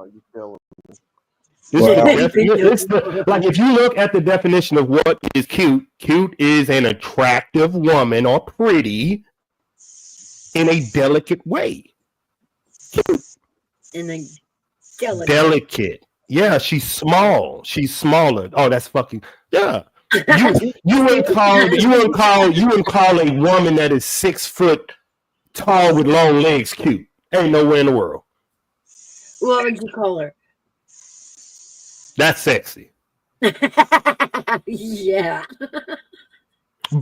Like if you look at the definition of what is cute, cute is an attractive woman or pretty in a delicate way. Cute. In a delicate. Yeah, she's small. She's smaller. Oh, that's fucking yeah. You wouldn't call a woman that is 6 foot tall with long legs cute. Ain't nowhere in the world. What would you call her? That's sexy. Yeah.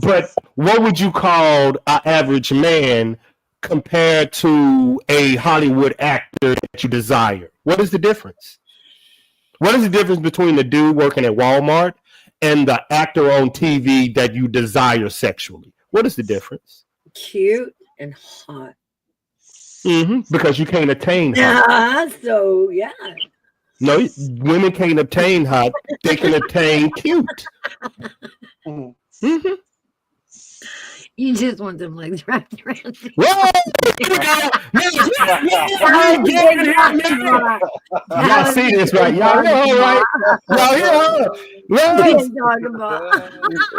But what would you call an average man compared to a Hollywood actor that you desire? What is the difference? What is the difference between the dude working at Walmart and the actor on TV that you desire sexually? What is the difference? Cute and hot. Because you can't attain hot. So, yeah. No, women can't obtain hot. They can obtain cute. You just want them legs wrapped around you. Whoa! Y'all see this, right? Y'all hear her, right? Y'all hear her?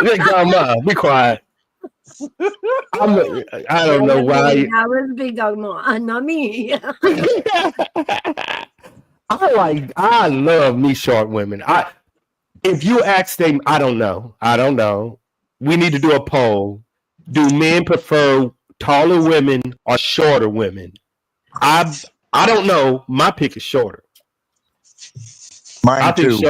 Big dog ma, be quiet. I don't know why. I was big dog ma, not me. I love me short women. If you ask them, I don't know. We need to do a poll. Do men prefer taller women or shorter women? I don't know. My pick is shorter. Mine too.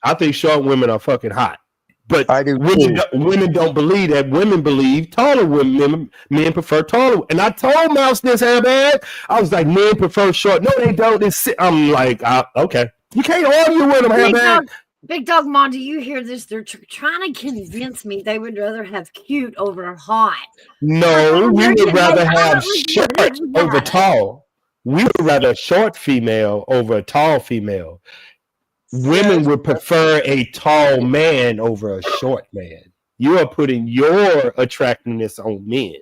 I think short women are fucking hot. But I do women don't believe that. Women believe taller women. Men prefer taller. And I told Mouse this, Airbag. I was like, men prefer short. No, they don't. I'm like, okay. You can't argue with them, Airbag. Big Dog Mom, do you hear this? They're trying to convince me they would rather have cute over hot. No, we would rather have short over tall. We would rather a short female over a tall female. Women would prefer a tall man over a short man. You are putting your attractiveness on men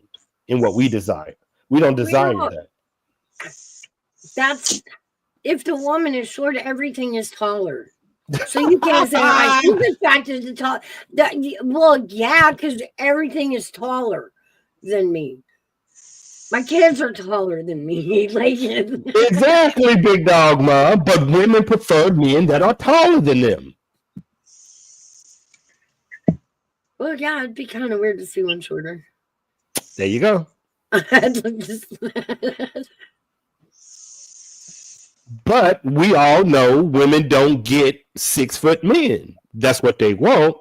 in what we desire. We don't desire that. That's if the woman is short, everything is taller. So you can't say she's attracted to tall. Well, yeah, because everything is taller than me. My kids are taller than me. Exactly, Big Dog Mom. But women prefer men that are taller than them. Well, yeah, it'd be kind of weird to see one shorter. There you go. But we all know women don't get 6 foot men. That's what they want.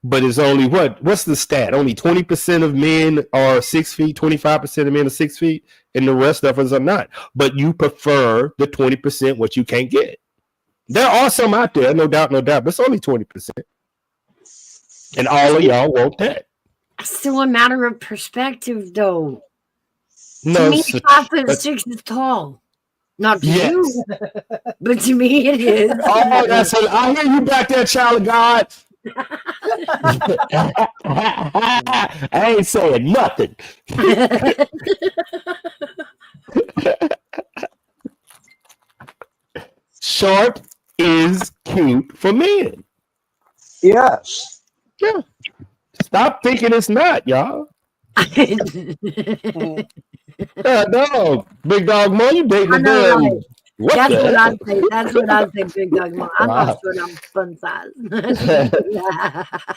But it's only what's the stat? Only 20% of men are 6 feet, 25% of men are 6 feet, and the rest of us are not. But you prefer the 20% what you can't get. There are some out there, no doubt, but it's only 20%. And all of y'all want that. It's still a matter of perspective, though. No, to me, 5'6" is tall. Not to you, but to me it is. Oh, that's it. I hear you back there, child of God. I ain't saying nothing. Short is cute for men. Yes. Yeah. Stop thinking it's not, y'all. No, Big Dog Mo, you dating a damn. Right. That's what I say. That's what I say, Big Dog Mo. I'm not sure I'm fun size.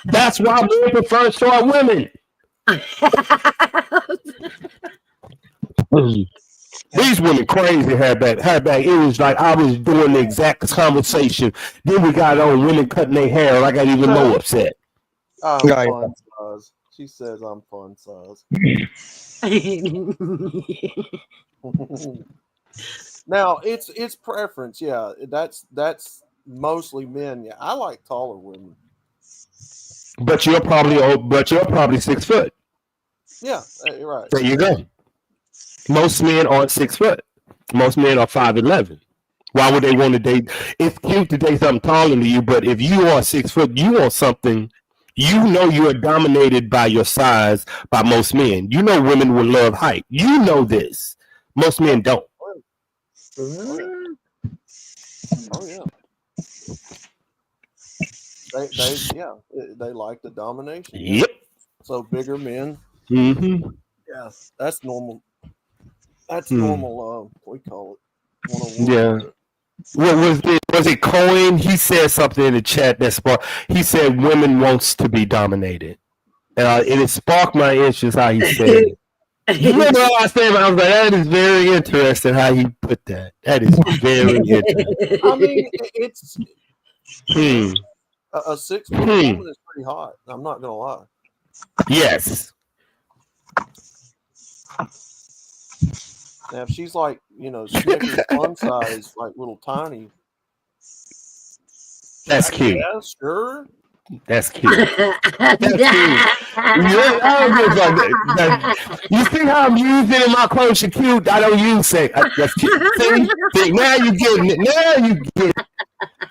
That's why men prefer short women. These women crazy had back. It was like I was doing the exact conversation. Then we got on women cutting their hair, and I got even more upset. I'm fun size. She says I'm fun size. Now it's preference. Yeah, that's mostly men. Yeah, I like taller women. But you're probably 6 foot. Yeah, you're right. There you go. Most men aren't 6 foot. Most men are 5'11". Why would they want to date? It's cute to date something taller than you, but if you are 6 foot, you want something. You know you are dominated by your size by most men. You know women will love height. You know this. Most men don't. Oh yeah. They like the domination. Yep. So bigger men. Mm-hmm. Yeah, that's normal. That's normal. We call it 101. Yeah. What was it Cohen? He said something in the chat that sparked. He said women wants to be dominated, and it sparked my interest how he said it. You remember how I said? I was like, that is very interesting how he put that. That is very interesting. I mean, it's a 6 foot woman is pretty hot. I'm not gonna lie. Yes. Now, if she's like, Snickers fun size, like little tiny. That's cute. Yeah, sure. That's cute. That's cute. You see how I'm using it in my clothes? You're cute. I don't use it. That's cute. See, now you're getting it. Now you get it.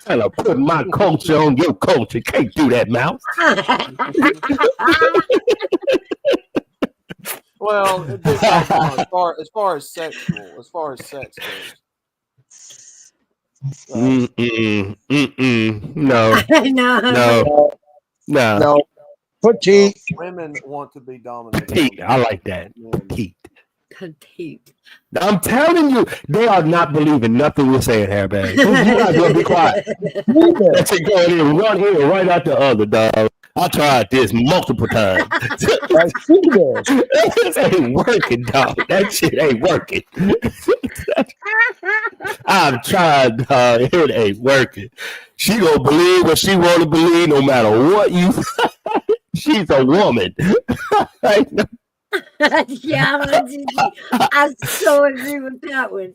Trying to put my culture on your culture. Can't do that, Mouse. Well, as far as sex goes. No. Petite. Women want to be dominated. Petite. I like that. Petite. I'm telling you, they are not believing nothing we're saying, Hairbag. You guys gonna be quiet. That's it going in one ear right out the other, dog. I tried this multiple times. I see that. This ain't working, dog. That shit ain't working. I've tried, it ain't working. She gonna believe what she want to believe, no matter what you. She's a woman. Yeah, I so agree with that one.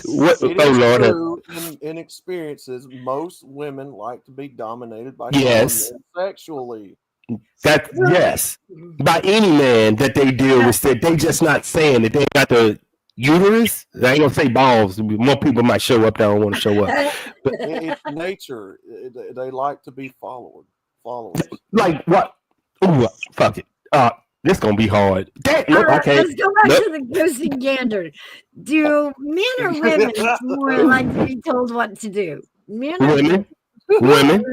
What? It Oh is Lord. true in experiences, most women like to be dominated by Yes. some men sexually. That yes, by any man that they deal with, that they just not saying that they got the uterus. I ain't gonna say balls. More people might show up that don't want to show up. But It's nature. They like to be followers. like what? Ooh, fuck it. This gonna be hard. Nope, I can't. Let's go back Nope. to the goose and gander. Do men or women more like to be told what to do? Men or Women, women,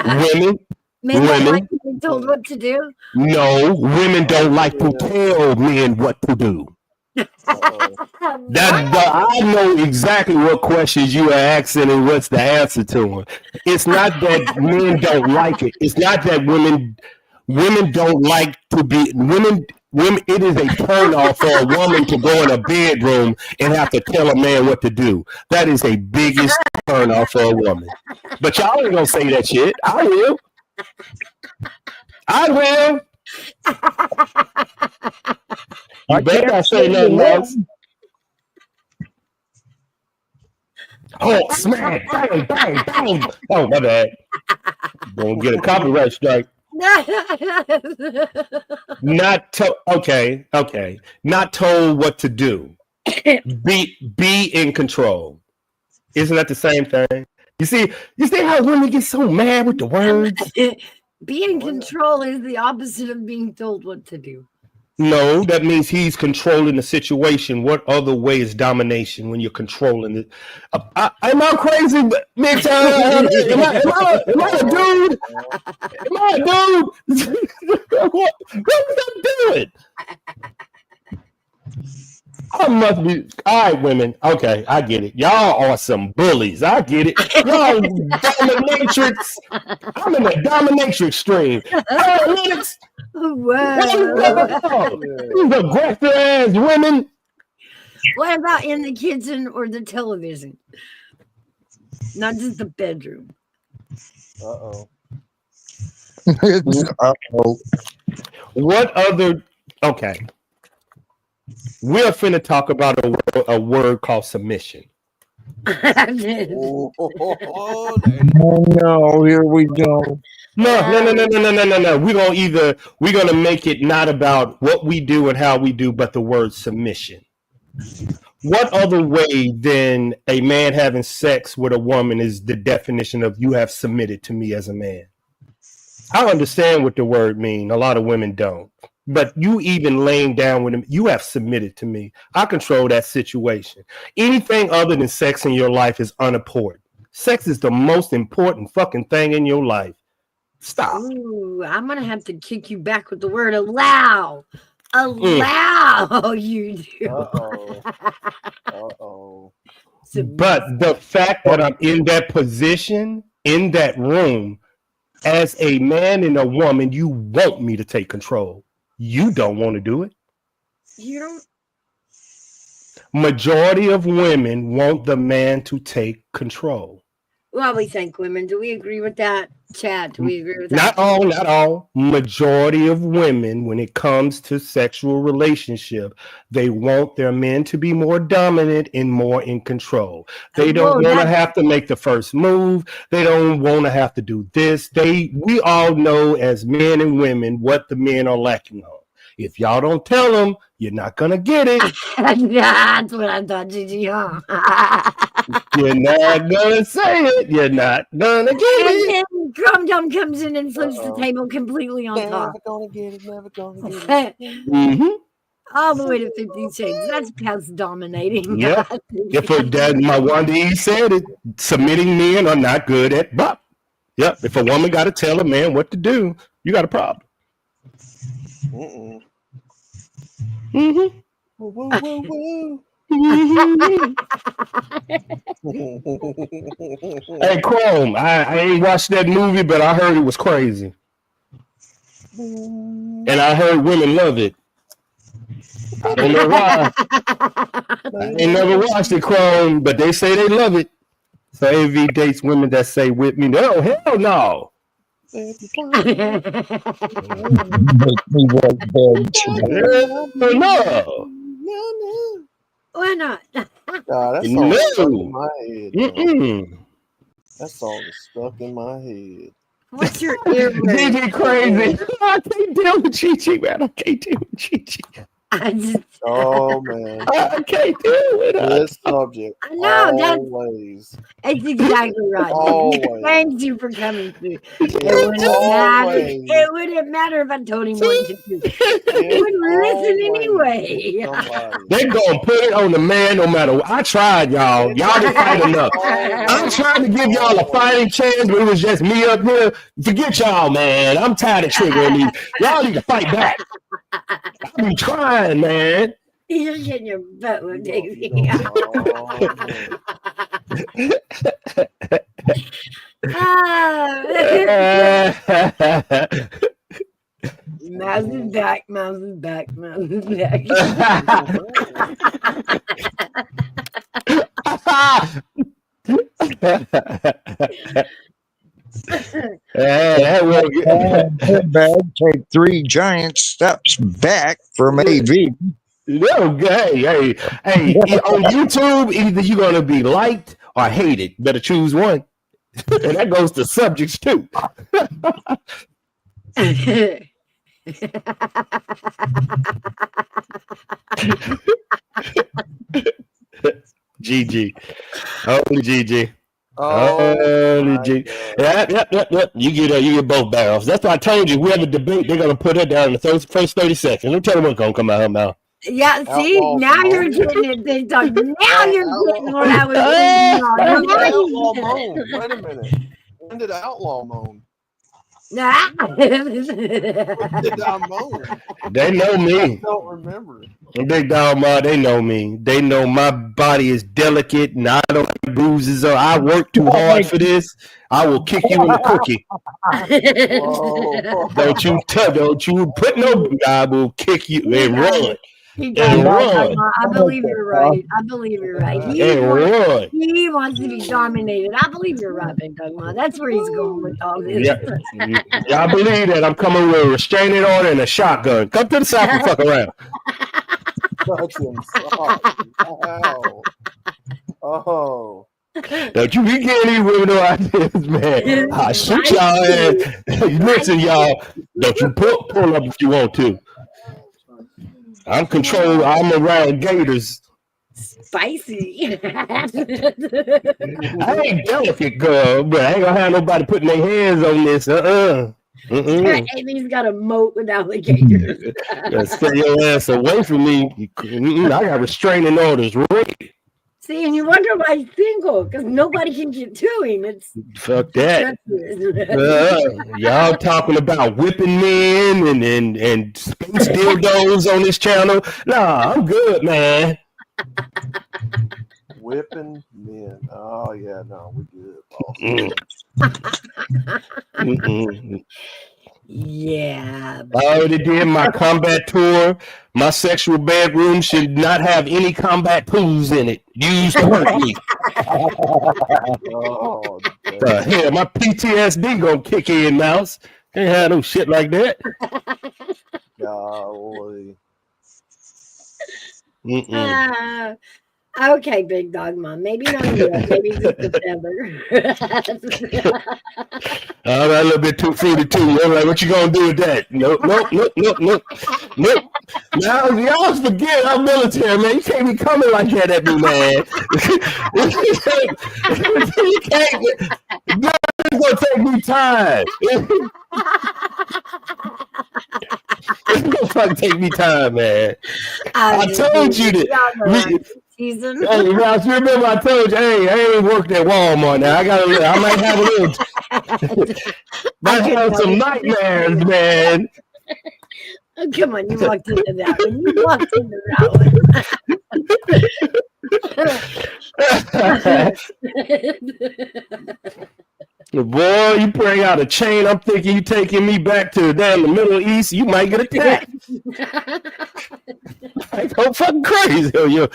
women, men don't like women. to be told what to do? No, women don't like to tell men what to do. I know exactly what questions you are asking and what's the answer to them. It's not that men don't like it. It's not that women don't like to be women. It is a turn off for a woman to go in a bedroom and have to tell a man what to do. That is a biggest turn off for a woman. But y'all ain't gonna say that shit. I will. You better not say nothing else. Oh, smack, bang, bang, bang. Oh, my bad. Gonna get a copyright strike. Okay. Not told what to do. Be in control. Isn't that the same thing? You see how women get so mad with the words? Being in control is the opposite of being told what to do. No, that means he's controlling the situation. What other way is domination when you're controlling it? Am I crazy? Big time? Am I a dude? Am I a dude? What was I doing? I must be. All right, women. Okay, I get it. Y'all are some bullies. I get it. Y'all dominatrix. I'm in the dominatrix stream. Analytics. Wow. These aggressive ass women. What about in the kitchen or the television? Not just the bedroom. Uh-oh. What other? Okay. We're finna talk about a word called submission. Oh, no, here we go. No. We're gonna make it not about what we do and how we do, but the word submission. What other way than a man having sex with a woman is the definition of you have submitted to me as a man? I understand what the word means. A lot of women don't. But you even laying down with him, you have submitted to me. I control that situation. Anything other than sex in your life is unimportant. Sex is the most important fucking thing in your life. Stop. Ooh, I'm gonna have to kick you back with the word allow. Allow you do. Uh-oh. But the fact that I'm in that position, in that room, as a man and a woman, you want me to take control. You don't want to do it. You don't. Majority of women want the man to take control. Well, we thank women. Do we agree with that, Chad? Do we agree with that? Not all. Majority of women, when it comes to sexual relationship, they want their men to be more dominant and more in control. They don't want to have to make the first move. They don't want to have to do this. We all know as men and women what the men are lacking on. If y'all don't tell them, you're not gonna get it. That's what I thought, Gigi. Huh? You're not gonna say it. You're not gonna get it. And then Crumb Dum comes in and flips the table completely on top. Never gonna get it. Never gonna get it. Mm-hmm. All the way to 50 Shades. That's past dominating. Yeah. My Wanda E said it, submitting men are not good at bop. Yep. If a woman got to tell a man what to do, you got a problem. Mm-mm. Mm-hmm. Woo, woo, woo, woo. Hey, Chrome, I ain't watched that movie, but I heard it was crazy. And I heard women love it. I don't know why. I ain't never watched it, Chrome, but they say they love it. So AV dates women that say whip me. No, hell no. Make me wet bed tonight. Hell no. Why not? God, that song is stuck in No. my head. man. Mm-mm. That song is stuck in my head. What's your earworm? Gigi crazy. I can't deal with Gigi, man. I can't deal with Gigi. I just, Oh man, I can't deal with her. this subject I know, that's always, it's exactly right. always, Thank you for coming through. It it's wouldn't matter. always, It wouldn't matter if I told him what to do. He it's wouldn't listen always anyway. somebody. They gonna put it on the man no matter what. I tried, y'all. Y'all didn't fight enough. I tried to give y'all a fighting chance, but it was just me up here. Forget y'all, man. I'm tired of triggering these. Y'all need to fight back. I've been trying, man. You're getting your butt whipped, Davey. Mouse is back, mouse is back, mouse is back. That will Head bag, take 3 giant steps back from AV. no, hey, on YouTube, either you're gonna be liked or hated. Better choose one. And that goes to subjects too. GG. Only GG. Only G. Yep. You get both barrels. That's why I told you. We have a debate. They're gonna put her down in the first 30 seconds. Don't tell them what's gonna come out her mouth. Yeah, see, Outlaw now Simone. you're getting it, Big Dog. Now you're getting what I was When did waiting Outlaw on. moan? Wait a minute. When did Outlaw moan? Nah. When did I moan? They know I me. don't remember. Big dog, ma, they know me. They know my body is delicate and I don't have bruises. Or I work too hard for this. I will kick you in the cookie. Whoa. Don't you put no. I will kick you and run. He got And it. run. I believe you're right. I believe you're right. And run. He wants to be dominated. I believe you're right, Big Dog Ma. That's where he's going with all this. Yeah. Y'all believe that I'm coming with a restraining order and a shotgun. Come to the side and fuck around. Touch him soft. Wow. Oh. Don't you be getting these women no ideas, man. I'll shoot y'all ass. Listen, y'all. Don't you pull up if you want to. I'm controlled. I'm around gators. Spicy. I ain't delicate, girl, but I ain't gonna have nobody putting their hands on this. And he's got a moat with alligators. Stay your ass away from me. I got restraining orders. Right? See, and you wonder why he's single, because nobody can get to him. It's Fuck that. Y'all talking about whipping men and space dildos on this channel? Nah, I'm good, man. Whipping men. Oh yeah, no, we good, boss. Yeah. I already did my combat tour. My sexual bedroom should not have any combat pools in it. Used to hurt me. Oh, Hell, my PTSD gonna kick in, mouse. Can't have no shit like that. golly. Okay, Big Dog Mom. Maybe not yet. Maybe just a feather. All right, a little bit too fruity too. I'm like, what you gonna do with that? Nope. Now y'all forget I'm military, man. You can't be coming like that at me, man. You can't. It's gonna take me time. It's gonna fucking take me time, man. I told you that. Season. Hey, Ross, you remember I told you, hey, I ain't worked at Walmart now. I might have a little. Might have some nightmares, man. Oh, come on, you walked into that one. You walked into that Boy, you bring out a chain. I'm thinking you taking me back to down the Middle East. You might get attacked. Like, go fucking crazy. You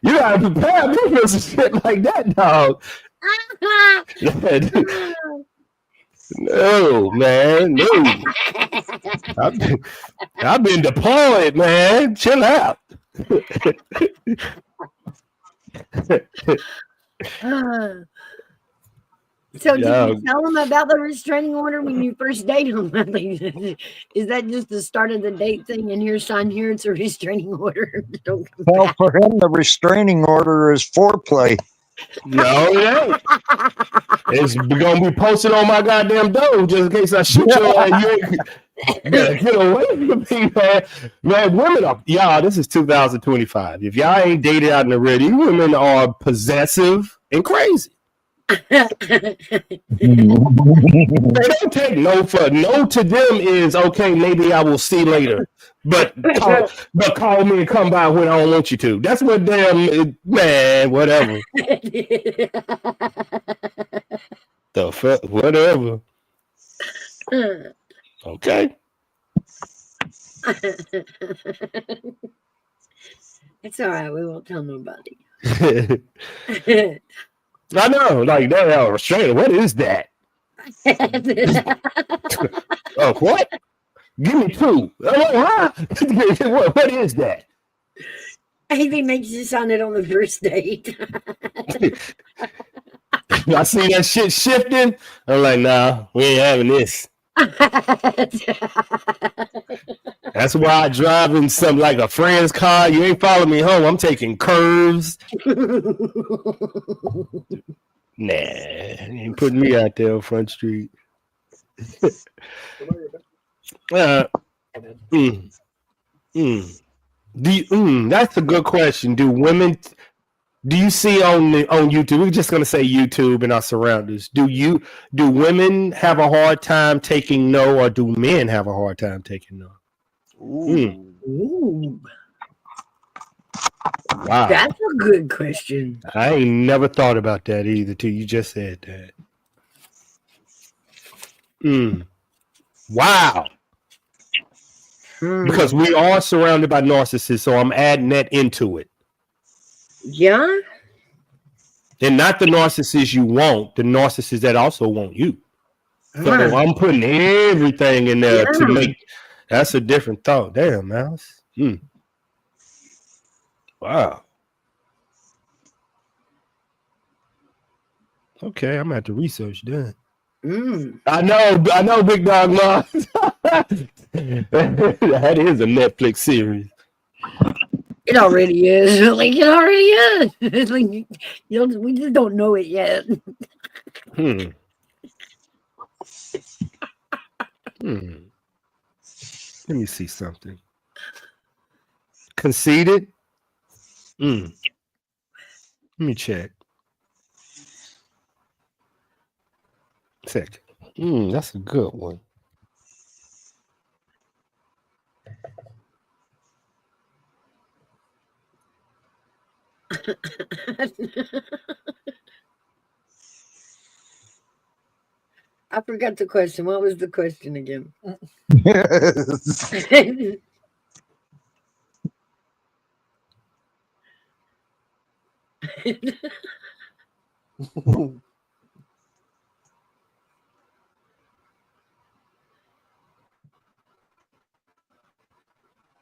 gotta prepare me for some shit like that, dog. No, man, no. I've been deployed, man. Chill out. So did you tell them about the restraining order when you first dated them? Is that just the start of the date thing? And here, sign here, it's a restraining order. Don't come Well, back. for him, the restraining order is foreplay. No, it ain't. It's gonna be posted on my goddamn door just in case I shoot you. You better get away from me, man. Man, women are y'all. This is 2025. If y'all ain't dated out in the red, these women are possessive and crazy. They don't take no for no to them is okay. Maybe I will see later, but call me and come by when I don't want you to. That's what damn man. Whatever. The fuck, whatever. Okay. It's all right. We won't tell nobody. I know, like that restrainer. What is that? Oh, what? Give me two. Huh? What is that? Amy makes you sign it on the first date. I see that shit shifting. I'm like, nah, we ain't having this. That's why I drive in some like a friend's car. You ain't following me home. I'm taking curves. Nah, you ain't putting me out there on Front Street. That's a good question. Do you see on YouTube? We're just gonna say YouTube and our surroundings. Do women have a hard time taking no, or do men have a hard time taking no? Ooh. Wow, that's a good question. I ain't never thought about that either till you just said that. Wow. Because we are surrounded by narcissists, so I'm adding that into it. Yeah. And not the narcissists you want, the narcissists that also want you. So I'm putting everything in there to make. That's a different thought. Damn, Mouse. Wow. Okay, I'm gonna have to research that. I know, Big Dog Mom. That is a Netflix series. It already is. Like it already is. It's like we just don't know it yet. Let me see something. Conceited. Let me check. Second. That's a good one. I forgot the question. What was the question again?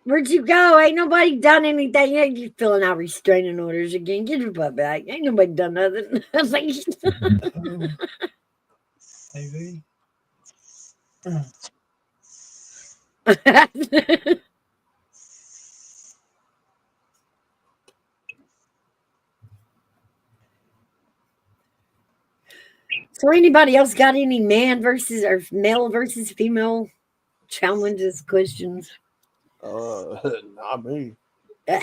Where'd you go? Ain't nobody done anything yet. You filling out restraining orders again. Get your butt back. Ain't nobody done nothing. I was like, TV. So anybody else got any man versus or male versus female challenges, questions? Not me. I,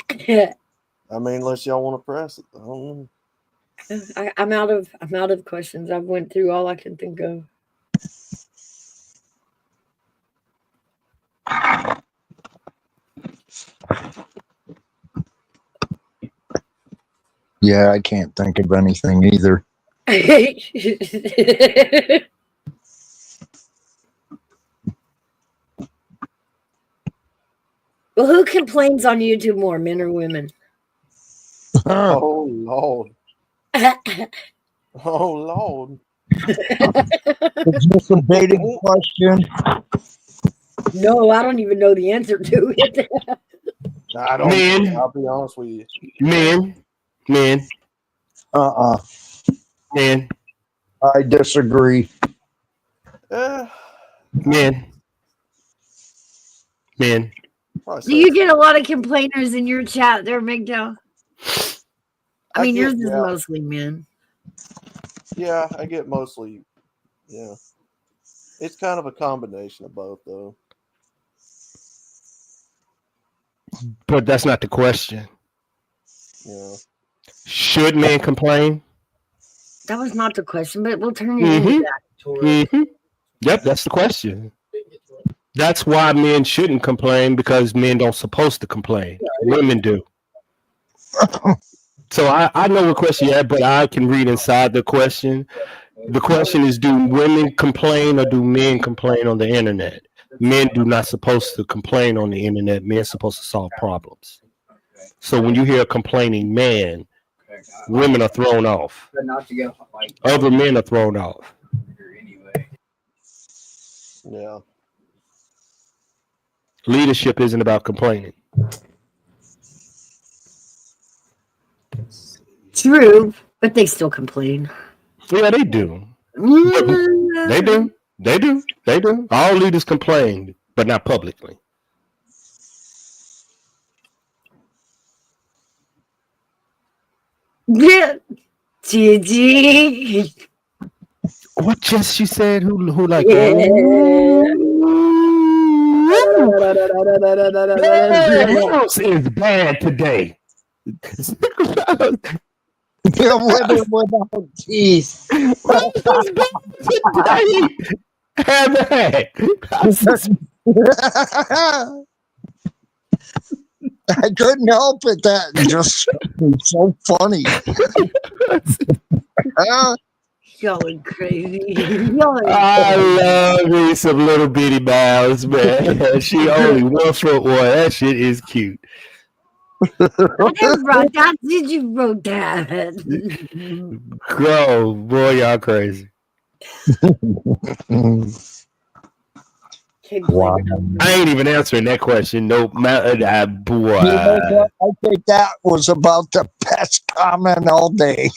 I mean, unless y'all want to press it, I don't know. I'm out of questions. I've went through all I can think of. Yeah, I can't think of anything either. Well, who complains on YouTube more, men or women? Oh Lord. Oh Lord. Is this a dating question? No, I don't even know the answer to it. I don't. Men. I'll be honest with you. Men. Men. I disagree. Uh, Men. probably Do say you get a lot of complainers in your chat there, MGTOW? I mean, yours is yeah. mostly men. Yeah, I get mostly. Yeah, it's kind of a combination of both, though. But that's not the question. Yeah. Should men complain? That was not the question, but we'll turn it into that. Yep, that's the question. That's why men shouldn't complain, because men don't supposed to complain. Women do. So I know what question you had, but I can read inside the question. The question is, do women complain or do men complain on the internet? Men do not supposed to complain on the internet. Men are supposed to solve problems. So when you hear a complaining man, women are thrown off. Other men are thrown off. Yeah. Leadership isn't about complaining. True, but they still complain. Yeah, they do. They do. All leaders complain, but not publicly. Yeah. Gigi. What just she said? Who like? Yeah. House is bad today. Yeah, with or without teeth. I couldn't help it. That just it's so funny. Y'all are crazy. Y'all are I love me some little bitty mouse, man. She only 1 foot 1. That shit is cute. I never wrote that. Did you wrote that? Girl, boy, y'all crazy. Wow. I ain't even answering that question. Nope. Boy. You know what? I think that was about the best comment all day.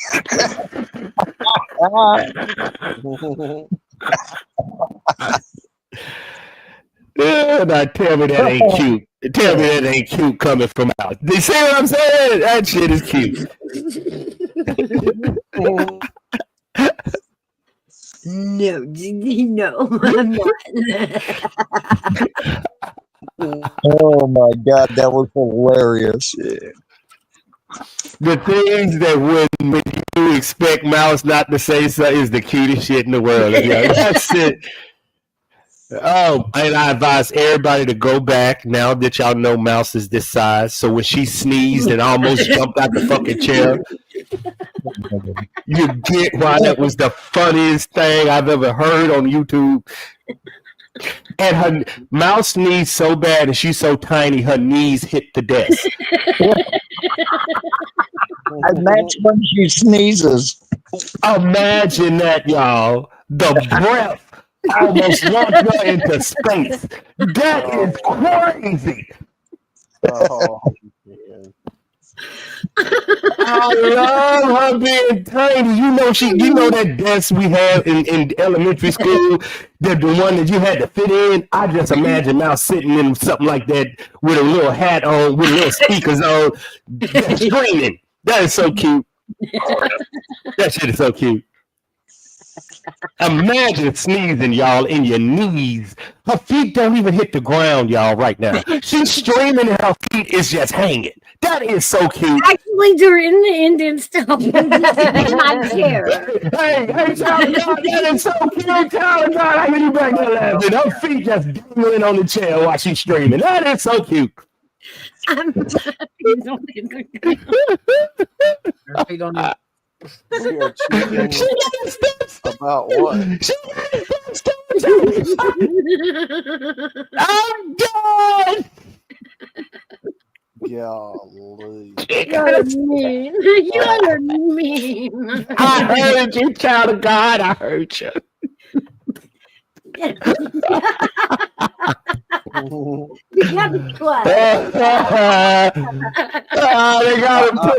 Now tell me that ain't cute. Tell me that ain't cute coming from out. You see what I'm saying? That shit is cute. No, I'm not. Oh my God, that was hilarious. The things that when you expect Mouse not to say so is the cutest shit in the world. That's it. Oh, and I advise everybody to go back now that y'all know Mouse is this size. So when she sneezed and almost jumped out the fucking chair, you get why that was the funniest thing I've ever heard on YouTube. And her Mouse sneezed so bad and she's so tiny, her knees hit the desk. And that's when she sneezes. Imagine that, y'all. The breath almost launched her into space. That is crazy. Oh, man. I love her being tiny. You know that desk we have in elementary school, the one that you had to fit in. I just imagine now sitting in something like that with a little hat on, with little speakers on, screaming. That is so cute. That shit is so cute. Imagine sneezing, y'all, in your knees. Her feet don't even hit the ground, y'all, right now. She's streaming and her feet is just hanging. That is so cute. Actually, they're in the end and stuff. In my chair. Hey, child, God, that is so cute. Child, God, I hear you back there laughing. Her feet just dangling on the chair while she's streaming. That is so cute. We are cheating about what? I'm done. Golly. You're mean. You're mean. I heard you, child of God. I heard you. You got to quiet. They gotta put,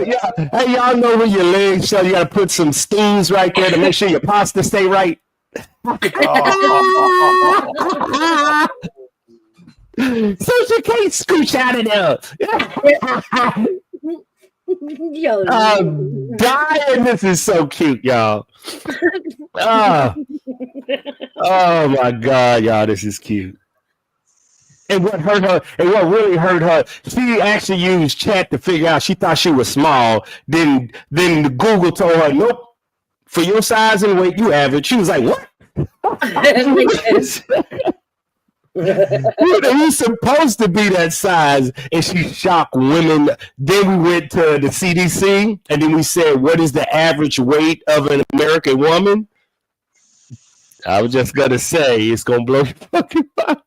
hey, y'all know when your legs show, you gotta put some steams right there to make sure your pasta stay right. So you can't scooch out of there. I'm dying. This is so cute, y'all. Oh my God, y'all, this is cute. And what hurt her, and what really hurt her, she actually used chat to figure out she thought she was small. Then Google told her, nope, for your size and weight, you average. She was like, what? He's supposed to be that size, and she shocked women. Then we went to the CDC, and then we said, what is the average weight of an American woman? I was just gonna say, it's gonna blow your fucking mind.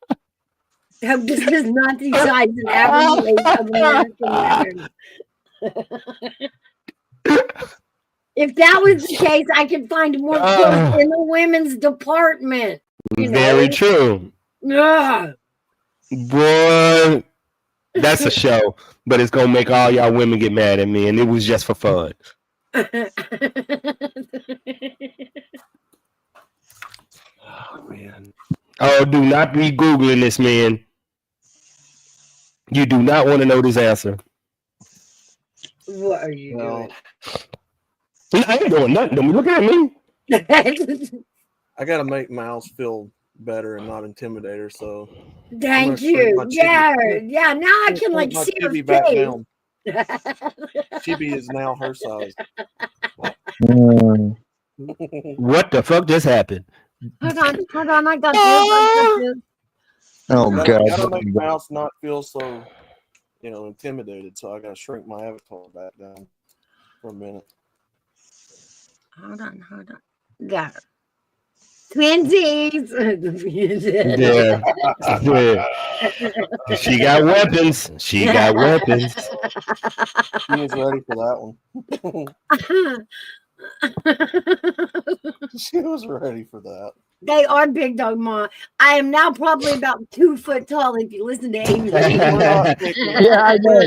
This does not decide an average weight of American women. If that was the case, I could find more clothes in the women's department. Very true. Yeah. Boy, that's a show, but it's gonna make all y'all women get mad at me, and it was just for fun. Oh man. Oh, do not be Googling this, man. You do not want to know this answer. What are you doing? I ain't doing nothing. Don't be looking at me. I gotta make Mouse feel better and not intimidate her. So thank you. Yeah. Now I can like see her Chibi back face. down. Chibi is now her size. What the fuck just happened? Hold on. I got this. Oh God! Gotta make Mouse not feel so, intimidated. So I gotta shrink my avatar back down for a minute. Hold on. Got her. Twinsies. Yeah. She got weapons. She got weapons. She was ready for that one. She was ready for that. They are big dog, Ma. I am now probably about 2 foot tall if you listen to Amy. Yeah, I know,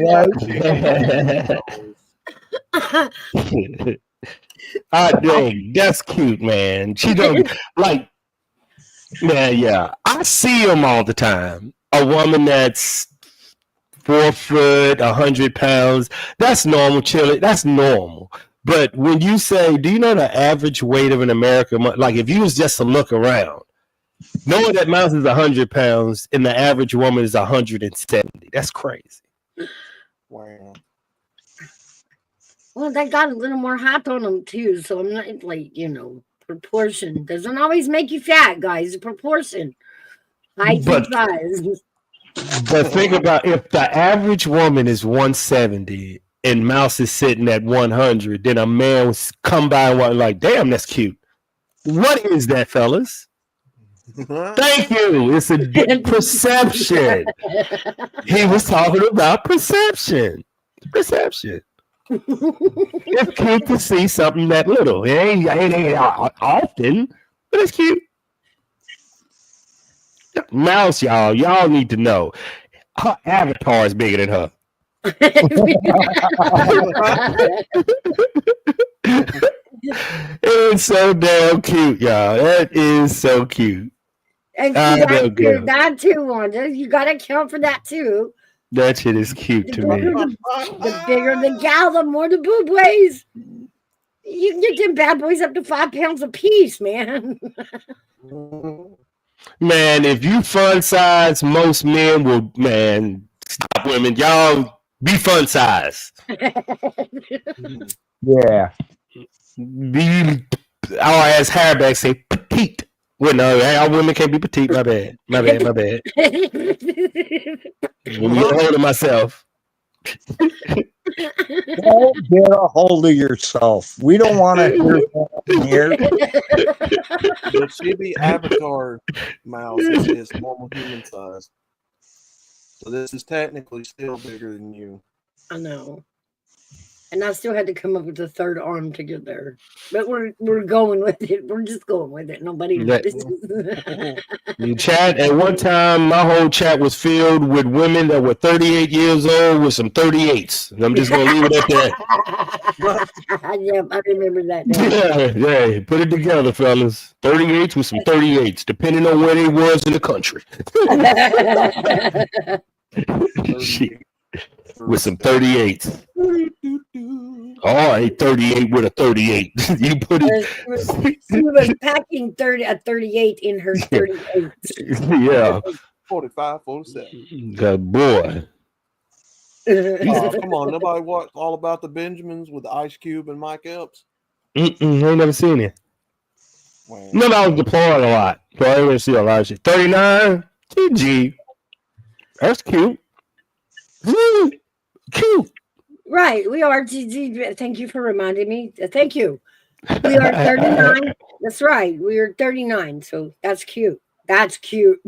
right? That's cute, man. She don't like, man. Yeah, I see them all the time. A woman that's 4 foot, 100 pounds. That's normal, chilling. That's normal. But when you say, do you know the average weight of an American? Like, if you was just to look around, knowing that Mouse is 100 pounds and the average woman is 170, that's crazy. Wow. Well, they got a little more height on them too, so I'm not like proportion doesn't always make you fat, guys. Proportion, height and size. But think about if the average woman is 170 and Mouse is sitting at 100, then a man will come by and like, damn, that's cute. What is that, fellas? Thank you. It's a perception. He was talking about perception. Perception. It's cute to see something that little. It ain't often, but it's cute. Mouse, y'all need to know. Her avatar is bigger than her. It's so damn cute, y'all. That is so cute. And that too, Wanda. You got to account for that too. That shit is cute to me. The bigger the gal, the more the boob weighs. You can get them bad boys up to 5 pounds a piece, man. Man, if you fun size, most men will, stop women. Y'all be fun size. Yeah. As Hairback say, petite. Well, no, all women can't be petite. My bad. Let me get a hold of myself. Well, get a hold of yourself. We don't want to hear that in here. The chibi avatar mouse is normal human size. So this is technically still bigger than you. I know. And I still had to come up with a third arm to get there. But we're going with it. We're just going with it. Nobody's That- business. You chat at one time, my whole chat was filled with women that were 38 years old with some 38s. And I'm just gonna leave it at that. Yeah, I remember that now. Yeah, put it together, fellas. 38s with some 38s, depending on where they was in the country. Shit. With some 38s. Oh, I ain't 38 with a 38. You put it. She was packing a 38 in her 38. Yeah. 45, 47. Good boy. Come on, nobody watched All About the Benjamins with Ice Cube and Mike Epps? I ain't never seen it. Well, No, I was deployed a lot. So I didn't see a lot of shit. 39, TG. That's cute. Cute. Right, we are GG. Thank you for reminding me. Thank you. We are 39. That's right. We are 39. So that's cute. That's cute.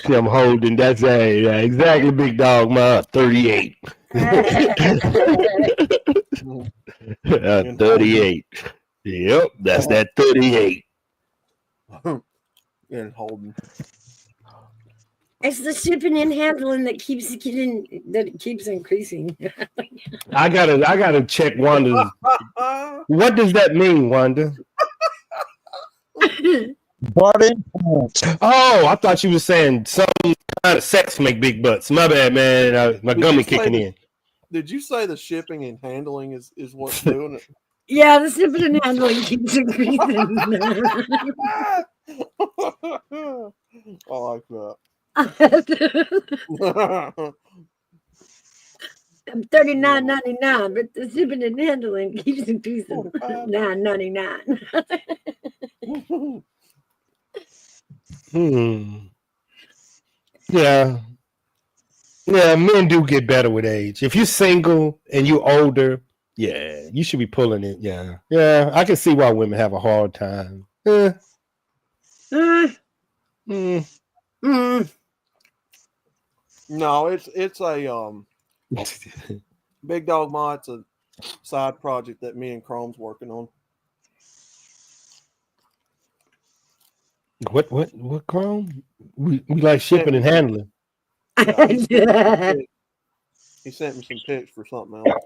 I'm holding. That's exactly, big dog. My 38. 38. Yep, that's that 38. and holding. It's the shipping and handling that keeps increasing. I gotta check Wanda. What does that mean, Wanda? Butt implants. Oh, I thought you were saying some kind of sex make big butts. My bad, man. My gummy kicking in. Did you say the shipping and handling is what's doing it? Yeah, the shipping and handling keeps increasing. I like that. I'm $39.99, but the shipping and handling keeps increasing. $9.99. Yeah. Yeah, men do get better with age. If you're single and you're older, yeah, you should be pulling it. Yeah. Yeah, I can see why women have a hard time. No, it's a Big Dog Mod. It's a side project that me and Chrome's working on. What Chrome? We like shipping and handling. He sent me some pics for something else.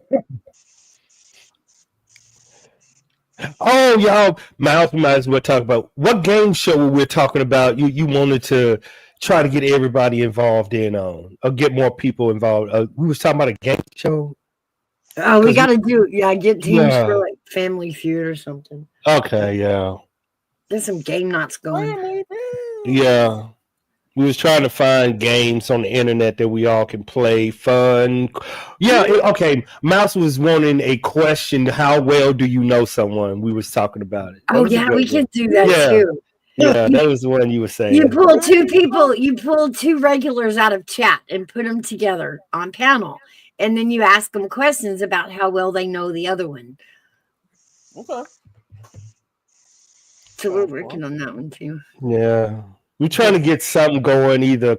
Oh, y'all, might as well talk about what game show we're talking about. You wanted to try to get everybody involved in or get more people involved. We was talking about a game show. Oh, we got to get teams for like Family Feud or something. Okay, yeah. There's some game nights going. Yeah. We was trying to find games on the internet that we all can play, fun. Yeah, okay. Mouse was wanting a question, how well do you know someone? We was talking about it. Oh, yeah, we can do that too. Yeah, that was the one you were saying. You pull two people, you pull two regulars out of chat and put them together on panel. And then you ask them questions about how well they know the other one. Okay. So we're working on that one too. Yeah. We're trying to get something going, either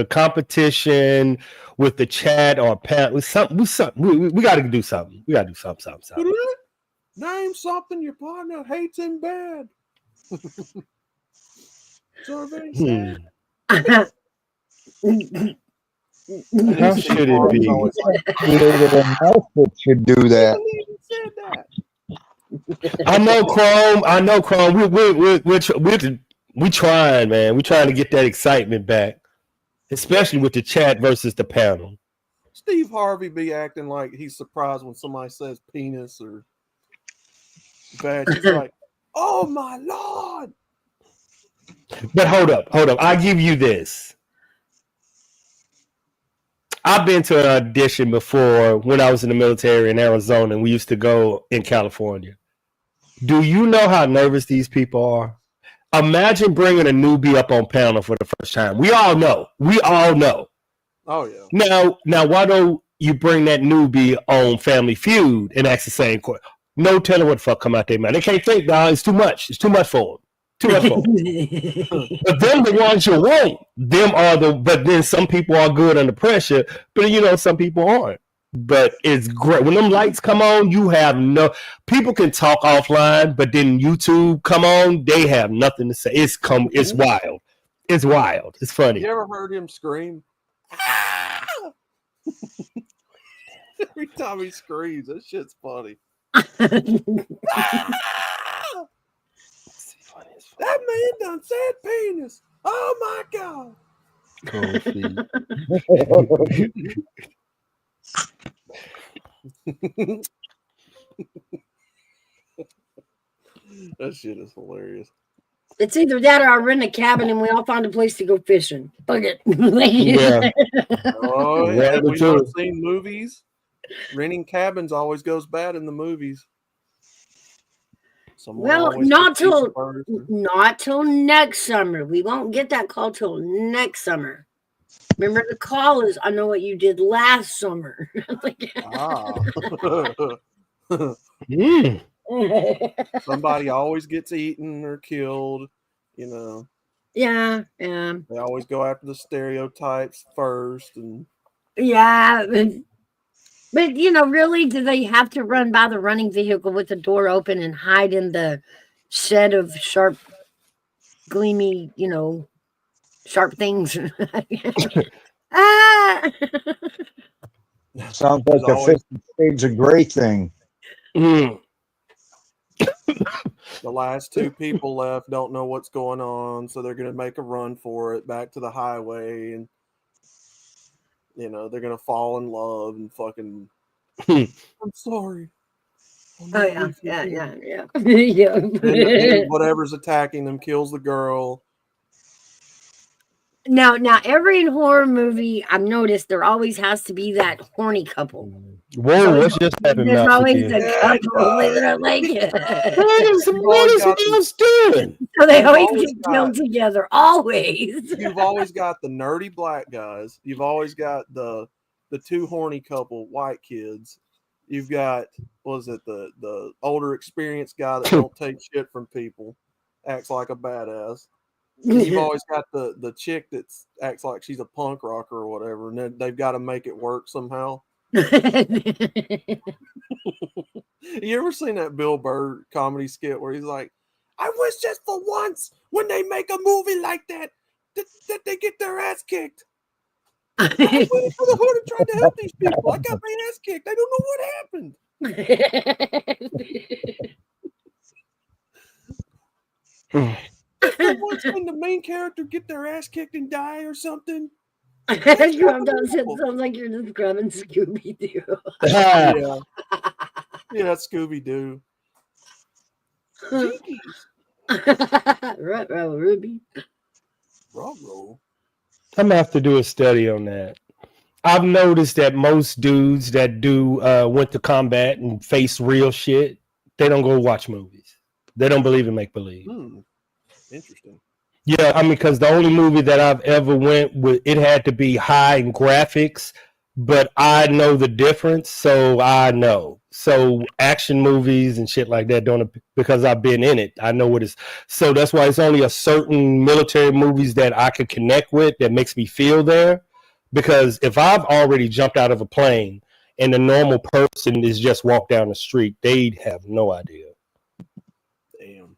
competition with the chat or panel. We got to do something. We got to do something. Name something your partner hates in bed. Survey said. How should it be? Should do that. I know Chrome. We trying, man. We trying to get that excitement back, especially with the chat versus the panel. Steve Harvey be acting like he's surprised when somebody says penis or vag. He's like, "Oh my lord!" But hold up. I give you this. I've been to an audition before when I was in the military in Arizona, and we used to go in California. Do you know how nervous these people are? Imagine bringing a newbie up on panel for the first time. We all know. Oh yeah. Now, why don't you bring that newbie on Family Feud and ask the same question? No telling what the fuck come out there, man. They can't think, dog. It's too much. It's too much for them. Too much for them. But them the ones you want. Them are the. But then some people are good under pressure. But some people aren't. But it's great when them lights come on. You have no. People can talk offline, but then YouTube come on. They have nothing to say. It's wild. It's wild. It's funny. You ever heard him scream? Every time he screams, that shit's funny. That man done said penis. Oh my god. Cold feet. That shit is hilarious. It's either that or I rent a cabin and we all find a place to go fishing. Fuck it. Yeah. Oh, Yeah, have me we too. not seen movies? Renting cabins always goes bad in the movies. Someone Well, always not gets eaten till first. not till next summer. We won't get that call till next summer. Remember the call is I know what you did last summer. Ah. Mm. Somebody always gets eaten or killed, Yeah. They always go after the stereotypes first, and Yeah. But really, do they have to run by the running vehicle with the door open and hide in the shed of sharp, gleamy, sharp things? Ah! Sounds There's like a always 50 Shades of Grey thing. Mm. the last two people left don't know what's going on, so they're going to make a run for it back to the highway, and they're going to fall in love and fucking. I'm sorry. Oh yeah. Yeah. And whatever's attacking them kills the girl. Now, every horror movie I've noticed there always has to be that horny couple. Whoa, what's just happened? There's always again? a couple that are like What is Mouse doing? so they You've always always get killed together. Always. You've always got the nerdy black guys. You've always got the two horny couple white kids. You've got the older experienced guy that don't take shit from people, acts like a badass. And you've always got the chick that acts like she's a punk rocker or whatever, and then they've got to make it work somehow. You ever seen that Bill Burr comedy skit where he's like, I wish just for once when they make a movie like that they get their ass kicked. I went for the hood and tried to help these people. I got my ass kicked. I don't know what happened. Once when the main character get their ass kicked and die or something. It sounds like you're describing Scooby Doo. Yeah, Scooby Doo. Right, Ruby. Roll. I'm gonna have to do a study on that. I've noticed that most dudes that went to combat and face real shit, they don't go watch movies. They don't believe in make believe. Interesting. Yeah, I mean, because the only movie that I've ever went with, it had to be high in graphics, but I know the difference, so I know. So action movies and shit like that don't, because I've been in it. I know what it's. So that's why it's only a certain military movies that I could connect with that makes me feel there. Because if I've already jumped out of a plane and the normal person is just walk down the street, they'd have no idea. Damn.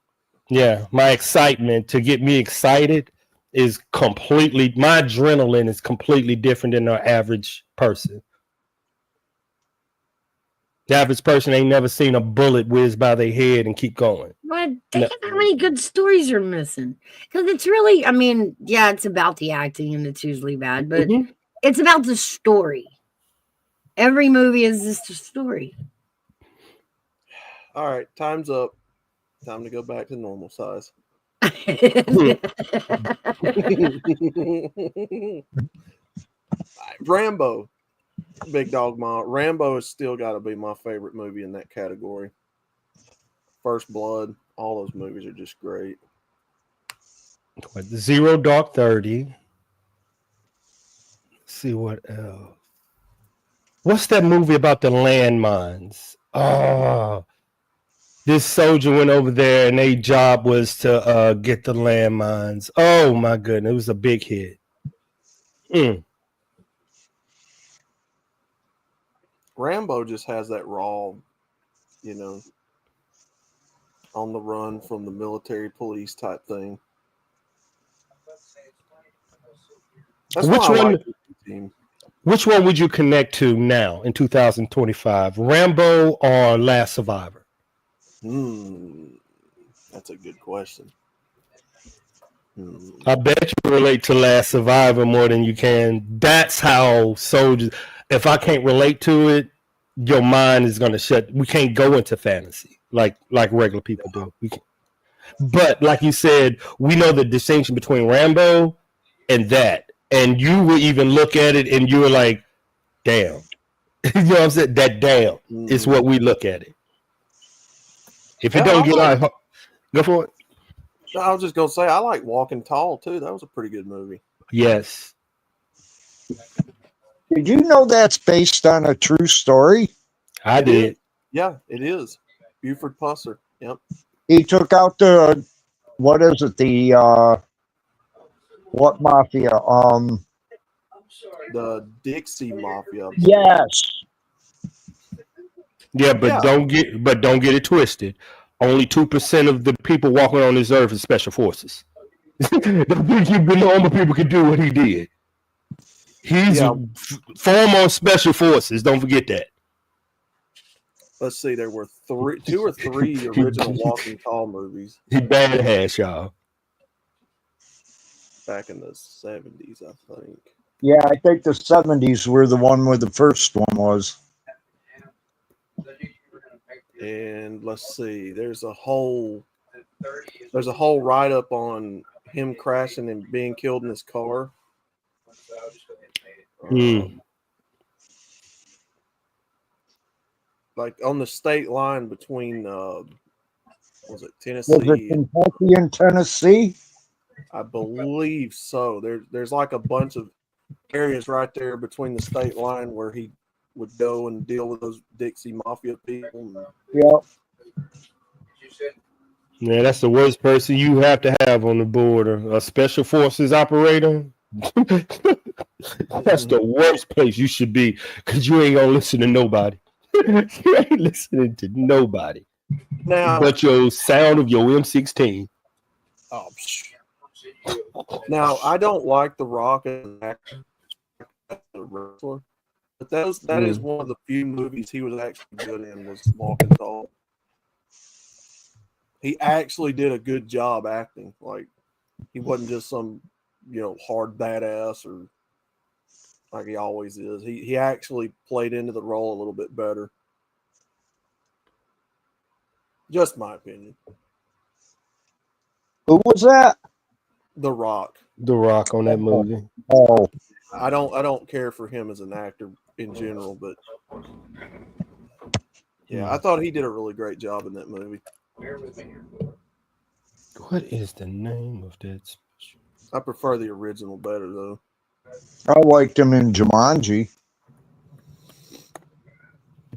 Yeah, my excitement to get me excited is completely, my adrenaline is completely different than the average person. The average person ain't never seen a bullet whiz by their head and keep going. But damn, how many good stories are missing? Because it's really, I mean, yeah, it's about the acting and it's usually bad, but it's about the story. Every movie is just a story. All right, time's up. Time to go back to normal size. Rambo. Big Dog Ma. Rambo has still got to be my favorite movie in that category. First Blood. All those movies are just great. What, Zero Dark 30. Let's see what else. What's that movie about the landmines? Oh, this soldier went over there and their job was to get the landmines. Oh my goodness, it was a big hit. Rambo just has that raw, you know, on the run from the military police type thing. That's Which why I one? like the team. Which one would you connect to now in 2025? Rambo or Last Survivor? That's a good question. I bet you relate to Last Survivor more than you can. That's how soldiers. If I can't relate to it, your mind is going to shut. We can't go into fantasy like regular people do. But like you said, we know the distinction between Rambo and that. And you will even look at it and you were like, damn. You know what I'm saying? That damn is what we look at it. If it don't get out, go for it. I was just gonna say I like Walking Tall too. That was a pretty good movie. Yes. Did you know that's based on a true story? I did. Yeah, it is. Buford Pusser. Yep. He took out the, what is it? The what mafia? The Dixie Mafia. Yes. Yeah, but don't get it twisted. Only 2% of the people walking on this earth is special forces. Don't think the normal people can do what he did. He's former special forces. Don't forget that. Let's see, there were two or three original Walking Tall movies. He badass, y'all. Back in the 70s, I think. Yeah, I think the 70s were the one where the first one was. And let's see, there's a whole write-up on him crashing and being killed in his car. Like on the state line between was it Tennessee? Was it Kentucky and Tennessee? I believe so. There's like a bunch of areas right there between the state line where he would go and deal with those Dixie Mafia people. Yeah. Yeah, that's the worst person you have to have on the border. A special forces operator. That's the worst place you should be because you ain't gonna listen to nobody. You ain't listening to nobody. Now, but your sound of your M16. Oh, now I don't like The Rock as an actor, as a wrestler, but that is one of the few movies he was actually good in. Was Walking Tall. He actually did a good job acting. Like he wasn't just some hard badass or like he always is. He actually played into the role a little bit better. Just my opinion. Who was that? The Rock. The Rock on that movie. Oh. I don't care for him as an actor in general, but yeah, I thought he did a really great job in that movie. What is the name of that special? I prefer the original better though. I liked him in Jumanji.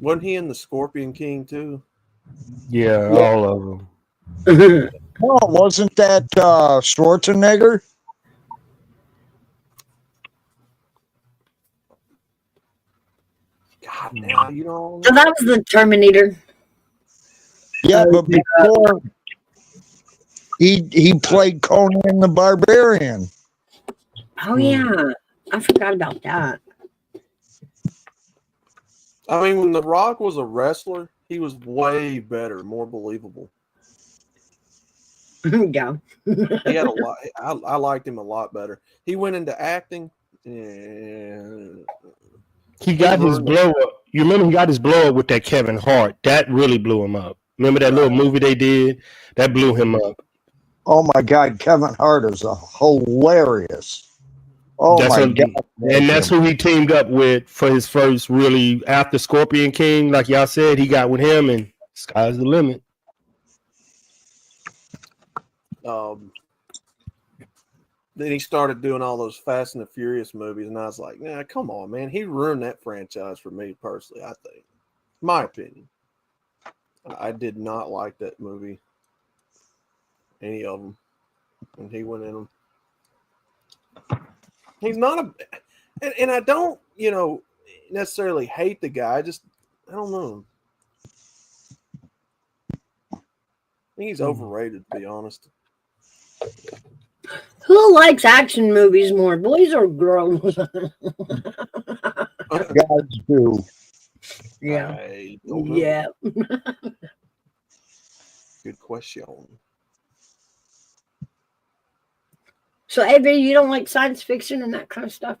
Wasn't he in the Scorpion King too? Yeah, all of them. No, wasn't that Schwarzenegger? God, now you know. So that was the Terminator. Yeah, but before he played Conan the Barbarian. Oh yeah, I forgot about that. I mean, when The Rock was a wrestler, he was way better, more believable. Yeah. He had a lot. I liked him a lot better. He went into acting. And he got his blow up. You remember he got his blow up with that Kevin Hart. That really blew him up. Remember that little movie they did? That blew him up. Oh my God, Kevin Hart is hilarious. Oh my God. And that's who he teamed up with for his first really after Scorpion King. Like y'all said, he got with him and sky's the limit. then he started doing all those Fast and the Furious movies, and I was like, nah, come on, man. He ruined that franchise for me personally, I think. My opinion. I did not like that movie. Any of them. And he went in them. He's not a... And I don't, necessarily hate the guy. I don't know. I think he's overrated, to be honest. Who likes action movies more, boys or girls? Guys do. Yeah. I don't know. Yeah. Good question. So, Avery, you don't like science fiction and that kind of stuff?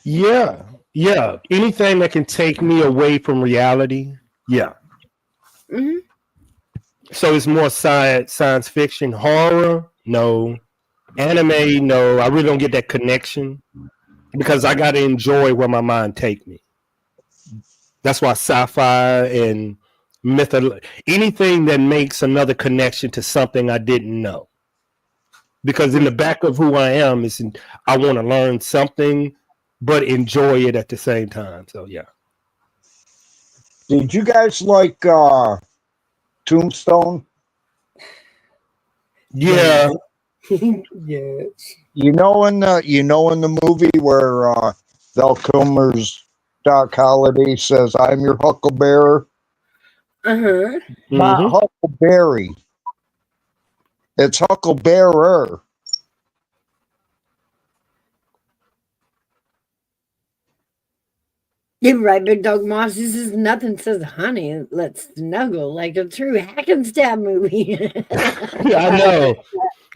Yeah. Anything that can take me away from reality. Yeah. Mm-hmm. So it's more science fiction, horror. No, anime. No, I really don't get that connection because I got to enjoy where my mind take me. That's why sci-fi and anything that makes another connection to something I didn't know. Because in the back of who I am is I want to learn something, but enjoy it at the same time. So yeah. Did you guys like Tombstone? Yeah. Yes. You know in the movie where Val Kilmer's Doc Holliday says, "I'm your huckleberry." Uh-huh. Not Huckleberry. It's Hucklebearer. You're right, Big Dog Moss. This is nothing says honey. Let's snuggle like a true hack and stab movie. Yeah, I know.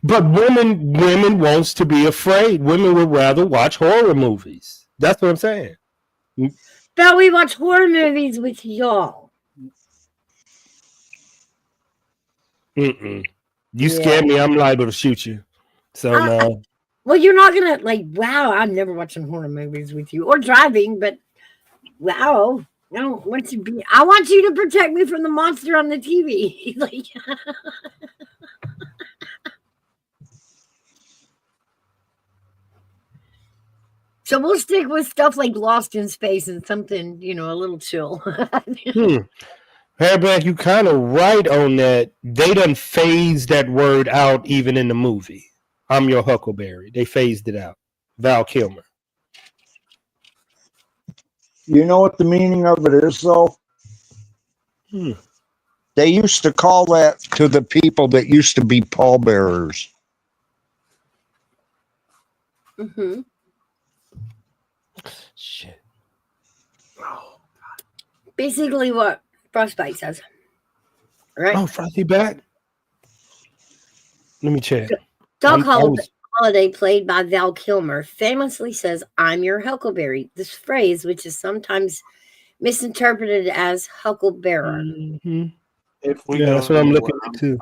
But women wants to be afraid. Women would rather watch horror movies. That's what I'm saying. But we watch horror movies with y'all. You scare me, I'm liable to shoot you. So no. Well, you're not gonna wow, I'm never watching horror movies with you or driving, but wow. I don't want you to be. I want you to protect me from the monster on the TV. So we'll stick with stuff like Lost in Space and something, a little chill. Hairback, you kind of right on that. They done phased that word out even in the movie. I'm your huckleberry. They phased it out. Val Kilmer. You know what the meaning of it is, though? They used to call that to the people that used to be pallbearers. Mm-hmm. Shit. Basically what Frostbite says. Right? Oh, Frosty back? Let me check. Doc Holliday, played by Val Kilmer, famously says, "I'm your huckleberry." This phrase, which is sometimes misinterpreted as hucklebearer. Mm-hmm. That's what I'm looking at too.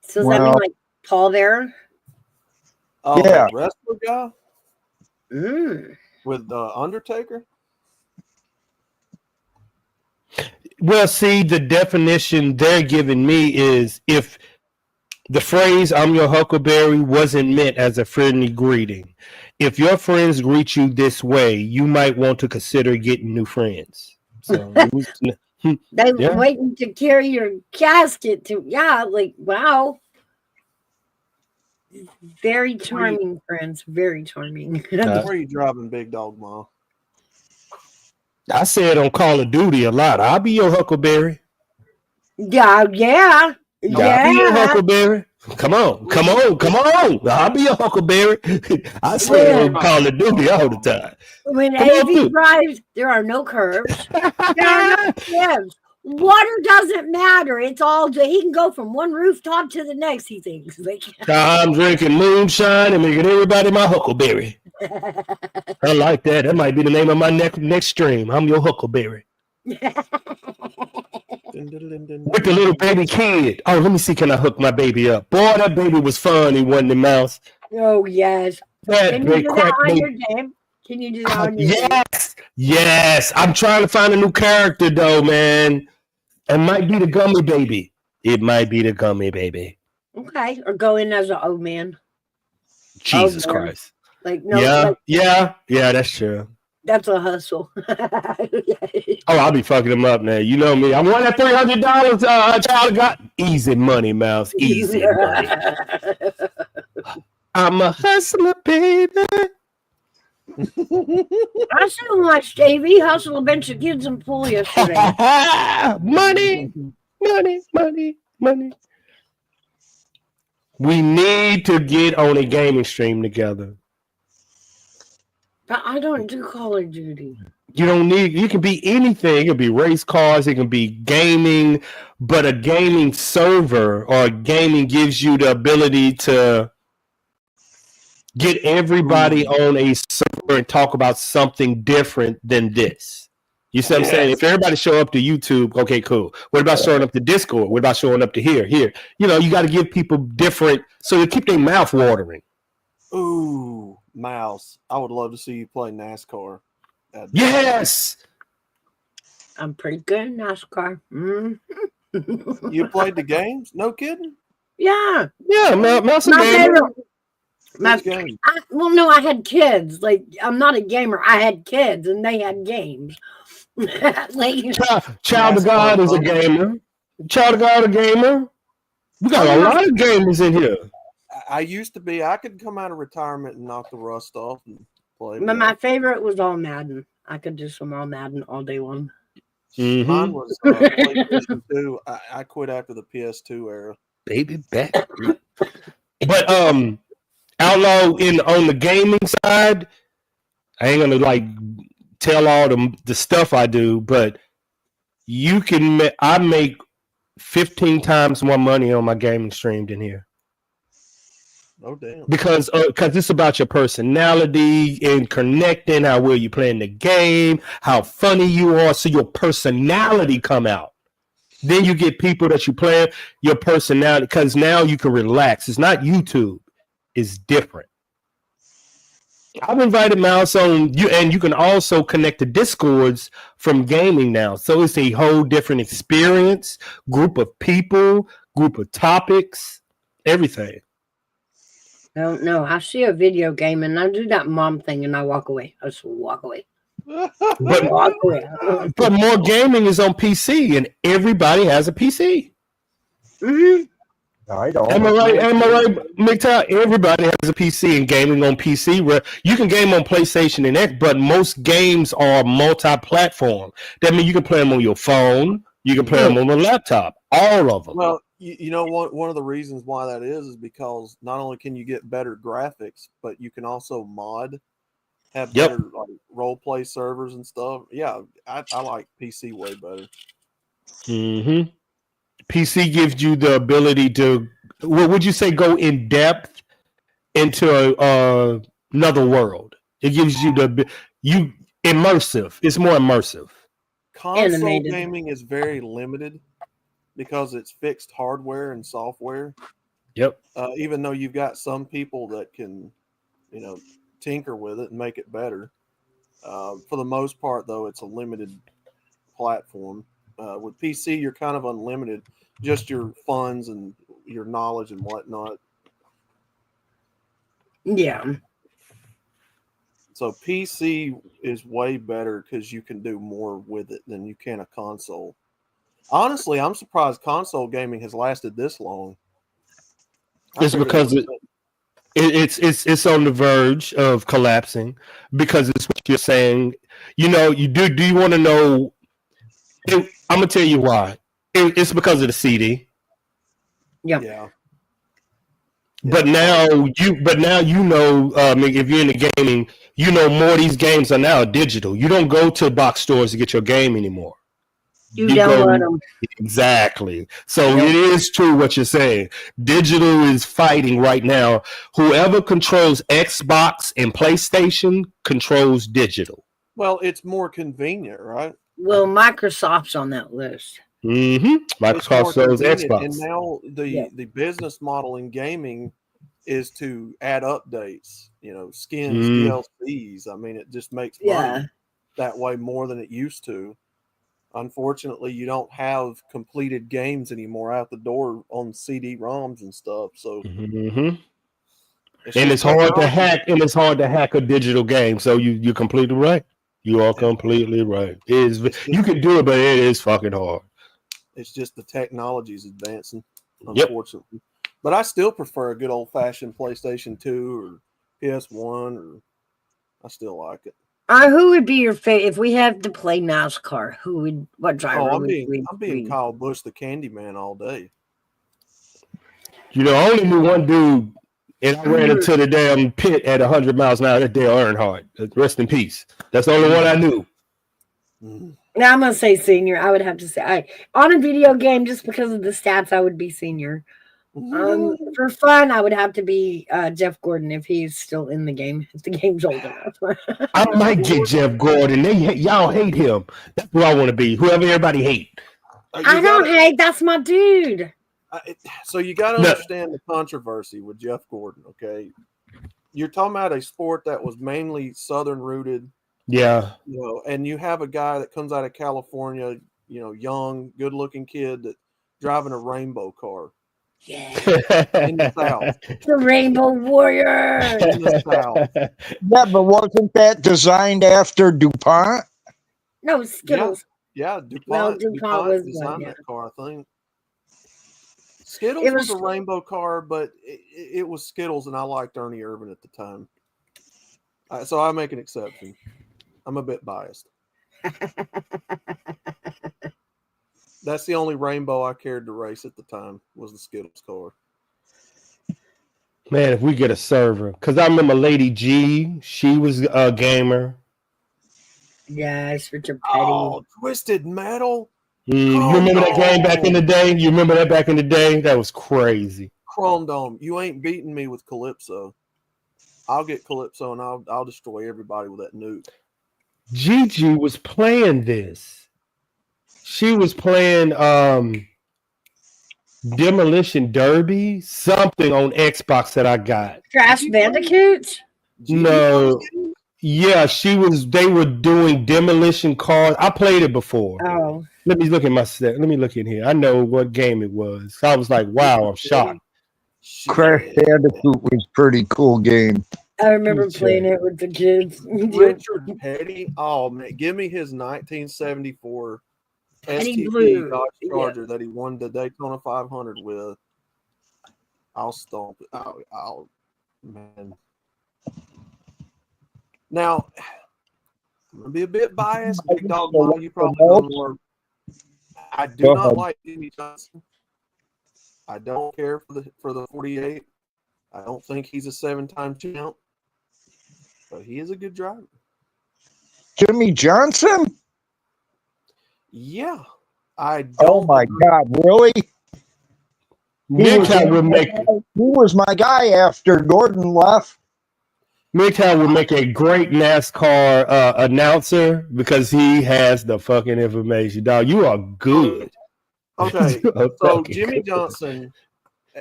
So does that mean like pallbearer? Oh, Yeah. the wrestler guy with Undertaker. Well, see, the definition they're giving me is if the phrase "I'm your huckleberry" wasn't meant as a friendly greeting. If your friends greet you this way, you might want to consider getting new friends. So They waiting to carry your casket to wow. Very charming friends. Very charming. Where are you driving, Big Dog Ma? I said on Call of Duty a lot. I'll be your huckleberry. Yeah. I'll be your huckleberry. Come on. I'll be your huckleberry. I say it on Call of Duty all the time. When AV drives, there are no curves. There are no curves. Water doesn't matter. It's all he can go from one rooftop to the next. He thinks. I'm drinking moonshine and making everybody my huckleberry. I like that. That might be the name of my next stream. I'm your huckleberry. With the little baby kid. Oh, let me see. Can I hook my baby up? Boy, that baby was fun. He wasn't the mouse. Oh yes. Can you do that on your game? Can you do that on your game? Yes. I'm trying to find a new character though, man. It might be the gummy baby. It might be the gummy baby. Okay. Or go in as an old man. Jesus man. Christ. Like no, Yeah, like yeah, that's true. that's a hustle. Oh, I'll be fucking them up now. You know me. I want that $300. Child got easy money, Mouse. Easy money. I'm a hustler, baby. I still watched TV Hustle a bunch of kids in pool yesterday. Money, money, money, money. We need to get on a gaming stream together. But I don't do Call of Duty. You don't need, you can be anything. It can be race cars, it can be gaming, but a gaming server or gaming gives you the ability to get everybody on a server and talk about something different than this. You see what I'm saying? If everybody show up to YouTube, okay, cool. What about showing up to Discord? What about showing up to here? You know, you got to give people different, so you keep their mouth watering. Ooh, Mouse. I would love to see you play NASCAR. Yes. I'm pretty good in NASCAR. Mm-hmm. You played the games? No kidding? Yeah. Yeah, Mouse My favorite. Well, no, I had kids. Like, I'm not a gamer. I had kids, and they had games. Like, Child of God is a gamer. Child of God, a gamer. We got a lot of gamers in here. I used to be. I could come out of retirement and knock the rust off and play. But my favorite was all Madden. I could do some all Madden all day long. Mine was PlayStation 2. I quit after the PS2 era. Baby back. But Outlaw on the gaming side, I ain't gonna like tell all the stuff I do, but I make 15 times more money on my gaming stream than here. Oh damn! Because it's about your personality and connecting, how well you playing the game, how funny you are, so your personality come out. Then you get people that you play your personality, because now you can relax. It's not YouTube. It's different. I've invited Mouse on you, and you can also connect to Discords from gaming now. So it's a whole different experience, group of people, group of topics, everything. I don't know. I see a video game and I do that mom thing and I walk away. I just walk away. But more gaming is on PC, and everybody has a PC. Mm-hmm. I don't. Am I right, McTow? Everybody has a PC and gaming on PC. Where you can game on PlayStation and X, but most games are multi-platform. That means you can play them on your phone, you can play them on a laptop, all of them. Well, you know what? One of the reasons why that is because not only can you get better graphics, but you can also mod, have better like role play servers and stuff. Yeah, I like PC way better. Mm-hmm. PC gives you the ability to, what would you say, go in depth into another world. It gives you immersive. It's more immersive. Console gaming is very limited because it's fixed hardware and software. Yep. Even though you've got some people that can, tinker with it and make it better. For the most part, though, it's a limited platform. With PC, you're kind of unlimited, just your funds and your knowledge and whatnot. Yeah. So PC is way better because you can do more with it than you can a console. Honestly, I'm surprised console gaming has lasted this long. It's because it's on the verge of collapsing, because it's what you're saying. Do you want to know? I'm gonna tell you why. It's because of the CD. Yeah. But now if you're in the gaming, more of these games are now digital. You don't go to box stores to get your game anymore. You download them. Exactly. So it is true what you're saying. Digital is fighting right now. Whoever controls Xbox and PlayStation controls digital. Well, it's more convenient, right? Well, Microsoft's on that list. Mm-hmm. Microsoft sells Xbox. And now the business model in gaming is to add updates, skins, DLCs. I mean, it just makes money that way more than it used to. Unfortunately, you don't have completed games anymore out the door on CD-ROMs and stuff. So And it's hard to hack, a digital game. So you're completely right. You are completely right. You can do it, but it is fucking hard. It's just the technology is advancing, unfortunately. Yep. But I still prefer a good old fashioned PlayStation 2 or PS1, or I still like it. Who would be your favorite if we had to play NASCAR? What driver? I'm being Kyle Busch, the Candyman, all day. You know, I only knew one dude, and I ran into the damn pit at 100 miles an hour. That's Dale Earnhardt. Rest in peace. That's the only one I knew. Now I'm gonna say senior. I would have to say on a video game, just because of the stats, I would be senior. For fun, I would have to be Jeff Gordon if he's still in the game. If the game's old enough, I might get Jeff Gordon. Y'all hate him. That's who I want to be. Whoever everybody hate. I don't hate. That's my dude. So you got to understand the controversy with Jeff Gordon. Okay, you're talking about a sport that was mainly Southern rooted. Yeah. You know, and you have a guy that comes out of California, you know, young, good looking kid that driving a rainbow car. Yeah. In the South. The Rainbow Warrior. In the South. Yeah, but wasn't that designed after DuPont? No, Skittles. Yeah, DuPont was designed that car, I think. Skittles was a rainbow car, but it was Skittles, and I liked Ernie Irvan at the time. So I make an exception. I'm a bit biased. That's the only rainbow I cared to race at the time was the Skittles car. Man, if we get a server, because I remember Lady G, she was a gamer. Yes, Richard Petty. Oh, Twisted Metal. You remember that game back in the day? You remember that back in the day? That was crazy. Chrome Dome, you ain't beating me with Calypso. I'll get Calypso and I'll destroy everybody with that nuke. Gigi was playing this. She was playing Demolition Derby, something on Xbox that I got. Crash Bandicoot? No. Yeah, they were doing demolition cars. I played it before. Oh. Let me look at my set. Let me look in here. I know what game it was. So I was like, wow, I'm shocked. Crash Bandicoot was a pretty cool game. I remember playing it with the kids. Richard Petty. Oh man, give me his 1974 STP Dodge Charger that he won the Daytona 500 with. I'll stomp it. I'll man. Now, I'm gonna be a bit biased. Big Dog, you probably know more. I do not like Jimmy Johnson. I don't care for the 48. I don't think he's a 7-time champ, but he is a good driver. Jimmy Johnson? Yeah, I don't. Oh my God, really? He was my guy after Gordon left. Midtown would make a great NASCAR announcer because he has the fucking information. Dog, you are good. Okay, so Jimmy Johnson,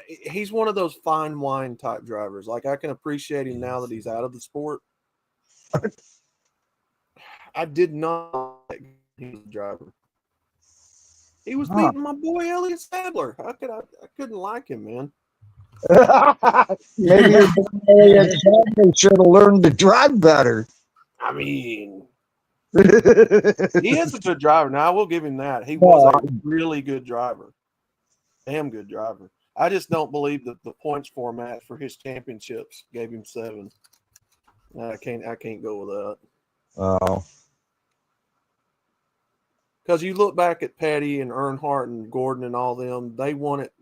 he's one of those fine wine type drivers. Like, I can appreciate him now that he's out of the sport. I did not like he was a driver. He was beating my boy Elliott Sadler. I couldn't like him, man. Maybe Elliott Sadler should have learned to drive better. I mean, he is a good driver. Now, I will give him that. He was a really good driver. Damn good driver. I just don't believe that the points format for his championships gave him 7. I can't go with that. Oh. Because you look back at Petty and Earnhardt and Gordon and all them, they won it,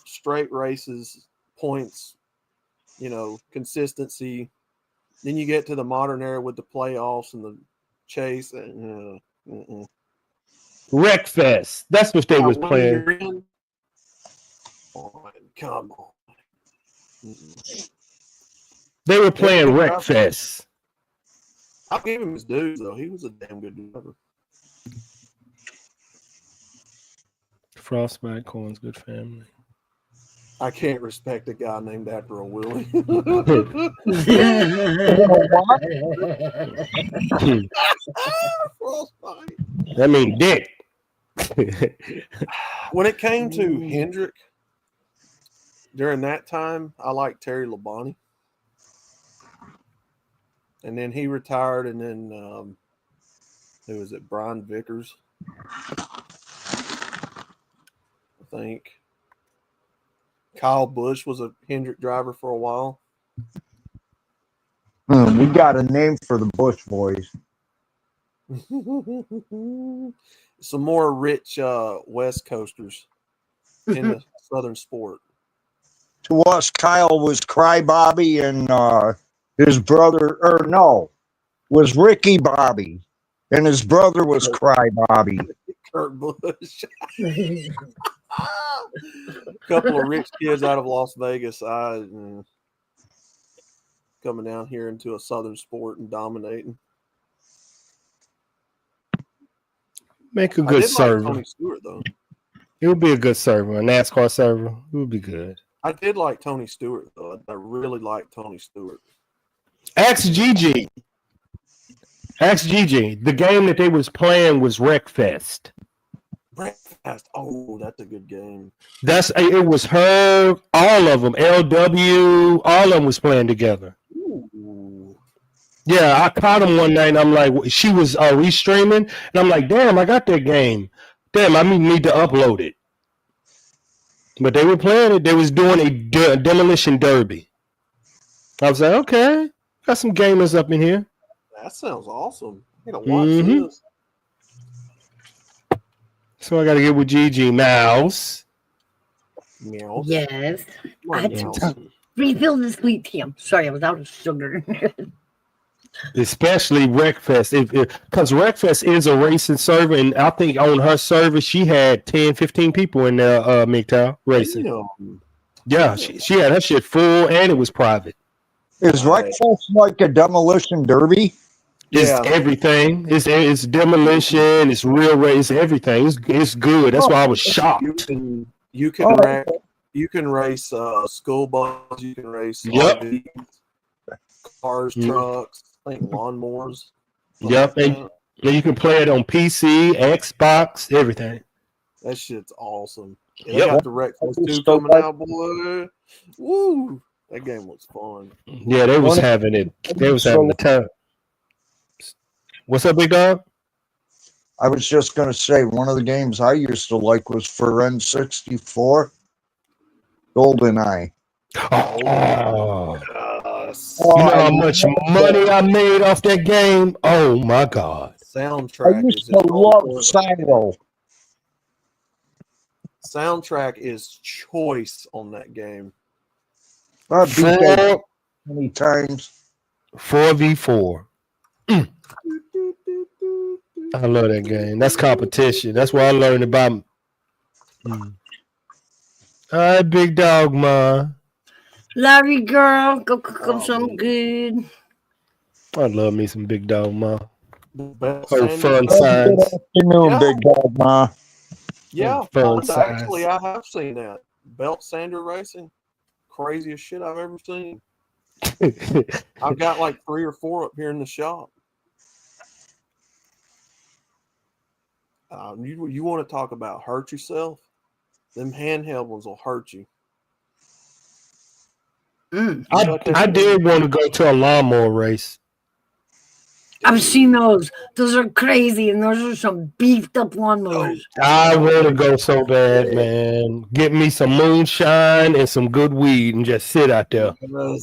straight races, points, consistency. Then you get to the modern era with the playoffs and the chase. Wreckfest. That's what they was playing. Come on. They were playing Wreckfest. I'll give him his dues, though. He was a damn good driver. Frostbite Corn's good family. I can't respect a guy named after a Willie. Frostbite. I mean, Dick. When it came to Hendrick, during that time, I liked Terry Labonte. And then he retired, and then who was it? Brian Vickers, I think. Kyle Busch was a Hendrick driver for a while. We got a name for the Bush boys. Some more rich West Coasters in the Southern sport. To us, Kyle was Cry Bobby, and his brother, or no, was Ricky Bobby, and his brother was Cry Bobby. Kurt Busch. A couple of rich kids out of Las Vegas coming down here into a Southern sport and dominating. Make a good server. Like Tony Stewart, though. It would be a good server, a NASCAR server. It would be good. I did like Tony Stewart, though. I really liked Tony Stewart. Ask Gigi. The game that they was playing was Wreckfest. Wreckfest. Oh, that's a good game. It was her, all of them, LW, all of them was playing together. Ooh. Yeah, I caught them one night, and I'm like, she was restreaming, and I'm like, damn, I got that game. Damn, I need to upload it. But they were playing it. They was doing a demolition derby. I was like, okay, got some gamers up in here. That sounds awesome. I gotta watch this. So I got to get with Gigi Mouse. Meow. Yes. Come on, I had Meow. to refill the sweet tea. I'm sorry, I was out of sugar. Especially Wreckfest. Because Wreckfest is a racing server, and I think on her server, she had 10, 15 people in there, MGTOW, racing. Damn. Yeah, she had her shit full, and it was private. Is Wreckfest like a demolition derby? It's everything. It's demolition. It's real race. Everything. It's good. That's why I was shocked. You can race school buses. You can race RVs, cars, trucks, I think lawnmowers. Yep, and you can play it on PC, Xbox, everything. That shit's awesome. And they got the Wreckfest 2 coming out, boy. Woo! That game was fun. Yeah, they was having it. They was having the time. What's up, big dog? I was just going to say one of the games I used to like was for N64, GoldenEye. Oh. You know how much money I made off that game? Oh my god! Soundtrack. I used to love Silo. Soundtrack is choice on that game. I beat that many times. 4v4. I love that game. That's competition. That's where I learned about. All right, big dog, ma. Love you, girl. Go cook up something good. I love me some big dog, ma. Her fun signs. Good afternoon, big dog, ma. Yeah, fun actually, I have seen that. Belt sander racing. Craziest shit I've ever seen. I've got like 3 or 4 up here in the shop. You want to talk about hurt yourself? Them handheld ones will hurt you. I did want to go to a lawnmower race. I've seen those. Those are crazy, and those are some beefed up lawnmowers. I want to go so bad, man. Get me some moonshine and some good weed and just sit out there. Them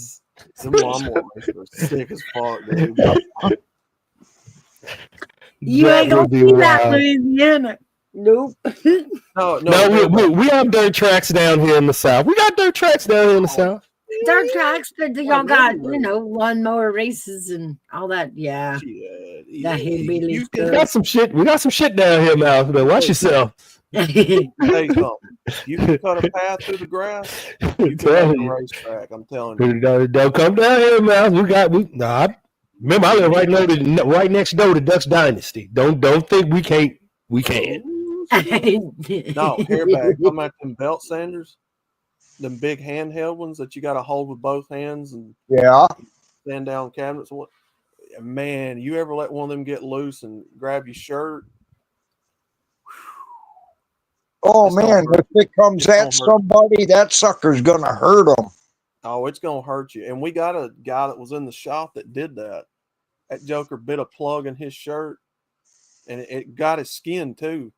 lawnmower races are sick as fuck, dude. You ain't gonna see that in Louisiana. Nope. No, we have dirt tracks down here in the South. We got dirt tracks down here in the South. Dirt tracks, but y'all got, lawnmower races and all that. Yeah. That hillbilly We got some shit. We got some shit down here, Mouse. But watch yourself. Hey, you can cut a path through the grass. You can have a racetrack. I'm telling you. Don't come down here, Mouse. Remember, I live right next door to Dutch Dynasty. Don't think we can't. We can. No, hairbag. I'm at them belt sanders. Them big handheld ones that you got to hold with both hands and stand down cabinets. Man, you ever let one of them get loose and grab your shirt? Oh, man, if it comes at somebody, that sucker's going to hurt them. Oh, it's going to hurt you. And we got a guy that was in the shop that did that. that joker bit a plug in his shirt, and it got his skin too.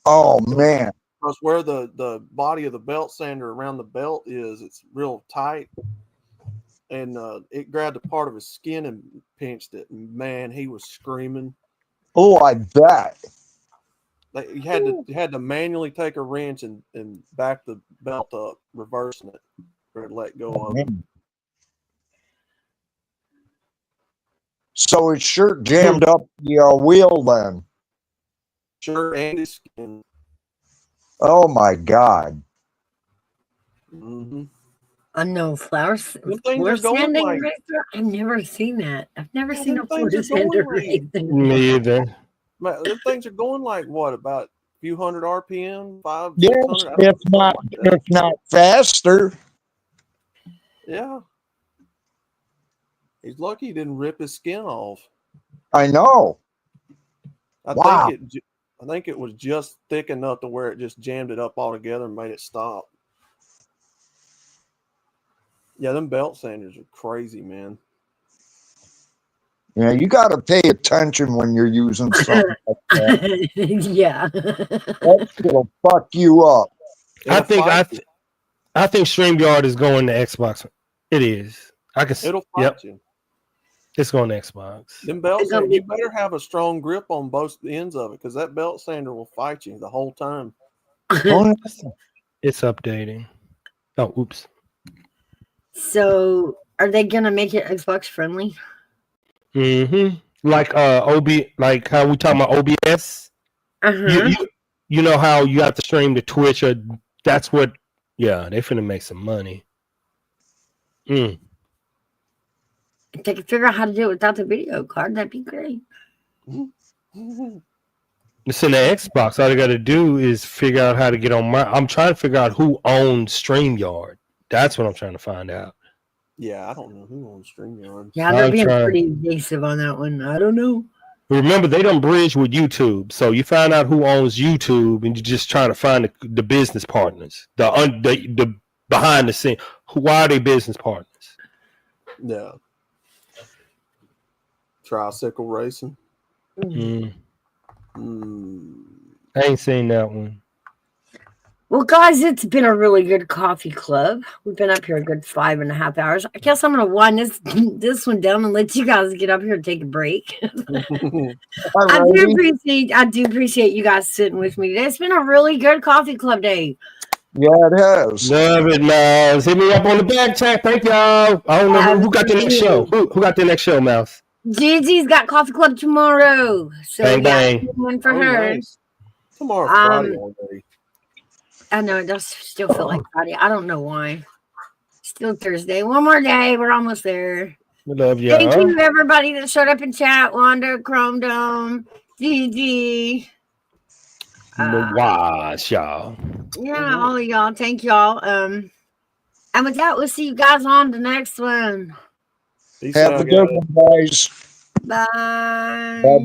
Oh man. Because where the body of the belt sander around the belt is, it's real tight. And it grabbed a part of his skin and pinched it. And man, he was screaming. Oh, I bet. Like, you had to manually take a wrench and back the belt up, reversing it, or let go of it. So his shirt jammed up the wheel then. Shirt and his skin. Oh my God. Mm-hmm. Unknown flowers. Things Floor are going sanding like- racer? I've never seen that. I've never Yeah, seen them a floor things are going sander like- racing. Me either. Man, those things are going like what, about a few hundred RPM, 500, Yes, 600? I don't know, if not, something like that. if not faster. Yeah. He's lucky he didn't rip his skin off. I know. Wow. I think it was just thick enough to where it just jammed it up all together and made it stop. Yeah, them belt sanders are crazy, man. Yeah, you got to pay attention when you're using something like that. Yeah. That's gonna fuck you up. I It'll think fight you. I think StreamYard is going to Xbox. It is. I can. It'll fight Yep, you. it's going to Xbox. Them belt It's gonna sanders, you be- better have a strong grip on both ends of it, because that belt sander will fight you the whole time. It's updating. Oh, oops. So, are they gonna make it Xbox friendly? Mm-hmm. Like like how we talking about OBS. Uh-huh. You know how you have to stream to Twitch, or that's what. Yeah, they finna make some money. If they could figure out how to do it without the video card, that'd be great. It's in the Xbox. All they got to do is figure out how to get on my. I'm trying to figure out who owns StreamYard. That's what I'm trying to find out. Yeah, I don't know who owns StreamYard. Yeah, they're I'm being trying. pretty evasive on that one. I don't know. Remember, they don't bridge with YouTube, so you find out who owns YouTube, and you're just trying to find the business partners, the behind the scene. Why are they business partners? Yeah. Tricycle racing. Mm, Mm. I ain't seen that one. Well, guys, it's been a really good coffee club. We've been up here a good 5.5 hours. I guess I'm gonna wind this one down and let you guys get up here and take a break. I do appreciate you guys sitting with me today. It's been a really good coffee club day. Yeah, it has. Love it, Mouse. Hit me up on the back chat. Thank y'all. I don't know who got the next show. Who got the next show, Mouse? Gigi's got coffee club tomorrow. So Bang, bang. one for her. Nice. Tomorrow Friday already. I know it does still feel like Friday. I don't know why. Still Thursday. One more day. We're almost there. We love y'all. Thank you, everybody that showed up in chat. Wanda, Chrome Dome, Gigi. Watch y'all. Yeah, all of y'all. Thank y'all. And with that, we'll see you guys on the next one. Peace Have out, a good guys. one, guys. Bye. Bye.